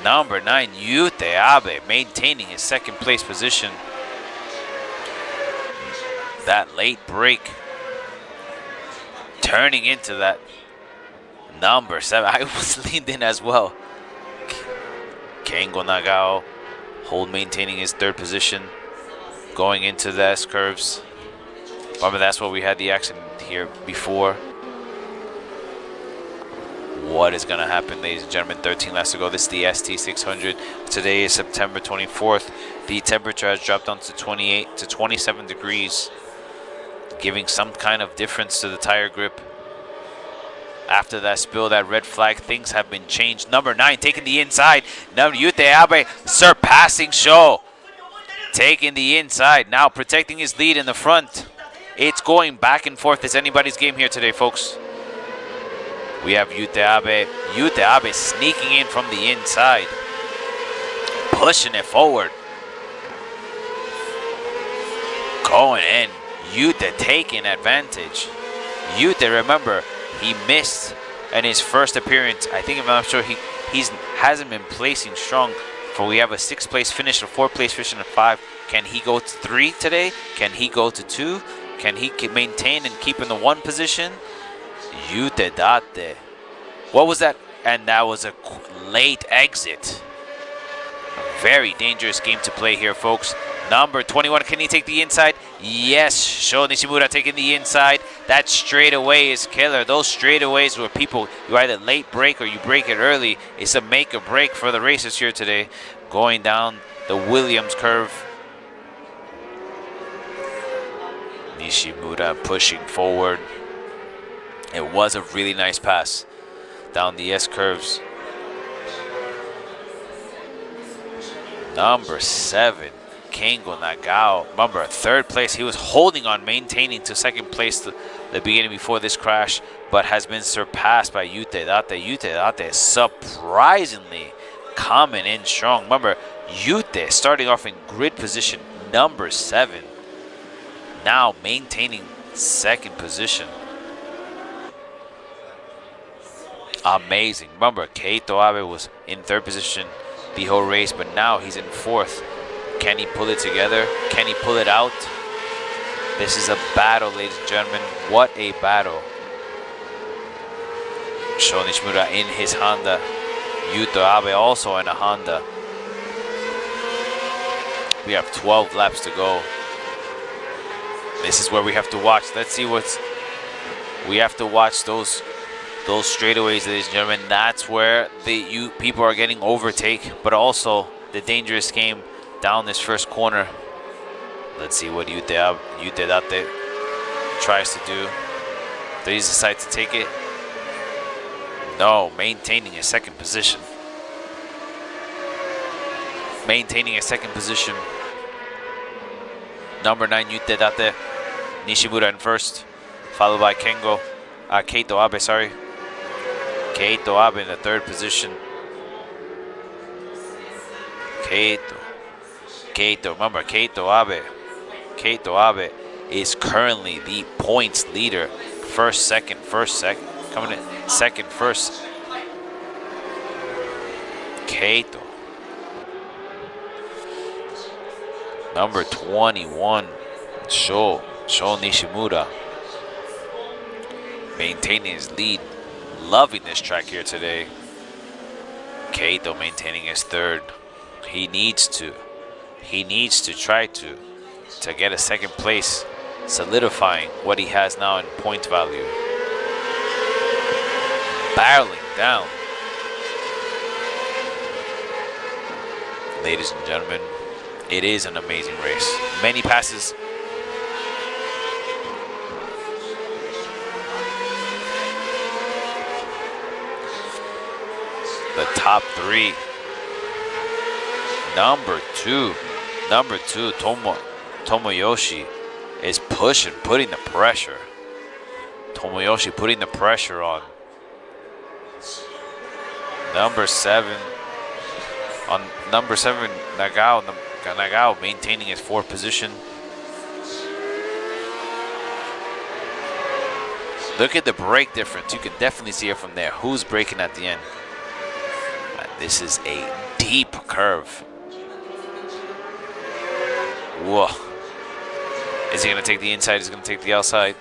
Number 9, Yute Abe, maintaining his second place position. That late break turning into that number 7. I was leaned in as well. Kengo Nagao maintaining his third position going into the S curves. Remember, that's where we had the accident here before. What is going to happen, ladies and gentlemen? 13 laps to go. This is the ST1000. Today is September 24th. The temperature has dropped down to 28 to 27 degrees, giving some kind of difference to the tire grip. After that spill, that red flag, things have been changed. Number 9 taking the inside. Number Yute Abe surpassing Sho. Taking the inside. Now protecting his lead in the front. It's going back and forth. It's anybody's game here today, folks. We have Yute Abe. Yute Abe sneaking in from the inside. Pushing it forward. Going in. Yute taking advantage. Yute, remember, he missed in his first appearance. I think, if I'm sure, he hasn't been placing strong. For we have a 6th place finish, a 4th place finish, and a 5. Can he go to 3 today? Can he go to 2? Can he maintain and keep in the 1 position? Yute Date. What was that? And that was a late exit. A very dangerous game to play here, folks. Number 21, can he take the inside? Yes, Sho Nishimura taking the inside. That straightaway is killer. Those straightaways where people, you either late break or you break it early, it's a make or break for the racers here today. Going down the Williams curve. Nishimura pushing forward. It was a really nice pass down the S curves. Number 7, Kengo Nagao. Remember, 3rd place. He was holding on, maintaining to 2nd place the beginning before this crash, but has been surpassed by Yute Date. Yute Date surprisingly coming in strong. Remember, Yute starting off in grid position number 7, now maintaining 2nd position. Amazing. Remember, Keito Abe was in 3rd position the whole race, but now he's in 4th. Can he pull it together? Can he pull it out? This is a battle, ladies and gentlemen. What a battle. Sho Nishimura in his Honda. Yuto Abe also in a Honda. We have 12 laps to go. This is where we have to watch. Let's see what's... We have to watch those straightaways, ladies and gentlemen. That's where people are getting overtake, but also the dangerous game down this first corner. Let's see what Yute Date tries to do. Does he decide to take it? No, maintaining a 2nd position. Maintaining a 2nd position. Number 9, Yute Date. Nishimura in 1st, followed by Keito Abe, sorry. Keito Abe in the 3rd position. Keito, remember, Keito Abe is currently the points leader. First, second, coming in 2nd, 1st. Keito. Number 21, Sho Nishimura, maintaining his lead. Loving this track here today. Keito maintaining his 3rd. He needs to try to get a 2nd place, solidifying what he has now in point value. Barreling down. Ladies and gentlemen, it is an amazing race. Many passes. The top 3. Number 2, Tomoyoshi is pushing, putting the pressure. Tomoyoshi putting the pressure on. Number 7, Nagao Nagao maintaining his 4th position. Look at the brake difference. You can definitely see it from there. Who's braking at the end? This is a deep curve. Whoa. Is he going to take the inside? Is he going to take the outside?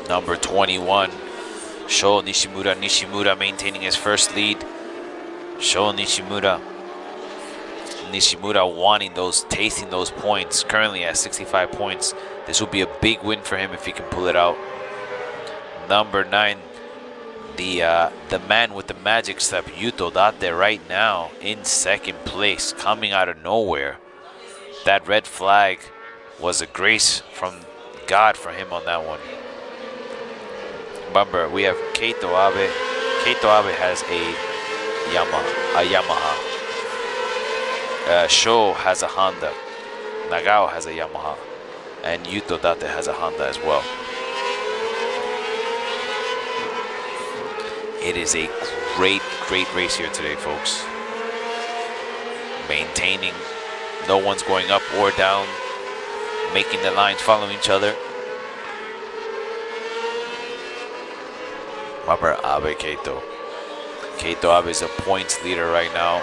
Number 21, Sho Nishimura. Nishimura maintaining his first lead. Sho Nishimura. Nishimura wanting those, tasting those points. Currently at 65 points. This will be a big win for him if he can pull it out. Number 9, the man with the magic step, Yuto Date, right now in 2nd place, coming out of nowhere. That red flag was a grace from God for him on that one. Remember, we have Keito Abe. Keito Abe has a Yamaha. Sho has a Honda. Nagao has a Yamaha. And Yuto Date has a Honda as well. It is a great race here today, folks. Maintaining. No one's going up or down. Making the lines follow each other. Remember, Abe Keito. Keito Abe is a points leader right now.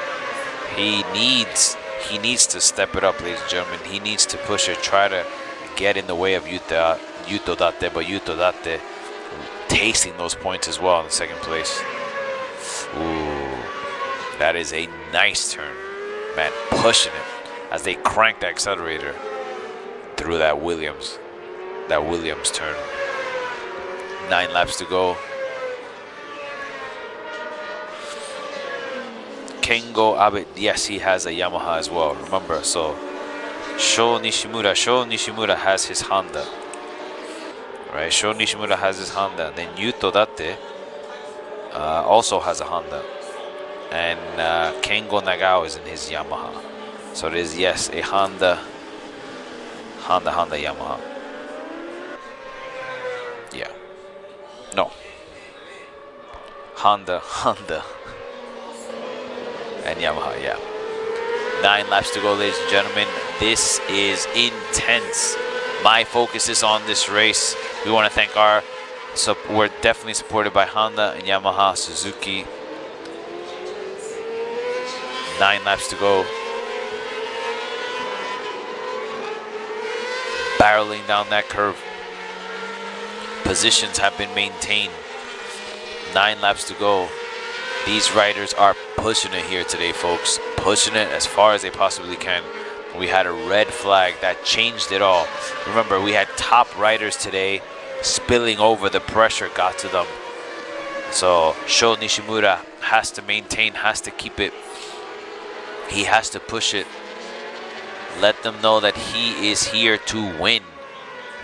He needs to step it up, ladies and gentlemen. He needs to push it, try to get in the way of Yuto Date, but Yuto Date tasting those points as well in 2nd place. Ooh, that is a nice turn. Man, pushing it as they crank the accelerator through that Williams turn. 9 laps to go. Kengo Abe, yes, he has a Yamaha as well. Remember, so Sho Nishimura has his Honda. Right, Sho Nishimura has his Honda. Then Yuto Date also has a Honda. And Kengo Nagao is in his Yamaha. So it is, yes, a Honda, Yamaha. Yeah. No. Honda. And Yamaha, yeah. 9 laps to go, ladies and gentlemen. This is intense. My focus is on this race. We want to thank we're definitely supported by Honda and Yamaha, Suzuki. 9 laps to go. Barreling down that curve. Positions have been maintained. 9 laps to go. These riders are pushing it here today, folks. Pushing it as far as they possibly can. We had a red flag that changed it all. Remember, we had top riders today spilling over. The pressure got to them. So Sho Nishimura has to maintain, has to keep it. He has to push it. Let them know that he is here to win.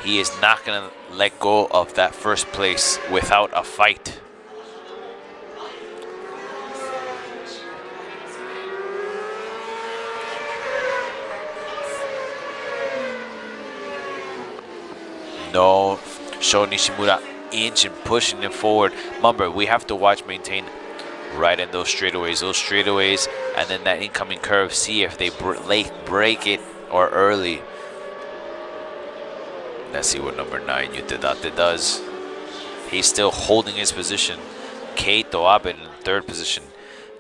He is not going to let go of that 1st place without a fight. No, Sho Nishimura inching, pushing it forward. Remember, we have to watch, maintain right in those straightaways, and then that incoming curve. See if they break it or early. Let's see what number 9 Yuto Date does. He's still holding his position. Keito Abe in 3rd position.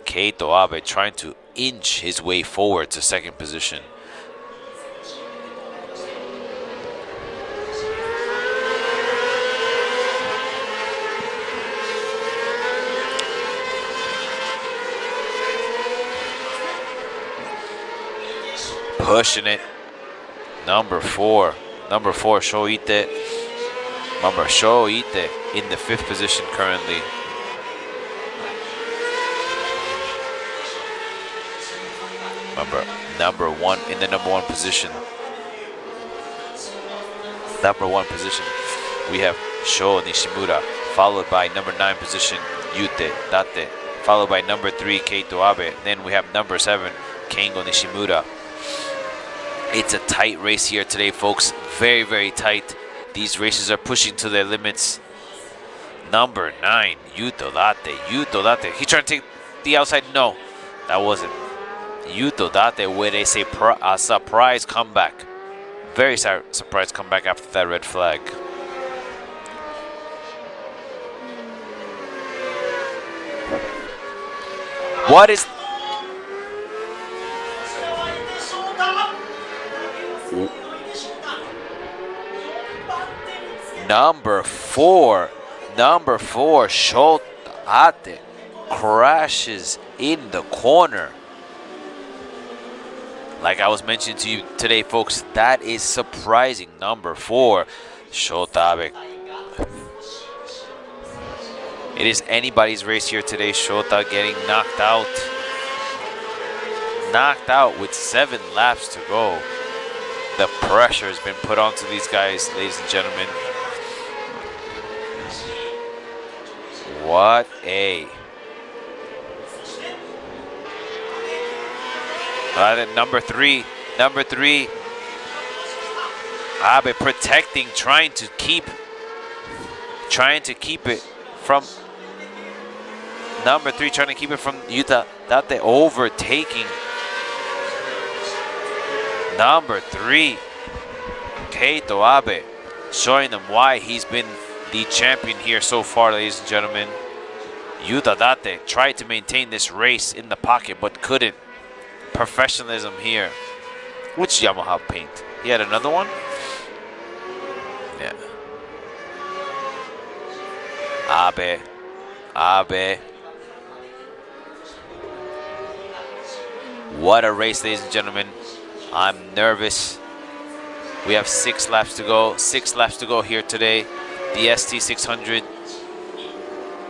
Keito Abe trying to inch his way forward to 2nd position. Pushing it. Number 4, Sho Ite. Remember, Sho Ite in the 5th position currently. Remember, number 1 in the number 1 position. We have Sho Nishimura, followed by number 9 position Yuto Date, followed by number 3 Keito Abe. Then we have number 7 Kengo Nishimura. It's a tight race here today, folks. Very tight. These races are pushing to their limits. Number 9, Yuto Date. He's trying to take the outside? No, that wasn't. Yuto Date with a surprise comeback. Very surprise comeback after that red flag. What is... Number four, Shota Ate crashes in the corner. Like I was mentioning to you today, folks, that is surprising. Number 4, Shota Abe. It is anybody's race here today. Shota getting knocked out. Knocked out with 7 laps to go. The pressure has been put onto these guys, ladies and gentlemen. What a... number three, Abe protecting, trying to keep it from number 3, trying to keep it from Yuta Date overtaking. Number 3, Keito Abe, showing them why he's been the champion here so far, ladies and gentlemen. Yuta Date tried to maintain this race in the pocket, but couldn't. Professionalism here. Which Yamaha paint? He had another one? Yeah. Abe. What a race, ladies and gentlemen. I'm nervous. We have 6 laps to go. 6 laps to go here today. The ST600.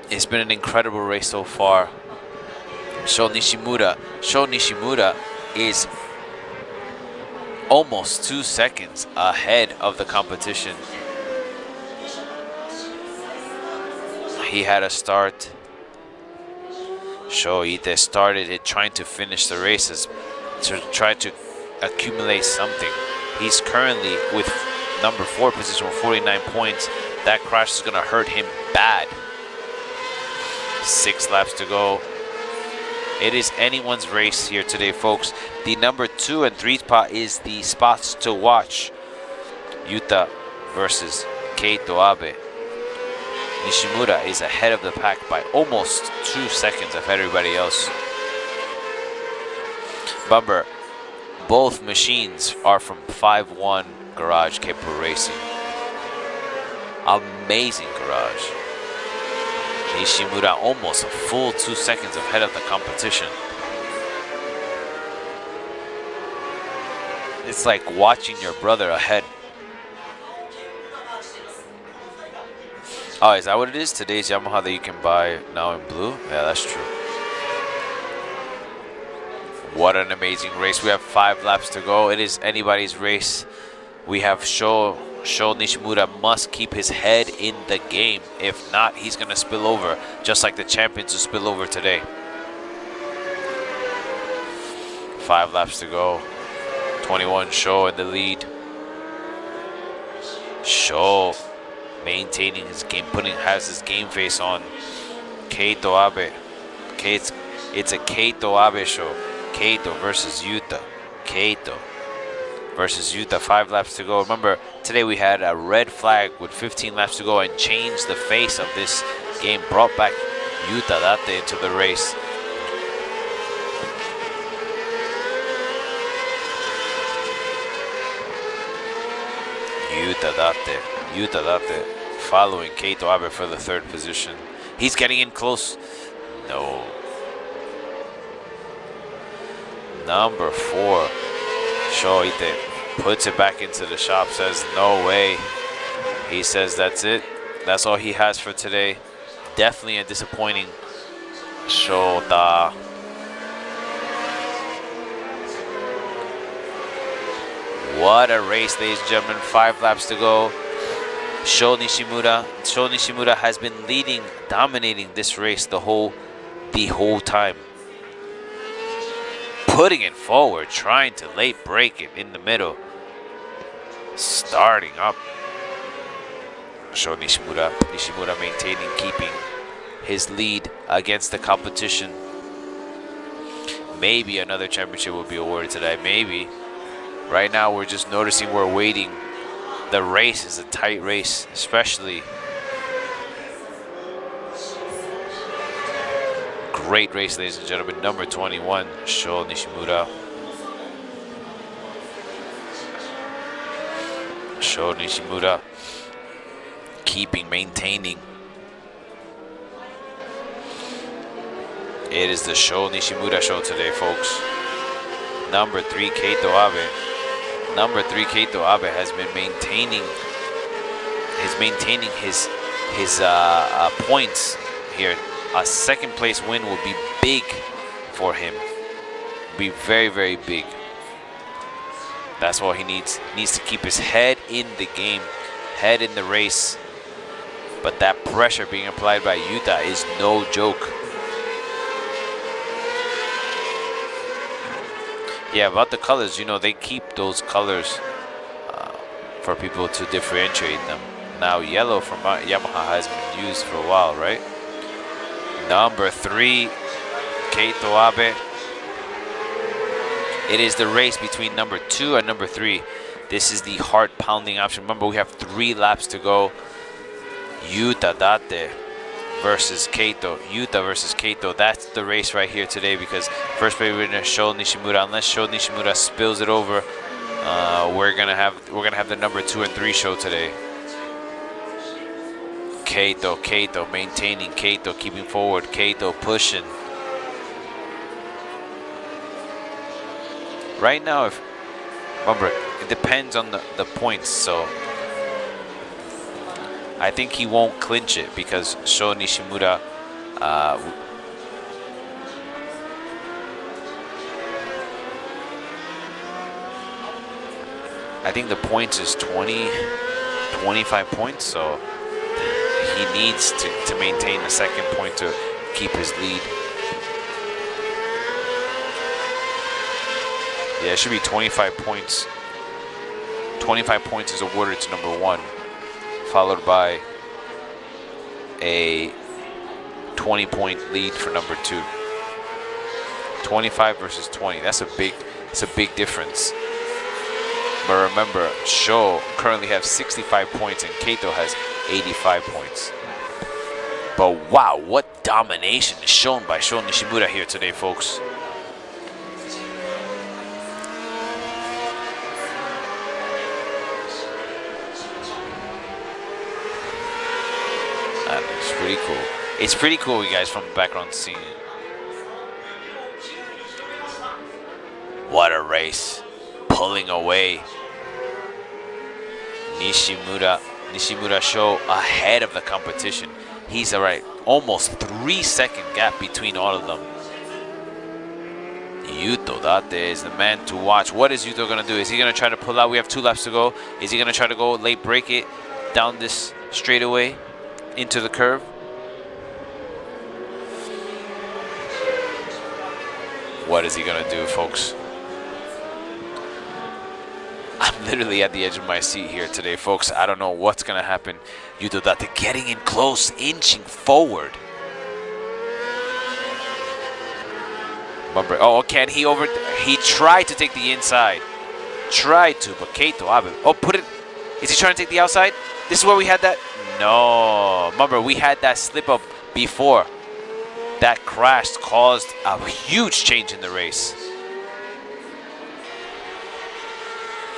It's been an incredible race so far. Sho Nishimura is almost 2 seconds ahead of the competition. He had a start. Sho Ite started it trying to finish the races, to try to accumulate something. He's currently with number 4 position with 49 points. That crash is going to hurt him bad. 6 laps to go. It is anyone's race here today, folks. The number 2 and 3 spot is the spots to watch. Yuta versus Keito Abe. Nishimura is ahead of the pack by almost 2 seconds of everybody else. Bumper, both machines are from 5-1 Garage Keipo Racing. Amazing garage. Nishimura almost a full 2 seconds ahead of the competition. It's like watching your brother ahead. Oh, is that what it is? Today's Yamaha that you can buy now in blue? Yeah, that's true. What an amazing race. We have 5 laps to go. It is anybody's race. We have Sho Nishimura must keep his head in the game. If not, he's going to spill over, just like the champions will spill over today. 5 laps to go. 21 Sho in the lead. Sho maintaining his game, has his game face on. Keito Abe. It's a Keito Abe show. Keito versus Yuta. Keito versus Yuta. 5 laps to go. Remember, today we had a red flag with 15 laps to go and changed the face of this game. Brought back Yuta Date into the race. Yuta Date following Keito Abe for the 3rd position. He's getting in close. No. Number 4, Sho Ite puts it back into the shop, says no way. He says that's it. That's all he has for today. Definitely a disappointing Shota. What a race, ladies and gentlemen. 5 laps to go. Sho Nishimura has been leading, dominating this race the whole time. Putting it forward, trying to late break it in the middle. Starting up. Sho Nishimura maintaining, keeping his lead against the competition. maybe another championship will be awarded today. Maybe. Right now, we're just noticing, we're waiting. The race is a tight race, especially. Great race, ladies and gentlemen. Number 21, Sho Nishimura. Sho Nishimura maintaining. It is the Sho Nishimura show today, folks. Number 3, Keito Abe. Number 3, Keito Abe has been maintaining his points here. A second place win will be big for him. Be very, very big. That's all he needs. He needs to keep his head in the game, head in the race. But that pressure being applied by Yuta is no joke. Yeah, about the colors, you know, they keep those colors for people to differentiate them. Now, yellow from Yamaha has been used for a while, right? Number 3, Keito Abe. It is the race between number 2 and number 3. This is the heart-pounding option. Remember, we have 3 laps to go. Yuta Date versus Keito. Yuta versus Keito. That's the race right here today, because first place winner Sho Nishimura. Unless Sho Nishimura spills it over, we're gonna have the number 2 and 3 show today. Keito maintaining. Keito keeping forward. Keito pushing. Right now, remember, it depends on the points, so I think he won't clinch it, because Sho Nishimura I think the points is 25 points, so he needs to maintain the second point to keep his lead. Yeah, it should be 25 points. 25 points is awarded to number 1, followed by a 20-point lead for number 2. 25 versus 20. That's a big difference. But remember, Sho currently has 65 points and Keito has 85 points. But wow, what domination is shown by Sho Nishimura here today, folks. It's pretty cool. It's pretty cool, you guys, from the background seeing it. What a race. Pulling away. Nishimura Sho ahead of the competition. He's almost 3-second gap between all of them. Yuto Date is the man to watch. What is Yuto going to do? Is he going to try to pull out? We have 2 laps to go. Is he going to try to go late break it down this straightaway into the curve? What is he going to do, folks? I'm literally at the edge of my seat here today, folks. I don't know what's going to happen. Yuto Date getting in close, inching forward. Remember, can he he tried to take the inside. Tried to, but Keito Abe. Is he trying to take the outside? This is where we had that? No. Remember, we had that slip up before. That crash caused a huge change in the race.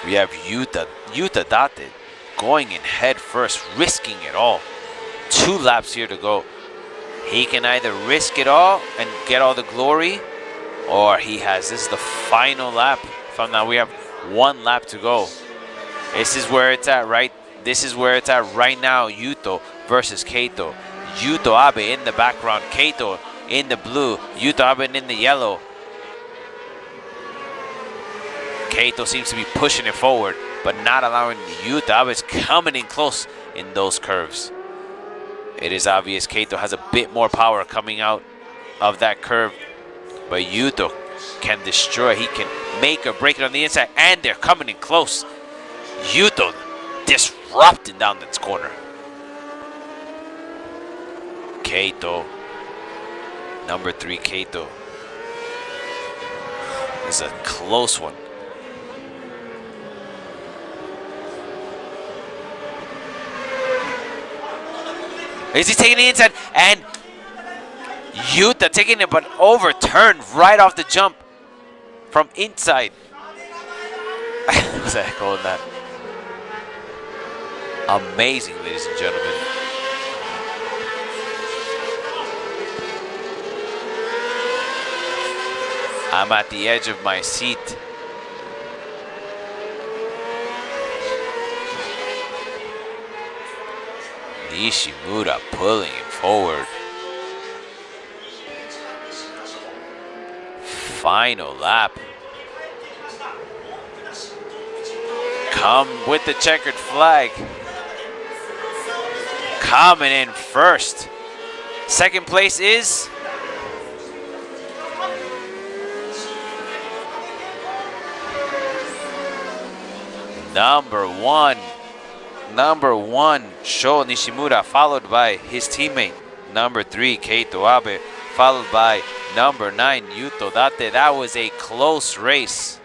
We have Yuta Date going in head first, risking it all. 2 laps here to go. He can either risk it all and get all the glory, or this is the final lap. From now, we have 1 lap to go. This is where it's at, right? This is where it's at right now. Yuto versus Keito. Yuto Abe in the background. Keito in the blue. Yuto Abe in the yellow. Keito seems to be pushing it forward, but not allowing Yuta. Abe's coming in close in those curves. It is obvious Keito has a bit more power coming out of that curve, but Yuto can destroy. He can make or break it on the inside, and they're coming in close. Yuto disrupting down this corner. Keito, number 3 Keito. was a close one. Is he taking the inside? And Yuta taking it, but overturned right off the jump from inside. Was that called that? Amazing, ladies and gentlemen. I'm at the edge of my seat. Nishimura pulling it forward. Final lap. Come with the checkered flag. Coming in first. Second place is number one, Sho Nishimura, followed by his teammate, number 3, Keito Abe, followed by number 9, Yuto Date. That was a close race.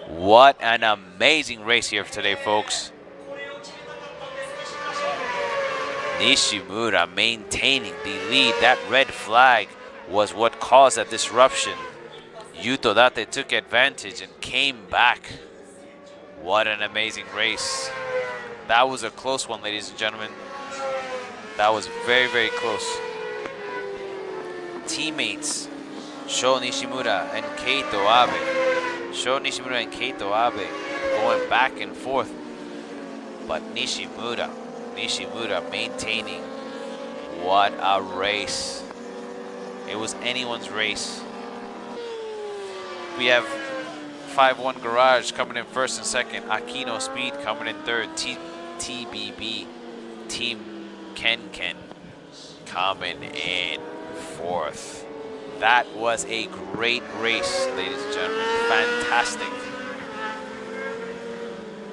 What an amazing race here today, folks. Nishimura maintaining the lead. That red flag was what caused that disruption. Yuto Date took advantage and came back. What an amazing race. That was a close one, ladies and gentlemen. That was very, very close. Teammates, Sho Nishimura and Keito Abe. Sho Nishimura and Keito Abe going back and forth. But Nishimura maintaining. What a race. It was anyone's race. We have 5-1 Garage coming in first and second. Akino Speed coming in third. TBB Team Ken coming in fourth. That was a great race, ladies and gentlemen. Fantastic.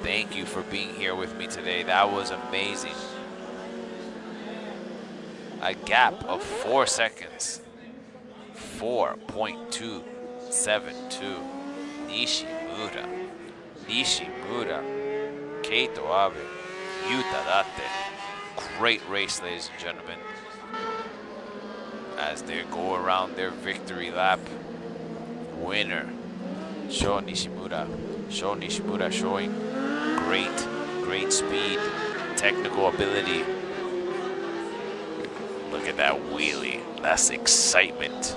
Thank you for being here with me today. That was amazing. A gap of 4 seconds. 4.272. Nishimura, Keito Abe, Yuta Date. Great race, ladies and gentlemen. As they go around their victory lap. Winner, Sho Nishimura. Sho Nishimura showing great speed, technical ability. Look at that wheelie. That's excitement.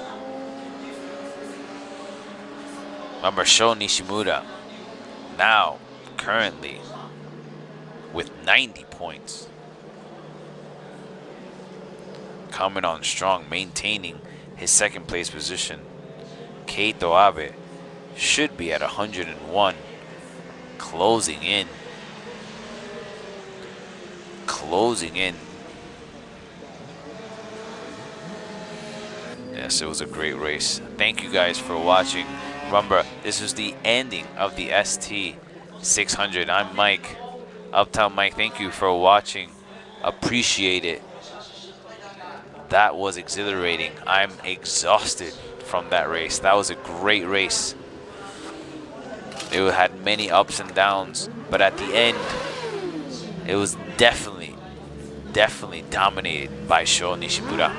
Remember, Sho Nishimura now currently with 90 points. Coming on strong, maintaining his second place position. Keito Abe should be at 101. Closing in. Yes, it was a great race. Thank you guys for watching. Remember, this is the ending of the ST1000. I'm Mike, Uptown Mike. Thank you for watching. Appreciate it. That was exhilarating. I'm exhausted from that race. That was a great race. It had many ups and downs, but at the end, it was definitely dominated by Sho Nishimura.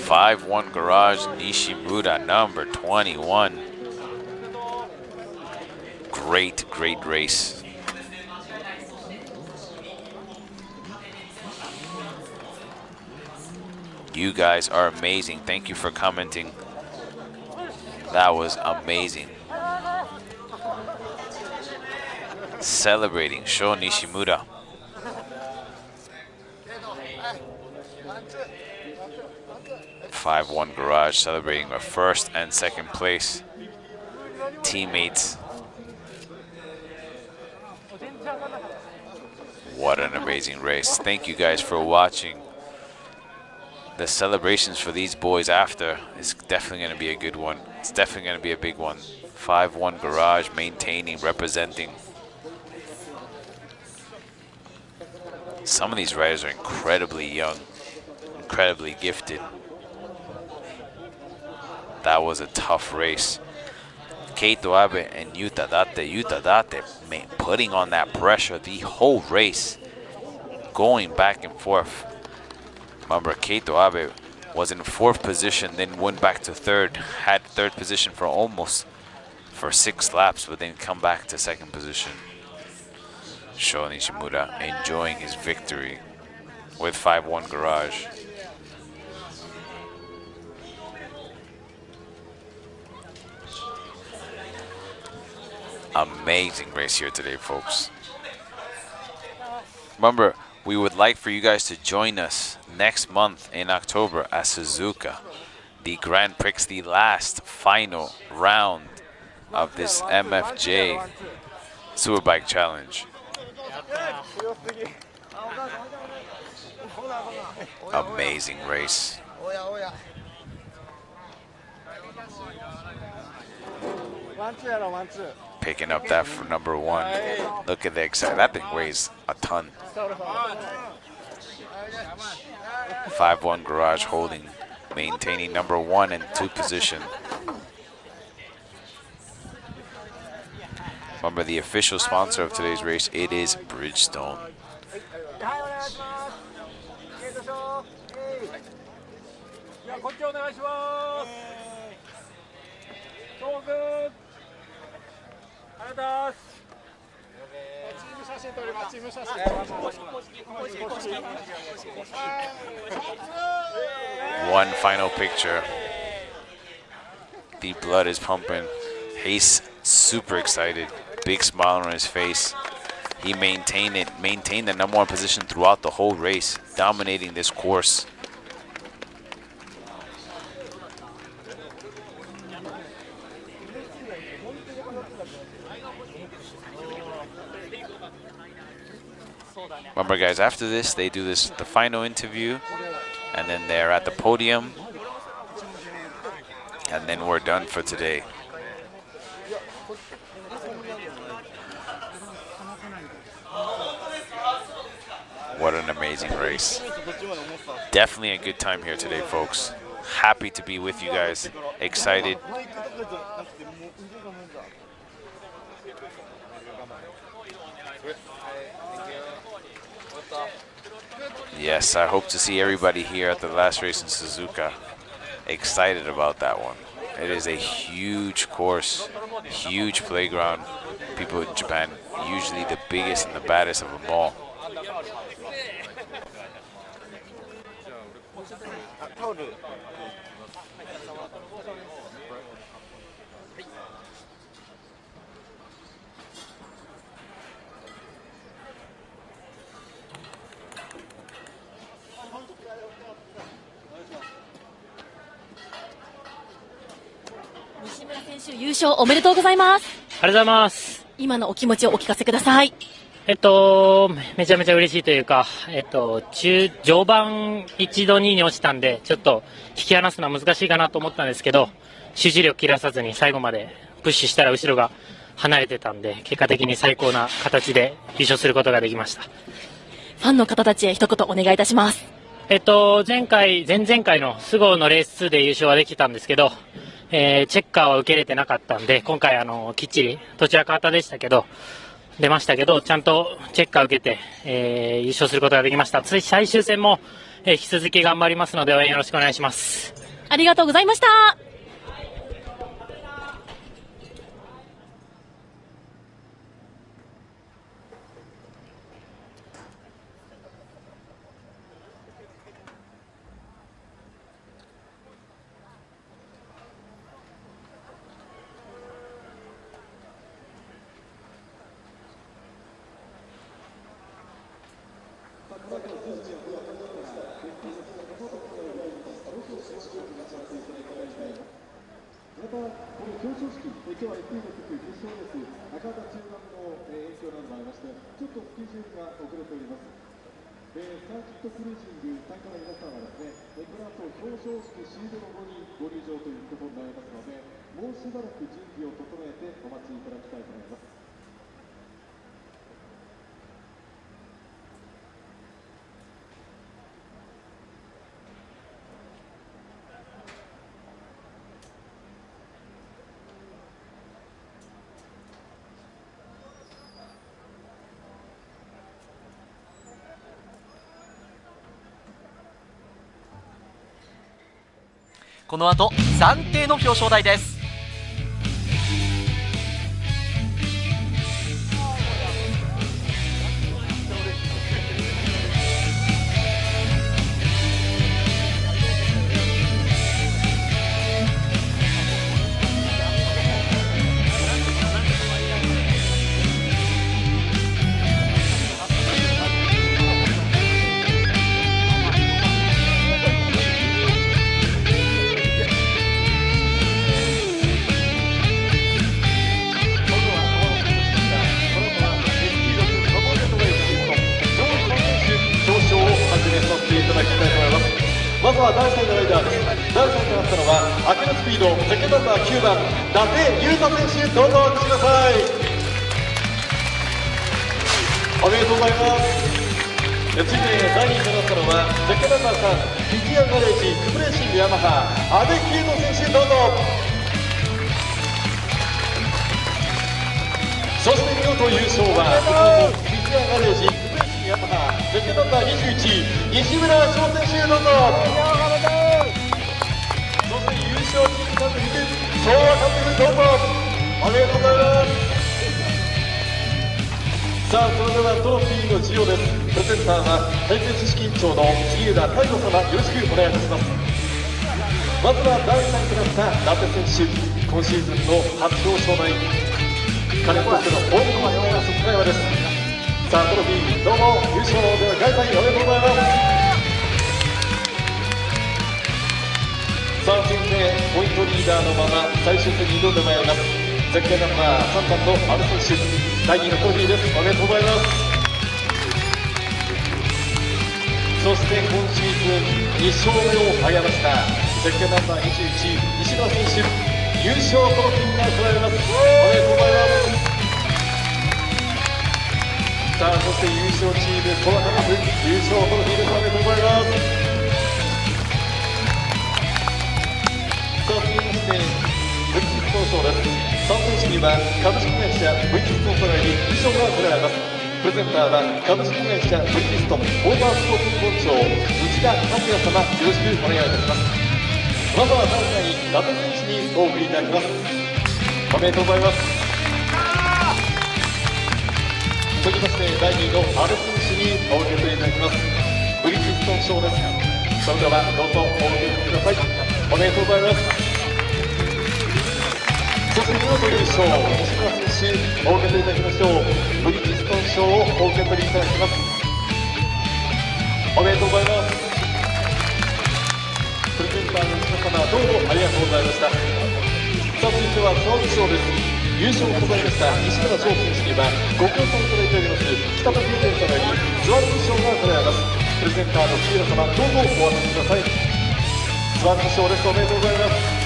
5-1 Garage, Nishimura, number 21. Great race. You guys are amazing. Thank you for commenting. That was amazing. Celebrating Sho Nishimura. (5-1) Garage celebrating our first and second place teammates. What an amazing race. Thank you guys for watching. The celebrations for these boys after is definitely going to be a good one. It's definitely going to be a big one. 5-1 Garage maintaining, representing. Some of these riders are incredibly young, incredibly gifted. that was a tough race. Keito Abe and Yuta Date putting on that pressure the whole race, going back and forth. Remember, Keito Abe was in 4th position, then went back to 3rd, had 3rd position for 6 laps, but then come back to 2nd position. Sho Nishimura enjoying his victory with 5-1 Garage. Amazing race here today, folks. Remember, we would like for you guys to join us next month in October at Suzuka, the Grand Prix, the last final round of this MFJ Superbike Challenge. Amazing race. Picking up that for number 1. Look at the excitement. That thing weighs a ton. 5-1 Garage holding, maintaining number 1 and 2 position. Remember, the official sponsor of today's race, it is Bridgestone. One final picture. The blood is pumping. He's super excited. Big smile on his face. He maintained the number 1 position throughout the whole race, dominating this course. Remember, guys, after this, they do the final interview, and then they're at the podium, and then we're done for today. What an amazing race. Definitely a good time here today, folks. Happy to be with you guys. Excited. Yes, I hope to see everybody here at the last race in Suzuka. Excited about that one. It is a huge course, huge playground. People in Japan, usually the biggest and the baddest of them all.優勝おめでとうございます。ありがとうございます。今のお気持ちをお聞かせください。めちゃめちゃ嬉しいというか、序盤1度2に落ちたんで、ちょっと引き離すのは難しいかなと思ったんですけど、集中力切らさずに最後までプッシュしたら後ろが離れてたんで、結果的に最高な形で優勝することができました。ファンの方たちへ一言お願いいたします。前々回の菅生のレース2で優勝はできたんですけど、チェッカーは受け入れてなかったんで、今回きっちり、どちらか方でしたけど、出ましたけど、ちゃんとチェッカー受けて、優勝することができました。最終戦も、引き続き頑張りますので、応援よろしくお願いします。ありがとうございました。この後暫定の表彰台です。まずは第3のライダーです。第3となったのはアケのスピードゼッケンナンバー9番伊達優太選手、どうぞお越しください。おめでとうございます。続いて第2となったのはゼッケンナンバー3フィギュアガレージクプレーシングヤマハ阿部圭人選手、どうぞ。そして見事優勝はフィギュアガレージクプレーシングヤマハゼッケンナンバー21西村翔選手、どうぞ。そして優勝チーム監督総和監督、どうぞおめでとうございます。さあそれではトロフィーの授与です。プレゼンターは大会組織委員長の杉浦太吾様、よろしくお願いいたします。まずは第3位となった伊達選手、今シーズンの初表彰台、彼にとっての大きなような卒業です。さあトロフィーどうも優勝では開催おめでとうございます。さあ続いてポイントリーダーのまま最終戦に挑んでまいります。ゼッケンナンバー3番の阿部選手、第2のトロフィーです。おめでとうございます。そして今シーズン2勝目を挙げましたゼッケンナンバー21西村選手、優勝トロフィーが贈られます。おめでとうございます。さあそして優勝チーム総和監督、優勝トロフィーです。おめでとうございます。さあ続きましてブリキット賞です。3選手には株式会社ブリキットのより優勝が贈られます。プレゼンターは株式会社ブリキストンオーバースポーツ本庁内田達也様、よろしくお願いいたします。まずは第3位伊達選手にお送りいただきます。おめでとうございます。続きまして第2位の阿部選手にお受け取りいただきます。ブリキストン賞です。それではどうぞお受け取りください。おめでとうございます。そして見事優勝西村選手、お受け取りいただきましょう。ブリキストン賞をお受け取りいただきます。おめでとうございます。プレゼンターの皆様、どうもありがとうございました。さあ続いてはスワン賞です。優勝を飾りました西村翔選手にはご協賛いただいております北田プレゼンターよりスワン賞が贈られます。プレゼンターの杉浦様、どうぞお渡しください。スワン賞です。おめでとうございます。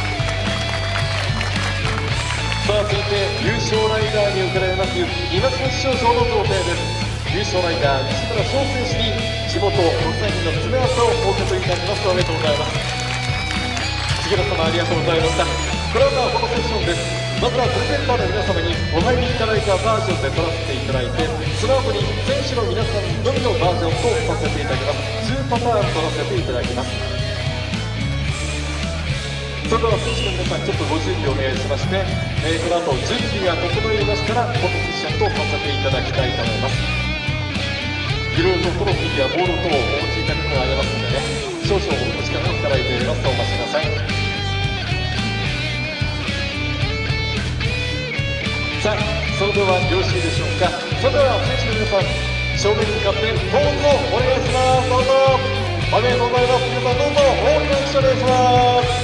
さあ続いて優勝ライダーに贈られます今島市長賞の贈呈です。優勝ライダー西村翔選手に地元特産品の詰め合わせをお受け取りいただきます。おめでとうございます。杉浦様、ありがとうございました。これはフォトセッションです。まずはプレゼンターの皆様にお入りいただいたバージョンで撮らせていただいて、その後に選手の皆さんのみのバージョンとさせていただきます。2パターン撮らせていただきます。それでは選手の皆さん、ちょっとご準備をお願いしまして、この後準備が整いましたらフォトセッションとさせていただきたいと思います。いろいろとトロフィーやボール等をお持ちいただくのがありますのでね、少々お時間をいただいておりますとお待ちください。さあそれではよろしいでしょうか。それでは選手の皆さん、正面に向かってポーズをお願いします。どうぞおめでとうございます。皆さんどうぞ大きな拍手お願いします。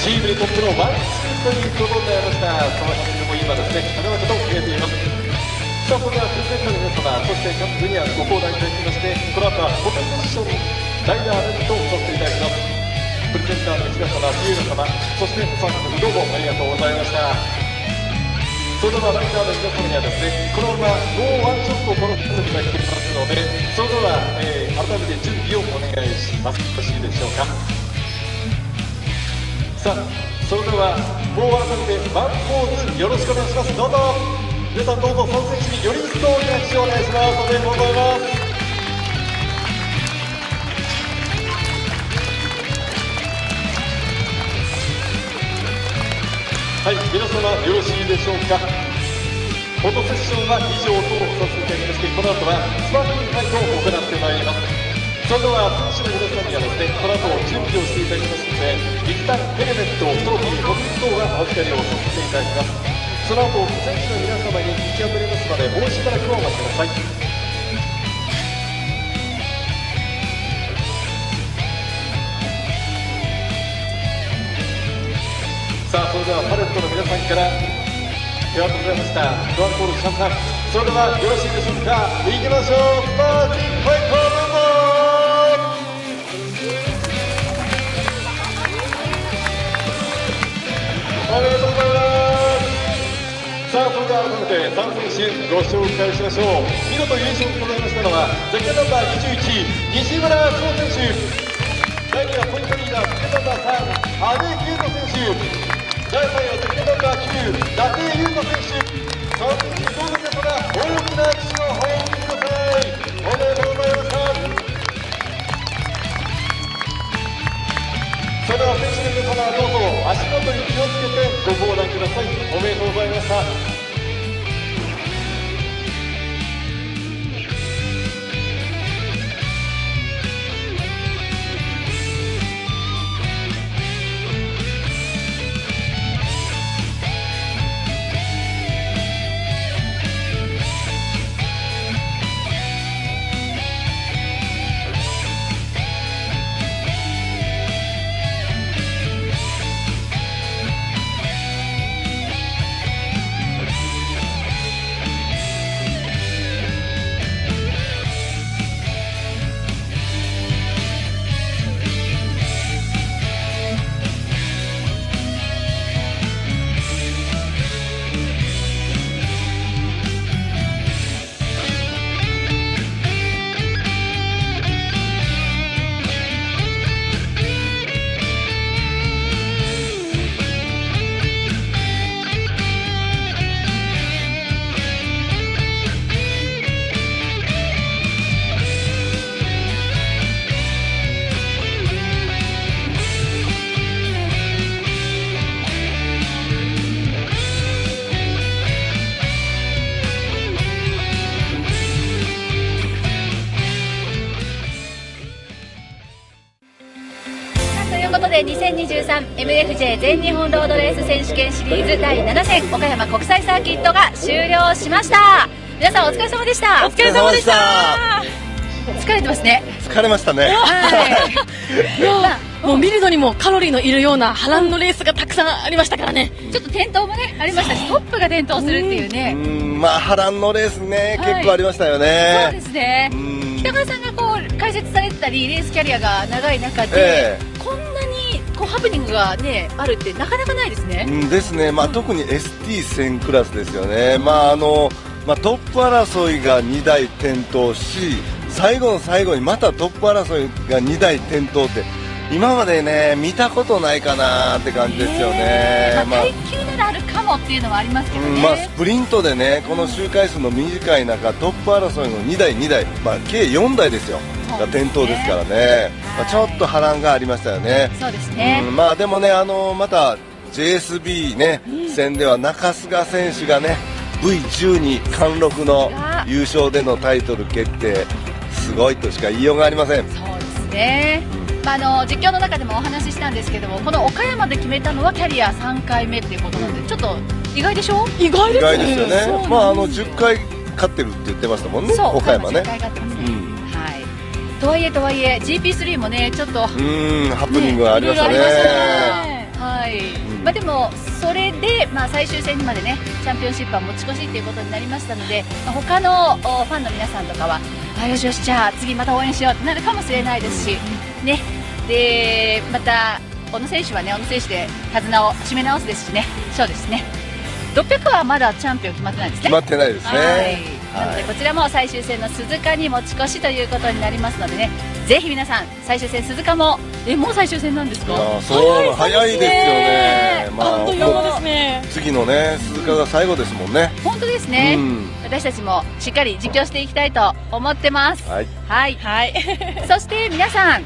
チームにとってのワンツーということになりました。その辺でも今ですね、花形と決めています。さあそれではプレゼンターの皆様、そして各部にはご講談いただきまして、この後はフォトセッションライダーレッドをさせていただきます。プレゼンターの内田様、杉浦様、そしてサンクどうもありがとうございました。それではライダーの皆様にはですね、このままもうワンショットを撮らせていただきますので、それでは、改めて準備をお願いします。よろしいでしょうか。さあそれではもう改めてワンポーズよろしくお願いします。どうぞ。皆さんどうぞその選手により一層大きな拍手をお願いします。おめでとうございます。はい、皆様よろしいでしょうか。フォトセッションは以上とさせていただきまして、この後はスパークリングファイトを行ってまいります。それでは選手の皆さんにはですね、この後準備をしていただきますので、一旦ヘルメット、トロフィー、国立等はお預かりをさせていただきます。その後選手の皆様に行き当たりますので、もうしばらくお待ちください。さあ、それではパレットの皆さんから手渡されましたドアコールシャンパン、それではよろしいでしょうか。行きましょう。スパークリングファイト、どうぞ。おめでとうございます。さあ、それでは改めて3選手ご紹介しましょう。見事優勝となりましたのはゼッケンナンバー21西村翔選手、第2はポイントリーダーゼッケンナンバー3阿部圭人選手、第3位はゼッケンナンバー9伊達優斗選手。3選手どうぞ皆様大きな拍手をお送りください。おめでとうございました。それでは選手の皆様どうぞ足元に気をつけてご横断ください。おめでとうございました。2023MFJ 全日本ロードレース選手権シリーズ第7戦岡山国際サーキットが終了しました。皆さんお疲れ様でした。お疲れ様でした。疲れてますね。疲れましたね。はい。もう見るのにもカロリーのいるような波乱のレースがたくさんありましたからね。ちょっと転倒もねありましたし、トップが転倒するっていうね。まあ波乱のレースね、結構ありましたよね。そうですね。北川さんがこう解説されてたりレースキャリアが長い中で、こんなにこうハプニングがねあるってなかなかないですね。ですね。まあ特に ST1000 クラスですよね。まあトップ争いが2台転倒し、最後の最後にまたトップ争いが2台転倒って今までね見たことないかなって感じですよね。耐久ならあるかもっていうのはありますけどね。スプリントでねこの周回数の短い中トップ争いの2台、計4台ですよが転倒ですからね。ちょっと波乱がありましたよね。そうですね。でもねまた JSB ね、戦では中須賀選手がね V12 貫禄の優勝でのタイトル決定、すごいとしか言いようがありません。そうですね。実況の中でもお話ししたんですけども、この岡山で決めたのはキャリア3回目っていうことなので、ちょっと意外でしょ。意外ですね。意外ですよね。10回勝ってるって言ってましたもんね。岡山ね。10回勝ってますね。とはいえ GP3 もねちょっとハプニングがありましたね。はい。でもそれで最終戦にまでねチャンピオンシップは持ち越しっていうことになりましたので、他のファンの皆さんとかはよしよしじゃあ次また応援しようってなるかもしれないですしね。でまた小野選手はね小野選手で手綱を締め直すですしね。そうですね。600はまだチャンピオン決まってないですね。決まってないですね。なのでこちらも最終戦の鈴鹿に持ち越しということになりますのでね、ぜひ皆さん最終戦鈴鹿ももう最終戦なんですか。そう早いですよね。あっという間ですね。次のね鈴鹿が最後ですもんね。本当ですね、私たちもしっかり実況していきたいと思ってます。はい、そして皆さん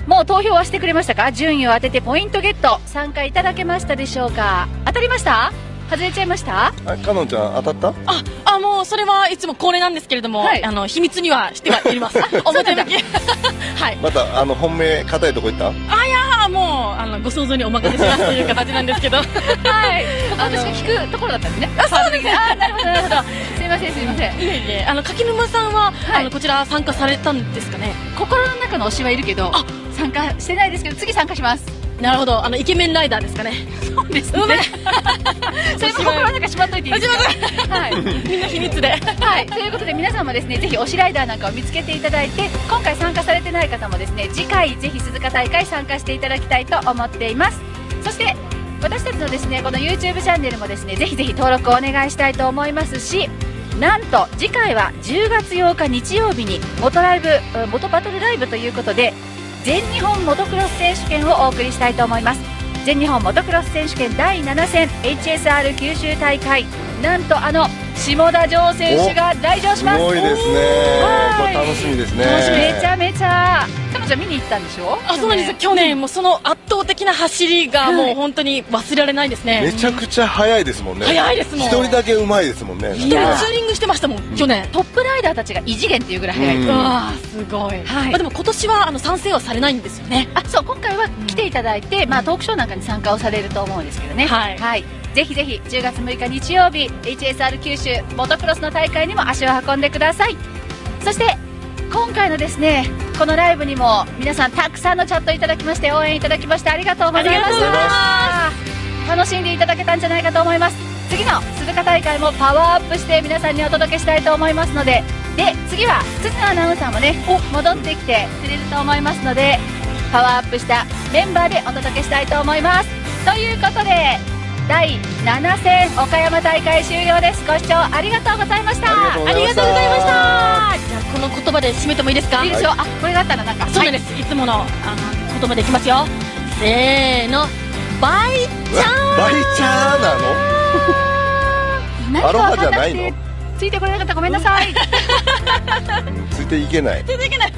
もう投票はしてくれましたか？順位を当ててポイントゲット参加いただけましたでしょうか？当たりました？外れちゃいました？かのんちゃん当たった？もうそれはいつも恒例なんですけれども、秘密にはしてはいます。表向きはい。また本命硬いとこ行った？いやもうご想像にお任せしますという形なんですけどはい、私が聞くところだったんですね。そうですね。なるほどなるほど。すいませんすいません。いえいえ、柿沼さんは、こちら参加されたんですかね？心の中の推しはいるけど参加してないですけど、次参加します。なるほど、イケメンライダーですかね。そうですね。それも心の中しまっといていいですか？はい。みんな秘密で。はい。ということで皆さんもですね、ぜひ推しライダーなんかを見つけていただいて、今回参加されてない方もですね、次回ぜひ鈴鹿大会参加していただきたいと思っています。そして私たちのですねこの YouTube チャンネルもですね、ぜひぜひ登録をお願いしたいと思いますし、なんと次回は10月8日日曜日に元バトルライブということで、全日本モトクロス選手権をお送りしたいと思います。全日本モトクロス選手権第7戦 HSR 九州大会、なんと下田城選手が来場します。すごいですね。これ楽しみですね。めちゃめちゃ。彼女見に行ったんでしょ？そうなんです。去年もその圧倒的な走りがもう本当に忘れられないですね。めちゃくちゃ速いですもんね。速いですもん。一人だけうまいですもんね。一人ツーリングしてましたもん去年。トップライダーたちが異次元っていうぐらい速い。すごい。でも今年は参戦はされないんですよね。そう、今回は来ていただいて、トークショーなんかに参加をされると思うんですけどね。はい。ぜひぜひ10月6日日曜日 HSR 九州モトクロスの大会にも足を運んでください。そして今回のですねこのライブにも皆さんたくさんのチャットいただきまして応援いただきましてありがとうございました。楽しんでいただけたんじゃないかと思います。次の鈴鹿大会もパワーアップして皆さんにお届けしたいと思いますので、次は辻野アナウンサーもね戻ってきてくれると思いますので、パワーアップしたメンバーでお届けしたいと思います。ということで第7戦岡山大会終了です。ご視聴ありがとうございました。ありがとうございました。じゃあこの言葉で締めてもいいですか？いいですよ。これがあったらなんかそうなんです。いつもの言葉でいきますよ。せーの、バイチャー。バイチャーなの？アロハじゃないの？ついてこれなかったらごめんなさい。ついていけない。ついていけない。